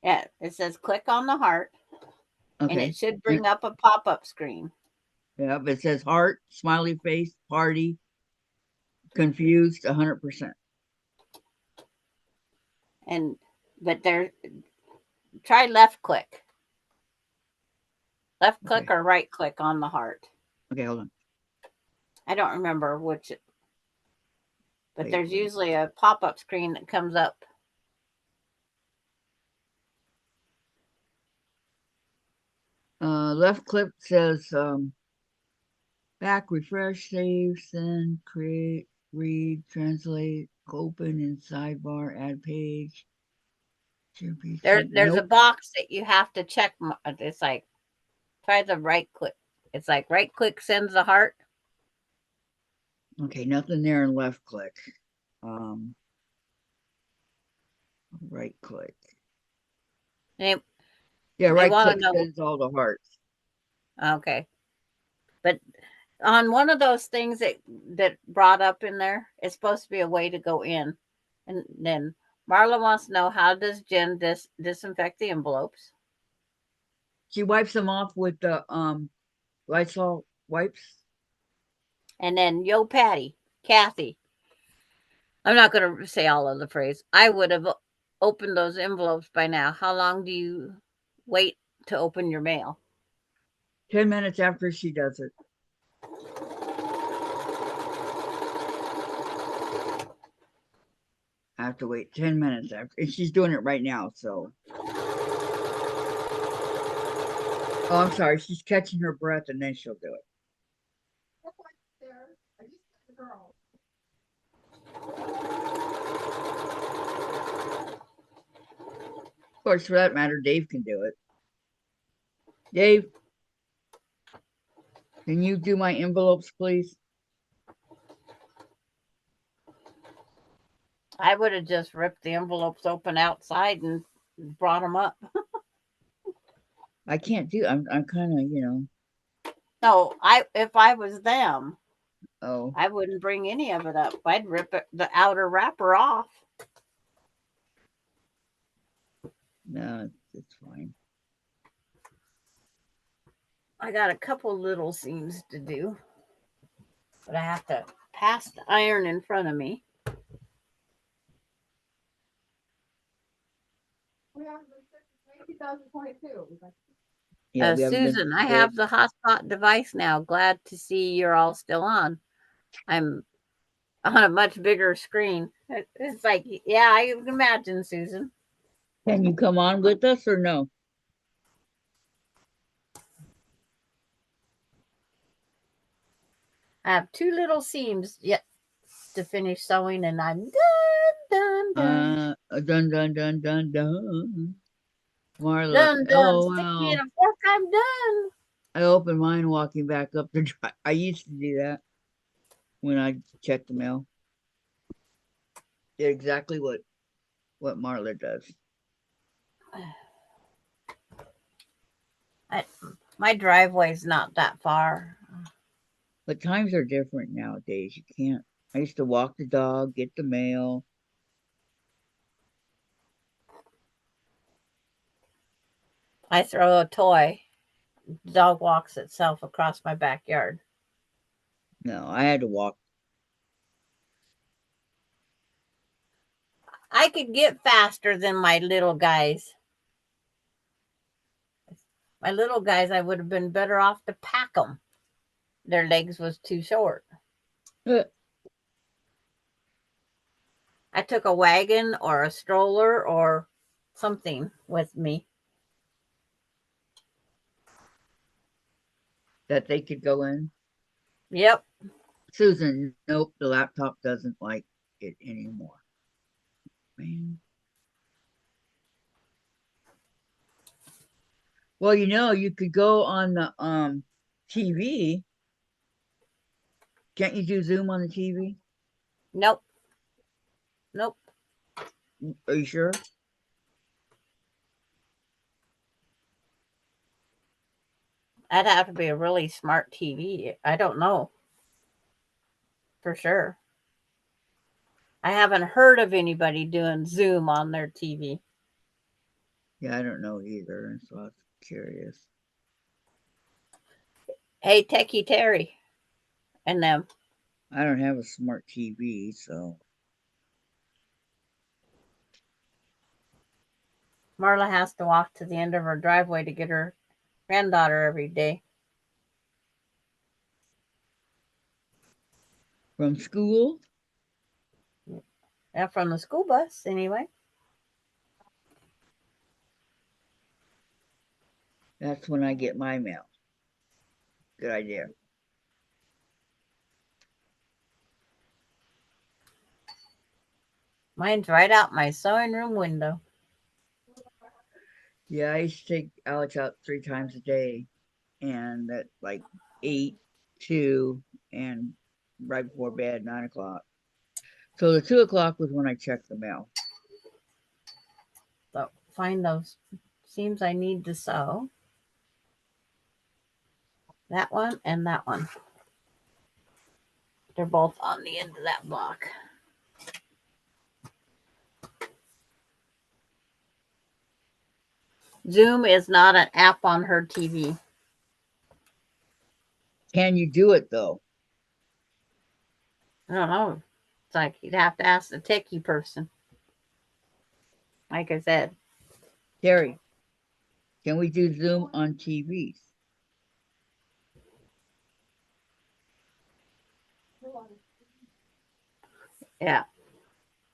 Yeah, it says click on the heart. Okay. And it should bring up a pop-up screen. Yeah, but it says heart, smiley face, party, confused, 100%. But try left click. Left click Okay. or right click on the heart. Okay, hold on. I don't remember which. But Wait, there's wait. usually a pop-up screen that comes up. Left clip says back, refresh, save, send, create, read, translate, open in sidebar, add page. There's a box that you have to check. It's like Try the right click. It's like right click sends a heart. Okay, nothing there and left click. Right click. And Yeah, They right wanna click know- sends all the hearts. okay. But on one of those things that brought up in there, it's supposed to be a way to go in. And then Marla wants to know, how does Jen disinfect the envelopes? She wipes them off with the Lysol wipes. And then yo Patty, Kathy. I'm not going to say all of the phrase. I would have opened those envelopes by now. How long do you wait to open your mail? 10 minutes after she does it. I have to wait 10 minutes after. And she's doing it right now, so. Oh, I'm sorry. She's catching her breath and then she'll do it. That's why it's there. I just got the girl. Of course, for that matter, Dave can do it. Dave, can you do my envelopes, please? I would have just ripped the envelopes open outside and brought them up. I can't do. I'm kind of, No, if I was them, Oh, I wouldn't bring any of it up. I'd rip the outer wrapper off. no, it's fine. I got a couple little seams to do, but I have to pass the iron in front of me. We have the 2022. Yeah, we haven't been Susan, to I bed. have the hotspot device now. Glad to see you're all still on. I'm on a much bigger screen. It's like, yeah, I can imagine, Susan. Can you come on with us or no? I have two little seams yet to finish sewing, and I'm done. Dun dun dun dun dun. Marla, Done. oh Stick me wow. in a fork, I'm done. I opened mine walking back up the drive. I used to do that when I checked the mail. Did exactly what Marla does. My driveway's not that far. But times are different nowadays. You can't. I used to walk the dog, get the mail. I throw a toy. The dog walks itself across my backyard. No, I had to walk. I could get faster than my little guys. My little guys, I would have been better off to pack them. Their legs was too short. I took a wagon or a stroller or something with me. That they could go in. Yep. Susan, nope, the laptop doesn't like it anymore. Man. Well, you could go on the TV. Can't you do Zoom on the TV? Nope. Are you sure? That'd have to be a really smart TV. I don't know. For sure. I haven't heard of anybody doing Zoom on their TV. Yeah, I don't know either. So I was curious. Hey, Techie Terry and them. I don't have a smart TV, so. Marla has to walk to the end of her driveway to get her granddaughter every day. From school? Yeah, from the school bus, anyway. That's when I get my mail. Good idea. Mine's right out my sewing room window. Yeah, I used to take Alex out 3 times a day. and at like 8, 2, and right before bed, 9 o'clock. So the 2 o'clock was when I checked the mail. So find those seams I need to sew. That one and that one. They're both on the end of that block. Zoom is not an app on her TV. Can you do it though? I don't know. It's like you'd have to ask the techie person. Like I said. Terry, can we do Zoom on TVs? Yeah.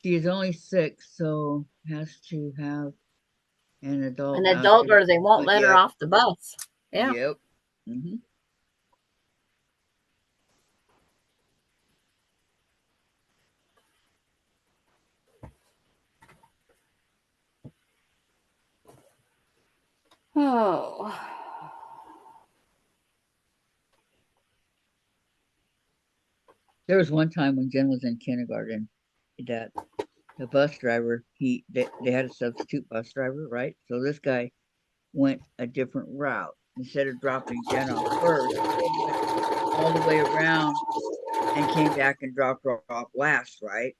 She is only 6, so has to have an adult. An out adult there. or they won't let her Yep. off the bus. Yeah. Yep. Mm-hmm. Oh. There was one time when Jen was in kindergarten that the bus driver, they had a substitute bus driver, right? So this guy went a different route. Instead of dropping Jen off first, he went all the way around and came back and dropped her off last, right?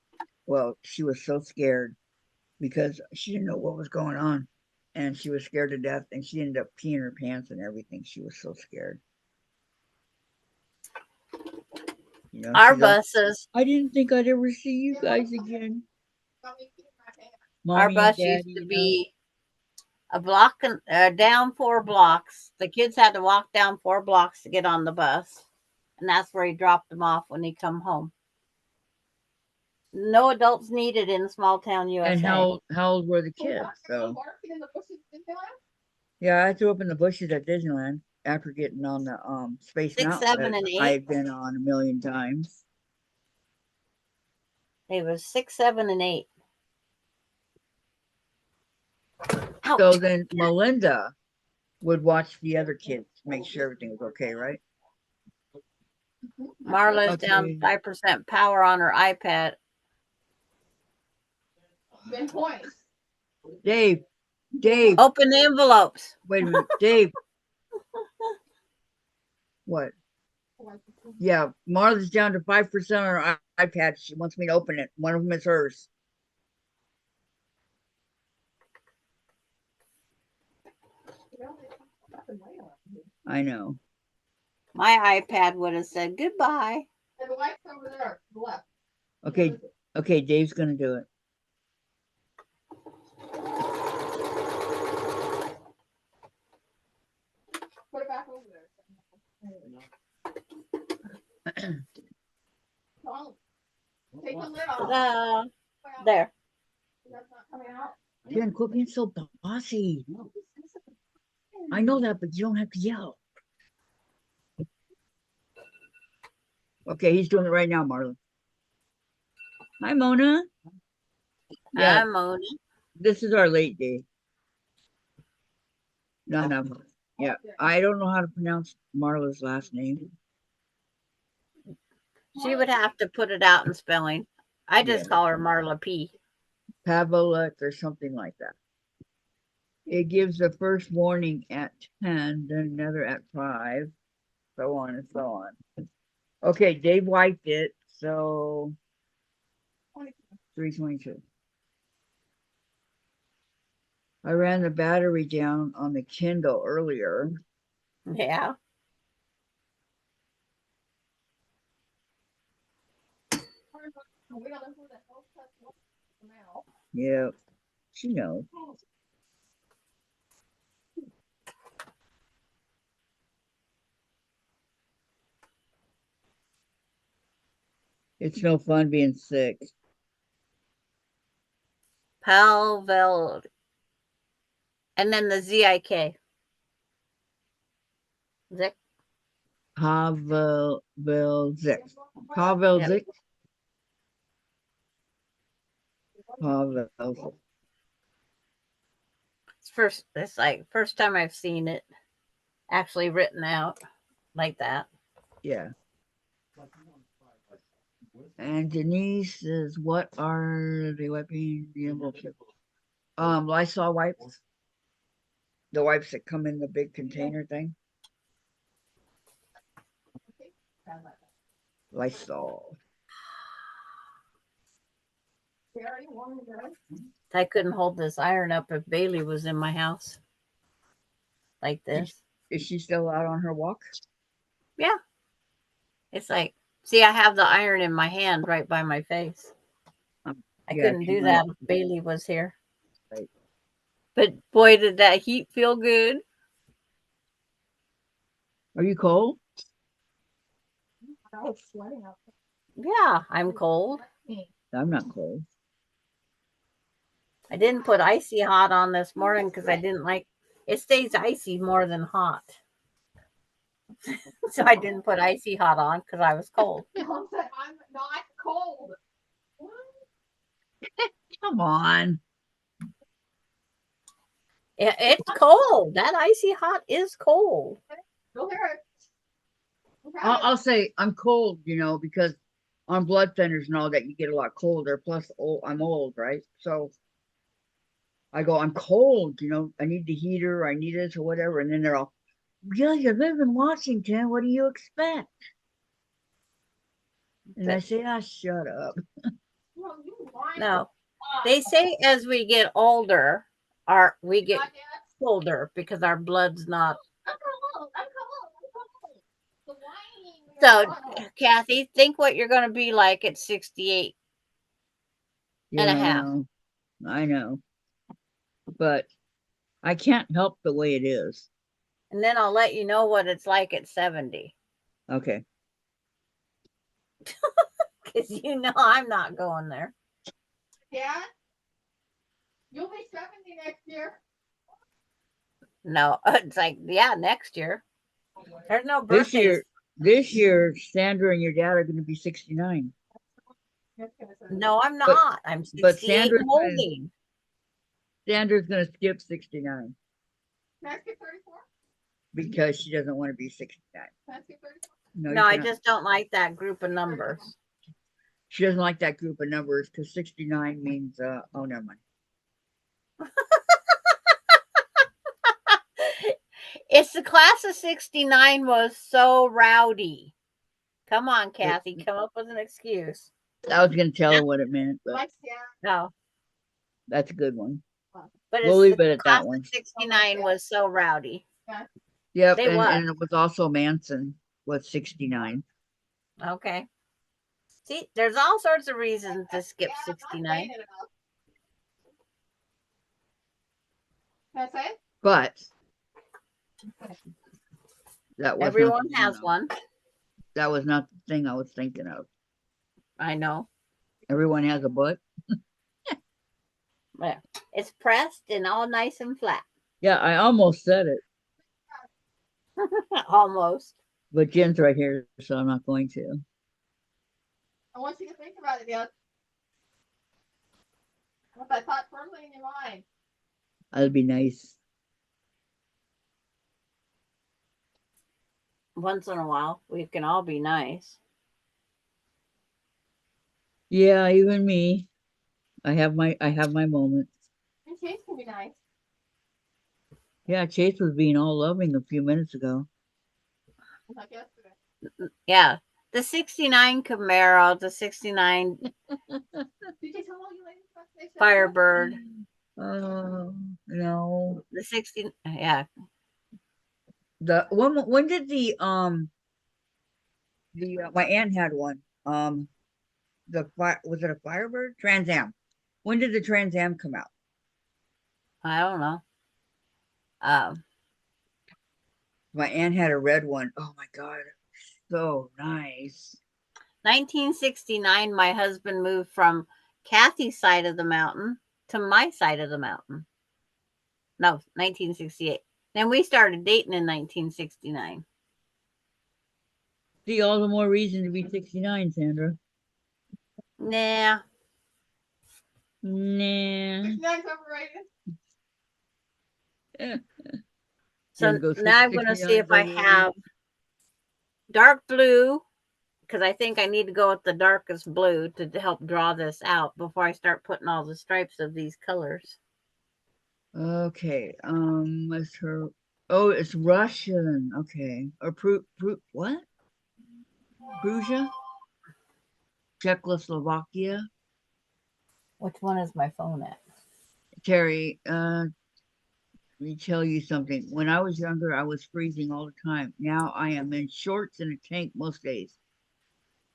Well, she was so scared because she didn't know what was going on. And she was scared to death, and she ended up peeing her pants and everything. She was so scared. You know, Our she's like, buses, I didn't think I'd ever see you guys again. our Mommy and bus Daddy, used to you know? be a block and down 4 blocks. The kids had to walk down 4 blocks to get on the bus, and that's where he dropped them off when he come home. No adults needed in small town USA. And how old were the kids? So yeah, I threw up in the bushes at Disneyland after getting on the Space 6, Mountain 7, that and 8. I've been on a million times. It was 6, 7, and 8. Ouch. So then Melinda would watch the other kids to make sure everything was okay, right? Marla's down Okay. 5% power on her iPad. Dave, Open the envelopes. wait a minute, Dave. What? Yeah, Marla's down to 5% on her iPad. She wants me to open it. One of them is hers. I know. My iPad would have said goodbye. And the light's over there, to the left. Okay, Dave's gonna do it. Put it back over there. Don't. Take the lid off. Ta-da. There. That's not coming out. Jen, quit being so bossy. I know that, but you don't have to yell. Okay, he's doing it right now, Marla. Hi, Mona. Yeah, I'm Mona. this is our late day. No. Yeah, I don't know how to pronounce Marla's last name. She would have to put it out in spelling. I just Yeah. call her Marla P. Pavolek or something like that. It gives the first warning at 10, then another at 5, so on and so on. Okay, Dave wiped it, so 322. I ran the battery down on the Kindle earlier. Yeah. Yeah, she knows. It's no fun being sick. Palvel. And then the ZIK. Zik. Pavelzik. Yep. Pavelzik. Pavelzik. It's like first time I've seen it. actually written out like that. Yeah. And Denise says, what are they wiping the envelope? Lysol wipes. The wipes that come in the big container thing. Lysol. Gary, you want to go? I couldn't hold this iron up if Bailey was in my house like this. Is she still out on her walk? Yeah. It's like, see, I have the iron in my hand right by my face. I Yeah, couldn't she do might. that if Bailey was here. Right. But boy, did that heat feel good. Are you cold? I was sweating out Yeah, I'm cold. there. I'm not cold. I didn't put icy hot on this morning because I didn't like it stays icy more than hot. So I didn't put icy hot on because I was cold. Mom said I'm not cold. What? Come on. It's cold. That icy hot is cold. Go there. I'll say I'm cold, because on blood thinners and all that, you get a lot colder. Plus, I'm old, right? So I go, I'm cold, I need the heater, I need this or whatever. And then they're all, yeah, you live in Washington. What do you expect? And I say, shut up. Well, you lying. No, they say as we get older, we get colder because our blood's not. I'm cold. I'm cold. I'm cold. The whining. So, Kathy, think what you're going to be like at 68 and a half. I know. But I can't help the way it is. And then I'll let you know what it's like at 70. Okay. Because I'm not going there. Dad, you'll be 70 next year. No, it's like, yeah, next year. There's no birthdays. This year, Sandra and your dad are going to be 69. No, I'm not. I'm 68 but Sandra's and holding. Sandra's going to skip 69 Can I skip 34? because she doesn't want to be 69. Can I skip 34? No, I just don't like that group of numbers. She doesn't like that group of numbers because 69 means, oh, never mind. It's the class of 69 was so rowdy. Come on, Kathy, come up with an excuse. I was going to tell her what it meant, but Like, yeah. No, that's a good one. but We'll leave it at that one. 69 was so rowdy. Yep, They was. and it was also Manson was 69. Okay. See, there's all sorts of reasons to skip Yeah, I'm not 69. saying it enough. Can I say it? But that was Everyone has one. That was not the thing I was thinking of. I know. Everyone has a butt. Yeah. It's pressed and all nice and flat. Yeah, I almost said it, Almost. but Jen's right here, so I'm not going to. I want you to think about it, Dad. I want that thought firmly in your mind. That'd be nice. Once in a while, we can all be nice. Yeah, even me. I have my moments. And Chase can be nice. Yeah, Chase was being all loving a few minutes ago. Like yesterday. Yeah. The 69 Camaro, the 69 Did you tell all you ladies about this? Firebird, No. the 60, yeah. The when did my aunt had one. Was it a Firebird? Trans Am. When did the Trans Am come out? I don't know. My aunt had a red one. Oh my God. So nice. 1969, my husband moved from Kathy's side of the mountain to my side of the mountain. No, 1968. Then we started dating in 1969. See, all the more reason to be 69, Sandra. Nah. Nah. 69's overrated. So Then go now I'm going to see if I 69.38. have dark blue, because I think I need to go with the darkest blue to help draw this out before I start putting all the stripes of these colors. Okay, what's her? Oh, it's Russian. Okay, or what? Prussia, Czechoslovakia. Which one is my phone at? Terry, let me tell you something. When I was younger, I was freezing all the time. Now I am in shorts and a tank most days,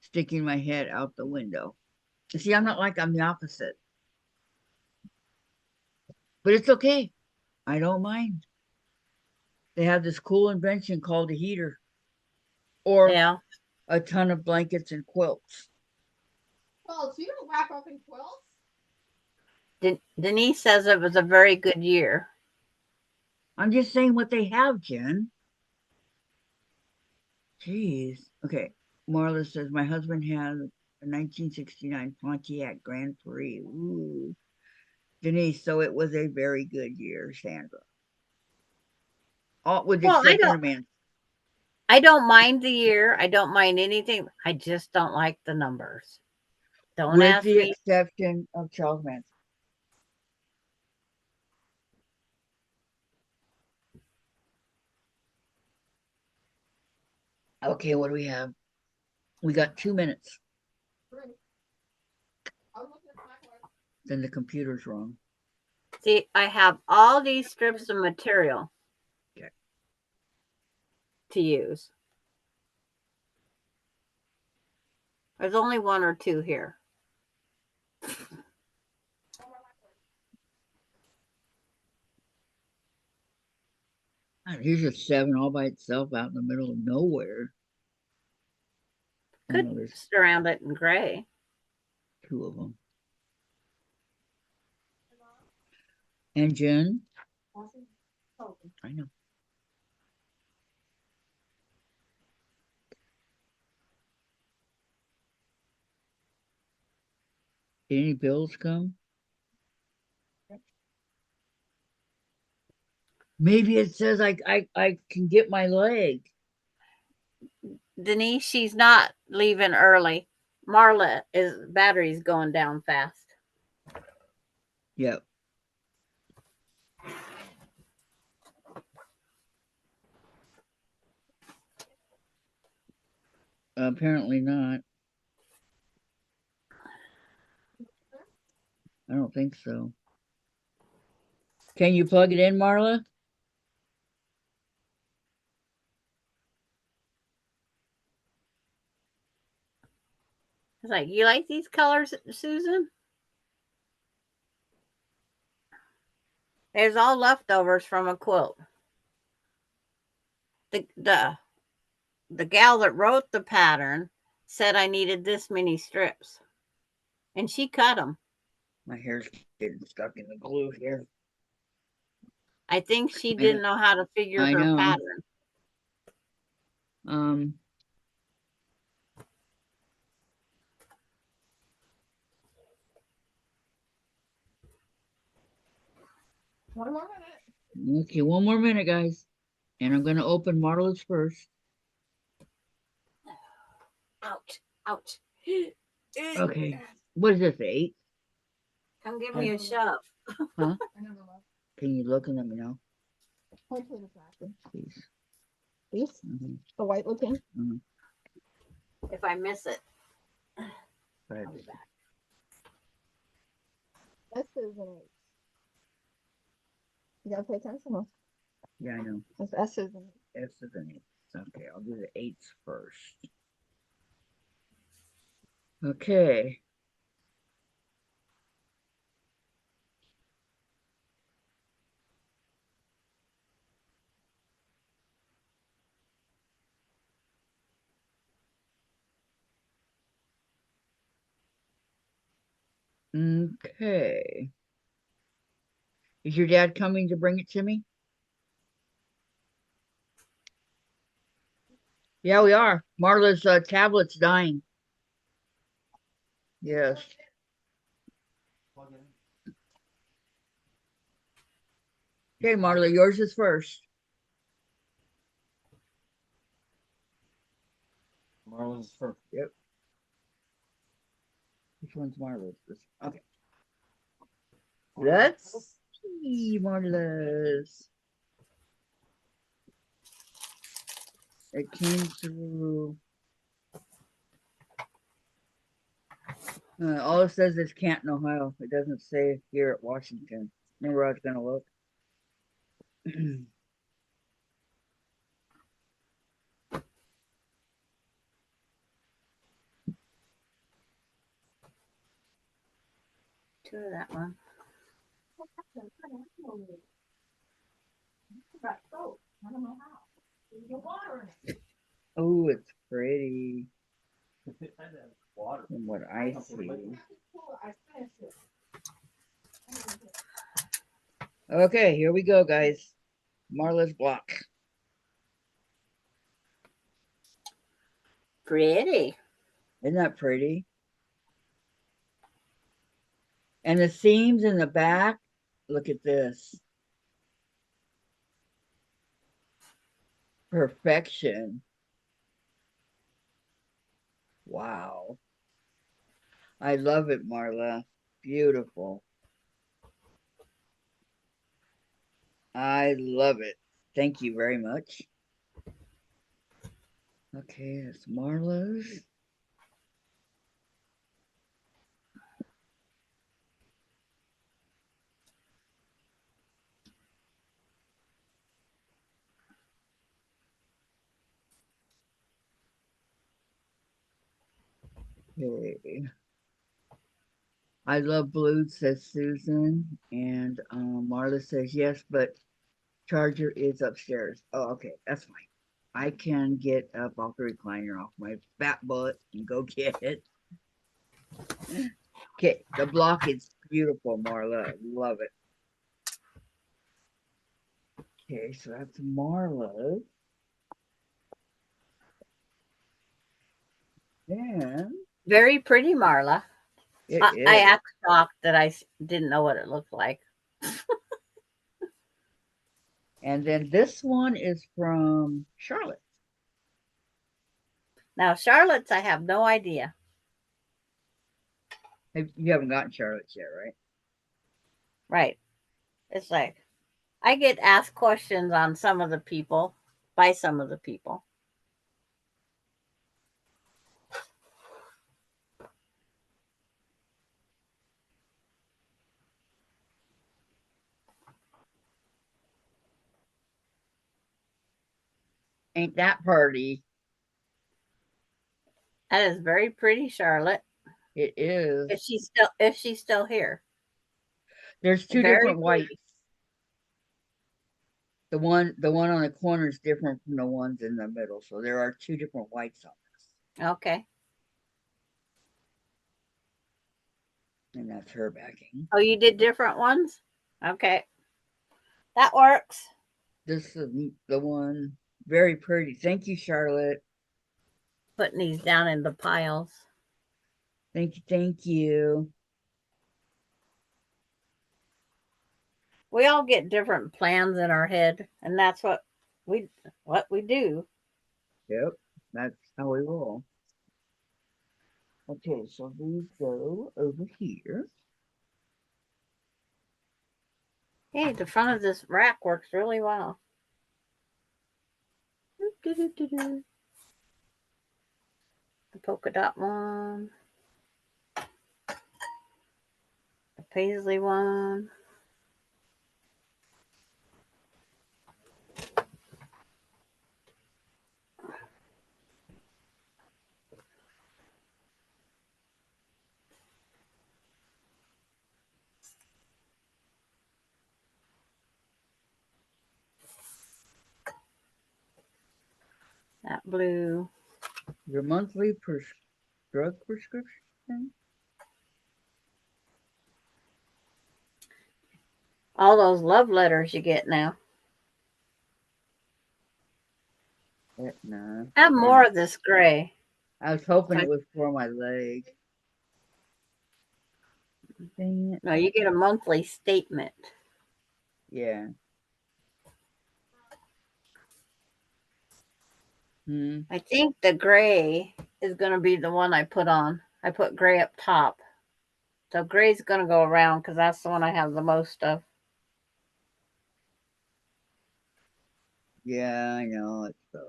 sticking my head out the window. See, I'm the opposite. But it's okay. I don't mind. They have this cool invention called a heater or Yeah. a ton of blankets and quilts. Oh, so you don't wrap up in quilts? Denise says it was a very good year. I'm just saying what they have, Jen. Jeez. Okay. Marla says, my husband had a 1969 Pontiac Grand Prix. Ooh. Denise, so it was a very good year, Sandra. All with the Well, exception of man. I don't mind the year. I don't mind anything. I just don't like the numbers. Don't With ask the me. exception of Charles Manson. Okay, what do we have? We got 2 minutes. Right. I was looking at my work. Then the computer's wrong. See, I have all these strips of material Okay. to use. There's only one or two here. God, here's a 7 all by itself out in the middle of nowhere. Could There's surround it in gray. 2 of them. And Jen? I know. Did any bills come? Maybe it says I can get my leg. Denise, she's not leaving early. Marla is battery's going down fast. Yep. Apparently not. I don't think so. Can you plug it in, Marla? It's like, you like these colors, Susan? There's all leftovers from a quilt. The gal that wrote the pattern said I needed this many strips, and she cut them. My hair's getting stuck in the glue here. I think she didn't know how to figure I her know. pattern. One more minute. Okay, 1 more minute, guys. And I'm going to open Marla's first. Ouch. Ouch. Okay. What is this, 8? Come give me a shove. Huh? I never left. Can you look and let me know, Point to the factory. please? These? Mhm, The white looking? mhm. If I miss it, Go ahead. I'll be back. This is an 8. You gotta pay attention. Though. Yeah, I know. This S is an 8. S is an 8. Okay, I'll do the 8s first. Okay. Okay. Is your dad coming to bring it to me? Yeah, we are. Marla's tablet's dying. Yes. Okay, Marla, yours is first. Marlon's fur. Which one's Marla's? Okay. Let's see Marla's. It came through. All it says is Canton, Ohio. It doesn't say here at Washington. Remember, I was gonna look. Two of that one. Oh, it's pretty. Water. From what I see. Okay, here we go, guys. Marla's block. Pretty. Isn't that pretty? And the seams in the back, look at this. Perfection. Wow. I love it, Marla. Beautiful. I love it. Thank you very much. Okay, that's Marla's. Okay. I love blue, says Susan. And Marla says yes, but charger is upstairs. Oh, okay, that's fine. I can get up off the recliner off my fat butt and go get it. Okay, the block is beautiful, Marla. I love it. Okay, so that's Marla. Then Very pretty, Marla. it I is. act shocked that I didn't know what it looked like. And then this one is from Charlotte. Now, Charlotte's, I have no idea. You haven't gotten Charlotte's yet, right? Right. It's like I get asked questions on some of the people by some of the people. Ain't that pretty? That is very pretty, Charlotte. It is. If she's still here. There's two Very different pretty. whites. The one on the corner is different from the ones in the middle. So there are two different whites on this. Okay. And that's her backing. Oh, you did different ones? Okay. That works. This is the one. Very pretty. Thank you, Charlotte. Putting these down in the piles. Thank you. Thank you. We all get different plans in our head, and that's what we do. Yep. That's how we roll. Okay, so these go over here. Hey, the front of this rack works really well. The polka dot one. The paisley one. That blue. Your monthly drug prescription? All those love letters you get now. No. Have more of this gray. I was hoping it was for my leg. Dang it. No, you get a monthly statement. Yeah. Hmm. I think the gray is going to be the one I put on. I put gray up top. So gray's going to go around because that's the one I have the most of. Yeah, I know. It's so.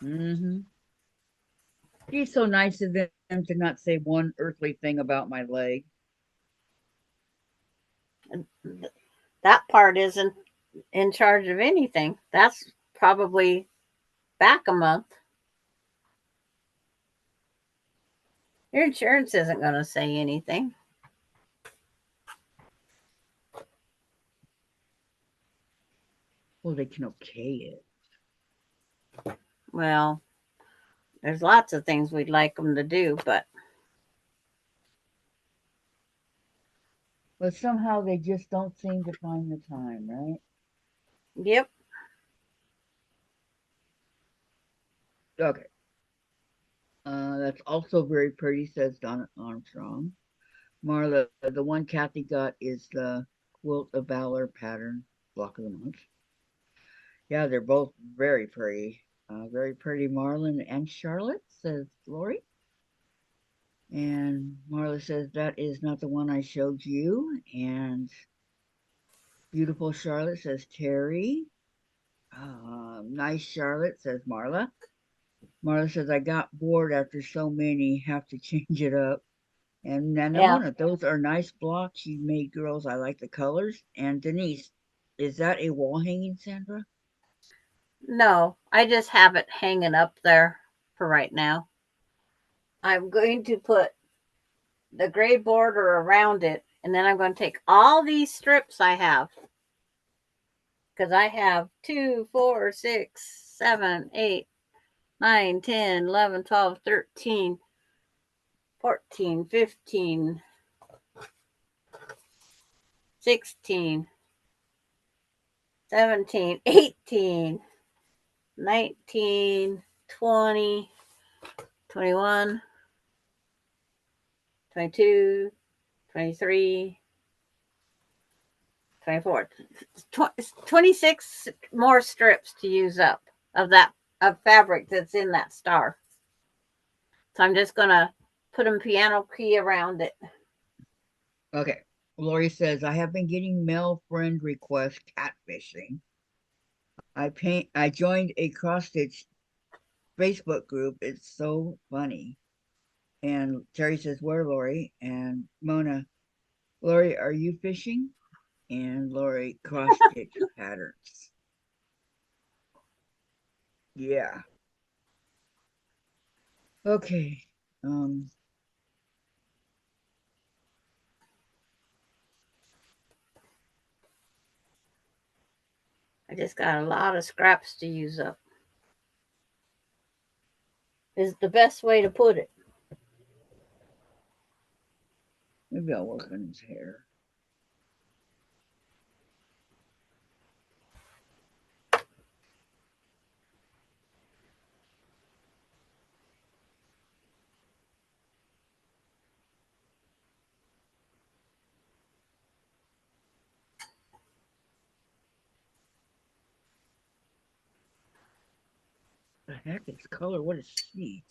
Mm-hmm. He's so nice of them to not say one earthly thing about my leg. That part isn't in charge of anything. That's probably back a month. Your insurance isn't going to say anything. Well, they can okay it. Well, there's lots of things we'd like them to do, but But somehow they just don't seem to find the time, right? yep. Okay. That's also very pretty, says Donna Armstrong. Marla, the one Kathy got is the Quilt of Valor pattern block of the month. Yeah, they're both very pretty. Very pretty, Marlon and Charlotte, says Lori. And Marla says, that is not the one I showed you. And beautiful Charlotte, says Terry. Nice Charlotte, says Marla. Marla says, I got bored after so many, have to change it up. And Yeah. Nanona, those are nice blocks you made, girls. I like the colors. And Denise, is that a wall hanging, Sandra? No, I just have it hanging up there for right now. I'm going to put the gray border around it, and then I'm going to take all these strips I have, because I have 2, 4, 6, 7, 8, 9, 10, 11, 12, 13, 14, 15, 16, 17, 18, 19, 20, 21, 22, 23, 24, 26 more strips to use up of that of fabric that's in that star. So I'm just going to put them piano key around it. Okay. Lori says, I have been getting male friend requests catfishing. I joined a cross stitch Facebook group. It's so funny. And Terry says, where, Lori? And Mona, Lori, are you fishing? And Lori, cross stitch patterns. Yeah. Okay. Um, I just got a lot of scraps to use up. Is the best way to put it. maybe I'll work on his hair. The heck is color? What is C?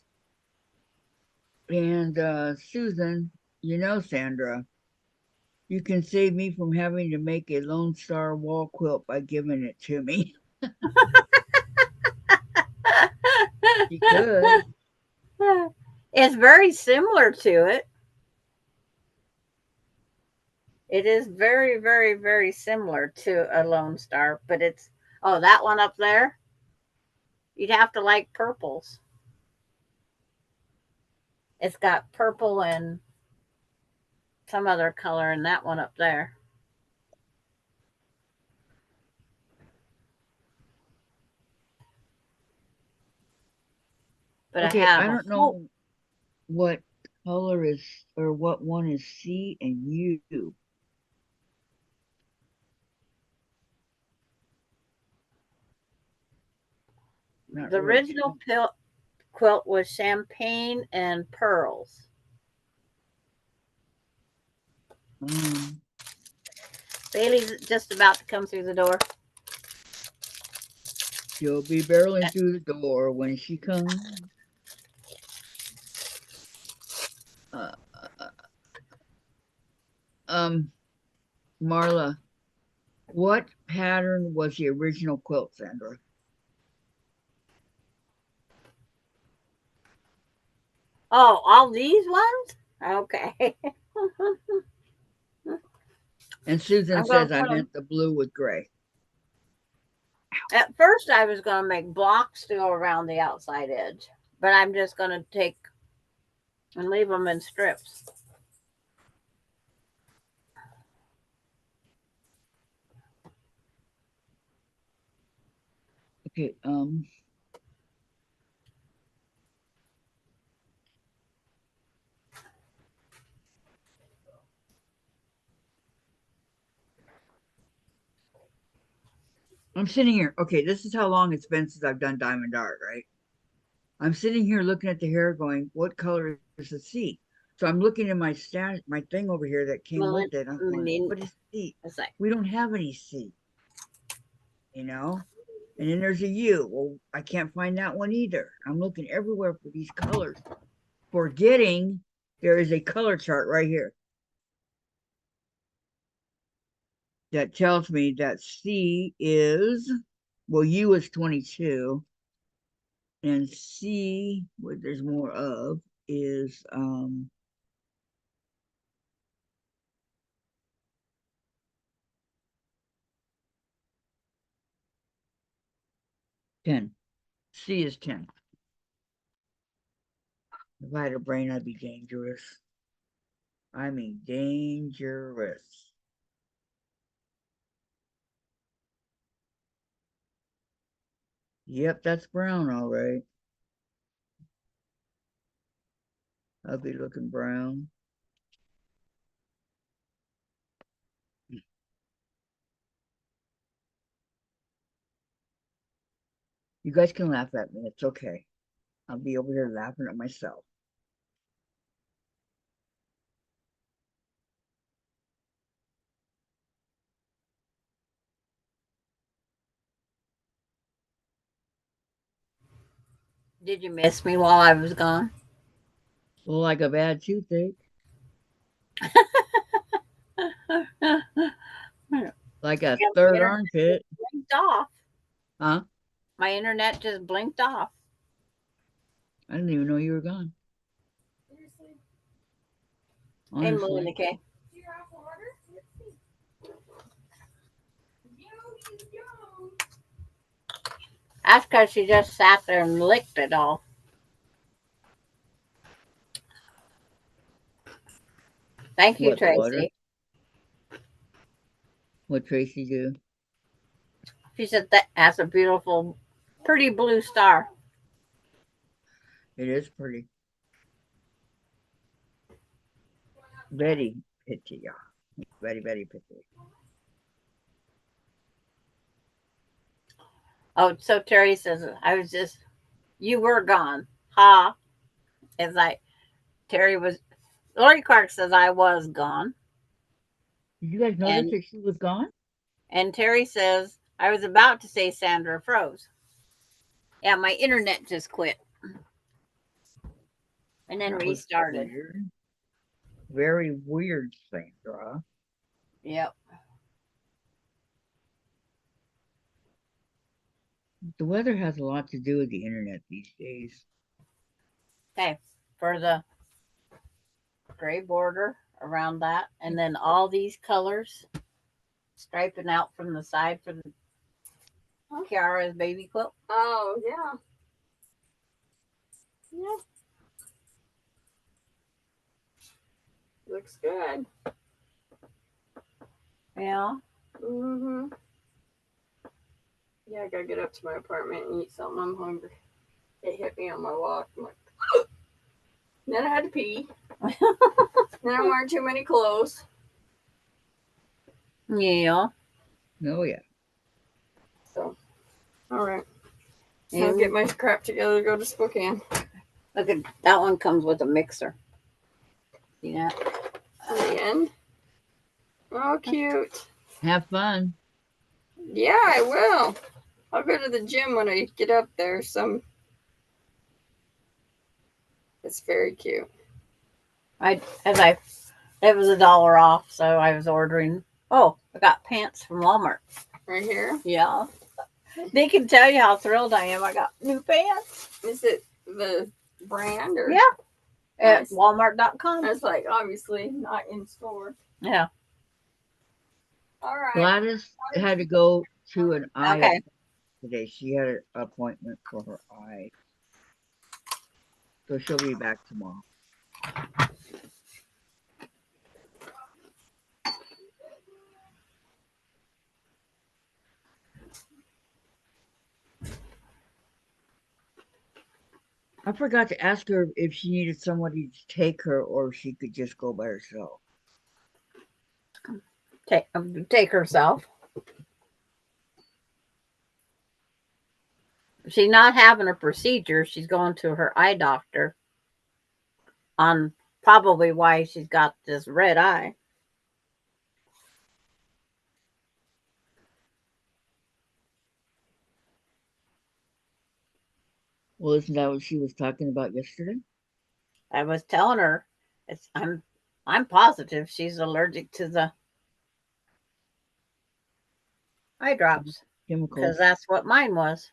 And Susan, Sandra, you can save me from having to make a Lone Star wall quilt by giving it to me. You could. It's very similar to it. It is very, very, very similar to a Lone Star, but it's, oh, that one up there, you'd have to like purples. It's got purple and some other color in that one up there. But Okay, I have I don't know what color is or what one is C and U. Not the really original quilt was champagne and pearls. Bailey's just about to come through the door. She'll be barreling through the door when she comes. Marla, what pattern was the original quilt, Sandra? Oh, all these ones? Okay. And Susan I'm gonna says I put 'em- meant the blue with gray. At first, I was going to make blocks to go around the outside edge, but I'm just going to take and leave them in strips. Okay, I'm sitting here. Okay, this is how long it's been since I've done diamond art, right? I'm sitting here looking at the hair going, what color is the seat? So I'm looking in my my thing over here that came with it. I'm going, what is seat? It's like, We don't have any seat, you know? And then there's a U. Well, I can't find that one either. I'm looking everywhere for these colors, forgetting there is a color chart right here that tells me that C is, well, U is 22, and C, what there's more of, is 10. C is 10. If I had a brain, I'd be dangerous. I mean, dangerous. Yep, that's brown, all right. I'll be looking brown. You guys can laugh at me. It's okay. I'll be over here laughing at myself. did you miss me while I was gone? Like a bad toothache. Like a Yeah, third my internet armpit. blinked off. Huh? My internet just blinked off. I didn't even know you were gone. Hey, Honestly. Melinda K. That's because she just sat there and licked it all. Thank you, What, the water? Tracy. What Tracy do? She said that has a beautiful, pretty blue star. It is pretty. Very pretty, yeah. Very, very pretty. Oh, so Terry says, you were gone. Ha. It's like, Lori Clark says I was gone. Did you guys notice that she was gone? And Terry says, I was about to say Sandra froze. Yeah, my internet just quit. And then restarted. Weird. Very weird, Sandra. Yep. The weather has a lot to do with the internet these days. Okay, for the gray border around that, and then all these colors striping out from the side for the Kiara's baby quilt. Oh, yeah. Yeah. Looks good. Yeah. Mm-hmm. Yeah, I gotta get up to my apartment and eat something. I'm hungry. It hit me on my walk. I'm like, then I had to pee. Then I'm wearing too many clothes. Yeah. Oh, yeah. So, all right. Yeah. I'll get my crap together to go to Spokane. Look at that one comes with a mixer. See that? In the end? Oh, cute. Have fun. Yeah, I will. I'll go to the gym when I get up there. It's very cute. It was $1 off, so I was ordering. Oh, I got pants from Walmart. Right here. Yeah. They can tell you how thrilled I am. I got new pants. Is it the brand or? Yeah. At Nice. Walmart.com. That's like obviously not in store. Yeah. All right. Gladys had to go to an eye Okay. today. She had an appointment for her eye. So she'll be back tomorrow. I forgot to ask her if she needed somebody to take her or if she could just go by herself. Take herself. She's not having a procedure. She's going to her eye doctor on probably why she's got this red eye. Well, isn't that what she was talking about yesterday? I was telling her I'm positive she's allergic to the eye drops Chemicals. because that's what mine was.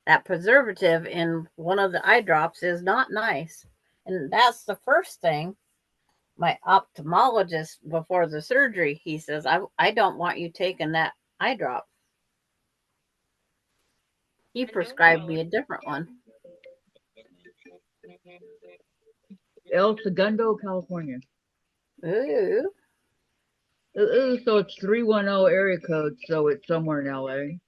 That preservative in one of the eye drops is not nice. And that's the first thing my ophthalmologist before the surgery, he says, I don't want you taking that eye drop. He prescribed me a different one. El Segundo, California. Ooh. Ooh, so it's 310 area code, so it's somewhere in LA.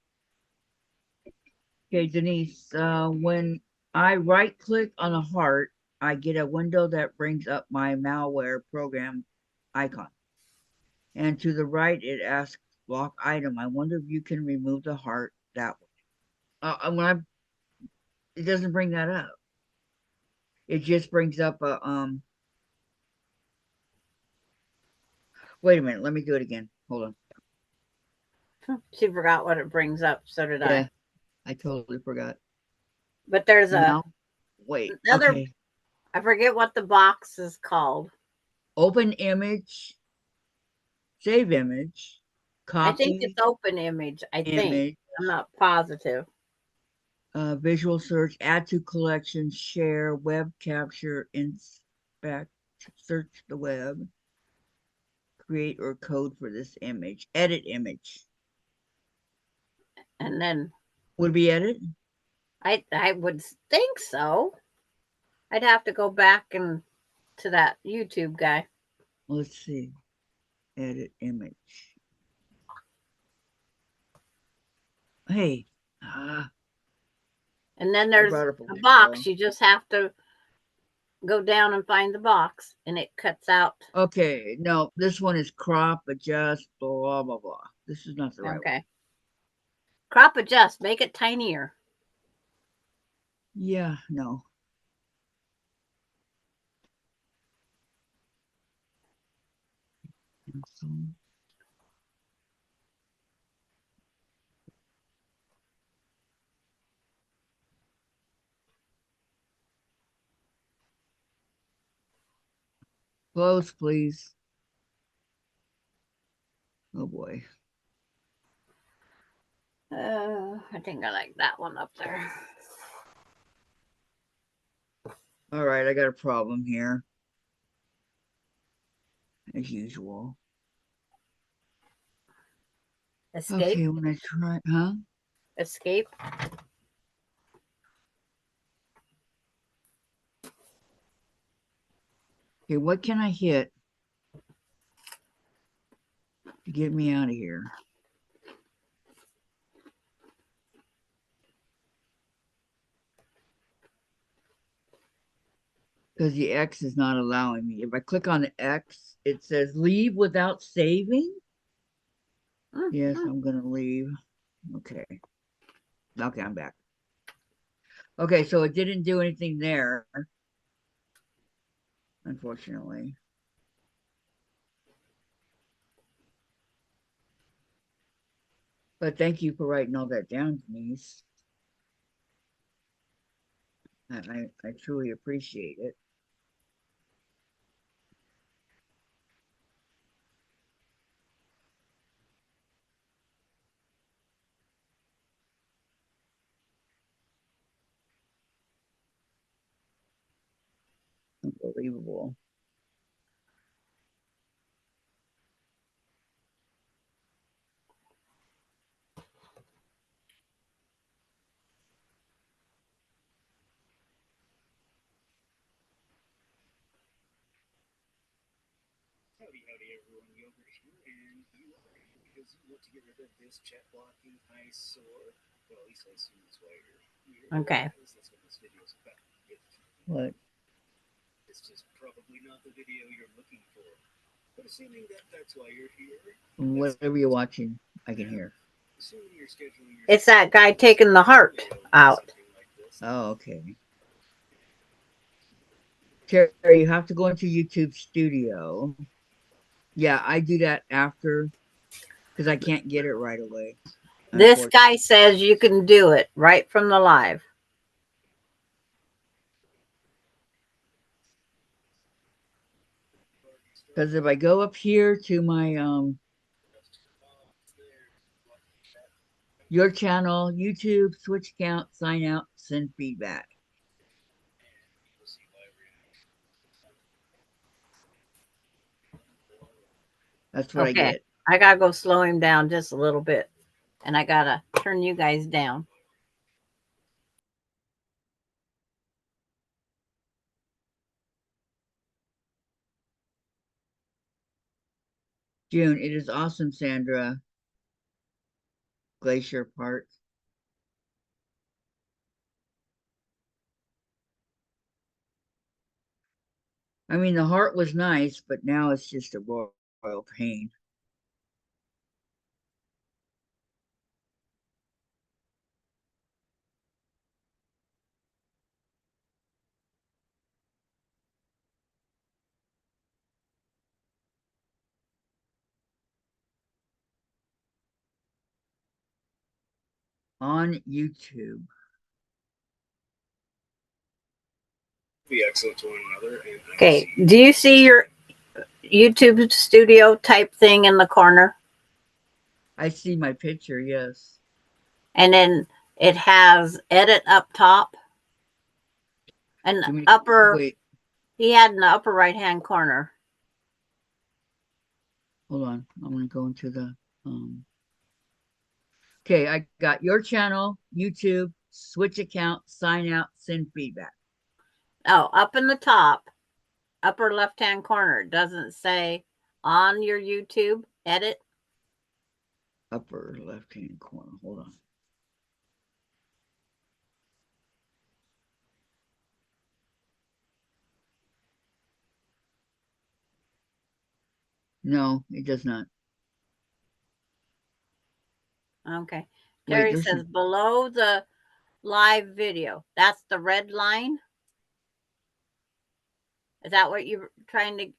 Okay, Denise, when I right click on a heart, I get a window that brings up my malware program icon. And to the right, it asks block item. I wonder if you can remove the heart that way. It doesn't bring that up. It just brings up a, wait a minute, let me do it again. Hold on. She forgot what it brings up, so did Yeah, I. I totally forgot. But there's Now, wait, another, okay. I forget what the box is called. Open image, save image, copy. I think it's open image. Image. I'm not positive. Visual search, add to collection, share, web capture, inspect, search the web, create or code for this image, edit image. And then Would be edit? I would think so. I'd have to go back and to that YouTube guy. Let's see. Edit image. Hey. And then there's a box. You just have to go down and find the box, and it cuts out. Okay, no, this one is crop, adjust, blah, blah, blah. This is not the right one. Okay. Crop adjust. Make it tinier. Yeah, no. Close, please. Oh boy. I think I like that one up there. All right, I got a problem here. As usual. Escape. Okay, when I try, huh? Escape. Okay, what can I hit to get me out of here? Because the X is not allowing me. If I click on the X, it says leave without saving. Yes, I'm going to leave. Okay. Okay, I'm back. Okay, so it didn't do anything there. Unfortunately. But thank you for writing all that down, Denise. I truly appreciate it. Unbelievable. Howdy, everyone. Yogurt here, and you are here because you want to get rid of this chat blocking eyesore. Well, at least I assume that's why you're here. Okay. Because that's what this video is about. What? It's just probably not the video you're looking for. But assuming that that's why you're here, Whatever you're watching, I can hear. assuming you're scheduling your It's that guy taking the heart out. something like this. Oh, okay. Terry, you have to go into YouTube Studio. Yeah, I do that after because I can't get it right away. This guy says you can do it right from the live. Because if I go up here to my your channel, YouTube, switch account, sign out, send feedback. That's what I Okay. get. I gotta go slow him down just a little bit. And I gotta turn you guys down. June, it is awesome, Sandra. Glacier Park. I mean, the heart was nice, but now it's just a royal pain. On YouTube. Be excellent to one another. And Okay. Do you see your YouTube studio type thing in the corner? I see my picture, yes. And then it has edit up top. And upper, wait, he had in the upper right hand corner. hold on. I'm going to go into the okay, I got your channel, YouTube, switch account, sign out, send feedback. Oh, up in the top, upper left hand corner, doesn't say on your YouTube edit. Upper left hand corner. Hold on. No, it does not. Okay. Wait, Terry there's says below the live video. That's the red line. Is that what you're trying to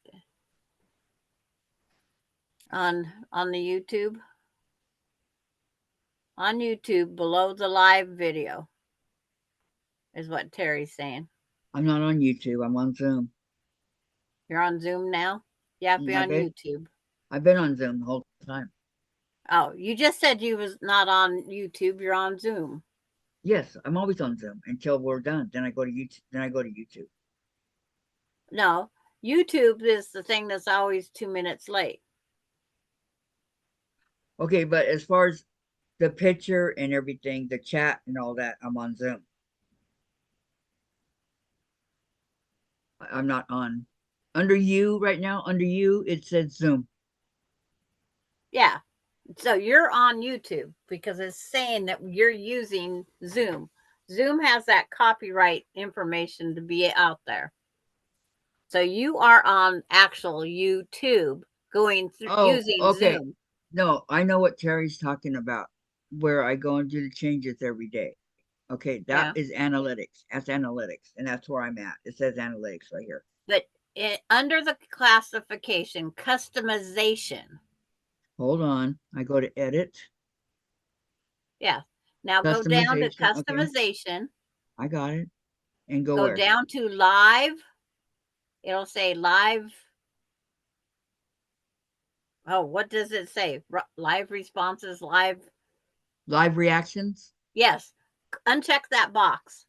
on the YouTube? On YouTube, below the live video is what Terry's saying. I'm not on YouTube. I'm on Zoom. You're on Zoom now? You have to be on YouTube. I've been on Zoom the whole time. Oh, you just said you was not on YouTube. You're on Zoom. Yes, I'm always on Zoom until we're done. Then I go to YouTube. No, YouTube is the thing that's always 2 minutes late. Okay, but as far as the picture and everything, the chat and all that, I'm on Zoom. I'm not on. Under you right now, under you, it says Zoom. Yeah. So you're on YouTube because it's saying that you're using Zoom. Zoom has that copyright information to be out there. So you are on actual YouTube going through using Zoom. No, I know what Terry's talking about, where I go and do the changes every day. Okay, that is analytics. That's analytics, and that's where I'm at. It says analytics right here. But under the classification, customization. Hold on. I go to edit. Yeah. Now go down to Customization, okay. customization. I got it. And go Go where? down to live. It'll say live. Oh, what does it say? Live responses, live. Live reactions. Yes. Uncheck that box.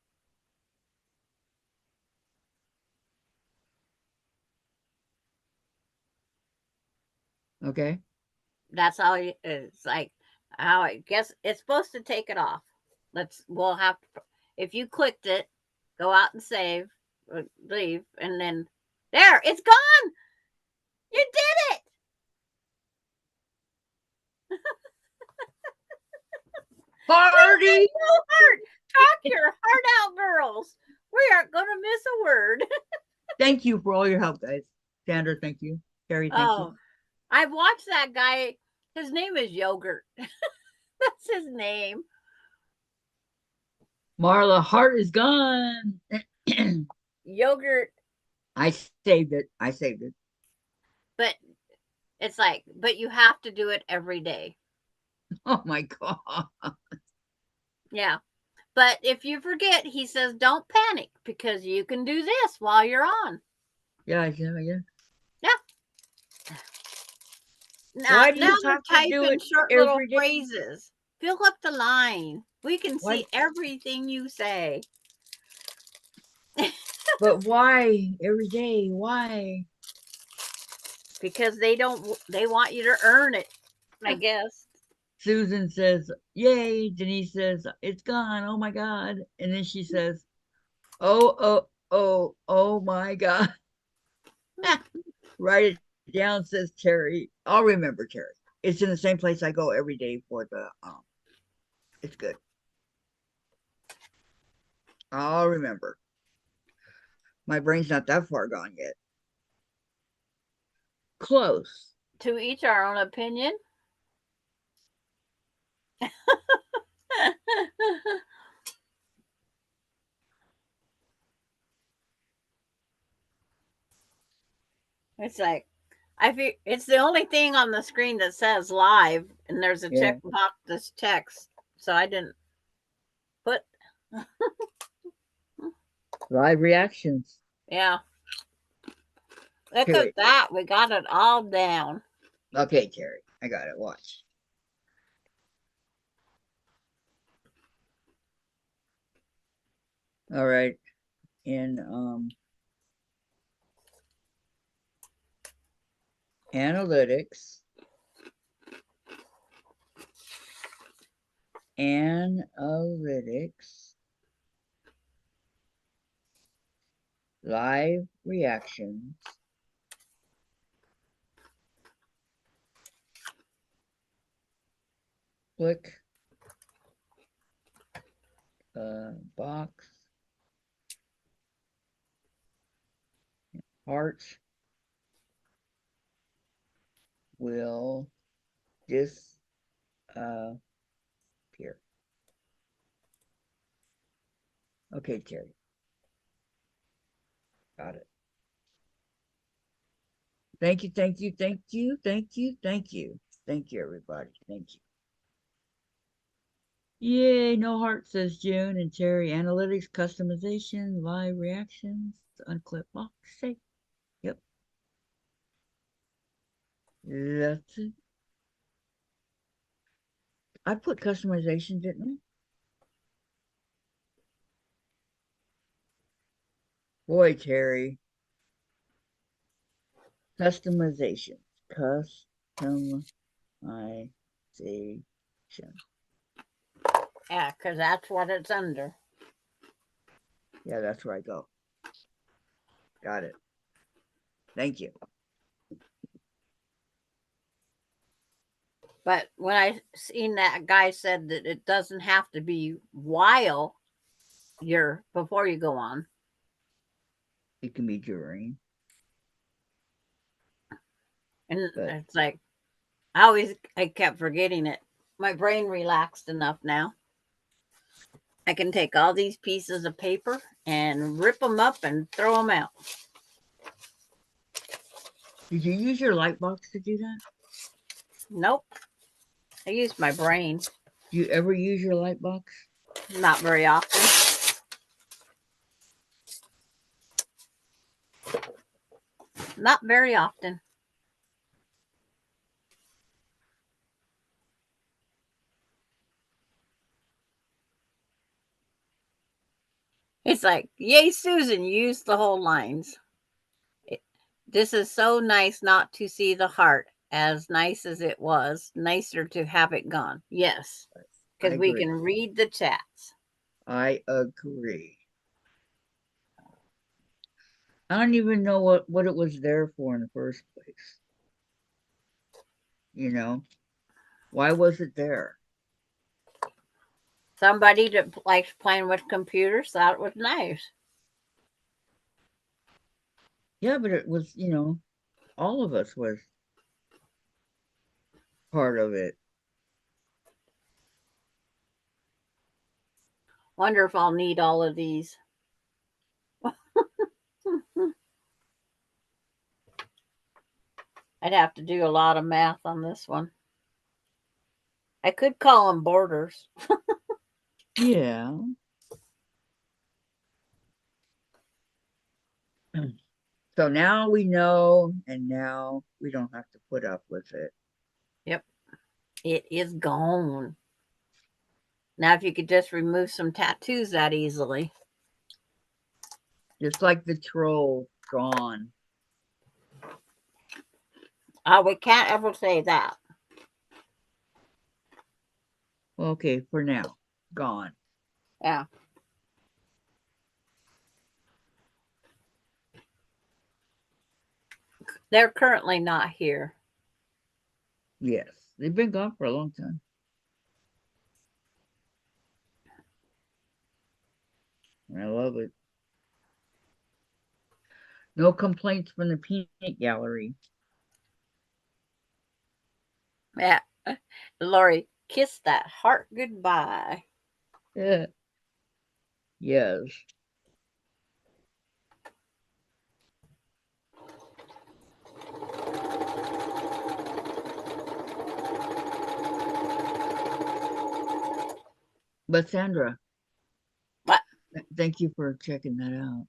Okay. That's how it's like how I guess it's supposed to take it off. We'll have to, if you clicked it, go out and save, or leave, and then there, it's gone. You did it. Party! No heart. Talk your heart out, girls. We aren't going to miss a word. Thank you for all your help, guys. Sandra, thank you. Carrie, thank you. I've watched that guy. His name is Yogurt. That's his name. Marla, heart is gone. Yogurt. I saved it. I saved it. But it's like, but you have to do it every day. Oh my God. Yeah. But if you forget, he says, don't panic because you can do this while you're on. Yeah. Now, Why do you we're have to do typing it short little every day? phrases. Fill up the line. We can Why- see everything you say. But why every day? Why? Because they want you to earn it, I guess. Susan says, yay. Denise says, it's gone. Oh my God. And then she says, oh my God. Write it down, says Terry. I'll remember, Terry. It's in the same place I go every day for the, it's good. I'll remember. My brain's not that far gone yet. Close. To each our own opinion. It's like, I feel it's the only thing on the screen that says live, and there's a check box that's text. So I didn't put Live reactions. Yeah. Look Here, at that. We got it all down. Okay, Terry. I got it. Watch. All right. In analytics. Live reactions. Click box. Heart will disappear. Okay, Terry. Got it. Thank you, thank you, thank you, thank you, thank you. Thank you, everybody. Thank you. Yay, no heart, says June. And Terry, analytics, customization, live reactions, unclip box. Say, yep. That's it. I put customization, didn't I? Boy, Terry. Customization. Customization. Yeah, because that's what it's under. Yeah, that's where I go. Got it. Thank you. But when I seen that guy said that it doesn't have to be while before you go on. It can be during. And it's like, I kept forgetting it. My brain relaxed enough now. I can take all these pieces of paper and rip them up and throw them out. Did you use your light box to do that? Nope. I used my brain. Do you ever use your light box? Not very often. Not very often. It's like, yay, Susan, you used the whole lines. This is so nice not to see the heart. As nice as it was, nicer to have it gone. Yes, because we agree. can read the chats. I agree. I don't even know what it was there for in the first place. You know, why was it there? Somebody that likes playing with computers thought it was nice. Yeah, but it was, all of us was part of it. Wonder if I'll need all of these. I'd have to do a lot of math on this one. I could call them borders. Yeah. So now we know, and now we don't have to put up with it. Yep. It is gone. Now, if you could just remove some tattoos that easily. Just like the troll, gone. We can't ever say that. Well, okay, for now, gone. Yeah. They're currently not here. Yes, they've been gone for a long time. I love it. No complaints from the peanut gallery. Yeah. Lori, kiss that heart goodbye. Yeah. Yes. But Sandra, What? Thank you for checking that out.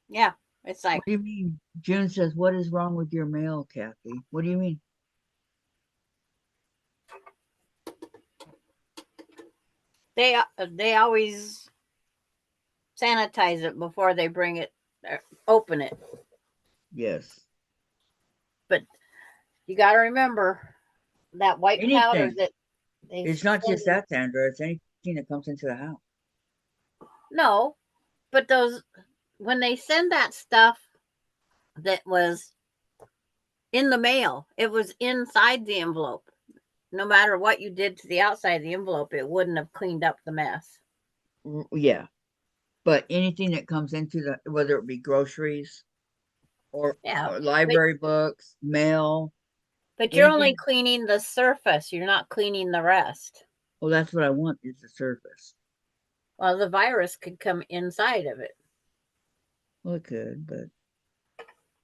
Yeah. It's like, What do you mean? June says, "What is wrong with your mail, Kathy?" What do you mean? they always sanitize it before they bring it, open it. Yes. But you got to remember that white powder Anything. that they. It's not just that, Sandra. It's anything that comes into the house. No, but those, when they send that stuff that was in the mail, it was inside the envelope. No matter what you did to the outside of the envelope, it wouldn't have cleaned up the mess. Yeah. But anything that comes into whether it be groceries or Yeah. library books, mail. But you're only Anything. cleaning the surface. You're not cleaning the rest. Well, that's what I want, is the surface. Well, the virus could come inside of it. Well, it could, but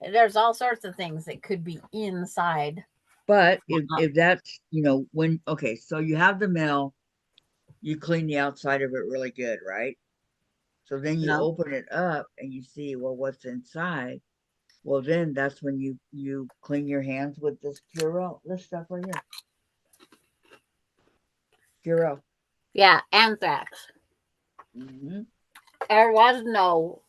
There's all sorts of things that could be inside. if that's, okay, so you have the mail, you clean the outside of it really good, right? So then you No. open it up and you see, well, what's inside. Well, then that's when you clean your hands with this Purell, this stuff right here. Purell. Yeah, anthrax. Mm-hmm. There was no.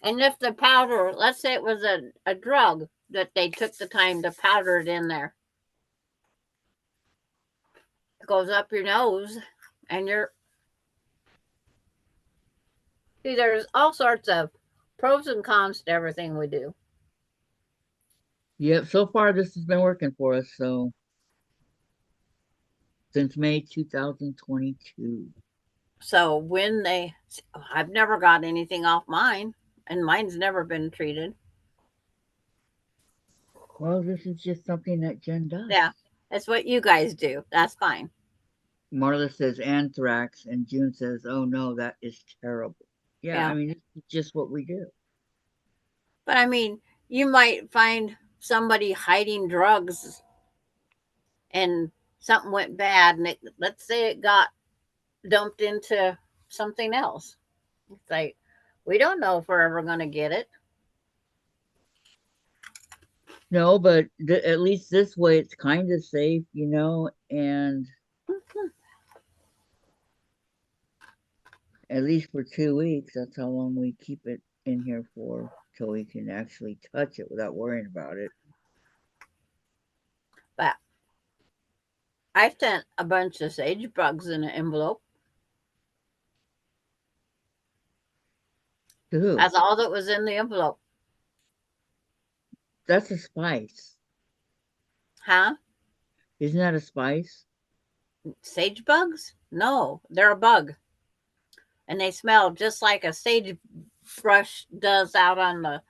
And if the powder, let's say it was a drug that they took the time to powder it in there, it goes up your nose and see, there's all sorts of pros and cons to everything we do. Yep, so far this has been working for us, so since May 2022. So I've never got anything off mine, and mine's never been treated. Well, this is just something that Jen does. Yeah, that's what you guys do. That's fine. Marla says anthrax, and June says, "Oh no, that is terrible." Yeah. I mean, it's just what we do. But I mean, you might find somebody hiding drugs and something went bad, and let's say it got dumped into something else. It's like, we don't know if we're ever going to get it. No, but at least this way it's kind of safe, you know, and at least for 2 weeks, that's how long we keep it in here for, till we can actually touch it without worrying about it. But I sent a bunch of sage bugs in an envelope. To who? That's all that was in the envelope. That's a spice. Huh? Isn't that a spice? Sage bugs? No, they're a bug. And they smell just like a sagebrush does out on the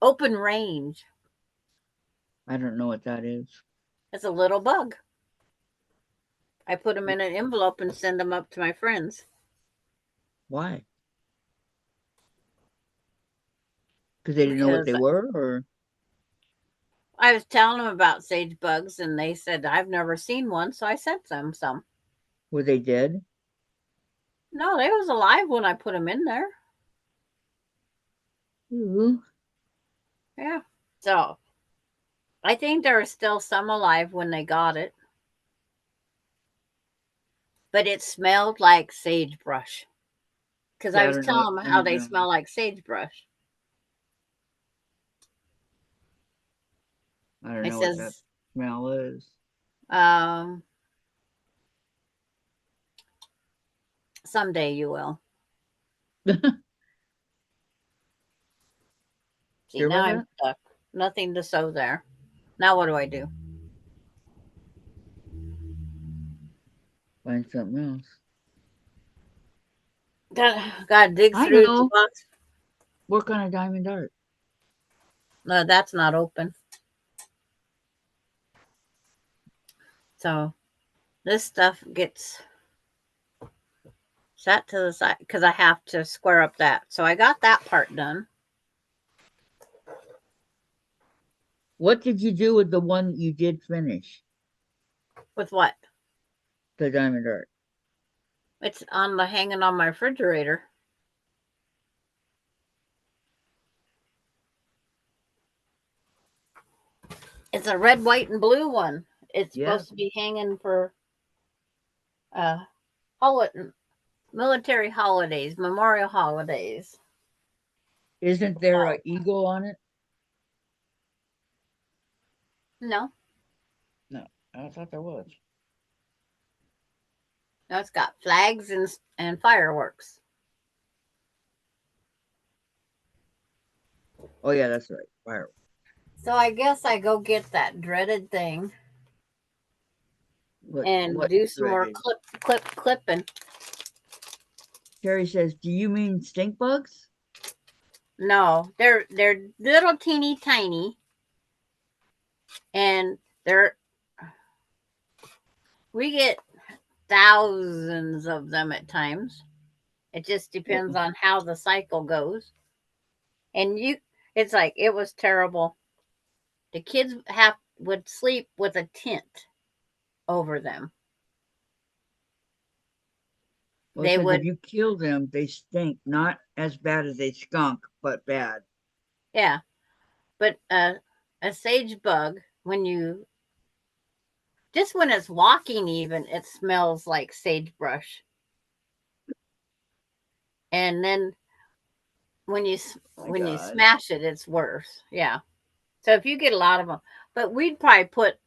open range. I don't know what that is. It's a little bug. I put them in an envelope and send them up to my friends. Why? Because they didn't know what they Because were, or I was telling them about sage bugs, and they said, I've never seen one, so I sent them some. were they dead? No, they was alive when I put them in there. Ooh. Yeah. So I think there were still some alive when they got it. But it smelled like sagebrush. Because Yeah, I I was don't know. telling them I how don't they know. smell like sagebrush. I don't I know what that says, smell is. someday you will. See, Sure now about I'm that? stuck. Nothing to sew there. Now what do I do? Find something else. Gotta dig I through the know. box. Work on a diamond art. No, that's not open. So this stuff gets set to the side because I have to square up that. So I got that part done. What did you do with the one you did finish? With what? The diamond art. It's on the hanging on my refrigerator. It's a red, white, and blue one. It's Yeah. supposed to be hanging for military holidays, memorial holidays. Isn't there an eagle on it? No, No, I thought there was. no, it's got flags and fireworks. Oh yeah, that's right. Fireworks. So I guess I go get that dreaded thing and do some more clipping. Terry says, "Do you mean stink bugs?" No, they're little teeny tiny, and we get thousands of them at times. It just depends on how the cycle goes. And it's like, it was terrible. The kids would sleep with a tent over them. Well, They because would, if you kill them, they stink. Not as bad as a skunk, but bad. yeah. But a sage bug, when it's walking, even it smells like sagebrush. And then when you smash it, it's worse. Yeah. So if you get a lot of them, but we'd probably put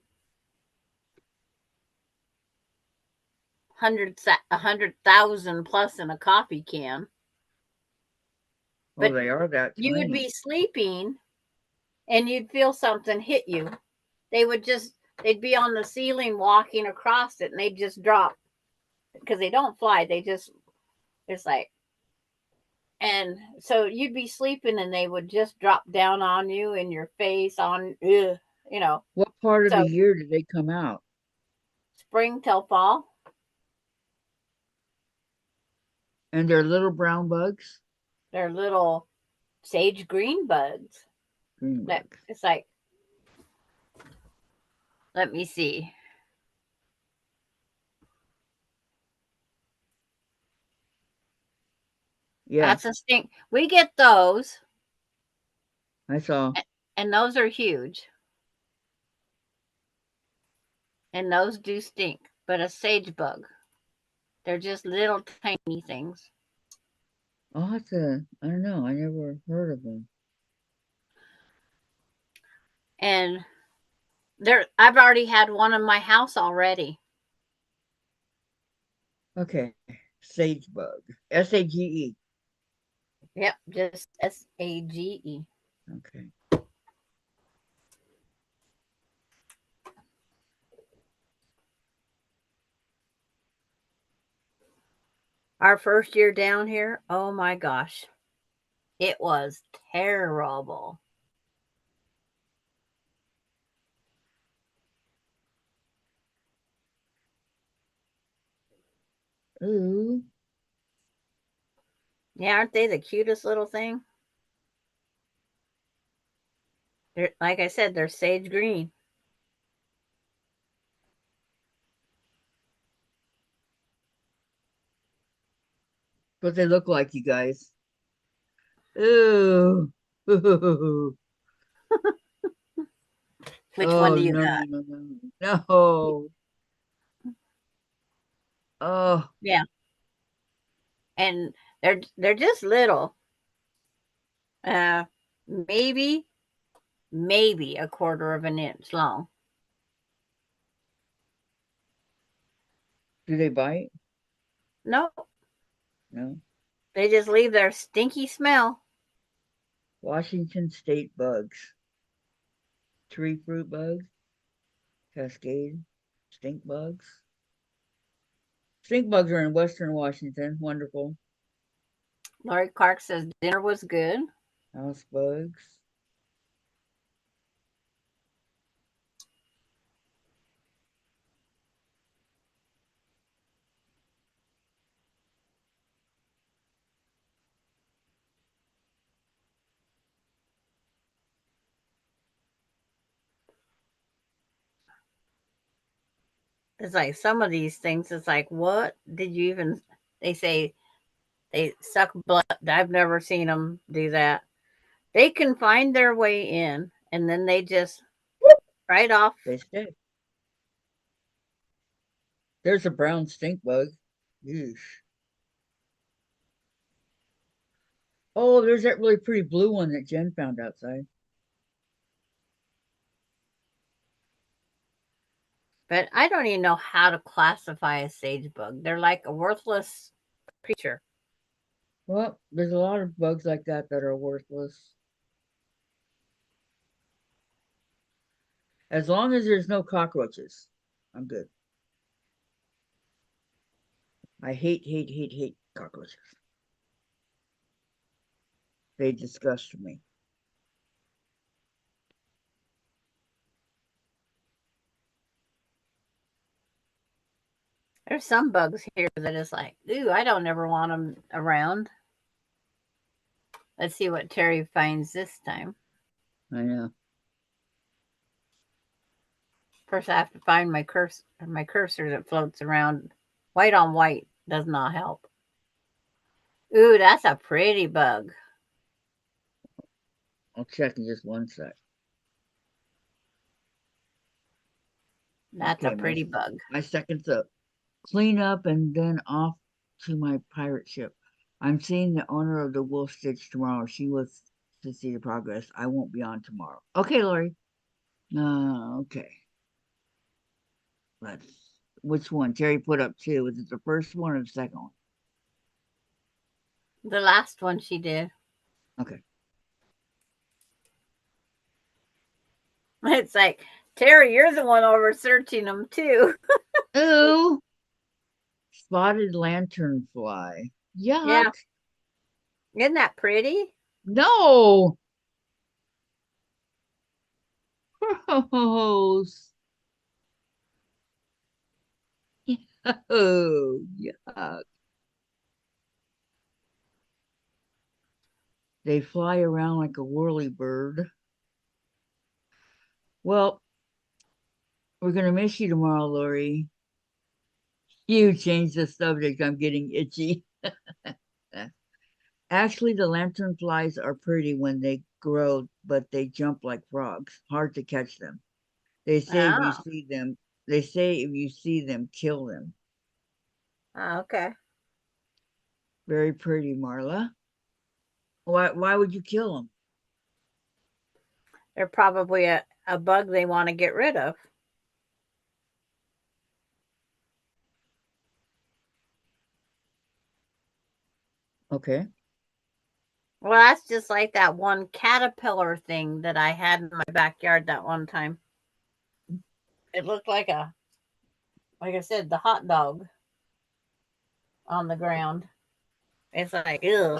100,000 plus in a coffee can. But they are that you tiny. would be sleeping and you'd feel something hit you. They'd be on the ceiling walking across it, and they'd just drop because they don't fly. It's like, and so you'd be sleeping and they would just drop down on you, in your face, What part of the year did they come out? Spring till fall. And they're little brown bugs? They're little sage green bugs. Green bugs. It's like, let me see. Yeah, That's a stink. We get those, I saw. and those are huge. And those do stink. But a sage bug, they're just little tiny things. I'll have to, I don't know. I never heard of them. And I've already had one in my house already. Okay. Sage bug. S-A-G-E. Yep, just SAGE. Okay. Our first year down here, oh my gosh. It was terrible. Ooh. Yeah, aren't they the cutest little thing? They're, like I said, they're sage green. What they look like, you guys. Ooh. Ooh. Which one Oh, do you no, got? no, no, no. No. Oh, Yeah. And they're just little. Maybe a quarter of an inch long. do they bite? No, No. they just leave their stinky smell. Washington State bugs. Tree fruit bugs. Cascade. Stink bugs. Stink bugs are in Western Washington. Wonderful. Lori Clark says dinner was good. House bugs. It's like some of these things, it's like, what did you even, they say they suck blood. I've never seen them do that. They can find their way in and then they just right off. They stay. There's a brown stink bug. Yeesh. Oh, there's that really pretty blue one that Jen found outside. But I don't even know how to classify a sage bug. They're like a worthless creature. Well, there's a lot of bugs like that that are worthless. As long as there's no cockroaches, I'm good. I hate cockroaches. They disgust me. There's some bugs here that is like, ooh, I don't ever want them around. Let's see what Terry finds this time. I know. First, I have to find my cursor that floats around. White on white does not help. Ooh, that's a pretty bug. I'll check in just one sec. That's Okay, a pretty bug. My second's up. Clean up and then off to my pirate ship. I'm seeing the owner of the Wolf Stitch tomorrow. She wants to see the progress. I won't be on tomorrow. Okay, Lori. Okay. Which one? Terry put up two. Was it the first one or the second one? The last one she did. Okay. It's like, Terry, you're the one over searching them too. Ooh. Spotted lanternfly. Yuck. Yeah. Isn't that pretty? No. Gross. Oh, yuck. They fly around like a whirly bird. Well, we're going to miss you tomorrow, Lori. You changed the subject. I'm getting itchy. Actually, the lanternflies are pretty when they grow, but they jump like frogs. Hard to catch them. They say if you Oh, see them, they say if you see them, kill them. okay. Very pretty, Marla. Why would you kill them? They're probably a bug they want to get rid of. Okay. Well, that's just like that one caterpillar thing that I had in my backyard that one time. It looked like like I said, the hot dog on the ground. It's like, ew.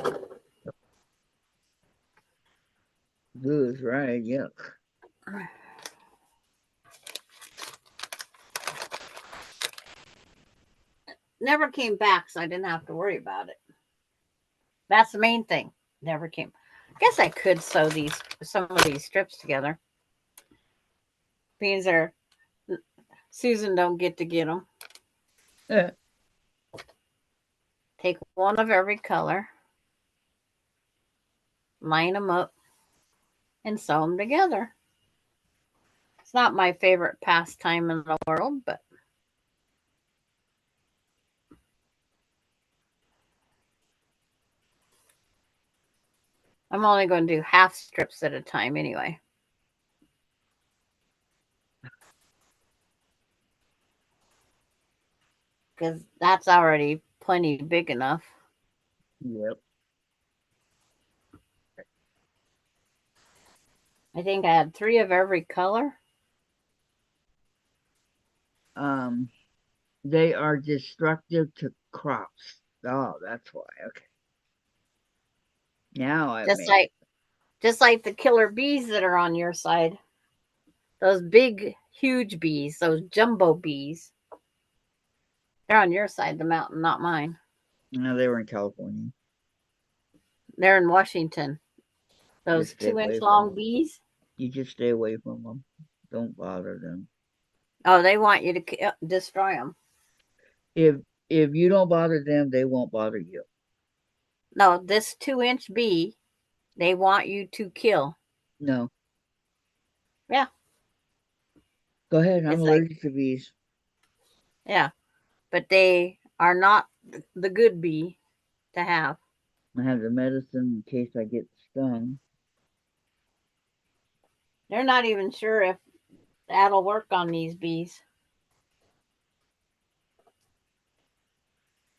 Good, right? Yuck. Never came back, so I didn't have to worry about it. That's the main thing. Never came. I guess I could sew some of these strips together. These are Susan don't get to get them. Eh, Take one of every color, line them up, and sew them together. It's not my favorite pastime in the world, but I'm only going to do half strips at a time anyway. Because that's already plenty big enough. Yep. I think I had 3 of every color. They are destructive to crops. Oh, that's why. Okay. Now I Just make. like the killer bees that are on your side. Those big, huge bees, those jumbo bees. They're on your side of the mountain, not mine. No, they were in California. They're in Washington. Those Just stay 2-inch away from long them. bees. You just stay away from them. Don't bother them. Oh, they want you to destroy them. If you don't bother them, they won't bother you. No, this 2-inch bee, they want you to kill. No. Yeah. Go ahead. I'm It's like, allergic to bees. yeah. But they are not the good bee to have. I have the medicine in case I get stung. They're not even sure if that'll work on these bees.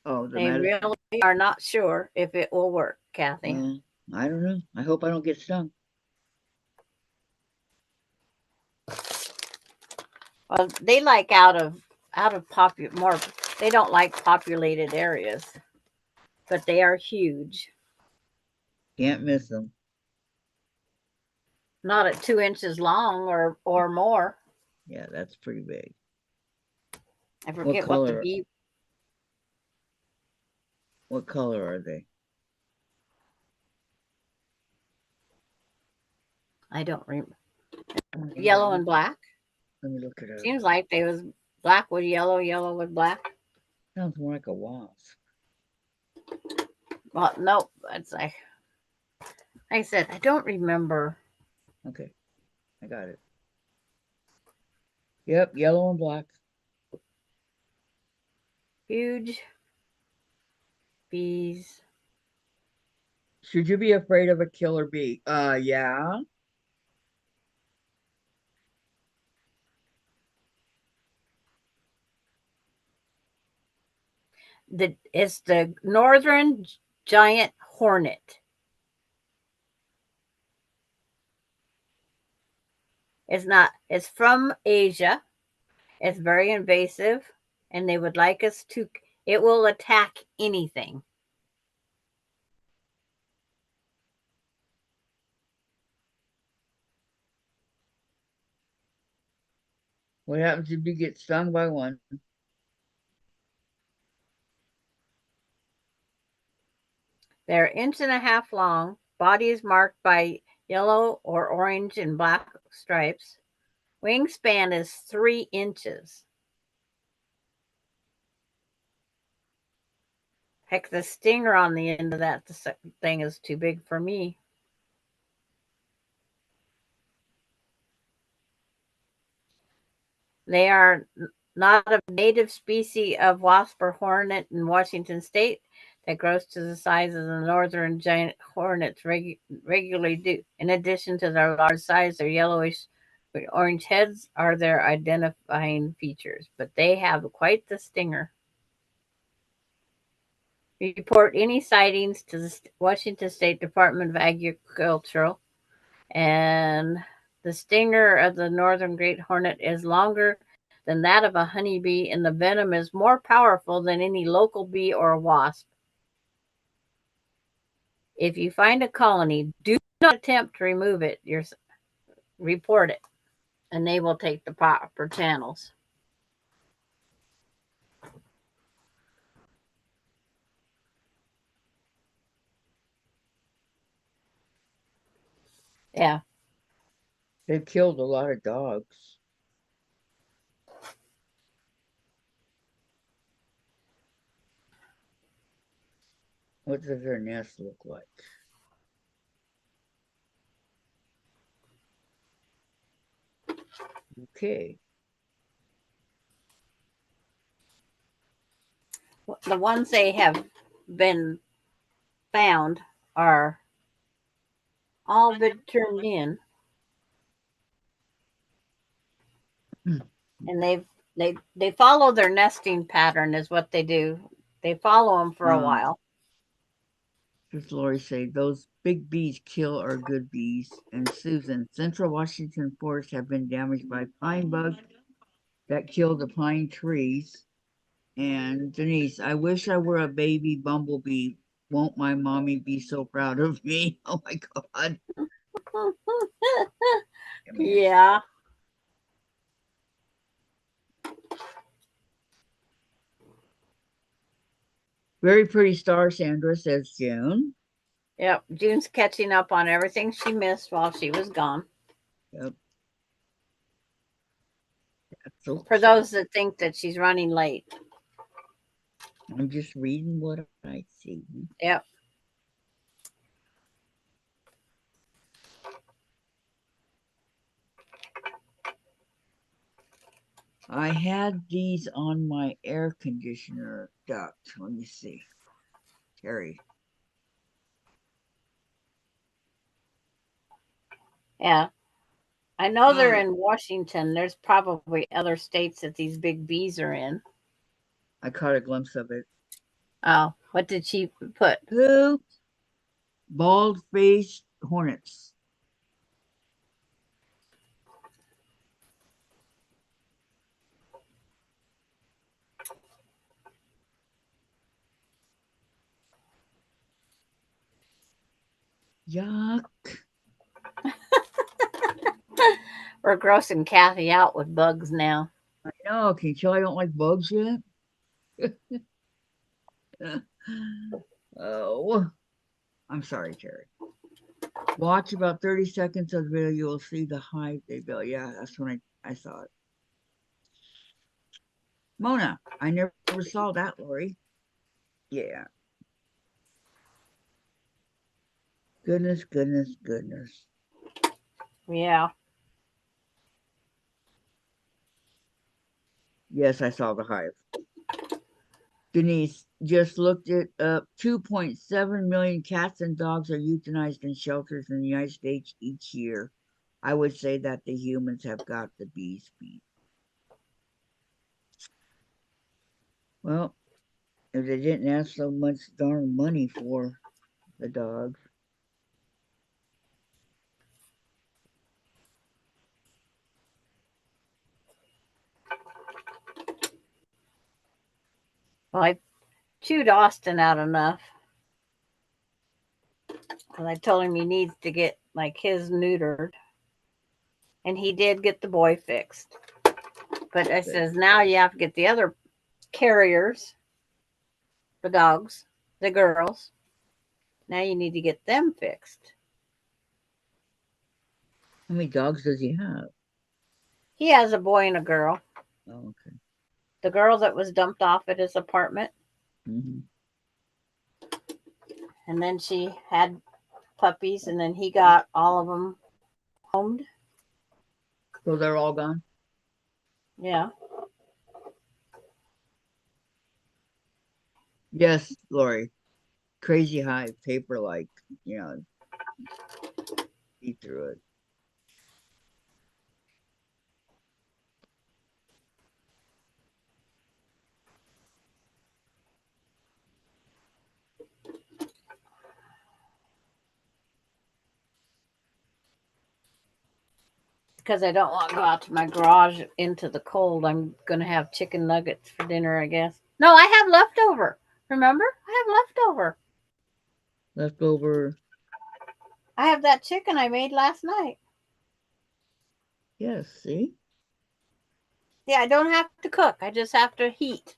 Oh, the They medicine. really are not sure if it will work, Kathy. I don't know. I hope I don't get stung. Well, they like out of more. They don't like populated areas, but they are huge. Can't miss them. Not at 2 inches long or more. Yeah, that's pretty big. I forget what the bee. What color are they? I don't remember. Yellow and black. Let me look it up. Seems like they was black with yellow, yellow with black. Sounds more like a wasp. Well, nope. It's like I said, I don't remember. Okay, I got it. Yep, yellow and black. Huge bees. Should you be afraid of a killer bee? Yeah. It's the northern giant hornet. It's from Asia. It's very invasive, and they would like us to. It will attack anything. What happens if you get stung by one? They're 1.5 inches long. Body is marked by yellow or orange and black stripes. Wingspan is 3 inches. Heck, the stinger on the end of that thing is too big for me. They are not a native species of wasp or hornet in Washington state that grows to the size of the northern giant hornets regularly do. In addition to their large size, their yellowish with orange heads are their identifying features, but they have quite the stinger. Report any sightings to the Washington State Department of Agriculture, and the stinger of the northern great hornet is longer than that of a honeybee, and the venom is more powerful than any local bee or wasp. If you find a colony, do not attempt to remove it. Report it, and they will take the proper channels. Yeah. They've killed a lot of dogs. What does their nest look like? Okay. The ones they have been found are all been turned in. And they follow their nesting pattern is what they do. They follow them for a while. Does Lori say those big bees kill our good bees? And Susan, Central Washington forests have been damaged by pine bugs that kill the pine trees. And Denise, I wish I were a baby bumblebee. Won't my mommy be so proud of me? Oh my God. Yeah. Very pretty star, Sandra, says June. Yep. June's catching up on everything she missed while she was gone. Yep. So for those that think that she's running late. I'm just reading what I see. Yep. I had these on my air conditioner duct. Let me see. Terry. Yeah. I know they're in Washington. There's probably other states that these big bees are in. I caught a glimpse of it. Oh, what did she put? Who? Bald-faced hornets. Yuck. We're grossing Kathy out with bugs now. I know. Can you tell I don't like bugs yet? Oh. I'm sorry, Terry. Watch about 30 seconds of the video. You will see the hive they built. Yeah, that's when I saw it. Mona, I never saw that, Lori. Yeah. Goodness, goodness, goodness. Yeah. Yes, I saw the hive. Denise just looked it up. 2.7 million cats and dogs are euthanized in shelters in the United States each year. I would say that the humans have got the bees beat. Well, if they didn't ask so much darn money for the dogs. Well, I chewed Austin out enough. And I told him he needs to get like his neutered. And he did get the boy fixed. But I says, now you have to get the other carriers, the dogs, the girls. Now you need to get them fixed. How many dogs does he have? He has a boy and a girl. Oh, okay. The girl that was dumped off at his apartment. Mm-hmm. And then she had puppies, and then he got all of them homed. So they're all gone? Yeah. Yes, Lori. Crazy high, paper like, you know, see through it. Because I don't want to go out to my garage into the cold. I'm going to have chicken nuggets for dinner, I guess. No, I have leftover. Remember? I have leftover. Leftover. I have that chicken I made last night. Yes, see? Yeah, I don't have to cook. I just have to heat.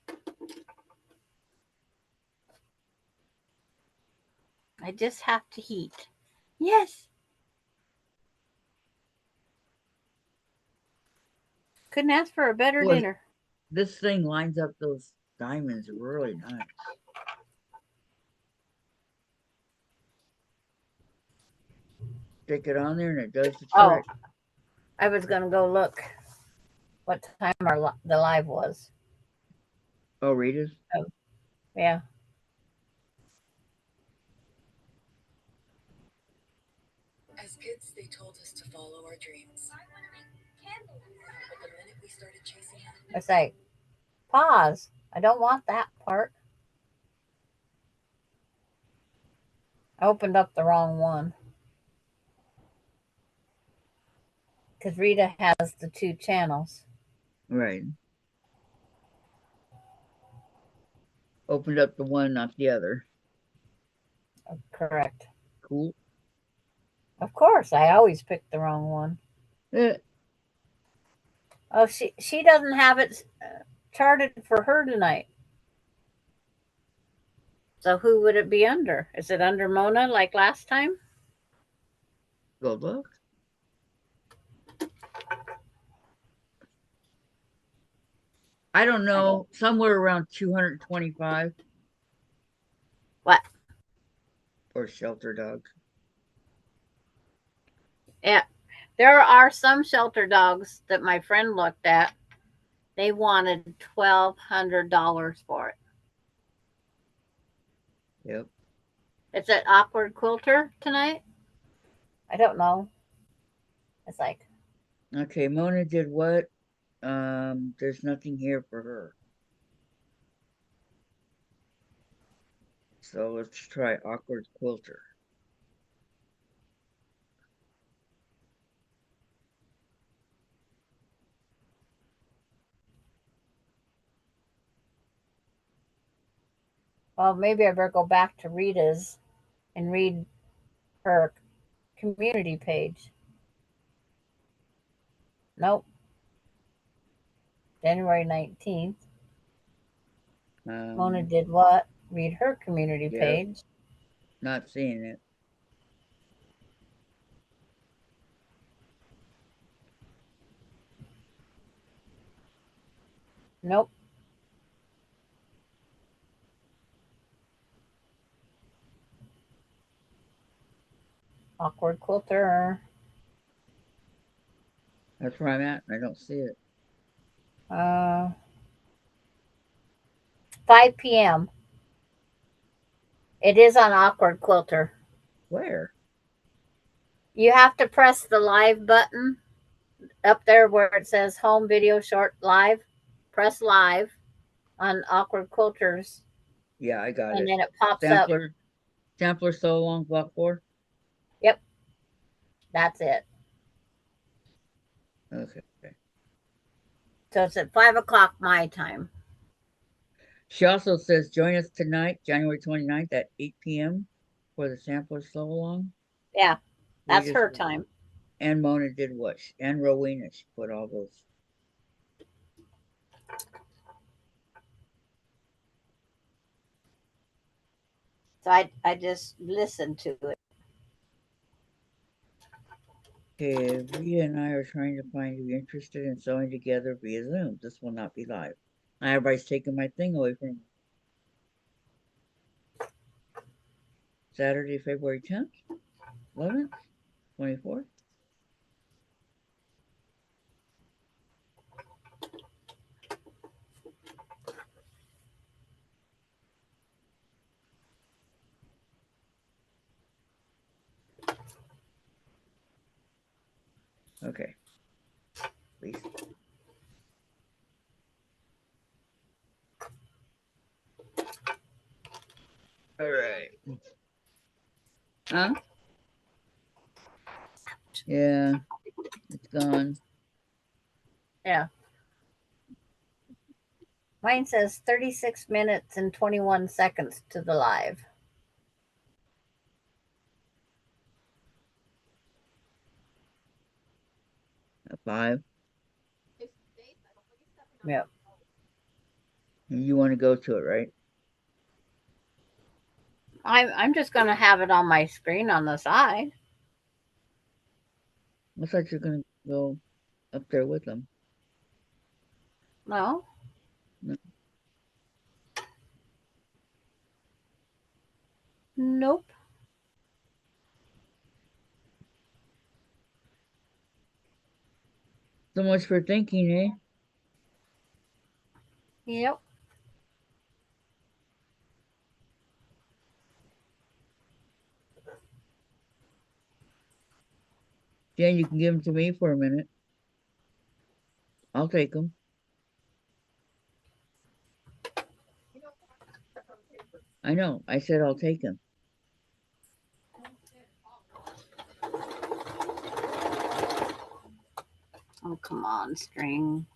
I just have to heat. Yes. Couldn't ask for a better Boy, dinner. this thing lines up those diamonds really nice. Stick it on there and it does the Oh, trick. I was going to go look what time the live was. Oh, Rita's? Yeah. As kids, they told us to follow our dreams. But the minute we started chasing them, It's like, pause. I don't want that part. I opened up the wrong one. Because Rita has the 2 channels. Right. Opened up the one, not the other. Correct. Cool. Of course, I always pick the wrong one. Eh, Oh, she doesn't have it charted for her tonight. So who would it be under? Is it under Mona like last time? go look. I don't know. Somewhere around 225 What? for shelter dogs. Yeah. There are some shelter dogs that my friend looked at. They wanted $1,200 for it. Yep. It's an awkward quilter tonight. I don't know. It's like, Okay, Mona did what? There's nothing here for her. So let's try awkward quilter. well, maybe I better go back to Rita's and read her community page. Nope. January 19th. Mona did what? Read her community yeah. page. Not seeing it. Nope. Awkward quilter. That's where I'm at. I don't see it. 5 p.m. It is on awkward quilter. Where? You have to press the live button up there where it says home video short live. Press live on awkward quilters. Yeah, I got and it. then it pops up. Sampler so long block 4? Yep. That's it. Okay. So it's at 5 o'clock my time. She also says join us tonight, January 29th at 8 p.m. for the sampler so long. Yeah, that's her time. And Mona did what? And Rowena, she put all those. So I just listened to it. Okay, Rita and I are trying to find you interested in sewing together via Zoom. This will not be live. Everybody's taking my thing away from me. Saturday, February 10th, 11th, 24th. Okay. Please. All right. Huh? Yeah, it's gone. Yeah. Mine says 36 minutes and 21 seconds to the live. A 5. Yep. You want to go to it, right? I'm just gonna have it on my screen on the side. Looks like you're gonna go up there with them. No. No. Nope. So much for thinking, eh? Yep. Jen, you can give them to me for a minute. I'll take them. I know. I said I'll take them. Oh, come on, string.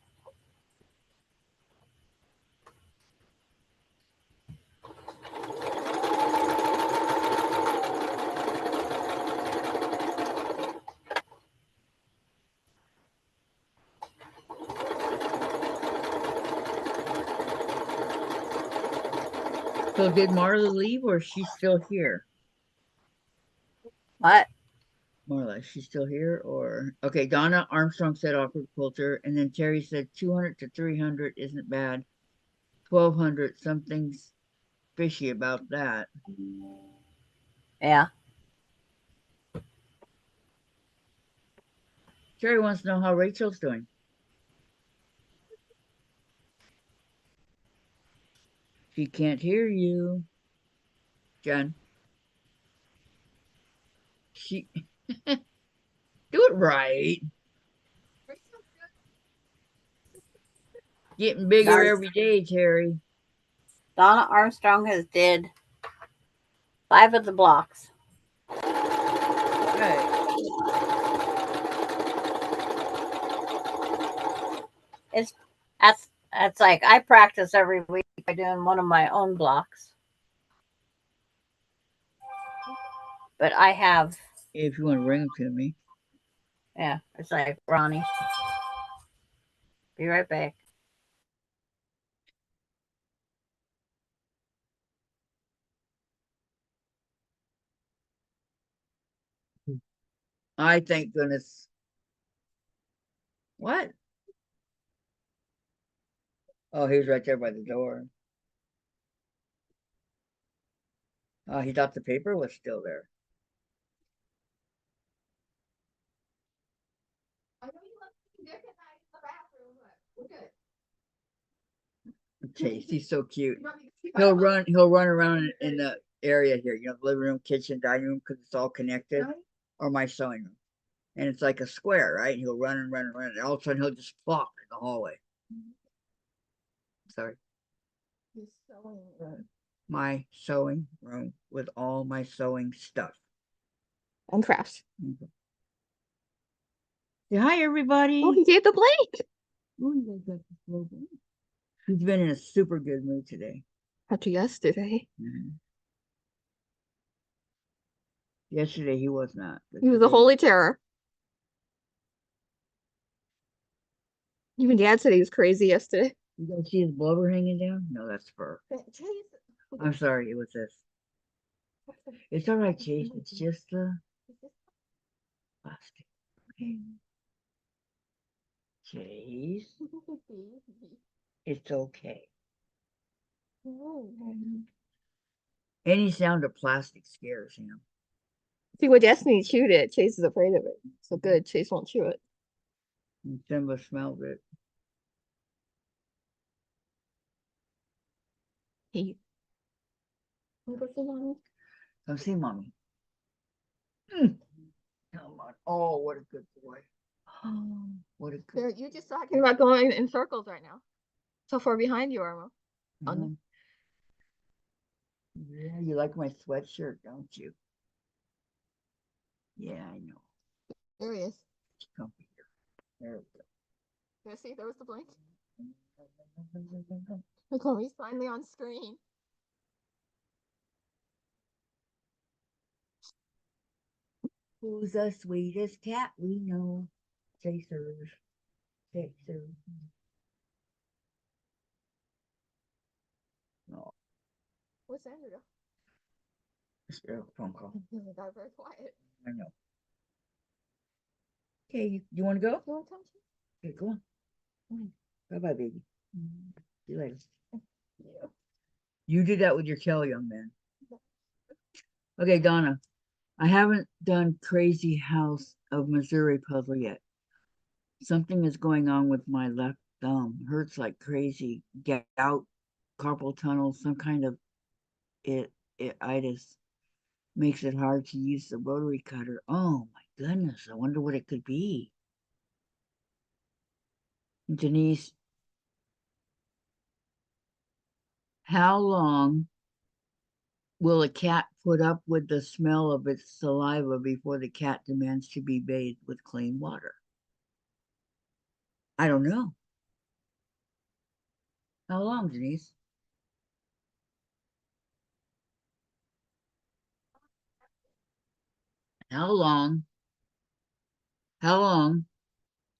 So did Marla leave or is she still here? What? Marla, is she still here or okay, Donna Armstrong said awkward quilter, and then Terry said 200 to 300 isn't bad. 1200, something's fishy about that. Yeah. Terry wants to know how Rachel's doing. She can't hear you. Jen. She do it right. Getting bigger Donna, every day, Terry. Donna Armstrong has did 5 of the blocks. Right. That's like I practice every week by doing one of my own blocks. But I have, If you want to bring them to me. yeah, it's like Ronnie. Be right back. I thank goodness. What? Oh, he was right there by the door. Oh, he thought the paper was still there. I know you left Dick and I in the bathroom, but we're good. Chase, he's so cute. You want me to keep He'll my- run around in the area here, you know, the living room, kitchen, dining room, because it's all connected, or my sewing room. And it's like a square, right? And he'll run and run and run, and all of a sudden he'll just flop in the hallway. Sorry. His sewing room. My sewing room with all my sewing stuff. And Krafts. Say hi, everybody. Oh, he gave the plate. Ooh, you guys got this little bit. He's been in a super good mood today. After yesterday, Yesterday he was not. but he was a today- holy terror. Even Dad said he was crazy yesterday. You guys see his blubber hanging down? No, that's fur. I'm sorry, it was this. It's all right, Chase. It's just the plastic. Okay. Chase, it's okay. Any sound of plastic scares him. See, when Destiny chewed it, Chase is afraid of it. So good, Chase won't chew it. And Simba smelled it. He. Wanna go see mommy? Come see mommy. Mm. Come on. Oh, what a good boy. Oh, what a good There, you're just talking about going in circles right now. So far behind you, Armo. Mhm. Yeah, you like my sweatshirt, don't you? Yeah, I know. There he is. Come here. There we go. There, see, there was the blink. Look, mommy's finally on screen. Who's the sweetest cat we know? Chasers. Chasers. Oh, Where's Sandra go? it's a phone call. They got very quiet. I know. Okay, you want to go? You want to come? Okay, go on. Bye-bye, baby. See you later. Yeah. You did that with your tail, young man. Okay, Donna. I haven't done Crazy House of Missouri puzzle yet. Something is going on with my left thumb. Hurts like crazy. Gout, carpal tunnel, some kind of itis. Makes it hard to use the rotary cutter. Oh my goodness, I wonder what it could be. Denise, how long will a cat put up with the smell of its saliva before the cat demands to be bathed with clean water? I don't know. How long, Denise? How long? How long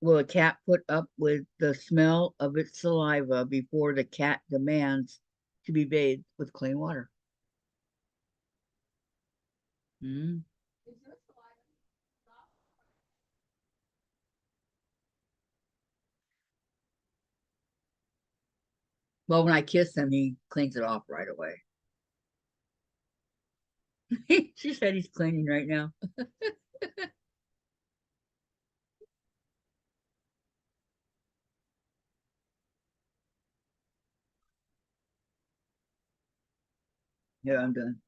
will a cat put up with the smell of its saliva before the cat demands to be bathed with clean water? Hmm? Well, when I kiss him, he cleans it off right away. She said he's cleaning right now. Yeah, I'm done.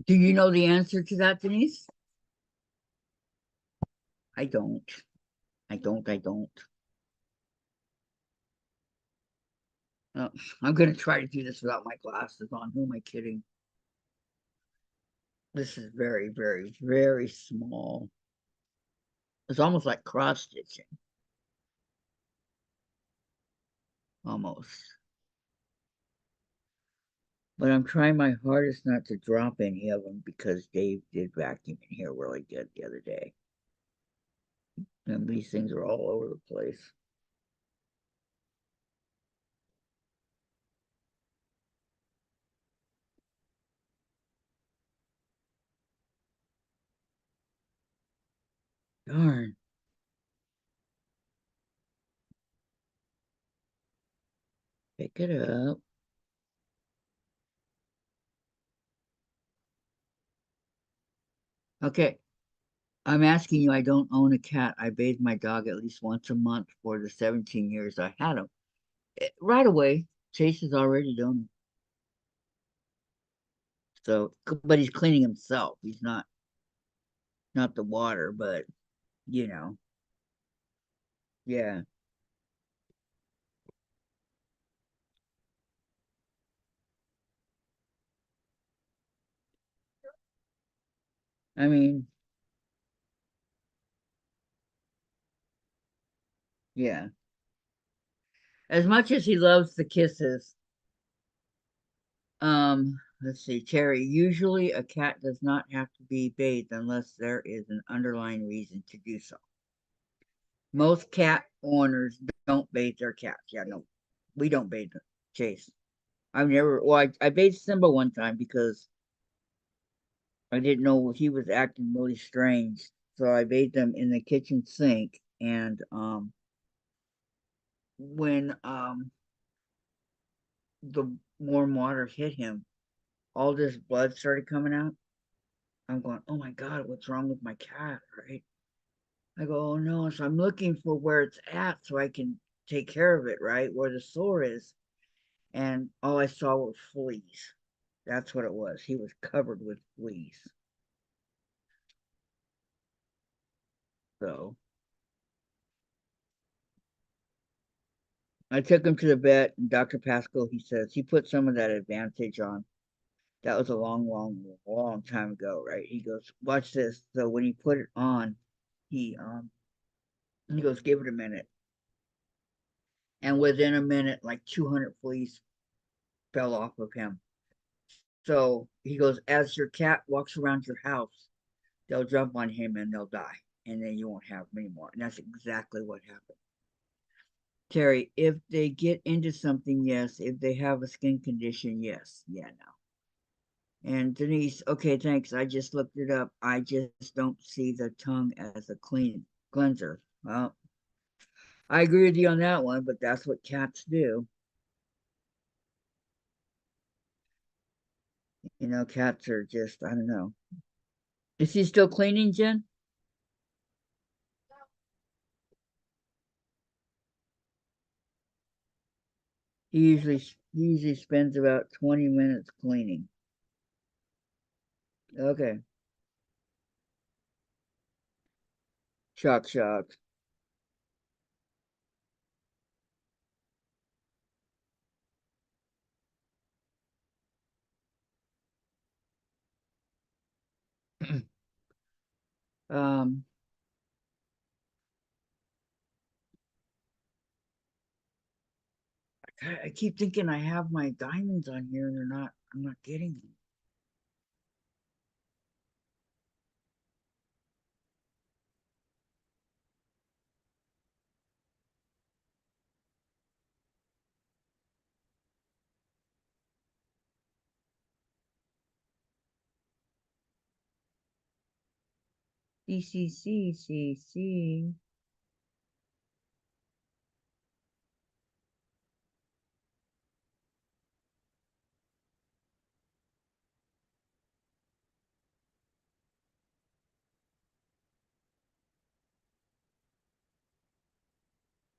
Do you know the answer to that, Denise? I don't. I don't. Oh, I'm going to try to do this without my glasses on. Who am I kidding? This is very, very, very small. It's almost like cross stitching. Almost. But I'm trying my hardest not to drop any of them because Dave did vacuum in here really good the other day. And these things are all over the place. Darn. Pick it up. Okay. I'm asking you, I don't own a cat. I bathe my dog at least once a month for the 17 years I had him. Right away, Chase is already doing it. So, but he's cleaning himself. He's not the water, but you know, yeah. I mean, yeah. As much as he loves the kisses, let's see, Terry, usually a cat does not have to be bathed unless there is an underlying reason to do so. Most cat owners don't bathe their cats. Yeah, no, we don't bathe them. Chase. I've never, well, I bathed Simba one time because I didn't know he was acting really strange. So I bathed him in the kitchen sink and when the warm water hit him, all this blood started coming out. I'm going, oh my God, what's wrong with my cat, right? I go, oh no. So I'm looking for where it's at so I can take care of it, right? Where the sore is. And all I saw were fleas. That's what it was. He was covered with fleas. So I took him to the vet, and Dr. Pascal, he says he put some of that Advantage on. That was a long time ago, right? He goes, watch this. So when he put it on, he goes, give it a minute. And within a minute, like 200 fleas fell off of him. So he goes, as your cat walks around your house, they'll jump on him and they'll die. And then you won't have them anymore. And that's exactly what happened. Terry, if they get into something, yes. If they have a skin condition, yes. Yeah, no. And Denise, okay, thanks. I just looked it up. I just don't see the tongue as a cleanser. Well, I agree with you on that one, but that's what cats do. You know, cats are just, I don't know. Is he still cleaning, Jen? He usually spends about 20 minutes cleaning. Okay. Shock. um, I keep thinking I have my diamonds on here and I'm not getting them. C.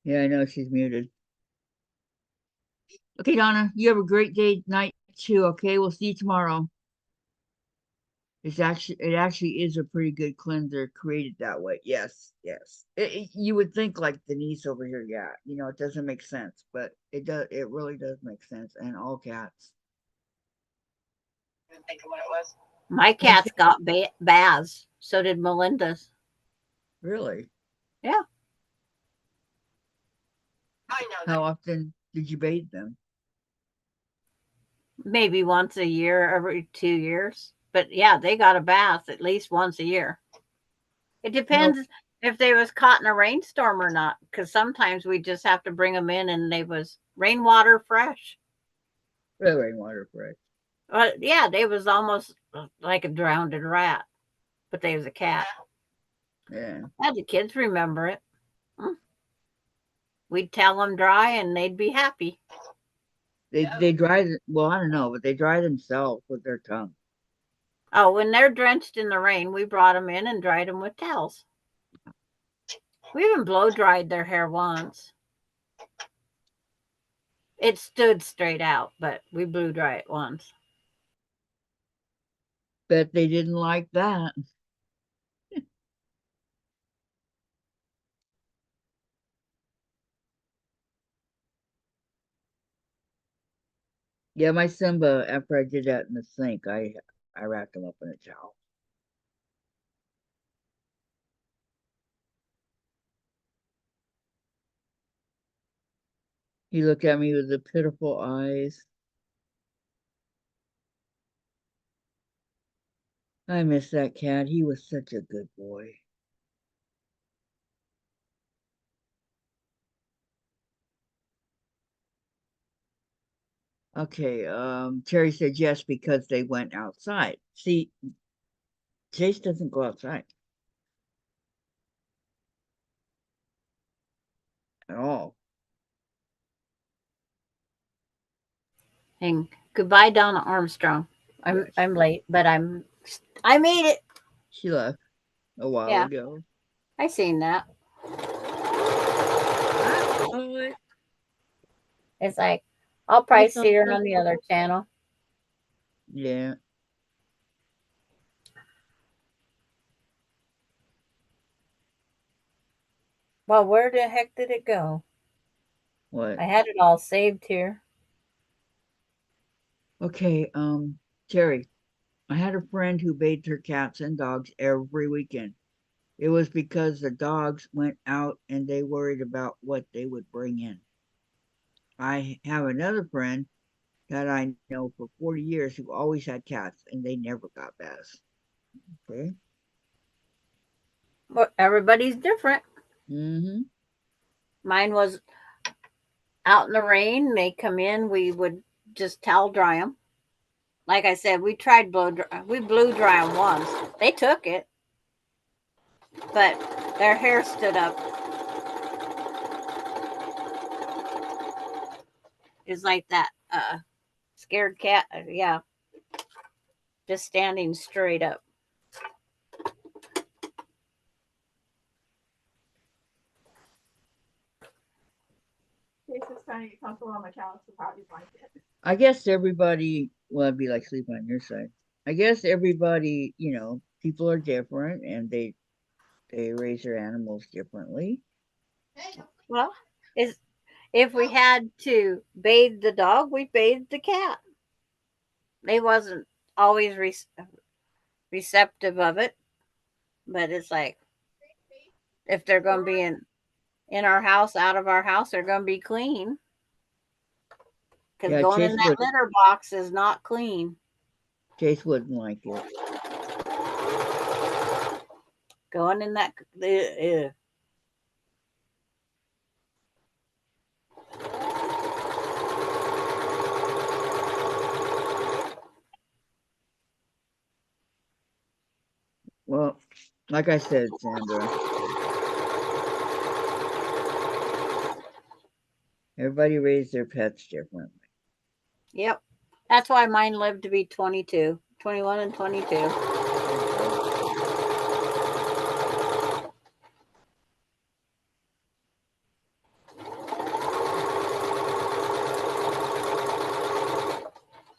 Yeah, I know she's muted. Okay, Donna, you have a great day night too. Okay, we'll see you tomorrow. It actually is a pretty good cleanser created that way. Yes. You would think like Denise over here, yeah. You know, it doesn't make sense, but it does. It really does make sense. And all cats. Think of what it was. My cat's got baths. So did Melinda's. Really? Yeah. I know How often did you bathe them? Maybe once a year, every 2 years. But yeah, they got a bath at least once a year. It depends if they was caught in a rainstorm or not, because sometimes we just have to bring them in and they was rainwater fresh. Rainwater fresh. Well, yeah, they was almost like a drowned rat, but they was a cat. Yeah. Yeah, the kids remember it. We'd tell them dry and they'd be happy. They dry. Well, I don't know, but they dry themselves with their tongue. Oh, when they're drenched in the rain, we brought them in and dried them with towels. We even blow dried their hair once. It stood straight out, but we blew dry it once. Bet they didn't like that. Yeah, my Simba, after I did that in the sink, I wrapped him up in a towel. He looked at me with the pitiful eyes. I miss that cat. He was such a good boy. Okay, Terry said yes because they went outside. See, Chase doesn't go outside at all. And goodbye, Donna Armstrong. Yes. I'm late, but I made it. She left a while Yeah. ago. I seen that. Oh, It's like I'll probably see her on the other channel. yeah. Well, where the heck did it go? What? I had it all saved here. Okay, Terry, I had a friend who bathed her cats and dogs every weekend. It was because the dogs went out and they worried about what they would bring in. I have another friend that I know for 40 years who always had cats and they never got baths. Okay. Well, everybody's different. Mm-hmm. Mine was out in the rain. They come in. We would just towel dry them. Like I said, we tried we blew dry them once. They took it, but their hair stood up. It's like that scared cat. Yeah, just standing straight up. It's kind of get comfortable on my couch, so probably like it. I guess everybody, well, it'd be like sleeping on your side. I guess everybody, people are different and they raise their animals differently. Well, if we had to bathe the dog, we bathed the cat. They wasn't always receptive of it, but it's like if they're going to be in our house, out of our house, they're going to be clean. Because Yeah, going in Chase that would litter box is not clean. Chase wouldn't like it. Going in that. Well, like I said, Sandra, everybody raised their pets differently. Yep. That's why mine lived to be 22, 21 and 22.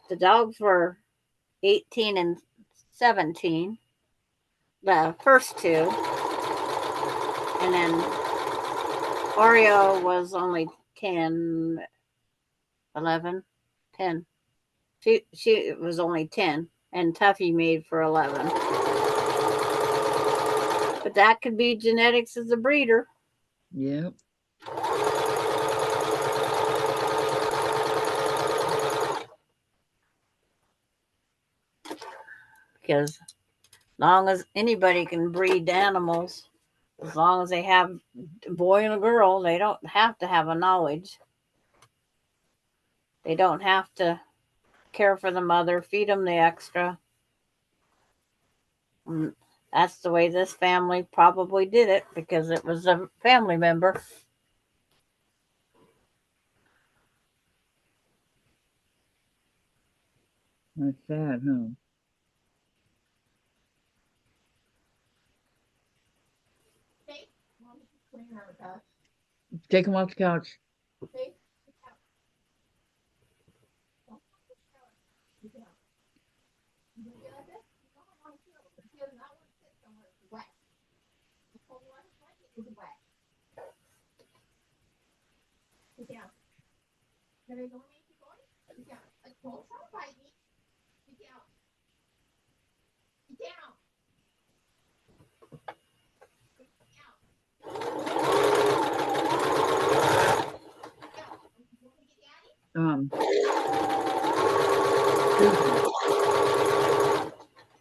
The dogs were 18 and 17, the first two. And then Oreo was only 10, 11, 10. She was only 10, and Tuffy made for 11. But that could be genetics as a breeder. Yep. Because as long as anybody can breed animals, as long as they have a boy and a girl, they don't have to have a knowledge. They don't have to care for the mother, feed them the extra. And that's the way this family probably did it because it was a family member. That's sad, huh? Take him off the couch.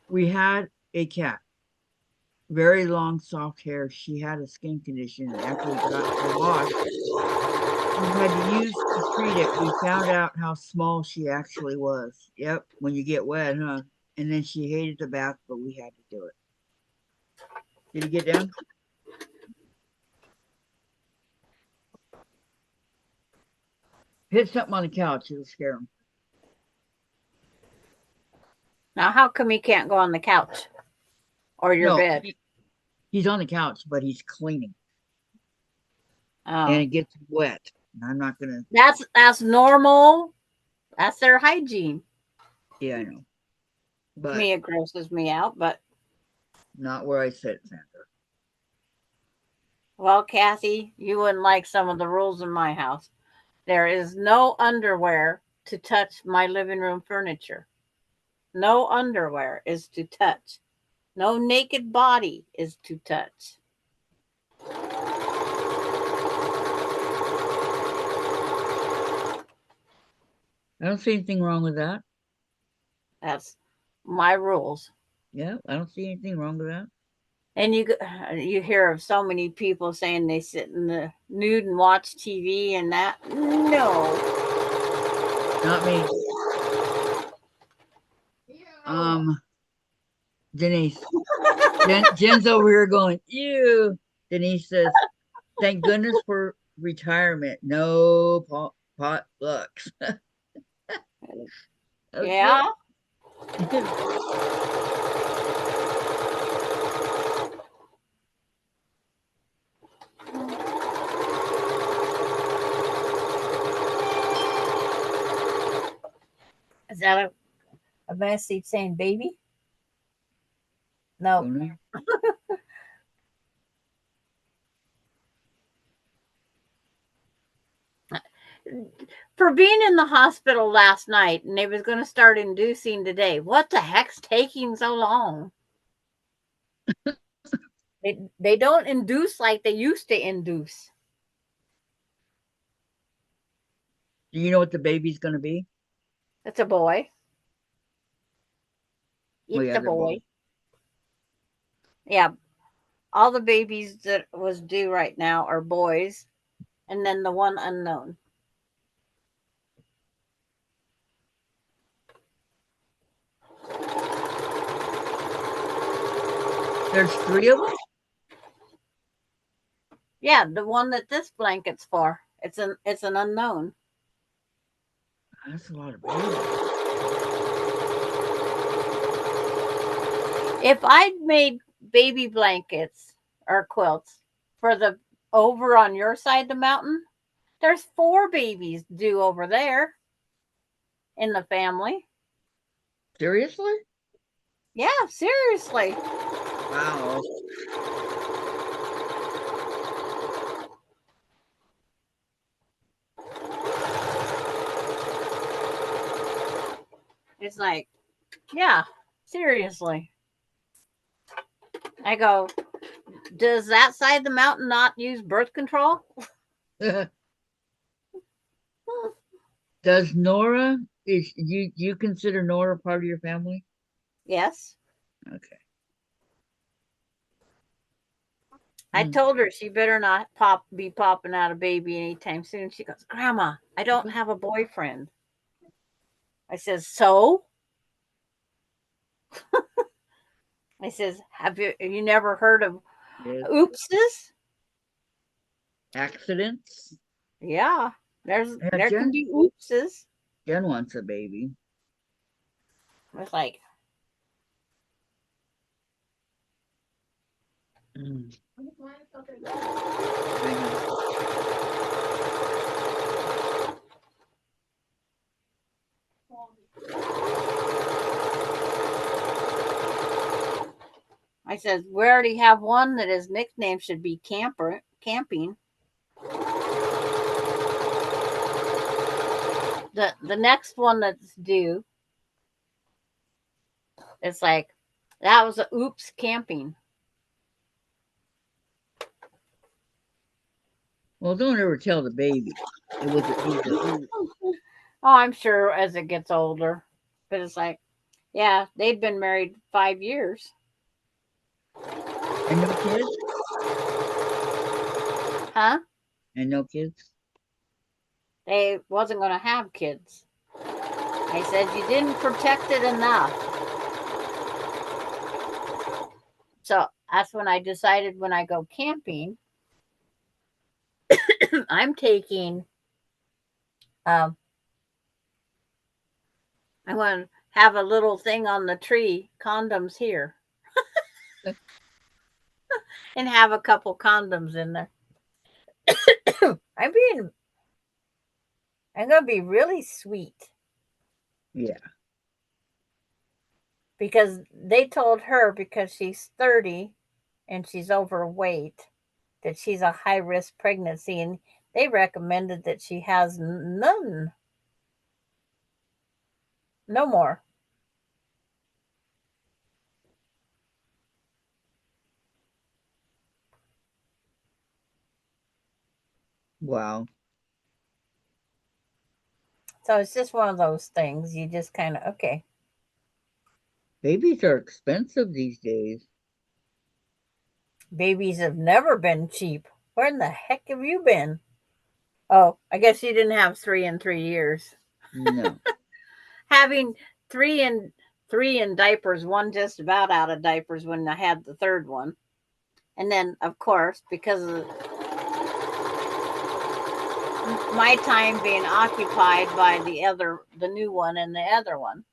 We had a cat, very long, soft hair. She had a skin condition, and after we got her washed, we had to use to treat it. We found out how small she actually was. Yep, when you get wet, huh? And then she hated the bath, but we had to do it. Did he get down? Hit something on the couch, it'll scare him. Now, how come he can't go on the couch or your No, bed? he's on the couch, but he's cleaning, and Oh, it gets wet. And I'm not gonna. that's normal. That's their hygiene. Yeah, I know, but Me, it grosses me out. But not where I sit, Sandra. well, Kathy, you wouldn't like some of the rules in my house. There is no underwear to touch my living room furniture. No underwear is to touch. No naked body is to touch. I don't see anything wrong with that. That's my rules. Yeah, I don't see anything wrong with that. And you hear of so many people saying they sit in the nude and watch TV and that. No. Not me. Denise. Jen's over here going, ew. Denise says, thank goodness for retirement. No potlucks. Okay. Yeah. Is that a message saying baby? No. Don't know. For being in the hospital last night and they was going to start inducing today. What the heck's taking so long? They don't induce like they used to induce. Do you know what the baby's going to be? It's a boy. It's Oh, yeah, a they're boy. both. Yeah. All the babies that was due right now are boys. And then the one unknown. There's 3 of them? Yeah, the one that this blanket's for. It's an unknown. That's a lot of babies. If I'd made baby blankets or quilts for the over on your side of the mountain, there's 4 babies due over there in the family. Seriously? Yeah, seriously. Wow. It's like, yeah, seriously. I go, does that side of the mountain not use birth control? Does Nora, is you consider Nora part of your family? Yes. Okay. I told her she better not be popping out a baby anytime soon. She goes, Grandma, I don't have a boyfriend. I says, so? I says, have you never heard of Yes. oopses? Accidents? Yeah, there can Jen, be oopses. Jen wants a baby. It's like, Mm. I know. I says, we already have one that his nickname should be camping. The next one that's due, it's like, that was a oops camping. Well, don't ever tell the baby. It was a Oh, I'm sure as it gets older. But it's like, yeah, they'd been married 5 years. And no kids? Huh? And no kids? They wasn't going to have kids. I said, you didn't protect it enough. So that's when I decided when I go camping, I'm taking, I want have a little thing on the tree, condoms here, and have a couple condoms in there. I'm gonna be really sweet Yeah. because they told her because she's 30 and she's overweight that she's a high risk pregnancy, and they recommended that she has none, no more. Wow. So it's just one of those things. You just kind of, okay. Babies are expensive these days. Babies have never been cheap. Where in the heck have you been? Oh, I guess you didn't have 3 in 3 years. No. Having three in diapers, one just about out of diapers when I had the third one. And then, of course, because of my time being occupied by the new one and the other one.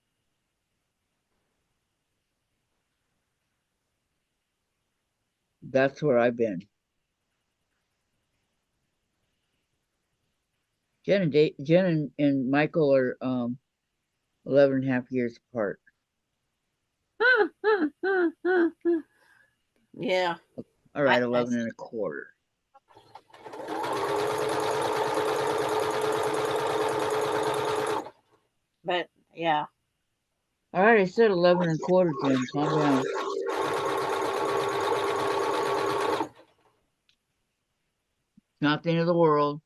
That's where I've been. Jen and Michael are 11 and a half years apart. Yeah. All right, 11 and a quarter. But yeah. All right, I said 11 and a quarter, Jen. Calm down. Not the end of the world.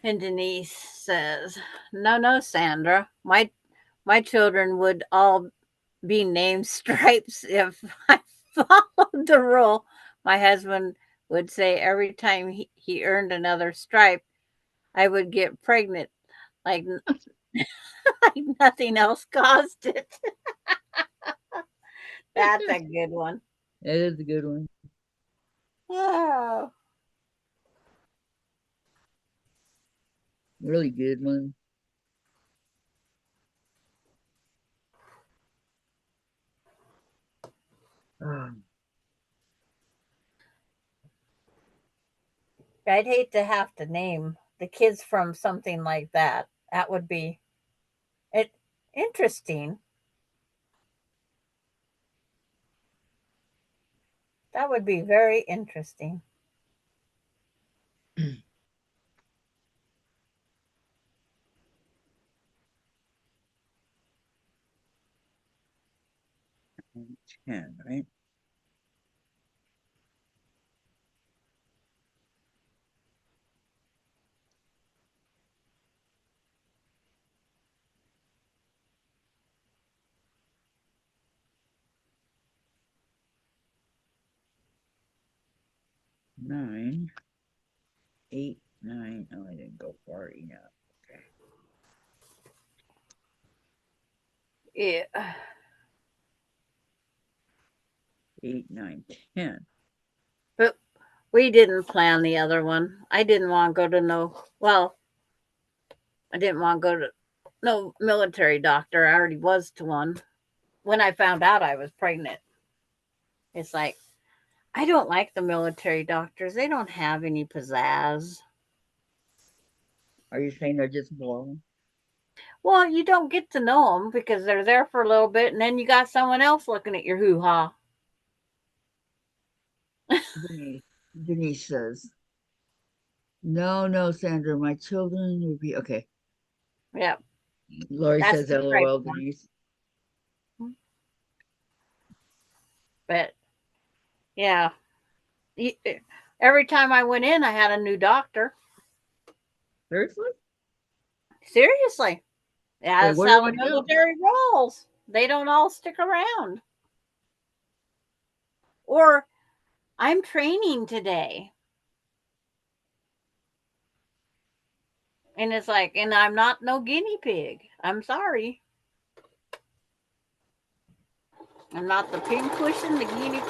And Denise says, no, Sandra. My children would all be named Stripes if I followed the rule. My husband would say every time he earned another stripe, I would get pregnant like, like nothing else caused it. That's a good one. That is a good one. Oh. Really good one. I'd hate to have to name the kids from something like that. That would be it interesting. That would be very interesting. 10, right? Nine, 8, 9. Oh, I didn't go far enough. Okay. Yeah. 8, 9, 10. But we didn't plan the other one. I didn't want to go to I didn't want to go to no military doctor. I already was to one when I found out I was pregnant. It's like, I don't like the military doctors. They don't have any pizzazz. Are you saying they're just blowing? Well, you don't get to know them because they're there for a little bit and then you got someone else looking at your hoo ha. Denise says, no, Sandra, my children would be okay. Yeah. Lori That's says, the right LOL, one. Denise. But yeah, every time I went in, I had a new doctor. Seriously? Seriously. Yeah, that's Where do you how the want to go? military rolls. They don't all stick around. Or I'm training today. And it's like, and I'm not no guinea pig. I'm sorry. I'm not the pincushion, the guinea.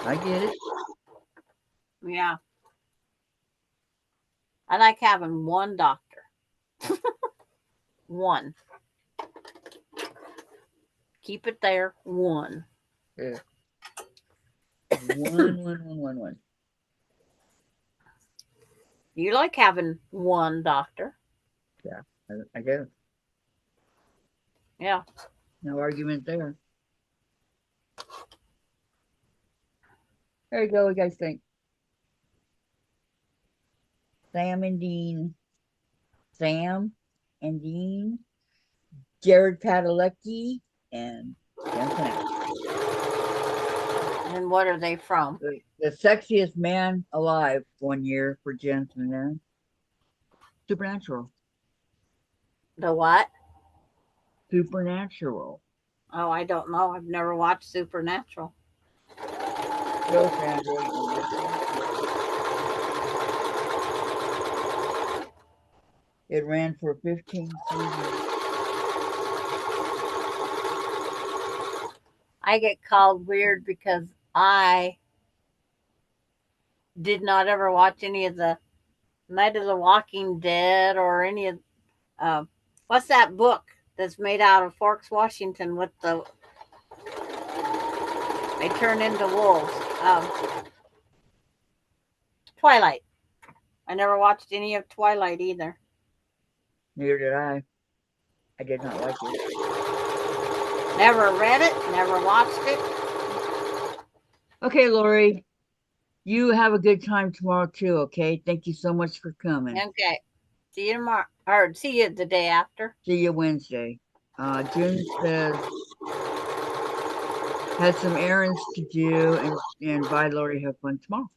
I get it. Yeah. I like having one doctor. One. Keep it there. One. Yeah. One. You like having one doctor. Yeah, I guess. Yeah. No argument there. There you go. What you guys think? Sam and Dean. Sam and Dean. Jared Padalecki and Jensen Ackles. And what are they from? The sexiest man alive one year for Jensen there. Supernatural. The what? Supernatural. Oh, I don't know. I've never watched Supernatural. Go, Sandra. You might like it. It ran for 15 seasons. I get called weird because I did not ever watch any of the Night of the Walking Dead or any of what's that book that's made out of Forks, Washington with the they turn into wolves. Twilight. I never watched any of Twilight either. Neither did I. I did not like it. Never read it, never watched it. Okay, Lori. You have a good time tomorrow too, okay? Thank you so much for coming. Okay. See you tomorrow. Or see you the day after. See you Wednesday. June says has some errands to do and bye, Lori. Have fun tomorrow.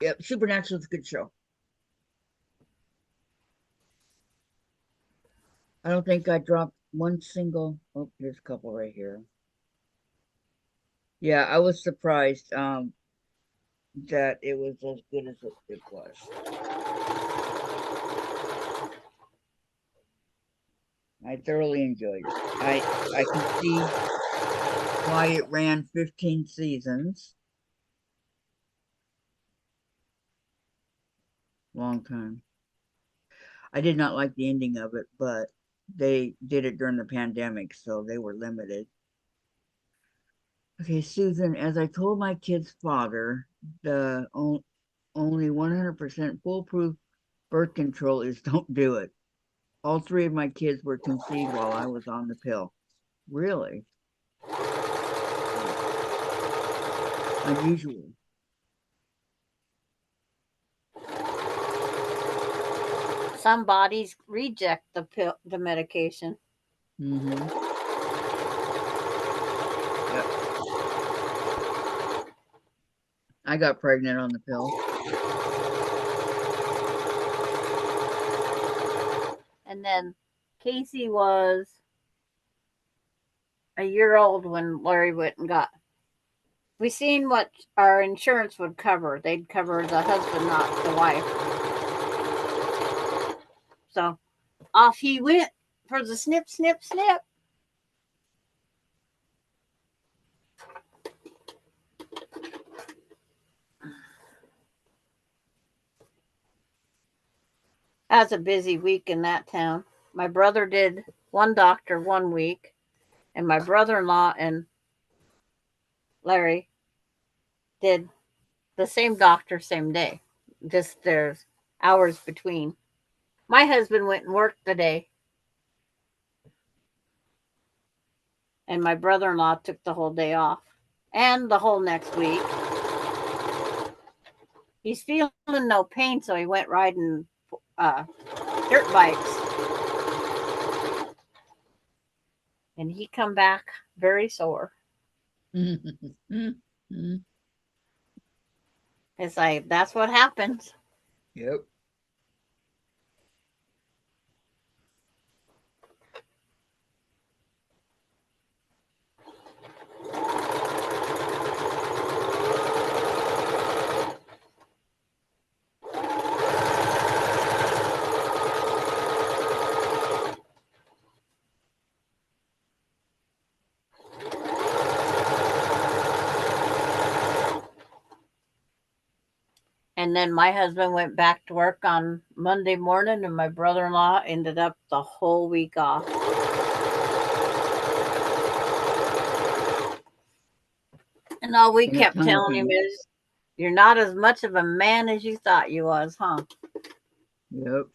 Yep. Supernatural's a good show. I don't think I dropped one single. Oh, there's a couple right here. Yeah, I was surprised that it was as good as it was. I thoroughly enjoyed it. I can see why it ran 15 seasons. Long time. I did not like the ending of it, but they did it during the pandemic, so they were limited. Okay, Susan, as I told my kid's father, the only 100% foolproof birth control is don't do it. All three of my kids were conceived while I was on the pill. Really? Unusual. Some bodies reject the medication. Mm-hmm. Yep. I got pregnant on the pill. And then Casey was a year old when Larry went and got. We seen what our insurance would cover. They'd cover the husband, not the wife. So off he went for the snip, snip, snip. That was a busy week in that town. My brother did one doctor one week, and my brother-in-law and Larry did the same doctor same day. Just there's hours between. My husband went and worked the day, and my brother-in-law took the whole day off and the whole next week. He's feeling no pain, so he went riding dirt bikes. And he come back very sore. It's like, that's what happens. Yep. And then my husband went back to work on Monday morning, and my brother-in-law ended up the whole week off. And all we And a kept ton of telling him things. is, "You're not as much of a man as you thought you was, huh?" Yep.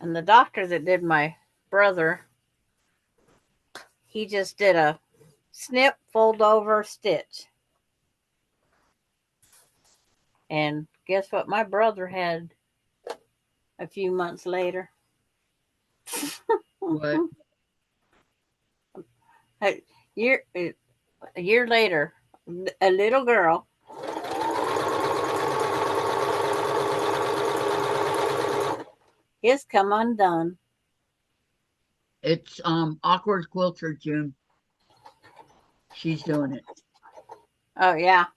And the doctor that did my brother, he just did a snip, fold over, stitch. And guess what my brother had a few months later? What? A year later, a little girl. His come undone. It's awkward quilter, June. She's doing it Oh yeah.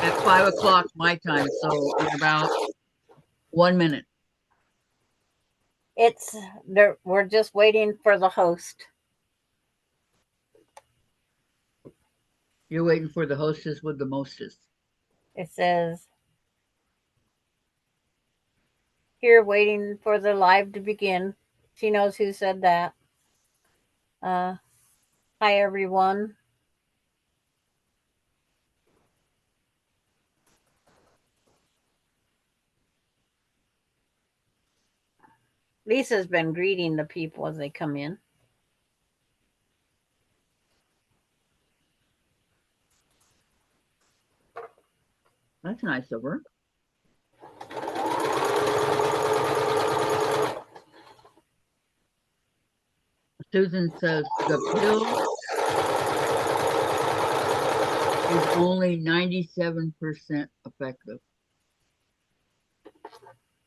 at 5 o'clock my time, so in about 1 minute. It's there. We're just waiting for the host. You're waiting for the hostess with the mostest. It says here, waiting for the live to begin. She knows who said that. Hi everyone. Lisa's been greeting the people as they come in. That's nice of her. Susan says the pill is only 97% effective.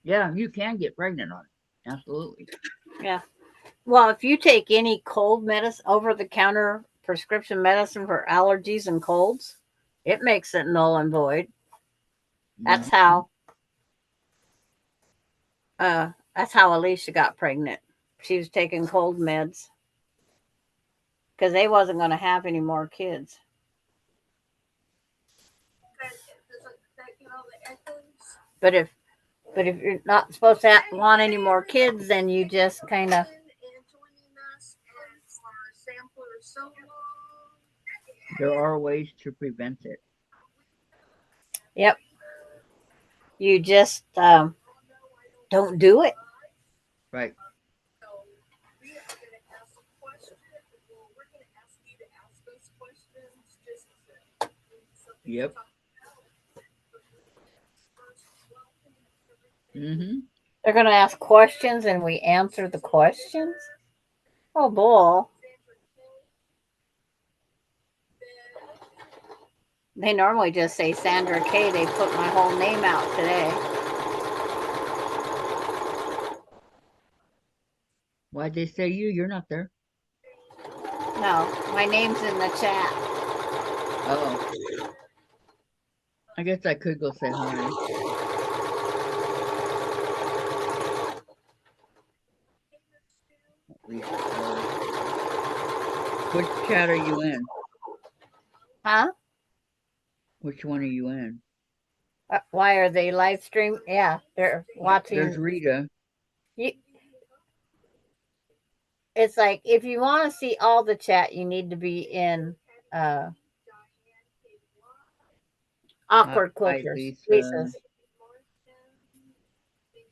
Yeah, you can get pregnant on it. Absolutely. Yeah. Well, if you take any cold medicine, over-the-counter prescription medicine for allergies and colds, it makes it null and void. That's how. That's how Alicia got pregnant. She was taking cold meds because they wasn't going to have any more kids. But if you're not supposed to want any more kids, then you just kind of. There are ways to prevent it. Yep. You just don't do it. Right. Yep. Mm-hmm. They're going to ask questions and we answer the questions? Oh, boy. They normally just say Sandra K. They put my whole name out today. Why'd they say you? You're not there. No, my name's in the chat. Oh. I guess I could go say hi. Which chat are you in? Huh? Which one are you in? Why are they live stream? Yeah, they're watching. There's Rita. It's like if you want to see all the chat, you need to be in awkward Hi, quilters. Lisa's.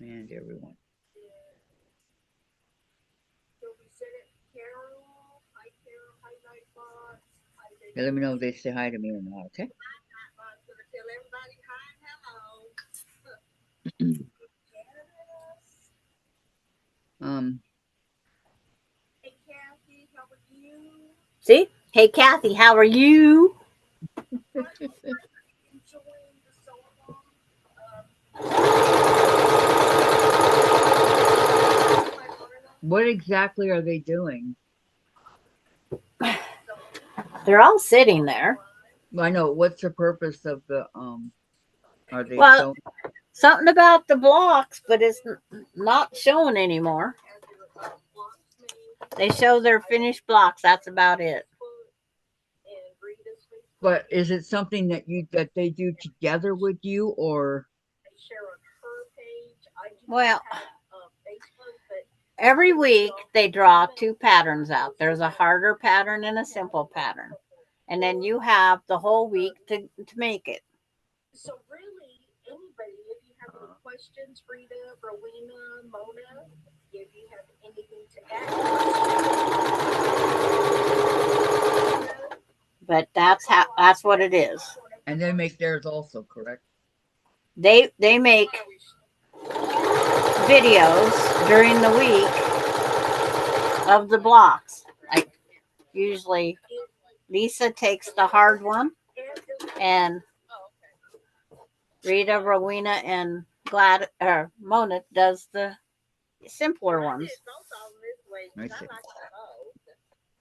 And everyone. Okay, let me know if they say hi to me or not, okay? Hey Kathy, how are you? See? Hey Kathy, how are you? What exactly are they doing? They're all sitting there. I know. What's the purpose of the Are they Well, something about the blocks, but it's not showing anymore. They show their finished blocks. That's about it. But is it something that they do together with you, or Well, every week they draw 2 patterns out. There's a harder pattern and a simple pattern. And then you have the whole week to make it. So really, anybody, if you have any questions, Rita, Rowena, Mona, if you have anything to add. But that's what it is. and they make theirs also, correct? They make videos during the week of the blocks. Like usually Lisa takes the hard one and Rita, Rowena, and Mona does the simpler ones. I see.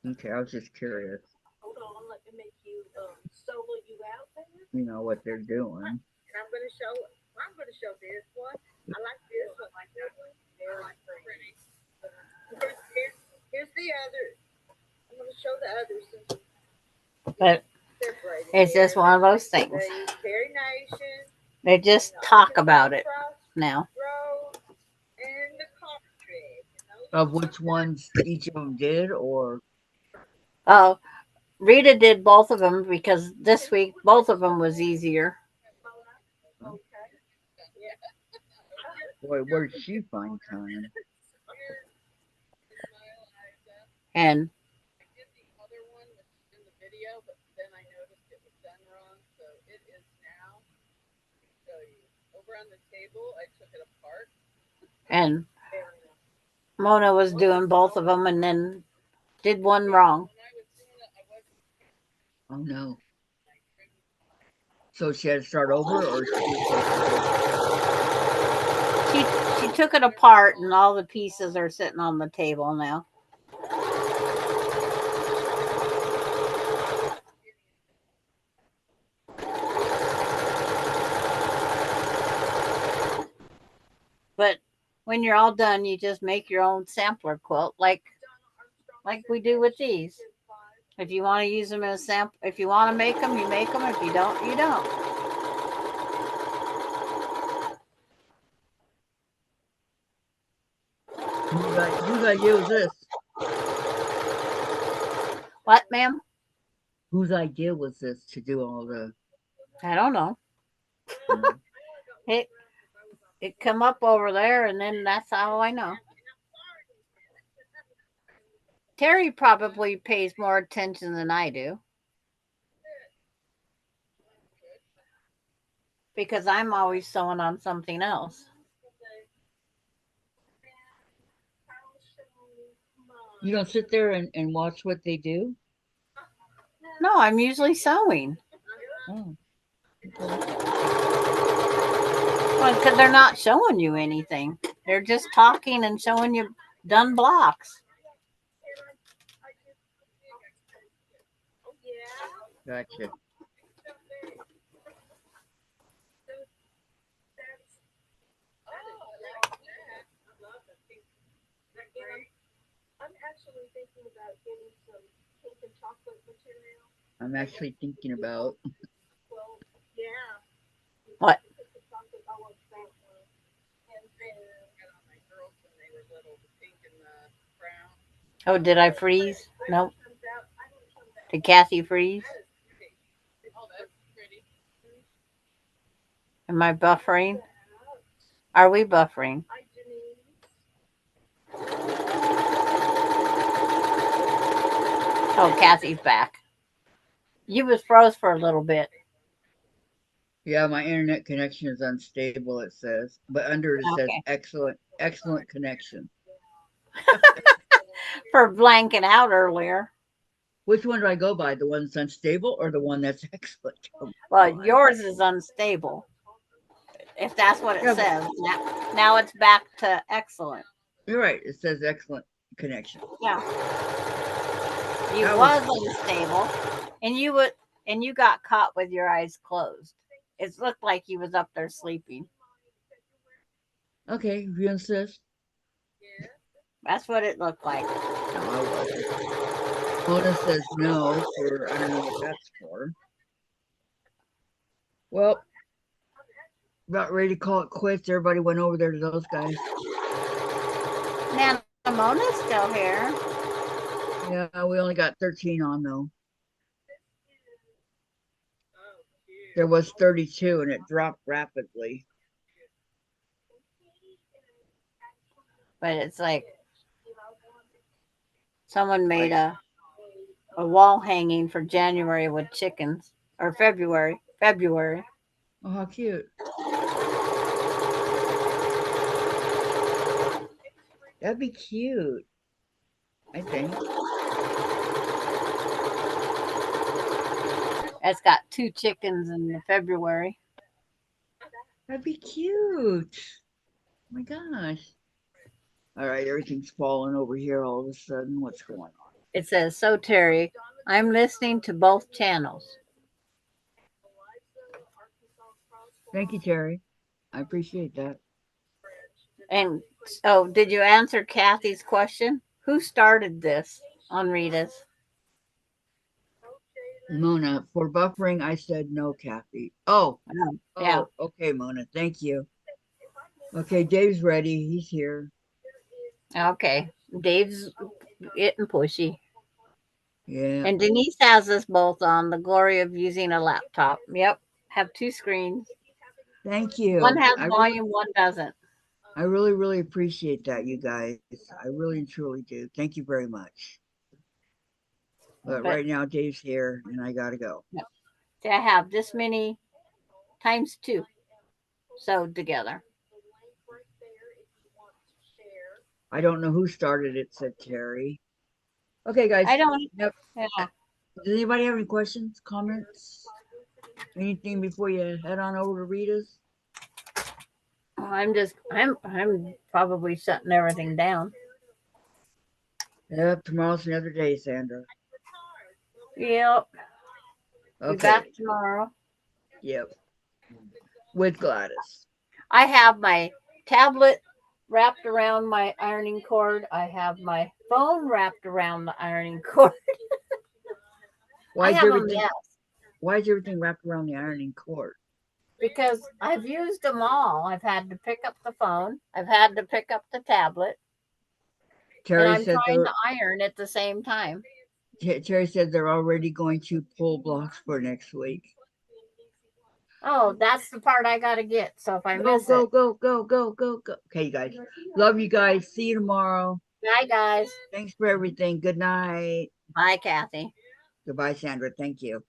Okay, I was just curious. Hold on, let me make you solo you out there. You know what they're doing. And I'm gonna show this one. I like this one. Very pretty. Here's the other. I'm gonna show the others. But it's just one of those things. Very nation. They just talk about it now. And the country. Of which ones each of them did, or Oh, Rita did both of them because this week both of them was easier. boy, where'd she find time? And I did the other one, which is in the video, but then I noticed it was done wrong, so it is now. Let me show you. Over on the table, I took it apart. and Mona was doing both of them and then did one wrong. When I was doing it, I wasn't Oh no. So she had to start over, or She took it apart and all the pieces are sitting on the table now. But when you're all done, you just make your own sampler quilt like we do with these. If you want to use them as sample, if you want to make them, you make them. If you don't, you don't. whose idea was this? What, ma'am? Whose idea was this to do all the? I don't know. It come up over there, and then that's how I know. Terry probably pays more attention than I do. Because I'm always sewing on something else. You don't sit there and watch what they do? No, I'm usually sewing. Oh. Well, because they're not showing you anything. They're just talking and showing you done blocks. Gotcha. I'm actually thinking about getting some pink and chocolate material. I'm actually thinking about. Well, yeah. What? I want that one. And then got on my girls when they were little, the pink and the brown. Oh, did I freeze? Nope. Did Kathy freeze? Oh, that's pretty. Am I buffering? Are we buffering? Oh, Kathy's back. You was froze for a little bit. Yeah, my internet connection is unstable, it says. But under it says Okay. excellent connection. For blanking out earlier. Which one do I go by? The one that's unstable or the one that's excellent? Well, yours is unstable. If that's what it says. Now it's back to excellent. You're right. It says excellent connection. Yeah. You That was unstable, and you got caught with your eyes closed. It looked like you was up there sleeping. Okay, if you insist. That's what it looked like. No, I Mona says no for, I don't know what that's for. Well, about ready to call it quits. Everybody went over there to those guys. Man, Mona's still here. Yeah, we only got 13 on though. There was 32 and it dropped rapidly. But it's like someone made a wall hanging for January with chickens, or February. Oh, how cute. That'd be cute, I think. It's got 2 chickens in the February. That'd be cute. Oh my gosh. All right, everything's falling over here all of a sudden. What's going on? It says, so Terry, I'm listening to both channels. Thank you, Terry. I appreciate that. And so, did you answer Kathy's question? Who started this on Rita's? Mona, for buffering, I said no, Kathy. Oh, yeah. Okay, Mona. Thank you. Okay, Dave's ready. He's here. Okay. Dave's getting pushy. Yeah. And Denise has us both on the glory of using a laptop. Yep. Have 2 screens. Thank you. One has volume, one doesn't. I really, really appreciate that, you guys. I really and truly do. Thank you very much. But right now, Dave's here, and I gotta go. See, I have this many times 2 sewed together. I don't know who started it, said Terry. Okay, guys. I don't. Yep. Yeah. Does anybody have any questions, comments, anything before you head on over to Rita's? I'm probably shutting everything down. Yep, tomorrow's another day, Sandra. Yep. Okay. Be back tomorrow. Yep. With Gladys. I have my tablet wrapped around my ironing cord. I have my phone wrapped around the ironing cord. Why is everything wrapped around the ironing cord? Because I've used them all. I've had to pick up the phone. I've had to pick up the tablet. Terry and I'm said trying to iron at the same time. Terry said they're already going to pull blocks for next week. Oh, that's the part I got to get. So if I miss go, it. Go. Okay, you guys. Love you guys. See you tomorrow. Bye, guys. Thanks for everything. Good night. Bye, Kathy. Goodbye, Sandra. Thank you.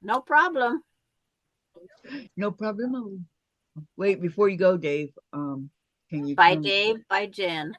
No problem. No problem. Wait, before you go, Dave, can you Bye, Dave. Bye, Jen.